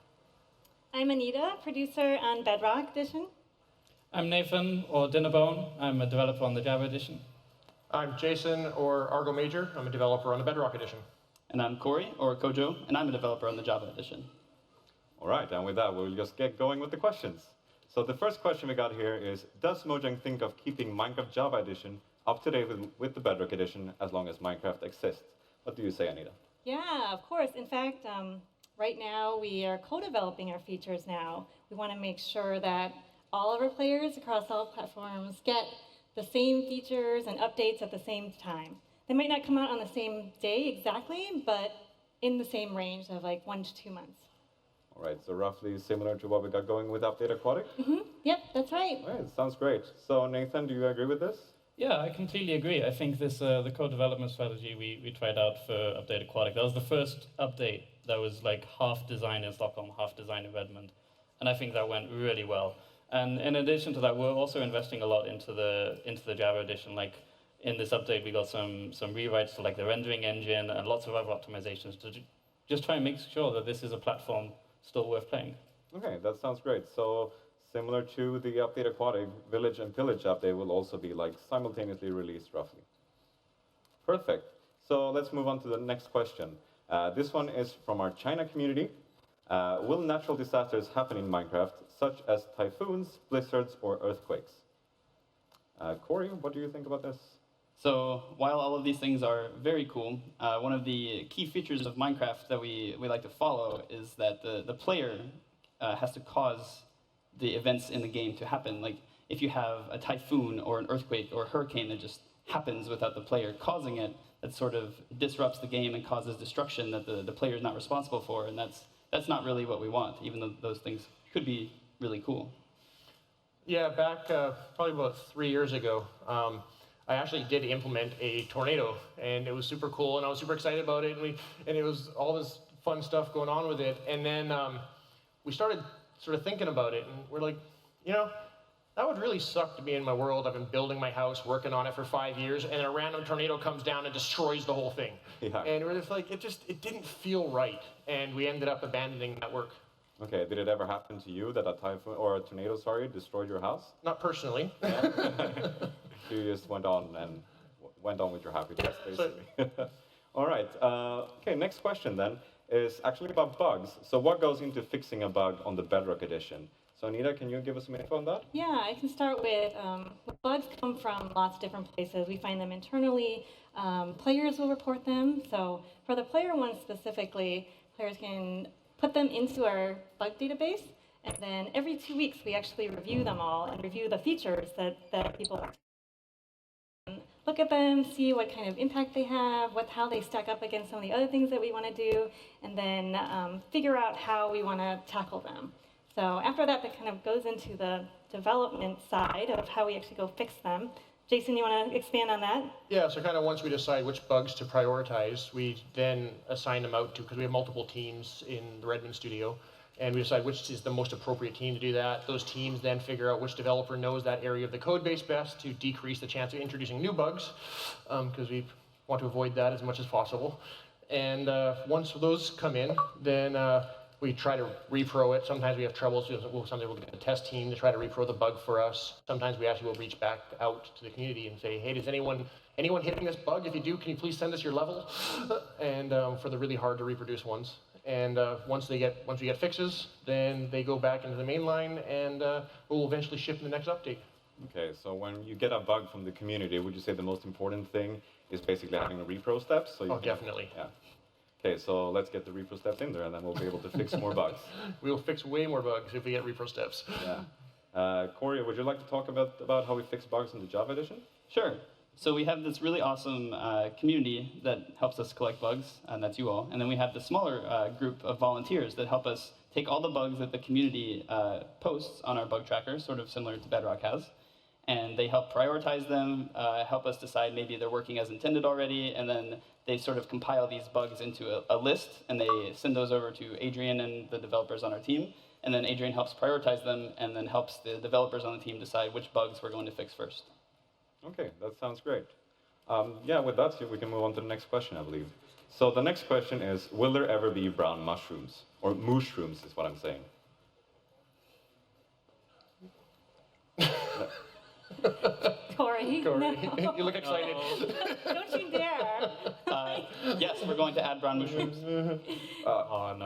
I'm Anita, producer on Bedrock Edition. I'm Nathan, or Dinnerbone. I'm a developer on the Java edition. I'm Jason, or Argo Major. I'm a developer on the Bedrock edition. And I'm Corey, or Kojo, and I'm a developer on the Java edition. All right, and with that, we'll just get going with the questions. So the first question we got here is, does Mojang think of keeping Minecraft Java edition up to date with the Bedrock edition as long as Minecraft exists? What do you say, Anita? Yeah, of course. In fact, right now we are co-developing our features now. We want to make sure that all of our players across all platforms get the same features and updates at the same time. They might not come out on the same day exactly, but in the same range of like 1 to 2 months. All right, so roughly similar to what we got going with Update Aquatic? Yep, that's right. All right, sounds great. So Nathan, do you agree with this? Yeah, I completely agree. I think this the co-development strategy we tried out for Update Aquatic, that was the first update that was like half design in Stockholm, half design in Redmond. And I think that went really well. And in addition to that, we're also investing a lot into the Java edition. Like in this update, we got some rewrites to like the rendering engine and lots of other optimizations to just try and make sure that this is a platform still worth playing. Okay, that sounds great. So similar to the Update Aquatic, Village and Pillage update will also be like simultaneously released roughly. Perfect. So let's move on to the next question. This one is from our China community. Will natural disasters happen in Minecraft, such as typhoons, blizzards, or earthquakes? Corey, what do you think about this? So while all of these things are very cool, one of the key features of Minecraft that we like to follow is that the player has to cause the events in the game to happen. Like if you have a typhoon or an earthquake or a hurricane that just happens without the player causing it, that sort of disrupts the game and causes destruction that the player is not responsible for, and that's not really what we want, even though those things could be really cool. Yeah, back probably about 3 years ago, I actually did implement a tornado, and it was super cool, and I was super excited about it, and it was all this fun stuff going on with it. And then we started sort of thinking about it, and we're like, you know, that would really suck to be in my world. I've been building my house, working on it for 5 years, and a random tornado comes down and destroys the whole thing. Yeah. And we're just like, it didn't feel right, and we ended up abandoning that work. Okay, did it ever happen to you that a typhoon or a tornado, destroyed your house? Not personally. You just went on with your happy days, basically. All right. Okay, next question then is actually about bugs. So what goes into fixing a bug on the Bedrock edition? So Anita, can you give us some info on that? Yeah, I can start with bugs come from lots of different places. We find them internally. Players will report them. So for the player ones specifically, players can put them into our bug database. And then every 2 weeks, we actually review them all and review the features that people look at them, see what kind of impact they have, how they stack up against some of the other things that we want to do, and then figure out how we want to tackle them. So after that kind of goes into the development side of how we actually go fix them. Jason, you want to expand on that? Yeah, so kind of once we decide which bugs to prioritize, we then assign them out to, because we have multiple teams in the Redmond studio, and we decide which is the most appropriate team to do that. Those teams then figure out which developer knows that area of the code base best to decrease the chance of introducing new bugs, because we want to avoid that as much as possible. And once those come in, then we try to repro it. Sometimes we have troubles. Sometimes we'll get a test team to try to repro the bug for us. Sometimes we actually will reach back out to the community and say, hey, does anyone hitting this bug? If you do, can you please send us your level? And for the really hard to reproduce ones. And once we get fixes, then they go back into the main line, and we'll eventually ship in the next update. Okay, so when you get a bug from the community, would you say the most important thing is basically having a repro steps? So you Definitely. Yeah. Okay, so let's get the repro steps in there, and then we'll be able to fix more bugs. We will fix way more bugs if we get repro steps. Yeah. Corey, would you like to talk about how we fix bugs in the Java edition? Sure. So we have this really awesome community that helps us collect bugs, and that's you all. And then we have the smaller group of volunteers that help us take all the bugs that the community posts on our bug tracker, sort of similar to Bedrock has. And they help prioritize them, help us decide maybe they're working as intended already, and then they sort of compile these bugs into a list, and they send those over to Adrian and the developers on our team. And then Adrian helps prioritize them, and then helps the developers on the team decide which bugs we're going to fix first. Okay, that sounds great. Yeah, with that, we can move on to the next question, I believe. So the next question is, will there ever be brown mushrooms? Or mushrooms is what I'm saying. Corey, No. You look excited. Don't you dare. Yes, we're going to add brown mushrooms. No.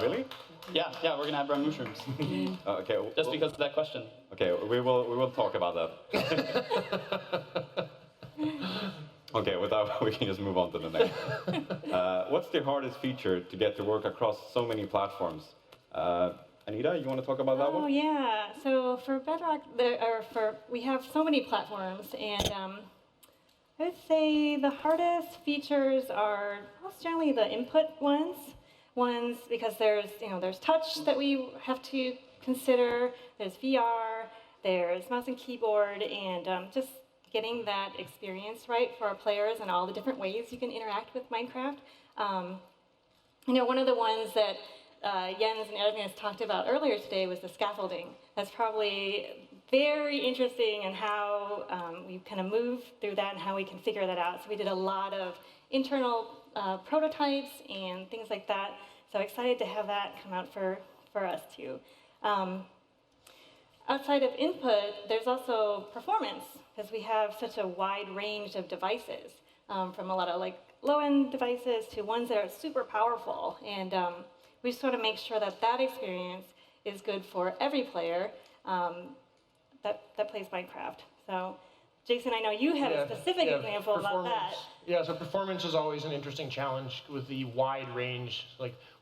Really? Yeah, we're going to add brown mushrooms. Okay. Just because of that question. Okay, we will talk about that. Okay, with that, we can just move on to the next. What's the hardest feature to get to work across so many platforms? Anita, you want to talk about that one? Oh yeah. So for Bedrock, we have so many platforms, and I would say the hardest features are most generally the input ones. Because there's touch that we have to consider. There's VR. There's mouse and keyboard, and just getting that experience right for our players and all the different ways you can interact with Minecraft. One of the ones that Jens and Erwin has talked about earlier today was the scaffolding. That's probably very interesting in how we kind of move through that and how we can figure that out. So we did a lot of internal prototypes and things like that. So excited to have that come out for us too. Outside of input, there's also performance, because we have such a wide range of devices, from a lot of low-end devices to ones that are super powerful. And we just want to make sure that experience is good for every player that plays Minecraft. So, Jason, I know you have a specific example about that. Yeah, so performance is always an interesting challenge with the wide range.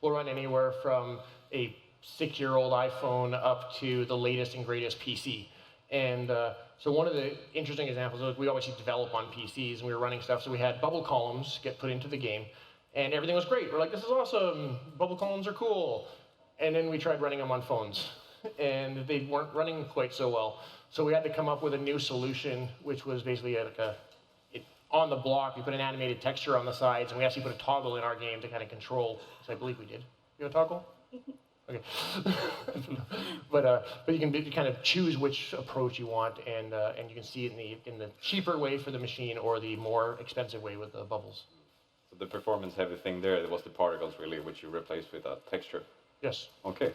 We'll run anywhere from a 6-year-old iPhone up to the latest and greatest PC. And so one of the interesting examples is we obviously develop on PCs, and we were running stuff, so we had bubble columns get put into the game, and everything was great. We're like, this is awesome, bubble columns are cool. And then we tried running them on phones, and they weren't running quite so well. So we had to come up with a new solution, which was basically on the block, we put an animated texture on the sides, and we actually put a toggle in our game to kind of control, so I believe we did. You have a toggle? Okay. But you can kind of choose which approach you want, and you can see it in the cheaper way for the machine or the more expensive way with the bubbles. So the performance-heavy thing there was the particles, really, which you replaced with a texture. Yes. Okay.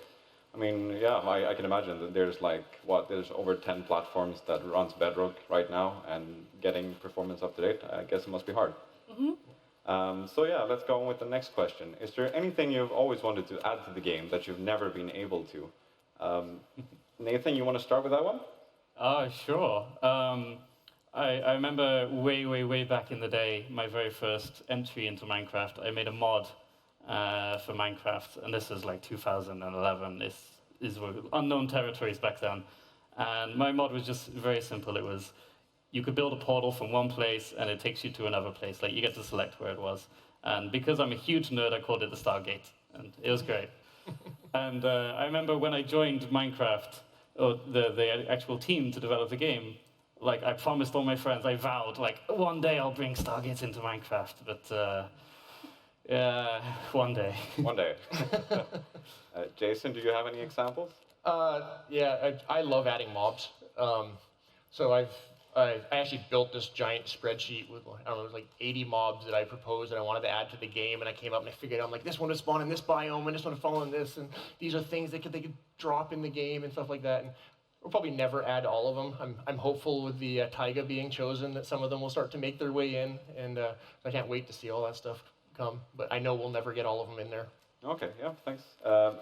I mean, yeah, I can imagine that there's there's over 10 platforms that runs Bedrock right now, and getting performance up to date, I guess it must be hard. Mm-hmm. So yeah, let's go on with the next question. Is there anything you've always wanted to add to the game that you've never been able to? Nathan, you want to start with that one? Sure. I remember way back in the day, my very first entry into Minecraft, I made a mod for Minecraft, and this was like 2011. These were unknown territories back then. And my mod was just very simple. It was, you could build a portal from one place, and it takes you to another place. Like, you get to select where it was. And because I'm a huge nerd, I called it the Stargate, and it was great. And I remember when I joined Minecraft, or the actual team to develop the game, like, I promised all my friends, I vowed, like, one day I'll bring Stargates into Minecraft, but one day. One day. Jason, do you have any examples? Yeah, I love adding mobs. So I actually built this giant spreadsheet with, I don't know, it was like 80 mobs that I proposed that I wanted to add to the game, and I came up and I figured out, I'm like, this one would spawn in this biome, and this one would fall in this, and these are things they could drop in the game and stuff like that. And we'll probably never add all of them. I'm hopeful with the Taiga being chosen that some of them will start to make their way in, and I can't wait to see all that stuff come. But I know we'll never get all of them in there. Okay, yeah, thanks.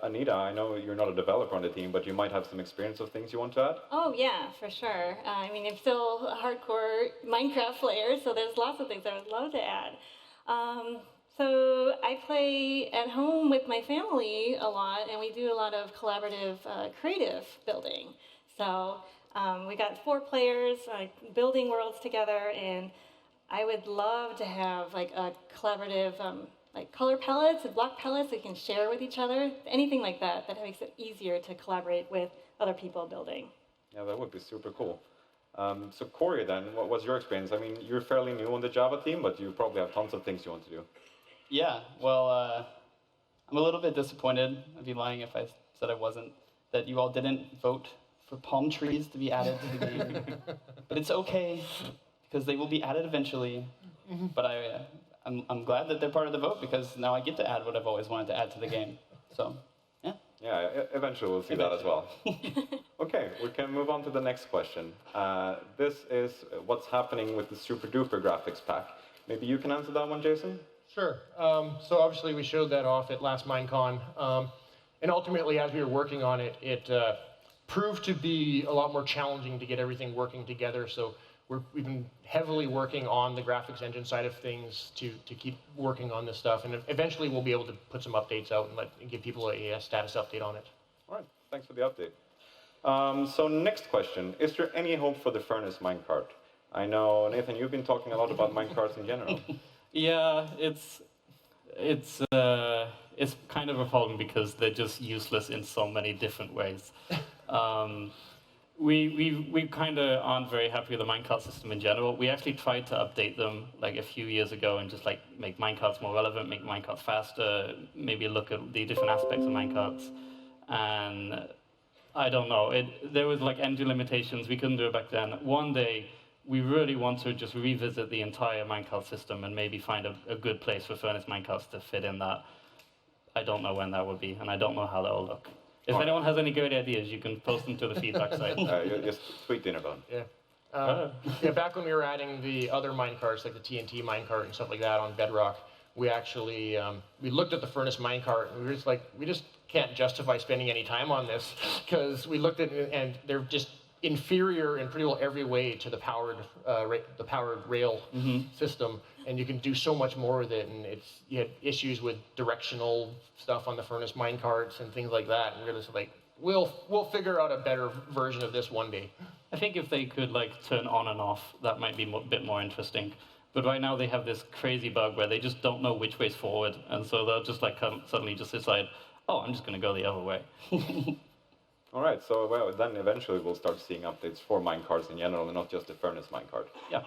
Anita, I know you're not a developer on the team, but you might have some experience of things you want to add? Oh yeah, for sure. I mean, I'm still a hardcore Minecraft player, so there's lots of things I would love to add. So I play at home with my family a lot, and we do a lot of collaborative creative building. So we got 4 players building worlds together, and I would love to have like a collaborative like color palettes and block palettes they can share with each other. Anything like that makes it easier to collaborate with other people building. Yeah, that would be super cool. So Corey, then, what was your experience? I mean, you're fairly new on the Java team, but you probably have tons of things you want to do. Yeah, well, I'm a little bit disappointed. I'd be lying if I said I wasn't, that you all didn't vote for palm trees to be added to the game. But it's okay, because they will be added eventually. But I'm glad that they're part of the vote, because now I get to add what I've always wanted to add to the game. So, yeah. Yeah, eventually we'll see that as well. Okay, we can move on to the next question. This is what's happening with the Super Duper graphics pack. Maybe you can answer that one, Jason? Sure. So obviously we showed that off at last Minecon. And ultimately, as we were working on it, it proved to be a lot more challenging to get everything working together. So we've been heavily working on the graphics engine side of things to keep working on this stuff. And eventually we'll be able to put some updates out and give people a status update on it. All right, thanks for the update. So next question, is there any hope for the furnace minecart? I know, Nathan, you've been talking a lot about minecarts in general. Yeah, it's kind of a problem because they're just useless in so many different ways. We kind of aren't very happy with the minecart system in general. We actually tried to update them like a few years ago and just like make minecarts more relevant, make minecarts faster, maybe look at the different aspects of minecarts. And I don't know, there was like engine limitations. We couldn't do it back then. One day, we really want to just revisit the entire minecart system and maybe find a good place for furnace minecarts to fit in that. I don't know when that will be, and I don't know how that will look. If anyone has any great ideas, you can post them to the feedback site. Just tweet Dinnerbone. Yeah. Yeah, back when we were adding the other minecarts, like the TNT minecart and stuff like that on Bedrock, we actually we looked at the furnace minecart and we were just like, we just can't justify spending any time on this, because we looked at it and they're just inferior in pretty well every way to the powered rail system, and you can do so much more with it. And you had issues with directional stuff on the furnace minecarts and things like that. And we're just like, we'll figure out a better version of this one day. I think if they could like turn on and off, that might be a bit more interesting. But right now they have this crazy bug where they just don't know which way's forward, and so they'll just like suddenly just decide, oh, I'm just going to go the other way. All right, so well, then eventually we'll start seeing updates for minecarts in general and not just the furnace minecart. Yeah.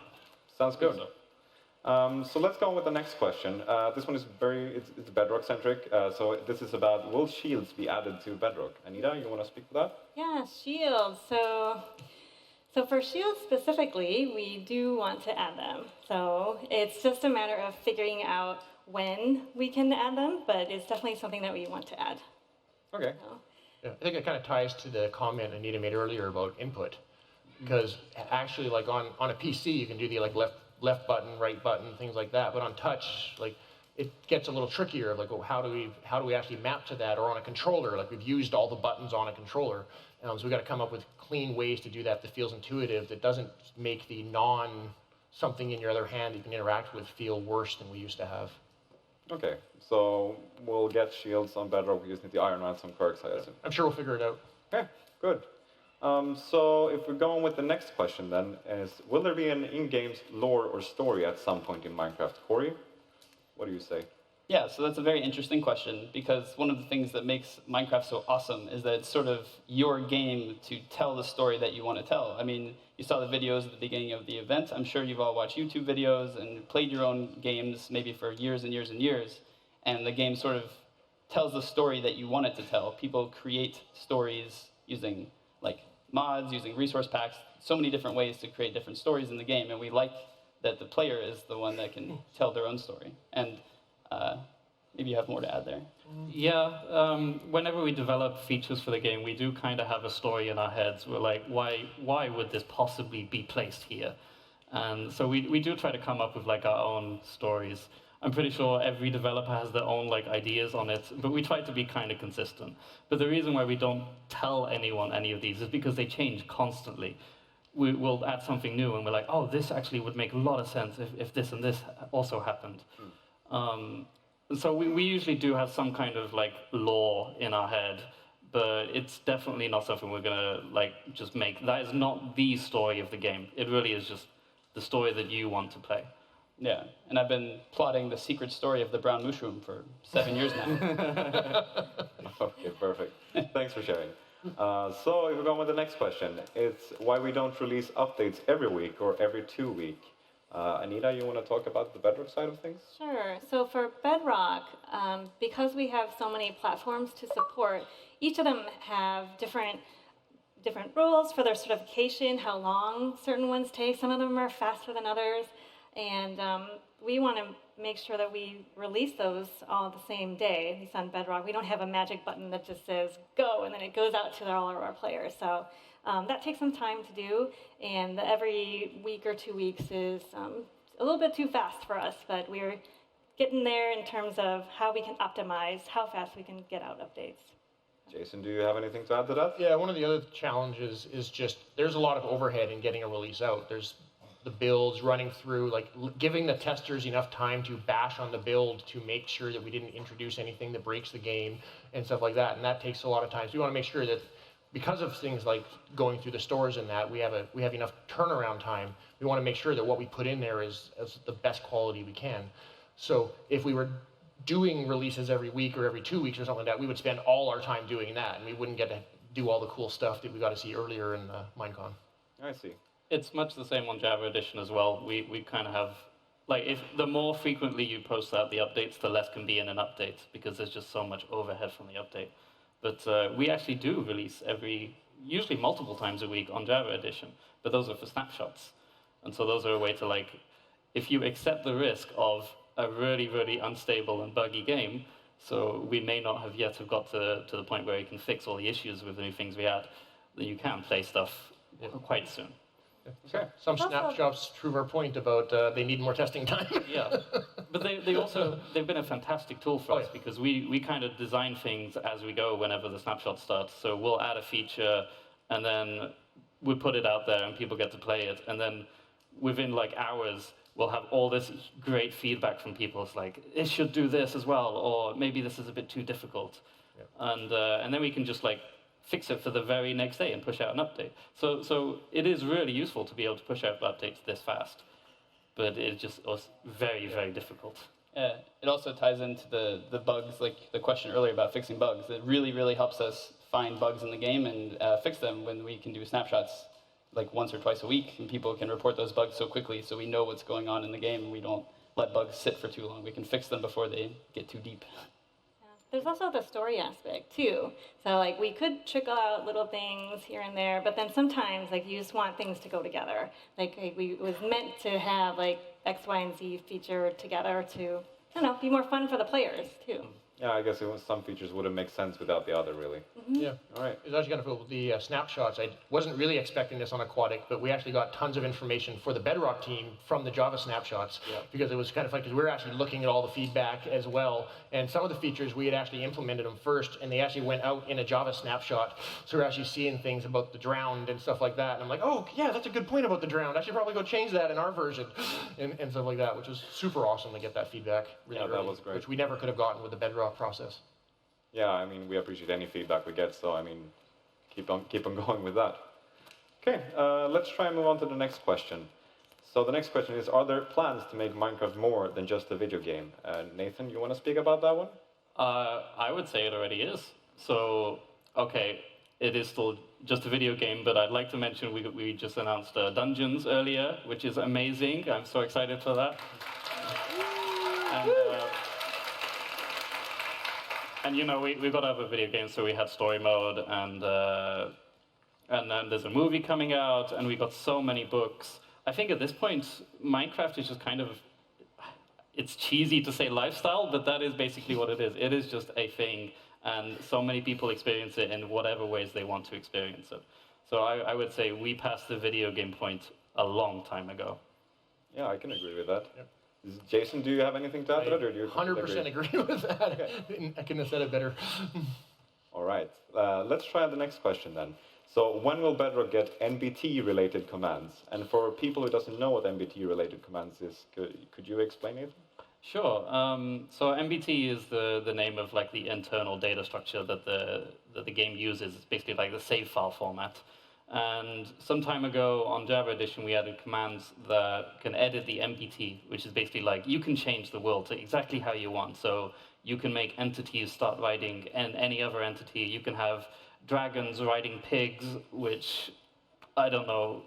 Sounds good. So let's go on with the next question. This one is it's Bedrock centric. So this is about, will shields be added to Bedrock? Anita, you want to speak to that? Yeah, shields. So for shields specifically, we do want to add them. So it's just a matter of figuring out when we can add them, but it's definitely something that we want to add. Okay. So. Yeah, I think it kind of ties to the comment Anita made earlier about input, because actually, like on a PC, you can do the like left button, right button, things like that. But on touch, like it gets a little trickier. Like, well, how do we actually map to that? Or on a controller, like we've used all the buttons on a controller, so we got to come up with clean ways to do that feels intuitive, that doesn't make the something in your other hand that you can interact with feel worse than we used to have. Okay, so we'll get shields on Bedrock. We just need to iron out some quirks, I assume. I'm sure we'll figure it out. Okay, good. So if we're going with the next question then, is will there be an in-game lore or story at some point in Minecraft? Corey, what do you say? Yeah, so that's a very interesting question, because one of the things that makes Minecraft so awesome is that it's sort of your game to tell the story that you want to tell. I mean, you saw the videos at the beginning of the event. I'm sure you've all watched YouTube videos and played your own games maybe for years and years and years, and the game sort of tells the story that you want it to tell. People create stories using like mods, using resource packs, so many different ways to create different stories in the game, and we like that the player is the one that can tell their own story. And maybe you have more to add there. Yeah, whenever we develop features for the game, we do kind of have a story in our heads. We're like, why would this possibly be placed here? And so we do try to come up with like our own stories. I'm pretty sure every developer has their own like ideas on it, but we try to be kind of consistent. But the reason why we don't tell anyone any of these is because they change constantly. We'll add something new and we're like, oh, this actually would make a lot of sense if this and this also happened. And so we usually do have some kind of like lore in our head, but it's definitely not something we're gonna like just make. That is not the story of the game. It really is just the story that you want to play. Yeah, and I've been plotting the secret story of the brown mushroom for 7 years now. Okay, perfect. Thanks for sharing. So if we go on with the next question, it's why we don't release updates every week or every 2 weeks. Anita, you want to talk about the Bedrock side of things? Sure. So for Bedrock, because we have so many platforms to support, each of them have different rules for their certification, how long certain ones take. Some of them are faster than others. And we want to make sure that we release those all the same day, at least on Bedrock. We don't have a magic button that just says go, and then it goes out to all of our players. So that takes some time to do, and every week or 2 weeks is a little bit too fast for us, but we're getting there in terms of how we can optimize how fast we can get out updates. Jason, do you have anything to add to that? Yeah, one of the other challenges is just there's a lot of overhead in getting a release out. There's the builds running through, like giving the testers enough time to bash on the build to make sure that we didn't introduce anything that breaks the game and stuff like that. And that takes a lot of time. So we want to make sure that because of things like going through the stores and that, we have enough turnaround time. We want to make sure that what we put in there is the best quality we can. So if we were doing releases every week or every 2 weeks or something like that, we would spend all our time doing that, and we wouldn't get to do all the cool stuff that we got to see earlier in Minecon. I see. It's much the same on Java Edition as well. We kind of have, like, if the more frequently you post out the updates, the less can be in an update, because there's just so much overhead from the update. But we actually do release usually multiple times a week on Java Edition, but those are for snapshots. And so those are a way to, like, if you accept the risk of a really, really unstable and buggy game, so we may not have yet have got to the point where you can fix all the issues with the new things we add, then you can play stuff quite soon. Okay. Some snapshots prove our point about they need more testing time. Yeah, but they've been a fantastic tool for us, because we kind of design things as we go whenever the snapshot starts. So we'll add a feature, and then we put it out there, and people get to play it, and then within like hours, we'll have all this great feedback from people. It's like, it should do this as well, or maybe this is a bit too difficult, and then we can just like fix it for the very next day and push out an update. So it is really useful to be able to push out updates this fast, but it just was very, very difficult. Yeah, it also ties into the bugs, like the question earlier about fixing bugs. It really, really helps us find bugs in the game and fix them when we can do snapshots like once or twice a week, and people can report those bugs so quickly, so we know what's going on in the game, and we don't let bugs sit for too long. We can fix them before they get too deep. There's also the story aspect too. So like we could trickle out little things here and there, but then sometimes like you just want things to go together. Like it was meant to have like X, Y, and Z feature together to, I don't know, be more fun for the players too. Yeah, I guess some features wouldn't make sense without the other, really. Yeah. All right. It was actually kind of the snapshots. I wasn't really expecting this on Aquatic, but we actually got tons of information for the Bedrock team from the Java snapshots, because it was kind of fun, because we were actually looking at all the feedback as well, and some of the features we had actually implemented them first, and they actually went out in a Java snapshot, so we're actually seeing things about the drowned and stuff like that, and I'm like, oh yeah, that's a good point about the drowned. I should probably go change that in our version, and stuff like that, which was super awesome to get that feedback really early, that was great. which we never could have gotten with the Bedrock process. Yeah, I mean, we appreciate any feedback we get, so I mean, keep on going with that. Okay, let's try and move on to the next question. So the next question is, are there plans to make Minecraft more than just a video game? Nathan, you want to speak about that one? I would say it already is. So, okay, it is still just a video game, but I'd like to mention we just announced Dungeons earlier, which is amazing. I'm so excited for that. And you know, we've got other video games, so we had story mode, and then there's a movie coming out, and we got so many books. I think at this point, Minecraft is just kind of, it's cheesy to say lifestyle, but that is basically what it is. It is just a thing, and so many people experience it in whatever ways they want to experience it. So I would say we passed the video game point a long time ago. Yeah, I can agree with that. Yep. Jason, do you have anything to add to it, or do you 100% agree with that. I couldn't have said it better. All right, let's try the next question then. So when will Bedrock get NBT-related commands? And for people who doesn't know what NBT-related commands is, could you explain it? Sure. So MBT is the name of like the internal data structure that the game uses. It's basically like the save file format. And some time ago on Java Edition, we added commands that can edit the MBT, which is basically like you can change the world to exactly how you want. So you can make entities start riding and any other entity. You can have dragons riding pigs, which I don't know,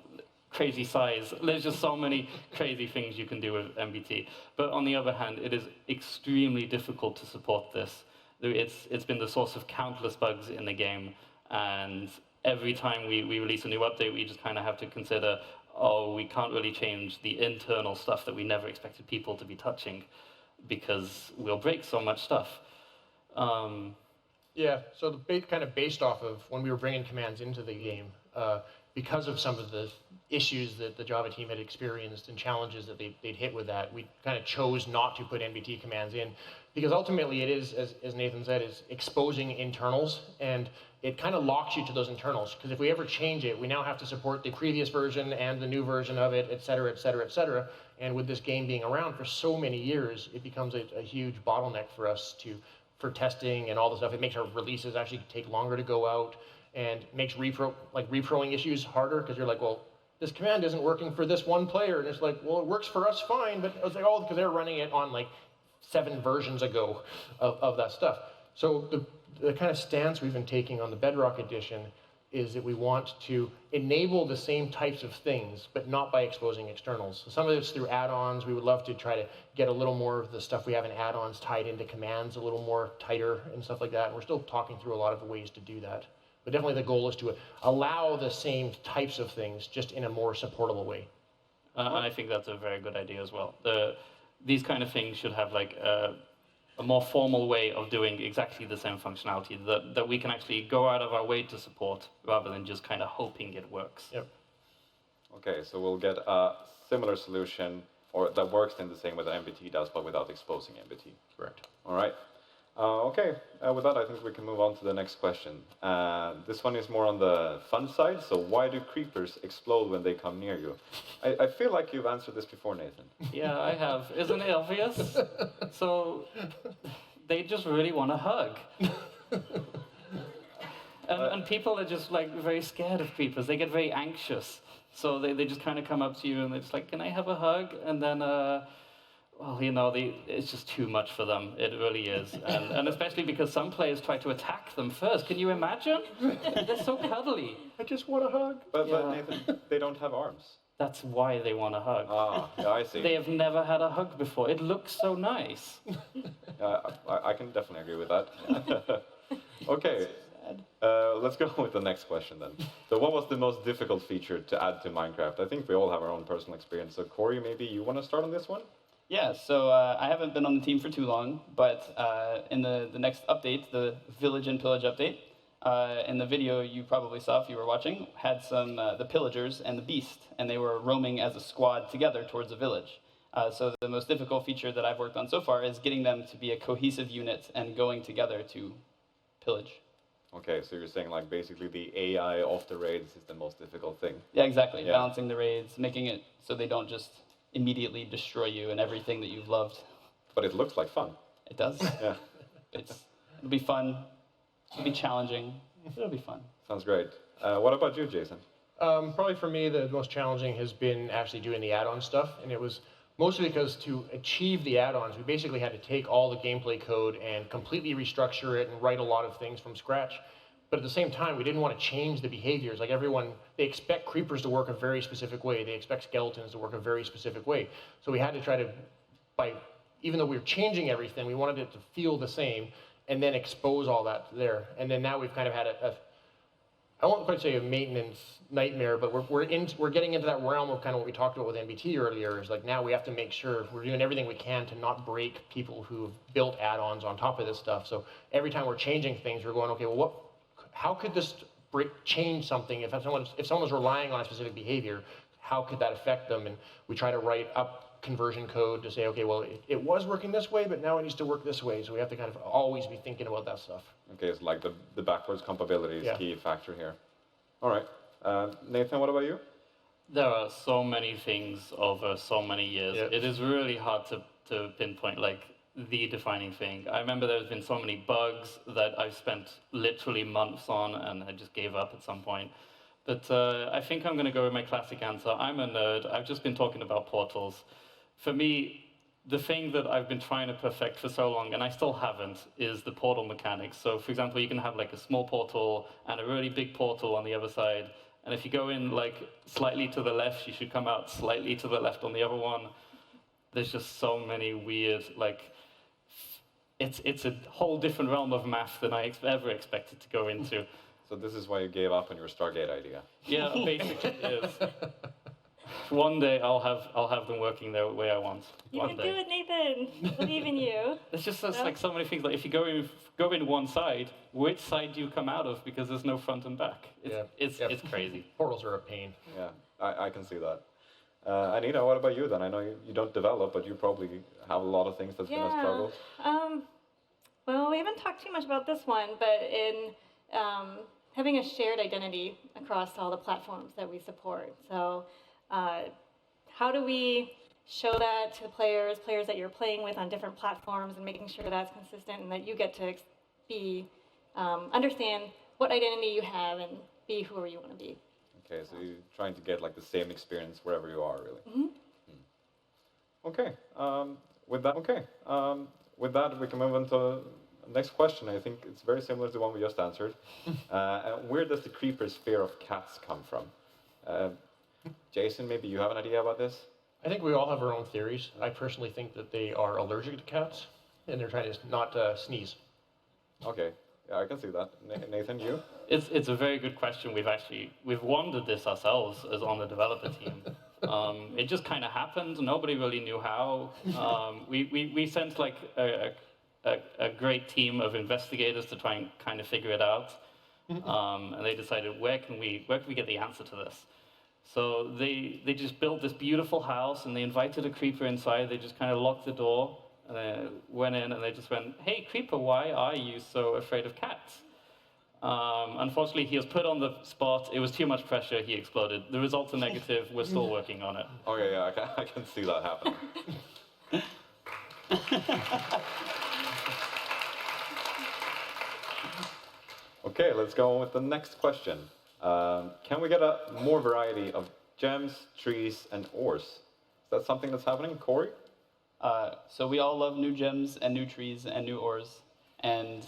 crazy size. There's just so many crazy things you can do with MBT. But on the other hand, it is extremely difficult to support this. It's been the source of countless bugs in the game, and every time we release a new update, we just kind of have to consider, oh, we can't really change the internal stuff that we never expected people to be touching because we'll break so much stuff. Yeah, so kind of based off of when we were bringing commands into the game, because of some of the issues that the Java team had experienced and challenges that they'd hit with that, we kind of chose not to put NBT commands in, because ultimately it is, as Nathan said, is exposing internals, and it kind of locks you to those internals, because if we ever change it, we now have to support the previous version and the new version of it, et cetera, et cetera, et cetera. And with this game being around for so many years, it becomes a huge bottleneck for us for testing and all the stuff. It makes our releases actually take longer to go out, and makes reproing issues harder, because you're like, well, this command isn't working for this one player, and it's like, well, it works for us fine, but it's like, oh, because they're running it on like 7 versions ago of that stuff. So the kind of stance we've been taking on the Bedrock edition is that we want to enable the same types of things, but not by exposing externals. So some of it's through add-ons. We would love to try to get a little more of the stuff we have in add-ons tied into commands a little more tighter and stuff like that. And we're still talking through a lot of ways to do that. But definitely the goal is to allow the same types of things, just in a more supportable way. I think that's a very good idea as well. These kind of things should have like a more formal way of doing exactly the same functionality that we can actually go out of our way to support, rather than just kind of hoping it works. Yep. Okay, so we'll get a similar solution, or that works in the same way that MBT does, but without exposing MBT. Correct. All right. Okay, with that, I think we can move on to the next question. This one is more on the fun side. So why do creepers explode when they come near you? I feel like you've answered this before, Nathan. Yeah, I have. Isn't it obvious? So they just really want a hug. And people are just like very scared of creepers. They get very anxious. So they just kind of come up to you and they're just like, can I have a hug? And then, well, you know, it's just too much for them. It really is. And especially because some players try to attack them first. Can you imagine? They're so cuddly. I just want a hug. But Nathan, they don't have arms. That's why they want a hug. Ah, yeah, I see. They have never had a hug before. It looks so nice. I can definitely agree with that. Okay, let's go with the next question then. So what was the most difficult feature to add to Minecraft? I think we all have our own personal experience. So Corey, maybe you want to start on this one? Yeah, so I haven't been on the team for too long, but in the next update, the Village and Pillage update, in the video you probably saw if you were watching, had some the pillagers and the beast, and they were roaming as a squad together towards a village. So the most difficult feature that I've worked on so far is getting them to be a cohesive unit and going together to pillage. Okay, so you're saying like basically the AI of the raids is the most difficult thing. Yeah, exactly. Yeah. Balancing the raids, making it so they don't just immediately destroy you and everything that you've loved. But it looks like fun. It does. Yeah. It'll be fun. It'll be challenging. It'll be fun. Sounds great. What about you, Jason? Probably for me, the most challenging has been actually doing the add-on stuff. And it was mostly because to achieve the add-ons, we basically had to take all the gameplay code and completely restructure it and write a lot of things from scratch. But at the same time, we didn't want to change the behaviors. Like everyone, they expect creepers to work a very specific way. They expect skeletons to work a very specific way. So we had to try to, even though we were changing everything, we wanted it to feel the same and then expose all that there. And then now we've kind of had I won't quite say a maintenance nightmare, but we're getting into that realm of kind of what we talked about with MBT earlier, is like now we have to make sure we're doing everything we can to not break people who've built add-ons on top of this stuff. So every time we're changing things, we're going, okay, well, how could this change something? If someone's relying on a specific behavior, how could that affect them? And we try to write up conversion code to say, okay, well, it was working this way, but now it needs to work this way. So we have to kind of always be thinking about that stuff. Okay, it's like the backwards compatibility is Yeah. key factor here. All right. Nathan, what about you? There are so many things over so many years. Yeah. It is really hard to pinpoint like the defining thing. I remember there's been so many bugs that I've spent literally months on and I just gave up at some point. But I think I'm going to go with my classic answer. I'm a nerd. I've just been talking about portals. For me, the thing that I've been trying to perfect for so long, and I still haven't, is the portal mechanics. So, for example, you can have like a small portal and a really big portal on the other side. And if you go in like slightly to the left, you should come out slightly to the left on the other one. There's just so many weird, like, it's a whole different realm of math than I ever expected to go into. So this is why you gave up on your Stargate idea. Yeah, basically it is. One day I'll have them working the way I want. You One can day. do it, Nathan. Believe in you. It's just there's like so many things. Like if you go in one side, which side do you come out of? Because there's no front and back. It's crazy. Portals are a pain. Yeah, I can see that. Anita, what about you then? I know you don't develop, but you probably have a lot of things that's been a struggle. Well, we haven't talked too much about this one, but in having a shared identity across all the platforms that we support. So how do we show that to players that you're playing with on different platforms, and making sure that's consistent and that you get to be understand what identity you have and be whoever you want to be. Okay, so you're trying to get like the same experience wherever you are, really. Mm-hmm. Okay. With that, we can move on to the next question. I think it's very similar to the one we just answered. Where does the creeper's fear of cats come from? Jason, maybe you have an idea about this? I think we all have our own theories. I personally think that they are allergic to cats, and they're trying to not sneeze. Okay, yeah, I can see that. Nathan, you? It's a very good question. We've wondered this ourselves as on the developer team. It just kind of happened. Nobody really knew how. We sent like a great team of investigators to try and kind of figure it out. And they decided, where can we get the answer to this? So they just built this beautiful house, and they invited a creeper inside. They just kind of locked the door, and they went in, and they just went, "Hey, creeper, why are you so afraid of cats?" Unfortunately, he was put on the spot. It was too much pressure. He exploded. The results are negative. We're still working on it. Okay, yeah, I can see that happening. Okay, let's go on with the next question. Can we get more variety of gems, trees, and ores? Is that something that's happening, Corey? So we all love new gems and new trees and new ores, and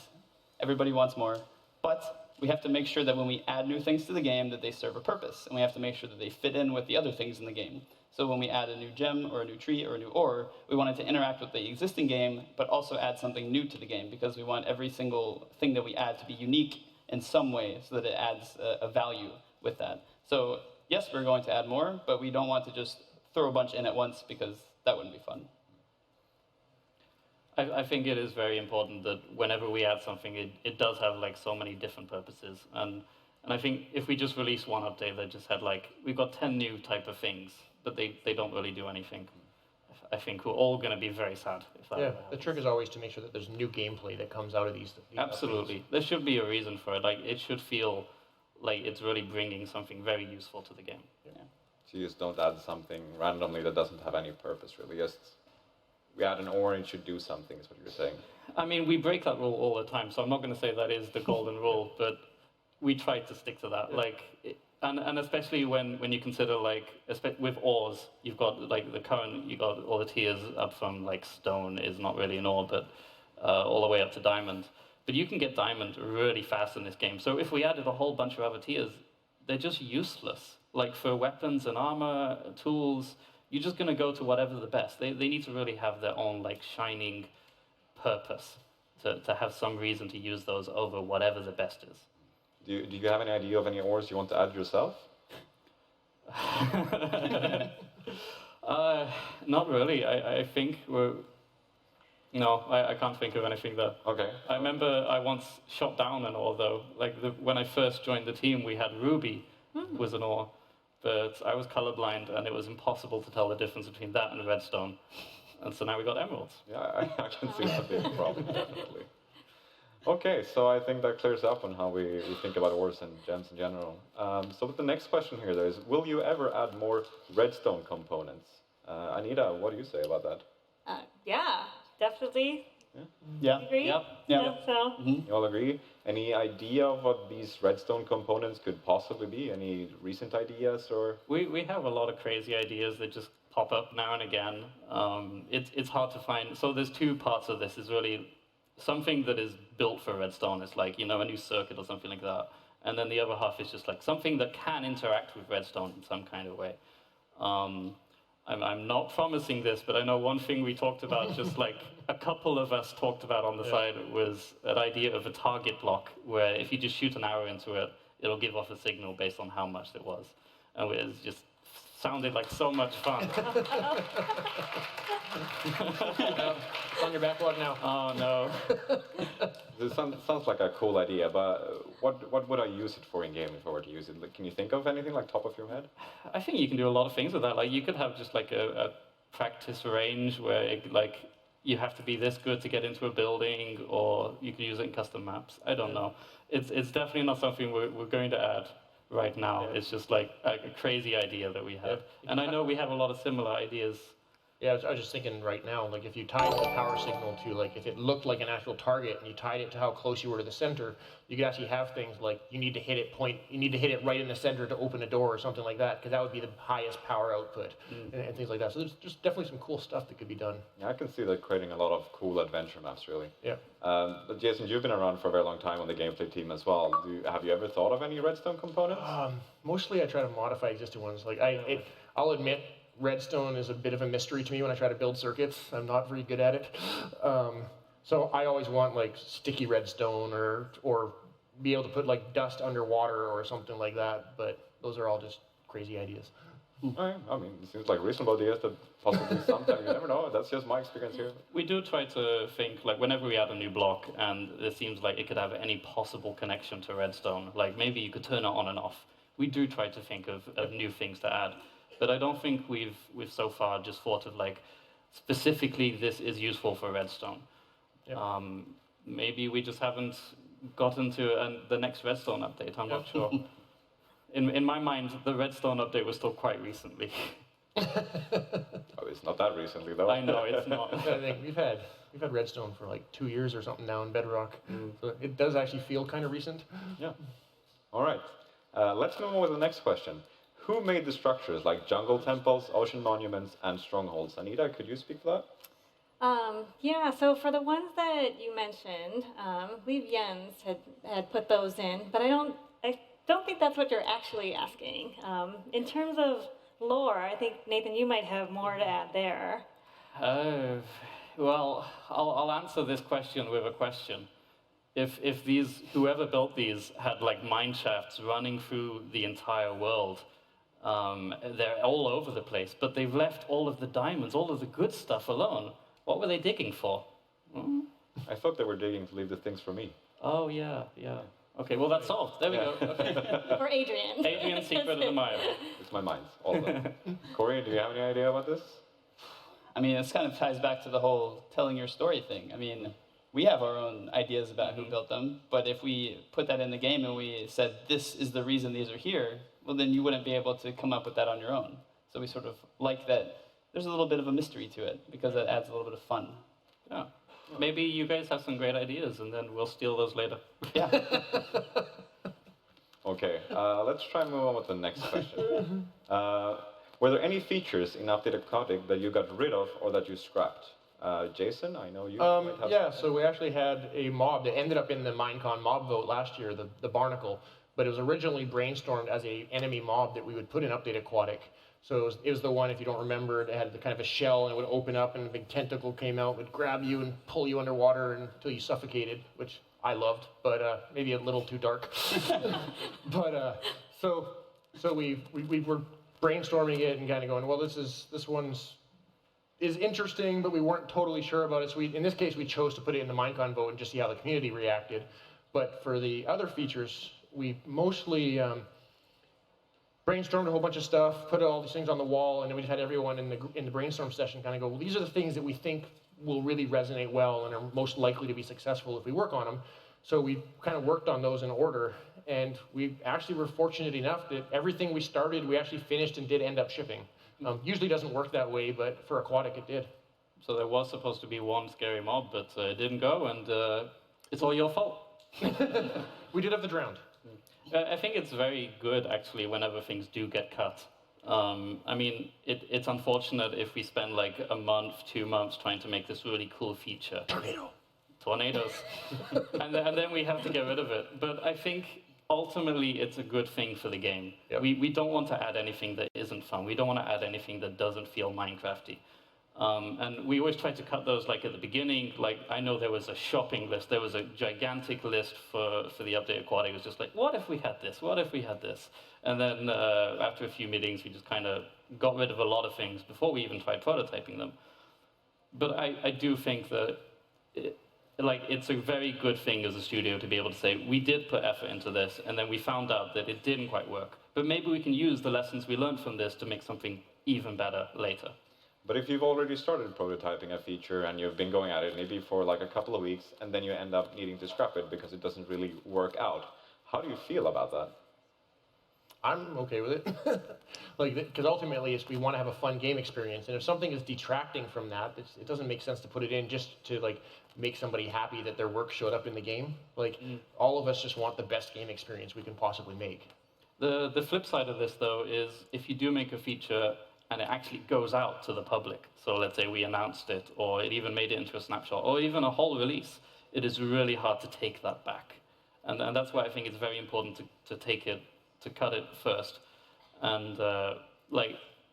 everybody wants more. But we have to make sure that when we add new things to the game, that they serve a purpose, and we have to make sure that they fit in with the other things in the game. So when we add a new gem or a new tree or a new ore, we want it to interact with the existing game, but also add something new to the game, because we want every single thing that we add to be unique in some way, so that it adds a value with that. So yes, we're going to add more, but we don't want to just throw a bunch in at once, because that wouldn't be fun. I think it is very important that whenever we add something, it does have like so many different purposes. And I think if we just release one update that just had like, we've got 10 new type of things, but they don't really do anything, I think we're all going to be very sad if that ever happens. The trick is always to make sure that there's new gameplay that comes out of these Absolutely. There should be a reason for it. Like, it should feel like it's really bringing something very useful to the game. Yeah. So you just don't add something randomly that doesn't have any purpose, really. Just we add an ore and it should do something, is what you're saying. I mean, we break that rule all the time, so I'm not going to say that is the golden rule, but we try to stick to that. Like, and especially when you consider, like, with ores, you've got, like, you've got all the tiers up from, like, stone is not really an ore, but all the way up to diamond. But you can get diamond really fast in this game. So if we added a whole bunch of other tiers, they're just useless. Like, for weapons and armor, tools, you're just going to go to whatever the best. They need to really have their own, like, shining purpose to have some reason to use those over whatever the best is. Do you have any idea of any ores you want to add yourself? Not really. I think no, I can't think of anything there. Okay. I remember I once shot down an ore, though. Like, when I first joined the team, we had Ruby was an ore. but I was colorblind, and it was impossible to tell the difference between that and redstone. And so now we got emeralds. Yeah, I can see that being a problem, definitely. Okay, so I think that clears up on how we think about ores and gems in general. So with the next question here, there's, will you ever add more redstone components? Anita, what do you say about that? Yeah, definitely. Yeah. Agree? Yeah. Yeah. So. You all agree? Any idea of what these redstone components could possibly be? Any recent ideas or? We have a lot of crazy ideas that just pop up now and again. It's hard to find. So there's two parts of this. Is really something that is built for redstone. It's like, you know, a new circuit or something like that. And then the other half is just like something that can interact with redstone in some kind of way. I'm not promising this, but I know one thing we talked about, just like a couple of us talked about on the side, was an idea of a target block, where if you just shoot an arrow into it, it'll give off a signal based on how much it was. And it just sounded like so much fun. It's on your backlog now. Oh, no. This sounds like a cool idea, but what would I use it for in game if I were to use it? Like, can you think of anything like top of your head? I think you can do a lot of things with that. Like, you could have just like a practice range where it, like, you have to be this good to get into a building, or you can use it in custom maps. I don't know. It's definitely not something we're going to add right now. Yeah. It's just like a crazy idea that we have. Yeah. And I know we have a lot of similar ideas. Yeah, I was just thinking right now, like if you tied the power signal to, like if it looked like an actual target and you tied it to how close you were to the center, you could actually have things like you need to hit it right in the center to open a door or something like that, because that would be the highest power output and things like that. So there's just definitely some cool stuff that could be done. Yeah, I can see that creating a lot of cool adventure maps, really. Yeah. But Jason, you've been around for a very long time on the gameplay team as well. Have you ever thought of any redstone components? Mostly I try to modify existing ones. Like I'll admit, redstone is a bit of a mystery to me when I try to build circuits. I'm not very good at it. So I always want like sticky redstone or be able to put like dust underwater or something like that. But those are all just crazy ideas. I mean, it seems like reasonable ideas that possibly sometimes, you never know. That's just my experience here. We do try to think, like, whenever we add a new block and it seems like it could have any possible connection to redstone, like maybe you could turn it on and off. We do try to think of new things to add. But I don't think we've so far just thought of like, specifically this is useful for redstone. Yeah. Maybe we just haven't gotten to the next redstone update, I'm not sure. In my mind, the redstone update was still quite recently. Oh, it's not that recently though. I know, it's not. I think we've had redstone for like 2 years or something now in Bedrock. So it does actually feel kind of recent. Yeah. All right. Let's move on with the next question. Who made the structures like jungle temples, ocean monuments, and strongholds? Anita, could you speak for that? Yeah, so for the ones that you mentioned, I believe Jens had put those in, but I don't think that's what you're actually asking. In terms of lore, I think, Nathan, you might have more to add there. Well, I'll answer this question with a question. If whoever built these had like mine shafts running through the entire world, they're all over the place, but they've left all of the diamonds, all of the good stuff alone. What were they digging for? I thought they were digging to leave the things for me. Oh, yeah. Okay, well, that's solved. There we go. Okay. For Adrian. Adrian's secret of the mine. It's my mines, all of them. Corey, do you have any idea about this? I mean, this kind of ties back to the whole telling your story thing. I mean, we have our own ideas about who built them, but if we put that in the game and we said, this is the reason these are here, well, then you wouldn't be able to come up with that on your own. So we sort of like that there's a little bit of a mystery to it, because it adds a little bit of fun. Yeah. Maybe you guys have some great ideas, and then we'll steal those later. Yeah. Okay, let's try and move on with the next question. Were there any features in Updated Aquatic that you got rid of or that you scrapped? Jason, I know you might have Yeah, so we actually had a mob that ended up in the Minecon mob vote last year, the Barnacle, but it was originally brainstormed as an enemy mob that we would put in Update Aquatic. So it was the one, if you don't remember, it had the kind of a shell and it would open up and a big tentacle came out, would grab you and pull you underwater until you suffocated, which I loved, but maybe a little too dark. But so we were brainstorming it and kind of going, well, this one's is interesting, but we weren't totally sure about it. So in this case, we chose to put it in the Minecon vote and just see how the community reacted. But for the other features, we mostly brainstormed a whole bunch of stuff, put all these things on the wall, and then we just had everyone in the brainstorm session kind of go, well, these are the things that we think will really resonate well and are most likely to be successful if we work on them. So we kind of worked on those in order, and we actually were fortunate enough that everything we started, we actually finished and did end up shipping. Usually doesn't work that way, but for Aquatic it did. So there was supposed to be one scary mob, but it didn't go, and it's all your fault. We did have the drowned. I think it's very good, actually, whenever things do get cut. I mean, it's unfortunate if we spend like a month, 2 months trying to make this really cool feature. Tornadoes. and then we have to get rid of it. But I think ultimately it's a good thing for the game. Yep. We don't want to add anything that isn't fun. We don't want to add anything that doesn't feel Minecrafty. And we always try to cut those like at the beginning. Like I know there was a shopping list. There was a gigantic list for the update Aquatic. It was just like, what if we had this? What if we had this? And then after a few meetings, we just kind of got rid of a lot of things before we even tried prototyping them. But I do think that it's a very good thing as a studio to be able to say, we did put effort into this, and then we found out that it didn't quite work. But maybe we can use the lessons we learned from this to make something even better later. But if you've already started prototyping a feature and you've been going at it maybe for like a couple of weeks, and then you end up needing to scrap it because it doesn't really work out, how do you feel about that? I'm okay with it. Because ultimately we want to have a fun game experience, and if something is detracting from that, it doesn't make sense to put it in just to make somebody happy that their work showed up in the game. All of us just want the best game experience we can possibly make. The flip side of this, though, is if you do make a feature and it actually goes out to the public, so let's say we announced it, or it even made it into a snapshot, or even a whole release, it is really hard to take that back. And that's why I think it's very important to cut it first. And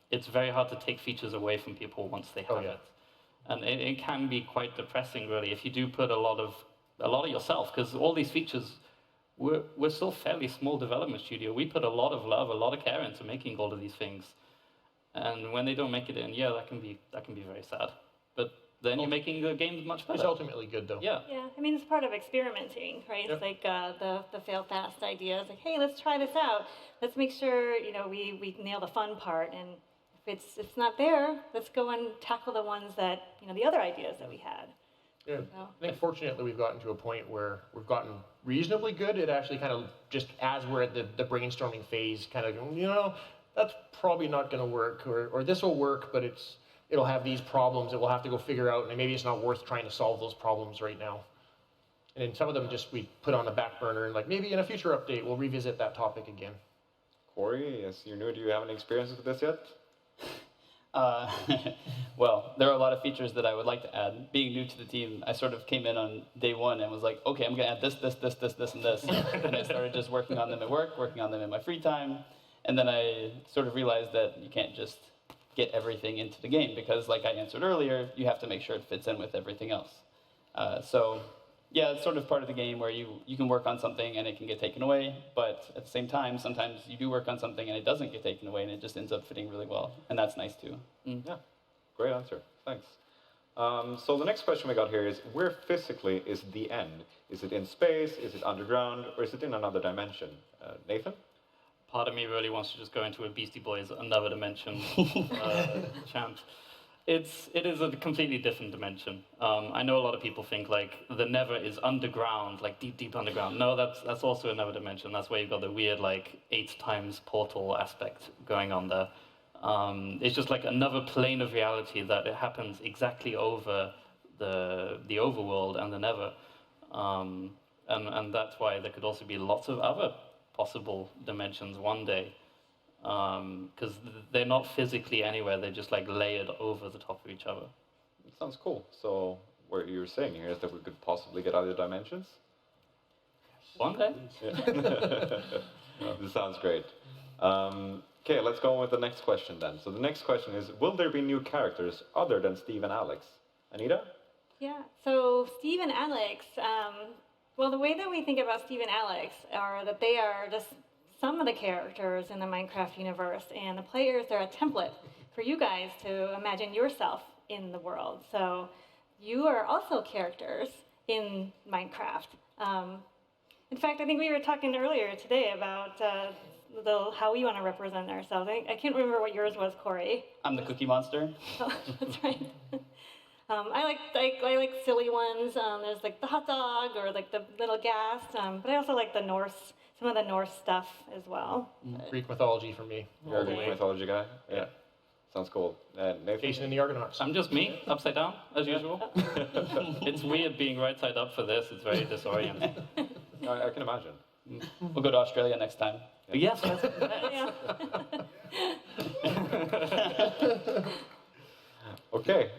it's very hard to take features away from people once they have it. And it can be quite depressing, really, if you do put a lot of yourself, because all these features, we're still a fairly small development studio. We put a lot of love, a lot of care into making all of these things. And when they don't make it in, that can be very sad. But then you're making the games much better. It's ultimately good, though. Yeah. Yeah, I mean, it's part of experimenting, right? Yep. It's like the fail fast idea. It's like, hey, let's try this out. Let's make sure, we nail the fun part. And if it's not there, let's go and tackle the ones that, the other ideas that we had. Yeah. I think fortunately we've gotten to a point where we've gotten reasonably good at actually kind of just as we're at the brainstorming phase, kind of going, that's probably not going to work, or this will work, but it'll have these problems that we'll have to go figure out, and maybe it's not worth trying to solve those problems right now. And then some of them we put on the back burner, and maybe in a future update we'll revisit that topic again. Corey, as you're new, do you have any experiences with this yet? Well, there are a lot of features that I would like to add. Being new to the team, I sort of came in on day one and was like, okay, I'm going to add this, and this. And I started just working on them at work, working on them in my free time. And then I sort of realized that you can't just get everything into the game because, like I answered earlier, you have to make sure it fits in with everything else. It's sort of part of the game where you can work on something and it can get taken away, but at the same time, sometimes you do work on something and it doesn't get taken away and it just ends up fitting really well, and that's nice too. Yeah, great answer. Thanks. So the next question we got here is, where physically is the end? Is it in space, is it underground, or is it in another dimension? Nathan? Part of me really wants to just go into a Beastie Boys another dimension chant. It is a completely different dimension. I know a lot of people think the Never is underground, deep underground. No, that's also another dimension. That's where you've got the weird 8 times portal aspect going on there. It's just another plane of reality that it happens exactly over the overworld and the Never. And that's why there could also be lots of other possible dimensions one day, because they're not physically anywhere, they're just layered over the top of each other. It sounds cool. So what you're saying here is that we could possibly get other dimensions? One day. This sounds great. Okay, let's go on with the next question then. So the next question is, will there be new characters other than Steve and Alex? Anita? Yeah, so Steve and Alex, well, the way that we think about Steve and Alex are that they are just some of the characters in the Minecraft universe, and the players are a template for you guys to imagine yourself in the world. So you are also characters in Minecraft. In fact, I think we were talking earlier today about how we want to represent ourselves. I can't remember what yours was, Corey. I'm the Cookie Monster. Oh, that's right. I like silly ones. There's like the hot dog or like the little gas. But I also like the Norse, some of the Norse stuff as well. Greek mythology for me. You're a Greek mythology guy? Yeah. Sounds cool. Nathan? Jason and the Argonauts. I'm just me, upside down, as usual. It's weird being right side up for this. It's very disorienting. I can imagine. We'll go to Australia next time. Yes. Okay.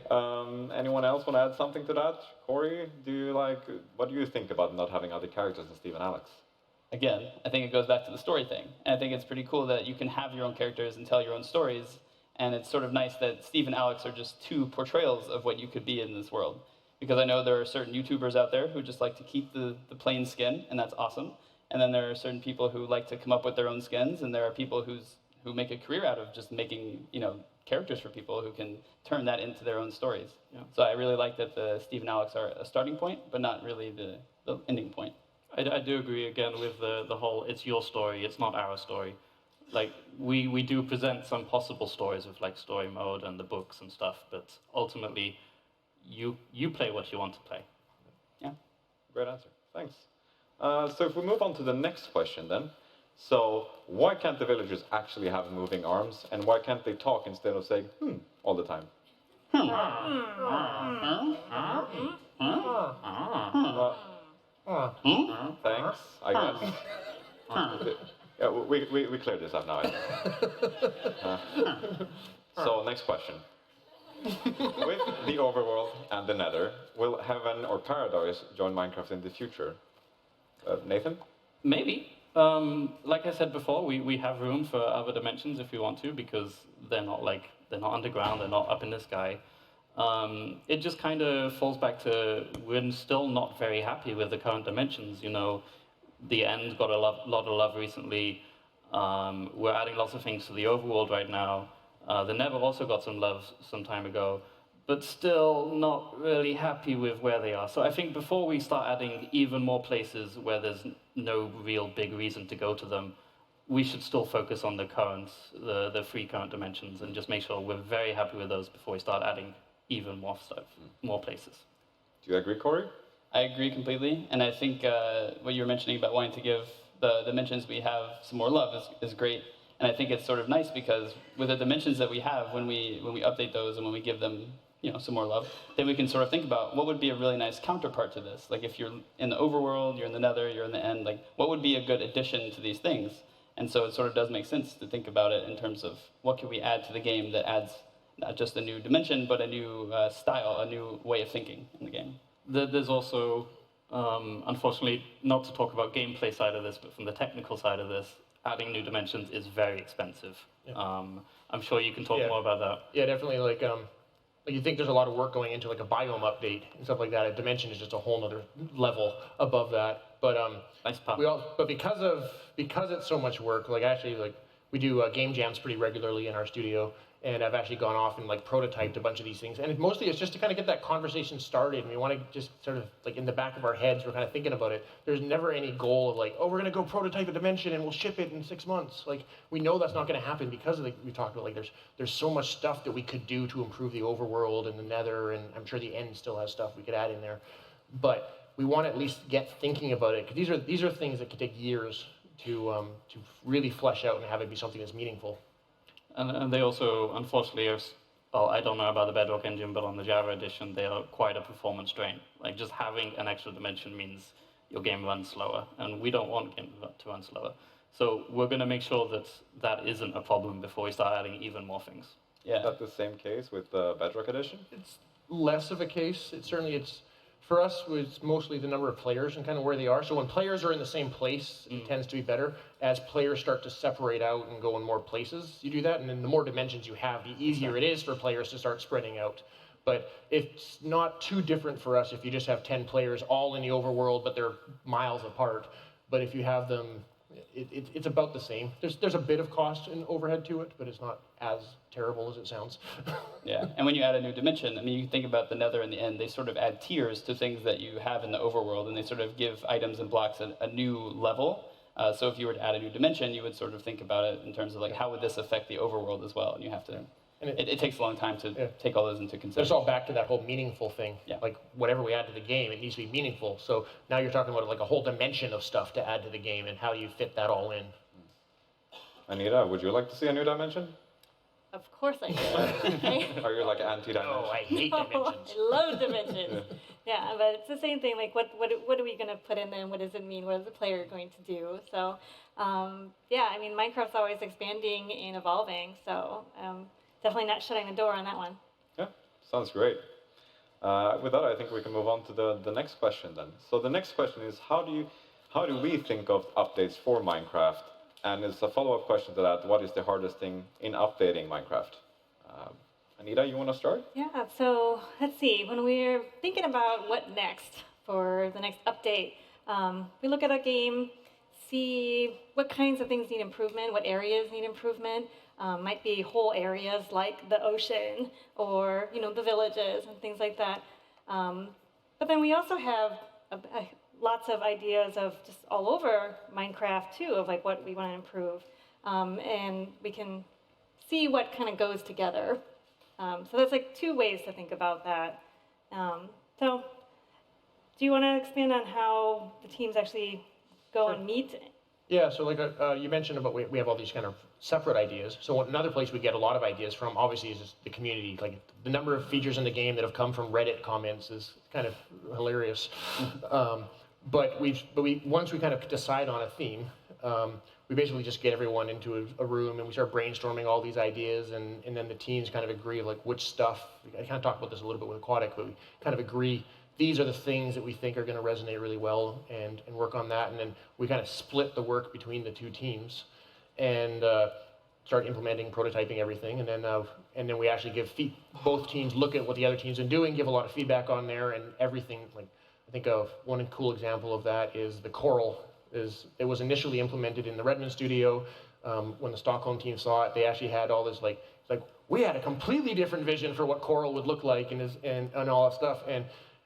Anyone else want to add something to that? Corey, what do you think about not having other characters than Steve and Alex? Again, I think it goes back to the story thing. And I think it's pretty cool that you can have your own characters and tell your own stories. And it's sort of nice that Steve and Alex are just two portrayals of what you could be in this world. Because I know there are certain YouTubers out there who just like to keep the plain skin, and that's awesome. And then there are certain people who like to come up with their own skins, and there are people who make a career out of just making, characters for people who can turn that into their own stories. Yeah. So I really like that the Steve and Alex are a starting point, but not really the ending point. I do agree again with the whole, it's your story, it's not our story. Like, we do present some possible stories of like story mode and the books and stuff, but ultimately, you play what you want to play. Yeah. Great answer. Thanks. So if we move on to the next question then. So why can't the villagers actually have moving arms, and why can't they talk instead of saying all the time? Thanks, I guess. Yeah, we cleared this up now. So next question. With the overworld and the nether, will heaven or paradise join Minecraft in the future? Nathan? Maybe. Like I said before, we have room for other dimensions if we want to, because they're not underground, they're not up in the sky. It just kind of falls back to we're still not very happy with the current dimensions. The end got a lot of love recently. We're adding lots of things to the overworld right now. The Nether also got some love some time ago, but still not really happy with where they are. So I think before we start adding even more places where there's no real big reason to go to them, we should still focus on the three current dimensions and just make sure we're very happy with those before we start adding even more stuff, more places. Do you agree, Corey? I agree completely, and I think what you were mentioning about wanting to give the dimensions we have some more love is great. And I think it's sort of nice because with the dimensions that we have, when we update those and when we give them some more love, then we can sort of think about what would be a really nice counterpart to this. Like if you're in the overworld, you're in the nether, you're in the end, like what would be a good addition to these things? And so it sort of does make sense to think about it in terms of what can we add to the game that adds not just a new dimension, but a new style, a new way of thinking in the game. There's also, unfortunately, not to talk about gameplay side of this, but from the technical side of this, adding new dimensions is very expensive. Yeah. I'm sure you can talk more about that. Yeah, definitely. Like you think there's a lot of work going into like a biome update and stuff like that. A dimension is just a whole other level above that. But nice pun. But because it's so much work, we do game jams pretty regularly in our studio. And I've actually gone off and prototyped a bunch of these things. And mostly it's just to kind of get that conversation started. And we want to just sort of in the back of our heads, we're kind of thinking about it. There's never any goal of we're going to go prototype a dimension and we'll ship it in 6 months. We know that's not going to happen because we talked about there's so much stuff that we could do to improve the overworld and the nether. And I'm sure the end still has stuff we could add in there. But we want to at least get thinking about it. Because these are things that could take years to really flesh out and have it be something that's meaningful. And they also, unfortunately, I don't know about the Bedrock engine, but on the Java edition, they are quite a performance drain. Like, just having an extra dimension means your game runs slower, and we don't want game to run slower. So we're going to make sure that that isn't a problem before we start adding even more things. Yeah. Is that the same case with the Bedrock edition? It's less of a case. For us, it's mostly the number of players and kind of where they are. So when players are in the same place, it tends to be better. As players start to separate out and go in more places, you do that. And then the more dimensions you have, the easier it is for players to start spreading out. But it's not too different for us if you just have 10 players all in the overworld, but they're miles apart. But if you have them, it's about the same. There's a bit of cost and overhead to it, but it's not as terrible as it sounds. Yeah, and when you add a new dimension, I mean, you think about the nether and the end, they sort of add tiers to things that you have in the overworld, and they sort of give items and blocks a new level. So if you were to add a new dimension, you would sort of think about it in terms of like how would this affect the overworld as well, and you have to. And it takes a long time to take all those into consideration. It's all back to that whole meaningful thing. Yeah. Like whatever we add to the game, it needs to be meaningful. So now you're talking about like a whole dimension of stuff to add to the game and how you fit that all in. Anita, would you like to see a new dimension? Of course I do. Are you like anti-dimension? Oh, I hate dimensions. I love dimensions. Yeah, but it's the same thing. Like, what are we going to put in there? And what does it mean? What is the player going to do? So, yeah, I mean, Minecraft's always expanding and evolving. So, definitely not shutting the door on that one. Yeah, sounds great. With that, I think we can move on to the next question then. So the next question is, how do we think of updates for Minecraft? And as a follow-up question to that, what is the hardest thing in updating Minecraft? Anita, you want to start? Yeah, so let's see. When we're thinking about what next for the next update, we look at a game, see what kinds of things need improvement, what areas need improvement. Might be whole areas like the ocean or, you know, the villages and things like that. But then we also have lots of ideas of just all over Minecraft too, of like what we want to improve. And we can see what kind of goes together. So there's like two ways to think about that. So do you want to expand on how the teams actually go and meet? Yeah, so like you mentioned about we have all these kind of separate ideas. So another place we get a lot of ideas from, obviously, is just the community. Like the number of features in the game that have come from Reddit comments is kind of hilarious. But once we kind of decide on a theme, we basically just get everyone into a room and we start brainstorming all these ideas, and then the teams kind of agree like which stuff. I kind of talked about this a little bit with Aquatic, but we kind of agree these are the things that we think are going to resonate really well, and work on that, and then we kind of split the work between the two teams, and start implementing, prototyping everything, and then we actually give both teams look at what the other teams are doing, give a lot of feedback on there, and everything. Like I think of one cool example of that is the coral. It was initially implemented in the Redmond studio. When the Stockholm team saw it, they actually had all this like we had a completely different vision for what coral would look like and all that stuff,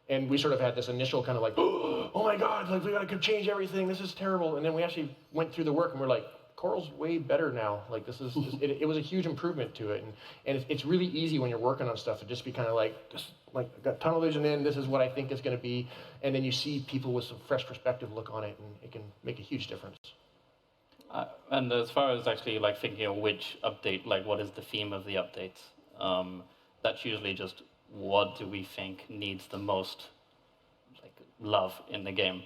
and we sort of had this initial kind of like, oh my God, like we gotta change everything. This is terrible. And then we actually went through the work and we're like, coral's way better now. Like it was a huge improvement to it, and it's really easy when you're working on stuff to just be kind of like, just like got tunnel vision in. This is what I think is going to be, and then you see people with some fresh perspective look on it, and it can make a huge difference. And as far as actually like thinking of which update, like what is the theme of the updates, that's usually just what do we think needs the most like love in the game.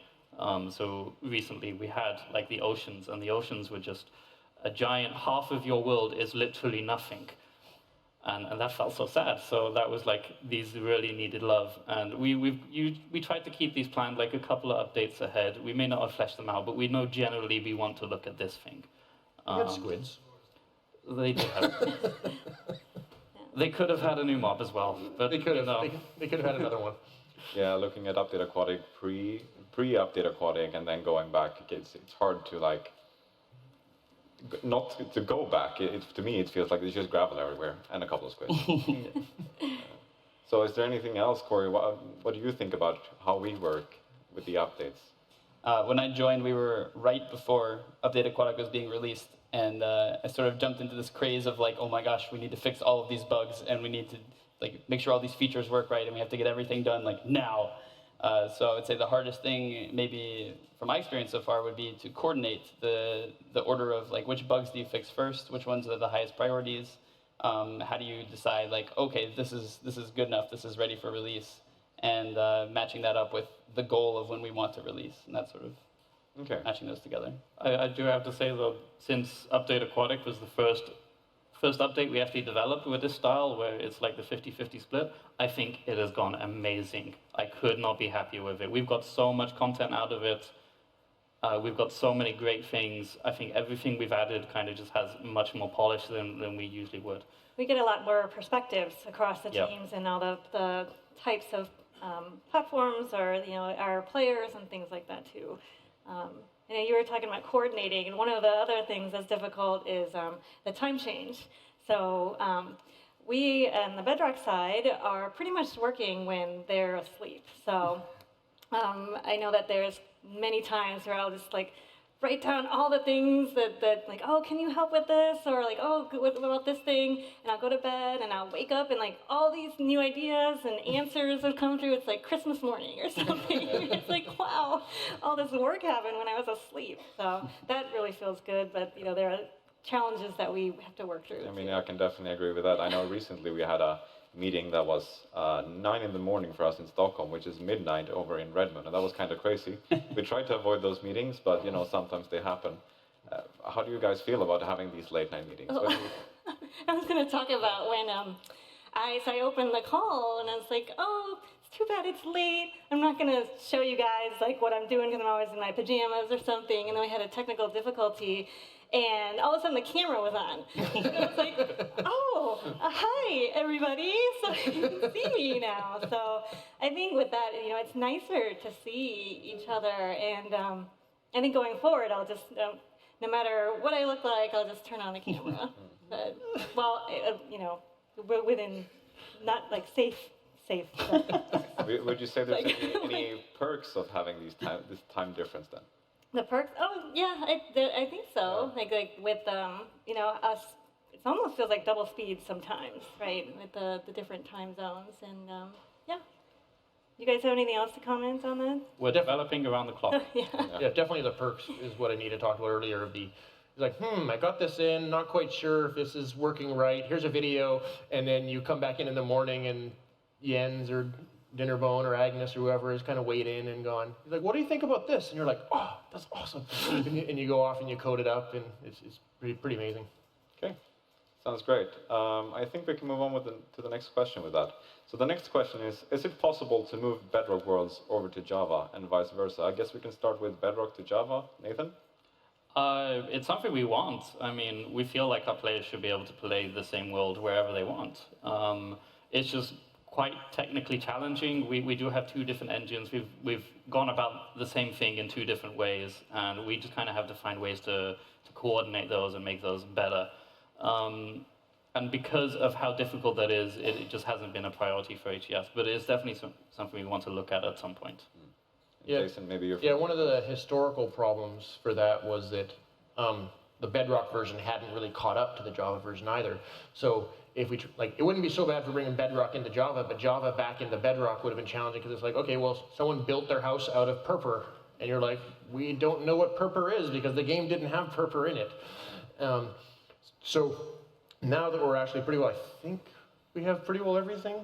So recently we had like the oceans, and the oceans were just a giant, half of your world is literally nothing. And that felt so sad. So that was like, these really needed love. And we tried to keep these planned like a couple of updates ahead. We may not have fleshed them out, but we know generally we want to look at this thing. We had squids. They did have. They could have had a new mob as well, but they could have. They could have had another one. Yeah, looking at Update Aquatic pre-Update Aquatic, and then going back, it's hard to like. Not to go back. To me, it feels like there's just gravel everywhere and a couple of squids. So, is there anything else, Corey? What do you think about how we work with the updates? When I joined, we were right before Update Aquatic was being released, and I sort of jumped into this craze of like, oh my gosh, we need to fix all of these bugs, and we need to like make sure all these features work right, and we have to get everything done like now. So I would say the hardest thing, maybe from my experience so far, would be to coordinate the order of like which bugs do you fix first, which ones are the highest priorities. How do you decide like, okay, this is good enough, this is ready for release, and matching that up with the goal of when we want to release, and that sort of matching those together. I do have to say though, since Update Aquatic was the first update we actually developed with this style, where it's like the 50-50 split, I think it has gone amazing. I could not be happier with it. We've got so much content out of it. We've got so many great things. I think everything we've added kind of just has much more polish than we usually would. We get a lot more perspectives across the teams and all the types of platforms, or our players and things like that too. You were talking about coordinating, and one of the other things that's difficult is the time change. So we, on the Bedrock side, are pretty much working when they're asleep. So I know that there's many times where I'll just like write down all the things that like, oh, can you help with this? Or like, oh, what about this thing? And I'll go to bed and I'll wake up and like all these new ideas and answers have come through. It's like Christmas morning or something. It's like, wow, all this work happened when I was asleep. So that really feels good, but you know, there are challenges that we have to work through. I mean, I can definitely agree with that. I know recently we had a meeting that was 9 in the morning for us in Stockholm, which is midnight over in Redmond, and that was kind of crazy. We try to avoid those meetings, but you know, sometimes they happen. How do you guys feel about having these late night meetings? I was going to talk about when I opened the call and I was like, oh, it's too bad it's late. I'm not going to show you guys like what I'm doing because I'm always in my pajamas or something. And then we had a technical difficulty. And all of a sudden the camera was on. And I was like, oh, hi, everybody. So you can see me now. So I think with that, you know, it's nicer to see each other. And I think going forward, I'll just, no matter what I look like, I'll just turn on the camera. But, well, you know, within not like safe. Would you say there's any perks of having this time difference then? The perks? Oh, yeah, I think so. Like with, you know, us, it almost feels like double speed sometimes, right? With the different time zones. And, yeah. You guys have anything else to comment on that? We're developing around the clock. Yeah, definitely the perks is what I need to talk about earlier. It's like, I got this in, not quite sure if this is working right. Here's a video, and then you come back in the morning and Jens or Dinnerbone or Agnes or whoever is kind of weighed in and gone. He's like, what do you think about this? And you're like, oh, that's awesome. and you go off and you code it up, and it's pretty amazing. Okay, sounds great. I think we can move on to the next question with that. So the next question is it possible to move Bedrock worlds over to Java and vice versa? I guess we can start with Bedrock to Java. Nathan? It's something we want. I mean, we feel like our players should be able to play the same world wherever they want. It's just quite technically challenging. We do have two different engines. We've gone about the same thing in two different ways, and we just kind of have to find ways to coordinate those and make those better. And because of how difficult that is, it just hasn't been a priority for HES, but it's definitely something we want to look at some point. Yeah, Jason, maybe you're... Yeah, one of the historical problems for that was that the Bedrock version hadn't really caught up to the Java version either. So if we, it wouldn't be so bad for bringing Bedrock into Java, but Java back into Bedrock would have been challenging because it's like, okay, well, someone built their house out of purpur, and you're like, we don't know what purpur is because the game didn't have purpur in it. So now that we're actually pretty well, I think we have pretty well everything.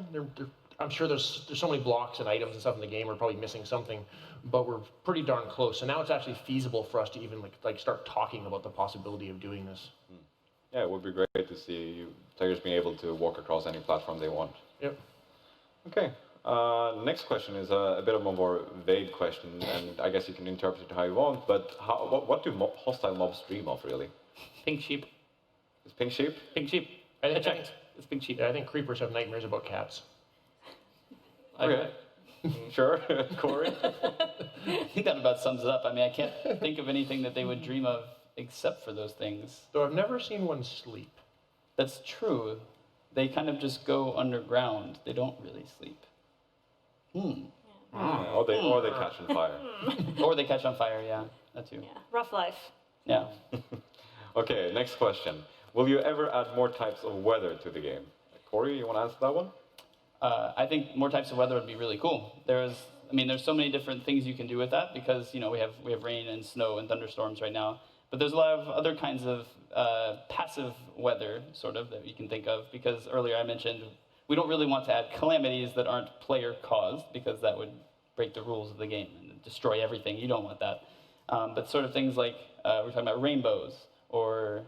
I'm sure there's so many blocks and items and stuff in the game, we're probably missing something, but we're pretty darn close. So now it's actually feasible for us to even like start talking about the possibility of doing this. Yeah, it would be great to see players being able to walk across any platform they want. Yep. Okay. Next question is a bit of a more vague question, and I guess you can interpret it how you want, but what do hostile mobs dream of, really? Pink sheep. Is pink sheep? Pink sheep. I checked. It's pink sheep. I think creepers have nightmares about cats. Okay. Sure. Corey? I think that about sums it up. I mean, I can't think of anything that they would dream of except for those things. Though I've never seen one sleep. That's true. They kind of just go underground. They don't really sleep. Or they catch on fire. Or they catch on fire, yeah. That too. Yeah, rough life. Yeah. Okay, next question. Will you ever add more types of weather to the game? Corey, you want to answer that one? I think more types of weather would be really cool. There's so many different things you can do with that because, we have rain and snow and thunderstorms right now. But there's a lot of other kinds of passive weather, sort of, that you can think of. Because earlier I mentioned we don't really want to add calamities that aren't player-caused because that would break the rules of the game and destroy everything. You don't want that. But sort of things like we're talking about rainbows or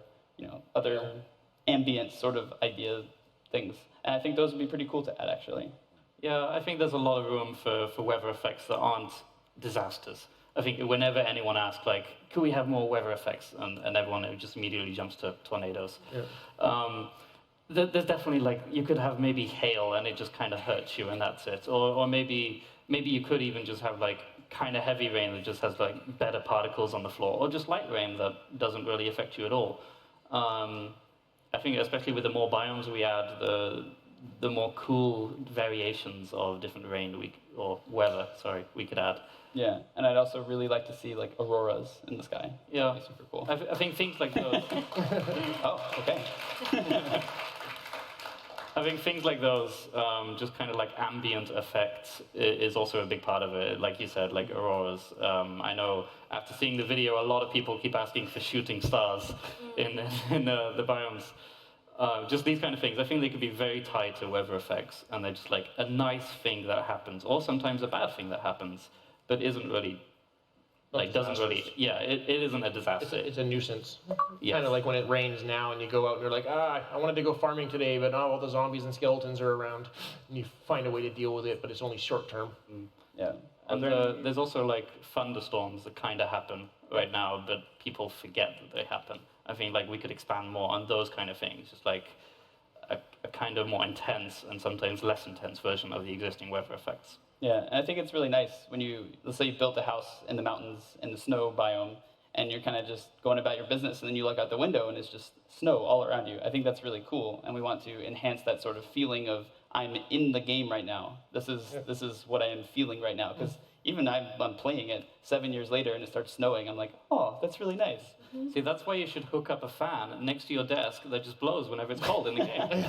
other ambient sort of idea things. And I think those would be pretty cool to add, actually. Yeah, I think there's a lot of room for weather effects that aren't disasters. I think whenever anyone asks, could we have more weather effects? And everyone just immediately jumps to tornadoes. Yeah. There's definitely, you could have maybe hail and it just kind of hurts you and that's it. Or maybe you could even just have, kind of heavy rain that just has, better particles on the floor. Or just light rain that doesn't really affect you at all. I think especially with the more biomes we add, the more cool variations of different rain or weather, we could add. Yeah, and I'd also really like to see like auroras in the sky. Yeah, that'd be super cool. I think things like those. Oh, okay. I think things like those, just kind of like ambient effects, is also a big part of it. Like you said, like auroras. I know after seeing the video, a lot of people keep asking for shooting stars in the biomes. Just these kind of things. I think they could be very tied to weather effects, and they're just like a nice thing that happens, or sometimes a bad thing that happens, but isn't really. Like doesn't really, yeah, it isn't a disaster. It's a nuisance. Yes. Kind of like when it rains now and you go out and you're like, I wanted to go farming today, but all the zombies and skeletons are around. And you find a way to deal with it, but it's only short term. Yeah. And there's also like thunderstorms that kind of happen right now, but people forget that they happen. I think like we could expand more on those kind of things, just like a kind of more intense and sometimes less intense version of the existing weather effects. Yeah, and I think it's really nice when let's say you built a house in the mountains in the snow biome, and you're kind of just going about your business, and then you look out the window and it's just snow all around you. I think that's really cool, and we want to enhance that sort of feeling of I'm in the game right now. This is what I am feeling right now, because even I'm playing it 7 years later and it starts snowing, I'm like, oh, that's really nice. See, that's why you should hook up a fan next to your desk that just blows whenever it's cold in the game.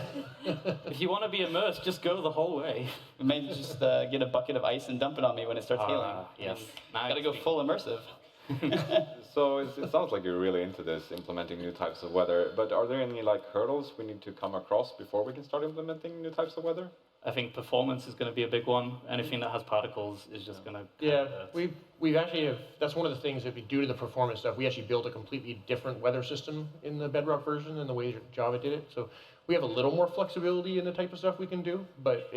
If you want to be immersed, just go the whole way. Maybe just get a bucket of ice and dump it on me when it starts hailing. Yes. Gotta go full immersive. So it sounds like you're really into this, implementing new types of weather. But are there any like hurdles we need to come across before we can start implementing new types of weather? I think performance is going to be a big one. Anything that has particles is just going to... Yeah, we've actually that's one of the things that we do to the performance stuff. We actually built a completely different weather system in the Bedrock version than the way Java did it. So we have a little more flexibility in the type of stuff we can do, but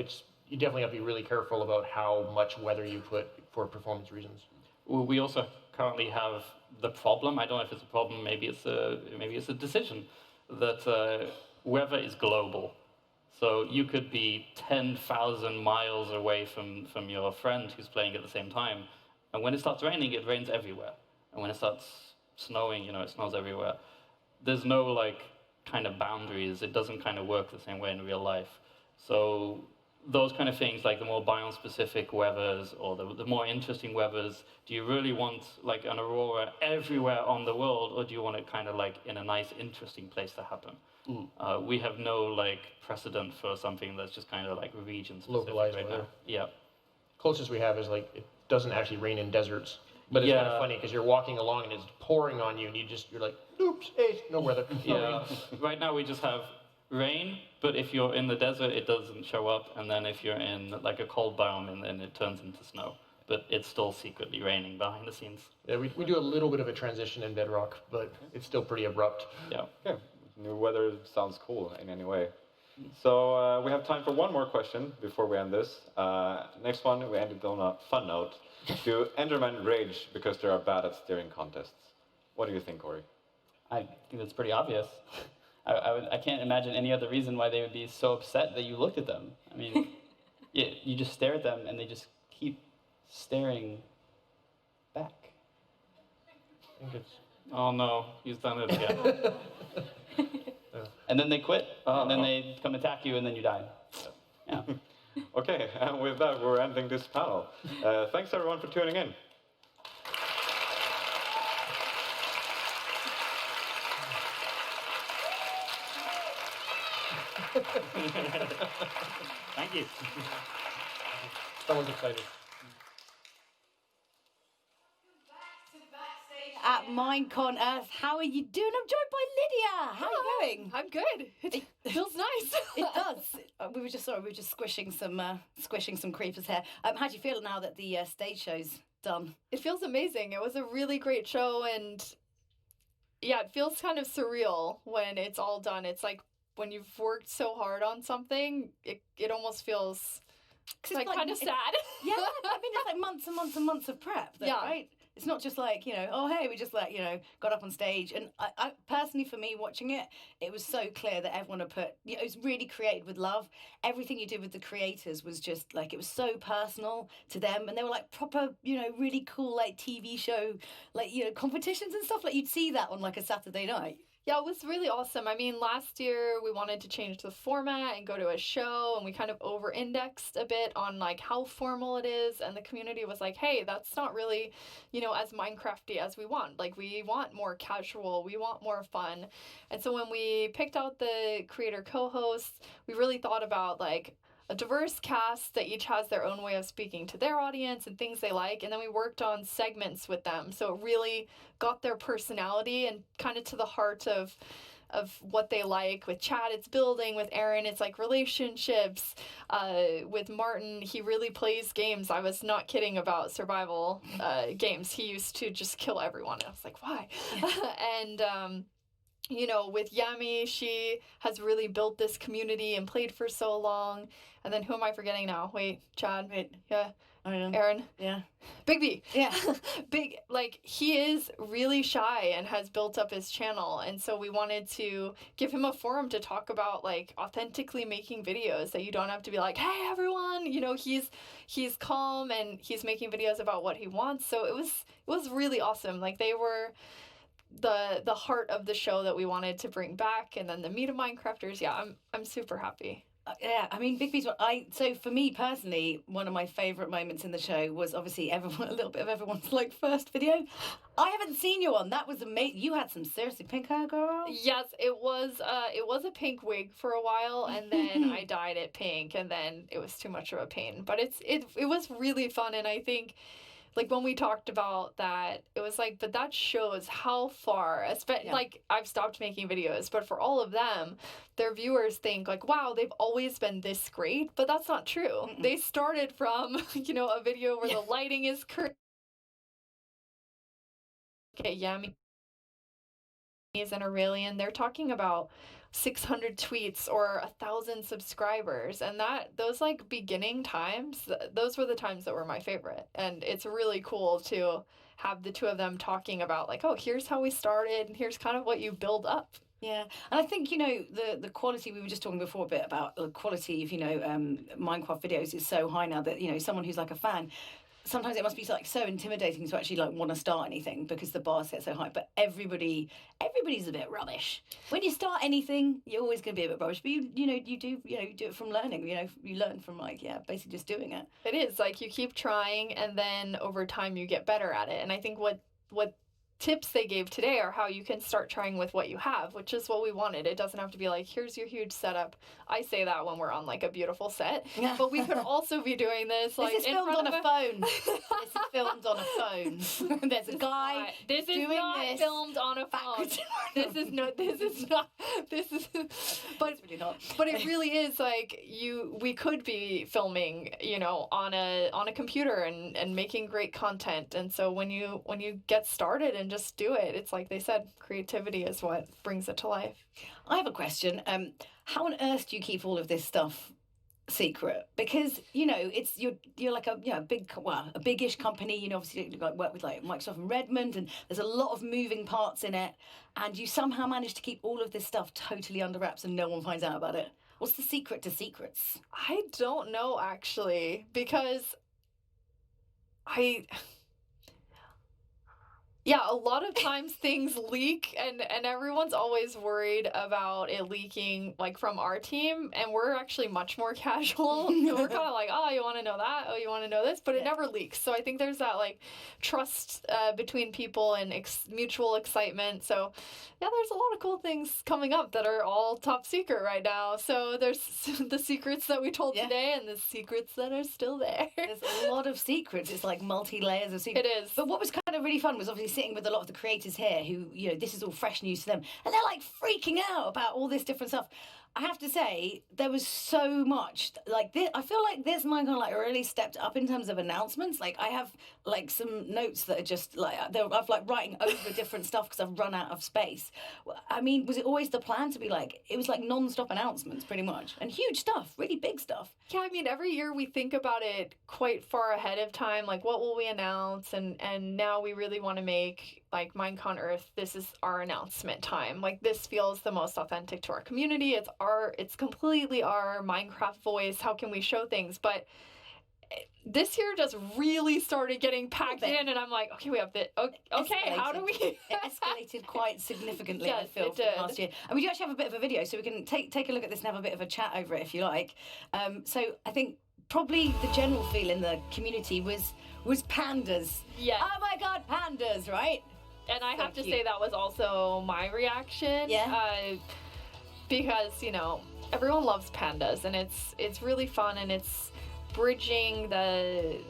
you definitely have to be really careful about how much weather you put for performance reasons. We also currently have the problem, I don't know if it's a problem, maybe it's a decision, that weather is global. So you could be 10,000 miles away from your friend who's playing at the same time, and when it starts raining, it rains everywhere. And when it starts snowing, it snows everywhere. There's no like kind of boundaries. It doesn't kind of work the same way in real life. So those kind of things, like the more biome-specific weathers or the more interesting weathers, do you really want like an aurora everywhere on the world, or do you want it kind of like in a nice, interesting place to happen? We have no like precedent for something that's just kind of like region-specific Localized right weather. now. Yeah. Closest we have is like it doesn't actually rain in deserts, but it's kind of funny because you're walking along and it's pouring on you, and you're like, oops, hey, no weather. Yeah. Right now we just have rain, but if you're in the desert, it doesn't show up, and then if you're in like a cold biome, then it turns into snow. But it's still secretly raining behind the scenes. Yeah, we do a little bit of a transition in Bedrock, but it's still pretty abrupt. Yeah. Okay. New weather sounds cool in any way. So we have time for one more question before we end this. Next one, we ended on a fun note. Do Endermen rage because they are bad at steering contests? What do you think, Corey? I think that's pretty obvious. I can't imagine any other reason why they would be so upset that you looked at them. I mean, you just stare at them and they just keep staring back. I think it's... Oh no, he's done it again. And then they quit, and then they come attack you, and then you die. So, yeah. Okay, and with that, we're ending this panel. Thanks everyone for tuning in. Thank you. Someone's excited. At Minecon Earth, how are you doing? I'm joined by Lydia. How are you going? I'm good. It feels nice. It does. We were just squishing some creepers here. How do you feel now that the stage show's done? It feels amazing. It was a really great show, and yeah, it feels kind of surreal when it's all done. It's like when you've worked so hard on something, it almost feels like kind of sad. Yeah, I mean, it's like months and months and months of prep, though, right? It's not just like, oh, hey, we just got up on stage. And I personally, for me, watching it, it was so clear that everyone had put, it was really created with love. Everything you did with the creators was just like, it was so personal to them. And they were like proper, really cool, like TV show, like, competitions and stuff. Like you'd see that on like a Saturday night. Yeah, it was really awesome. I mean, last year we wanted to change the format and go to a show, and we kind of over-indexed a bit on like how formal it is, and the community was like, hey, that's not really, you know, as Minecrafty as we want. Like, we want more casual, we want more fun. And so when we picked out the creator co-hosts, we really thought about like a diverse cast that each has their own way of speaking to their audience and things they like, and then we worked on segments with them, so it really got their personality and kind of to the heart of what they like. With Chad, it's building. With Aaron, it's like relationships. With Martin, he really plays games. I was not kidding about survival games. He used to just kill everyone. I was like, why? And you know, with Yami, she has really built this community and played for so long. And then who am I forgetting now? Wait, Chad. Wait, yeah. Aaron. Yeah. Big B. Yeah. Big, like, he is really shy and has built up his channel. And so we wanted to give him a forum to talk about, like, authentically making videos that you don't have to be like, hey, everyone, you know, he's calm and he's making videos about what he wants. So it was really awesome. Like, they were the heart of the show that we wanted to bring back. And then the Meet of Minecrafters, yeah, I'm super happy. Yeah, I mean, Big B's so for me personally, one of my favourite moments in the show was obviously a little bit of everyone's like first video. I haven't seen you on. That was amazing. You had some seriously pink hair, girl. Yes, it was a pink wig for a while, and then I dyed it pink, and then it was too much of a pain. But it was really fun, and I think, like, when we talked about that, it was like, but that shows how far, like, I've stopped making videos, but for all of them, their viewers think, like, wow, they've always been this great, but that's not true. They started from, you know, a video where the lighting is correct. Okay, Yami and Aurelian, they're talking about 600 tweets or 1,000 subscribers, and those like beginning times, those were the times that were my favorite. And it's really cool to have the two of them talking about, like, oh, here's how we started and here's kind of what you build up. Yeah, and I think, you know, the quality, we were just talking before a bit about the quality of, you know, Minecraft videos is so high now that, you know, someone who's like a fan, sometimes it must be like so intimidating to actually like want to start anything because the bar set so high. But everybody's a bit rubbish. When you start anything, you're always going to be a bit rubbish. But you do it from learning. You know, you learn from like basically just doing it. It is like you keep trying, and then over time you get better at it. And I think what tips they gave today are how you can start trying with what you have, which is what we wanted. It doesn't have to be like, here's your huge setup. I say that when we're on like a beautiful set, but we could also be doing this like this is filmed on a phone. This is filmed on a phone. There's a guy doing this. Filmed on a phone. This is not, but it's really not. But it really is like we could be filming, you know, on a computer and making great content. And so when you get started and just do it, it's like they said, creativity is what brings it to life. I have a question. How on earth do you keep all of this stuff secret? Because, you know, it's you're like a big-ish company. You know, obviously you work with like Microsoft and Redmond, and there's a lot of moving parts in it, and you somehow manage to keep all of this stuff totally under wraps and no one finds out about it. What's the secret to secrets? I don't know, actually, because yeah, a lot of times things leak, and everyone's always worried about it leaking, like, from our team, and we're actually much more casual. So we're kind of like, oh, you want to know that? Oh, you want to know this? But it never leaks. So I think there's that, like, trust between people and mutual excitement. So, yeah, there's a lot of cool things coming up that are all top secret right now. So there's the secrets that we told today and the secrets that are still there. There's a lot of secrets. It's like multi-layers of secrets. It is. But what was kind of really fun was obviously sitting with a lot of the creators here who, you know, this is all fresh news to them, and they're like freaking out about all this different stuff. I have to say, there was so much like this. I feel like this Minecon like really stepped up in terms of announcements. Like I have like some notes that are just like I've like writing over different stuff because I've run out of space. I mean, was it always the plan to be like, it was like non-stop announcements pretty much, and huge stuff, really big stuff? Yeah, I mean, every year we think about it quite far ahead of time, like what will we announce, and now we really want to make like Minecon Earth, this is our announcement time. Like this feels the most authentic to our community. It's completely our Minecraft voice. How can we show things? But this year just really started getting packed in, and I'm like, okay, we have the okay. How do we? It escalated quite significantly. Yes, I feel it did. last year, and we do actually have a bit of a video, so we can take a look at this and have a bit of a chat over it if you like. So I think probably the general feel in the community was pandas. Yeah. Oh my God, pandas! Right. And I have to say that was also my reaction. Yeah. Because everyone loves pandas, and it's really fun, and it's bridging the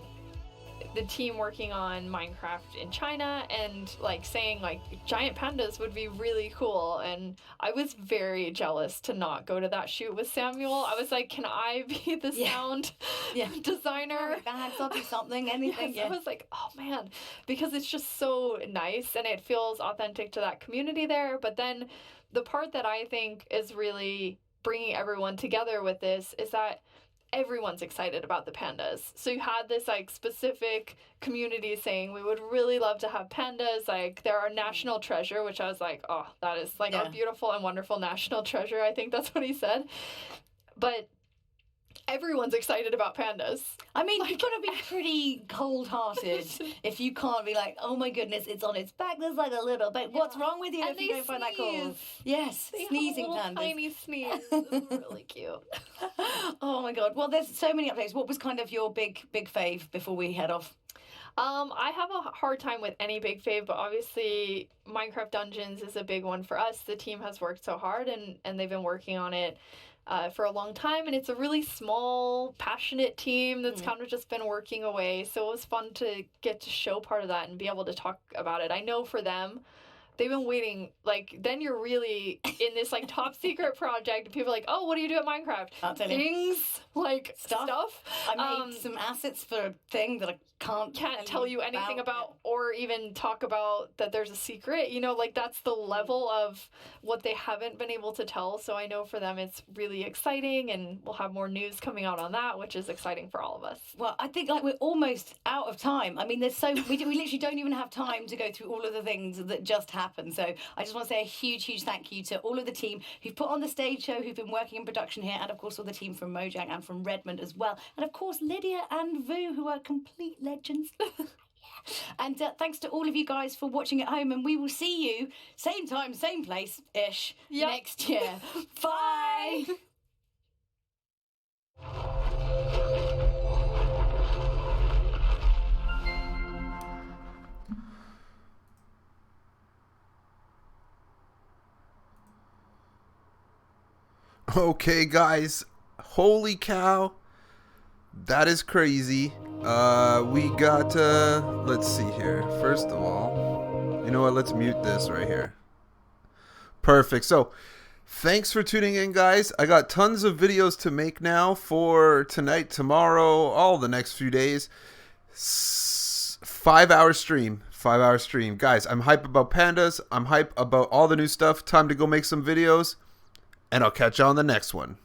team working on Minecraft in China, and like saying like giant pandas would be really cool. And I was very jealous to not go to that shoot with Samuel. I was like, can I be the sound designer? I'll do something, anything. Yes, I was like, oh man, because it's just so nice and it feels authentic to that community there. But then the part that I think is really bringing everyone together with this is that everyone's excited about the pandas. So you had this like specific community saying we would really love to have pandas, like they're our national treasure, which I was like, oh, that is like our beautiful and wonderful national treasure. I think that's what he said. But everyone's excited about pandas. I mean, you've got to be pretty cold-hearted if you can't be like, oh my goodness, it's on its back. There's like a little bit. What's wrong with you if you don't find that cool? Yes, they sneezing have a little pandas. tiny sneeze. It's really cute. Oh my God. Well, there's so many updates. What was kind of your big fave before we head off? I have a hard time with any big fave, but obviously Minecraft Dungeons is a big one for us. The team has worked so hard, and they've been working on it for a long time, and it's a really small, passionate team that's kind of just been working away. So it was fun to get to show part of that and be able to talk about it. I know for them, they've been waiting, like, then you're really in this, like, top secret project, and people are like, oh, what do you do at Minecraft? Things, like, stuff. I made some assets for a thing that I can't tell you anything about, or even talk about that there's a secret, like that's the level of what they haven't been able to tell. So I know for them it's really exciting, and we'll have more news coming out on that, which is exciting for all of us. Well, I think like we're almost out of time. I mean, there's so we literally don't even have time to go through all of the things that just happened. So I just want to say a huge thank you to all of the team who've put on the stage show, who've been working in production here, and of course all the team from Mojang and from Redmond as well, and of course Lydia and Vu, who are complete legends. And thanks to all of you guys for watching at home, and we will see you same time, same place-ish next year. Bye! Okay, guys. Holy cow. That is crazy. We got, let's see here. First of all, you know what? Let's mute this right here. Perfect. So, thanks for tuning in, guys. I got tons of videos to make now for tonight, tomorrow, all the next few days. 5-hour stream. 5-hour stream. Guys, I'm hype about pandas. I'm hype about all the new stuff. Time to go make some videos. And I'll catch you on the next one.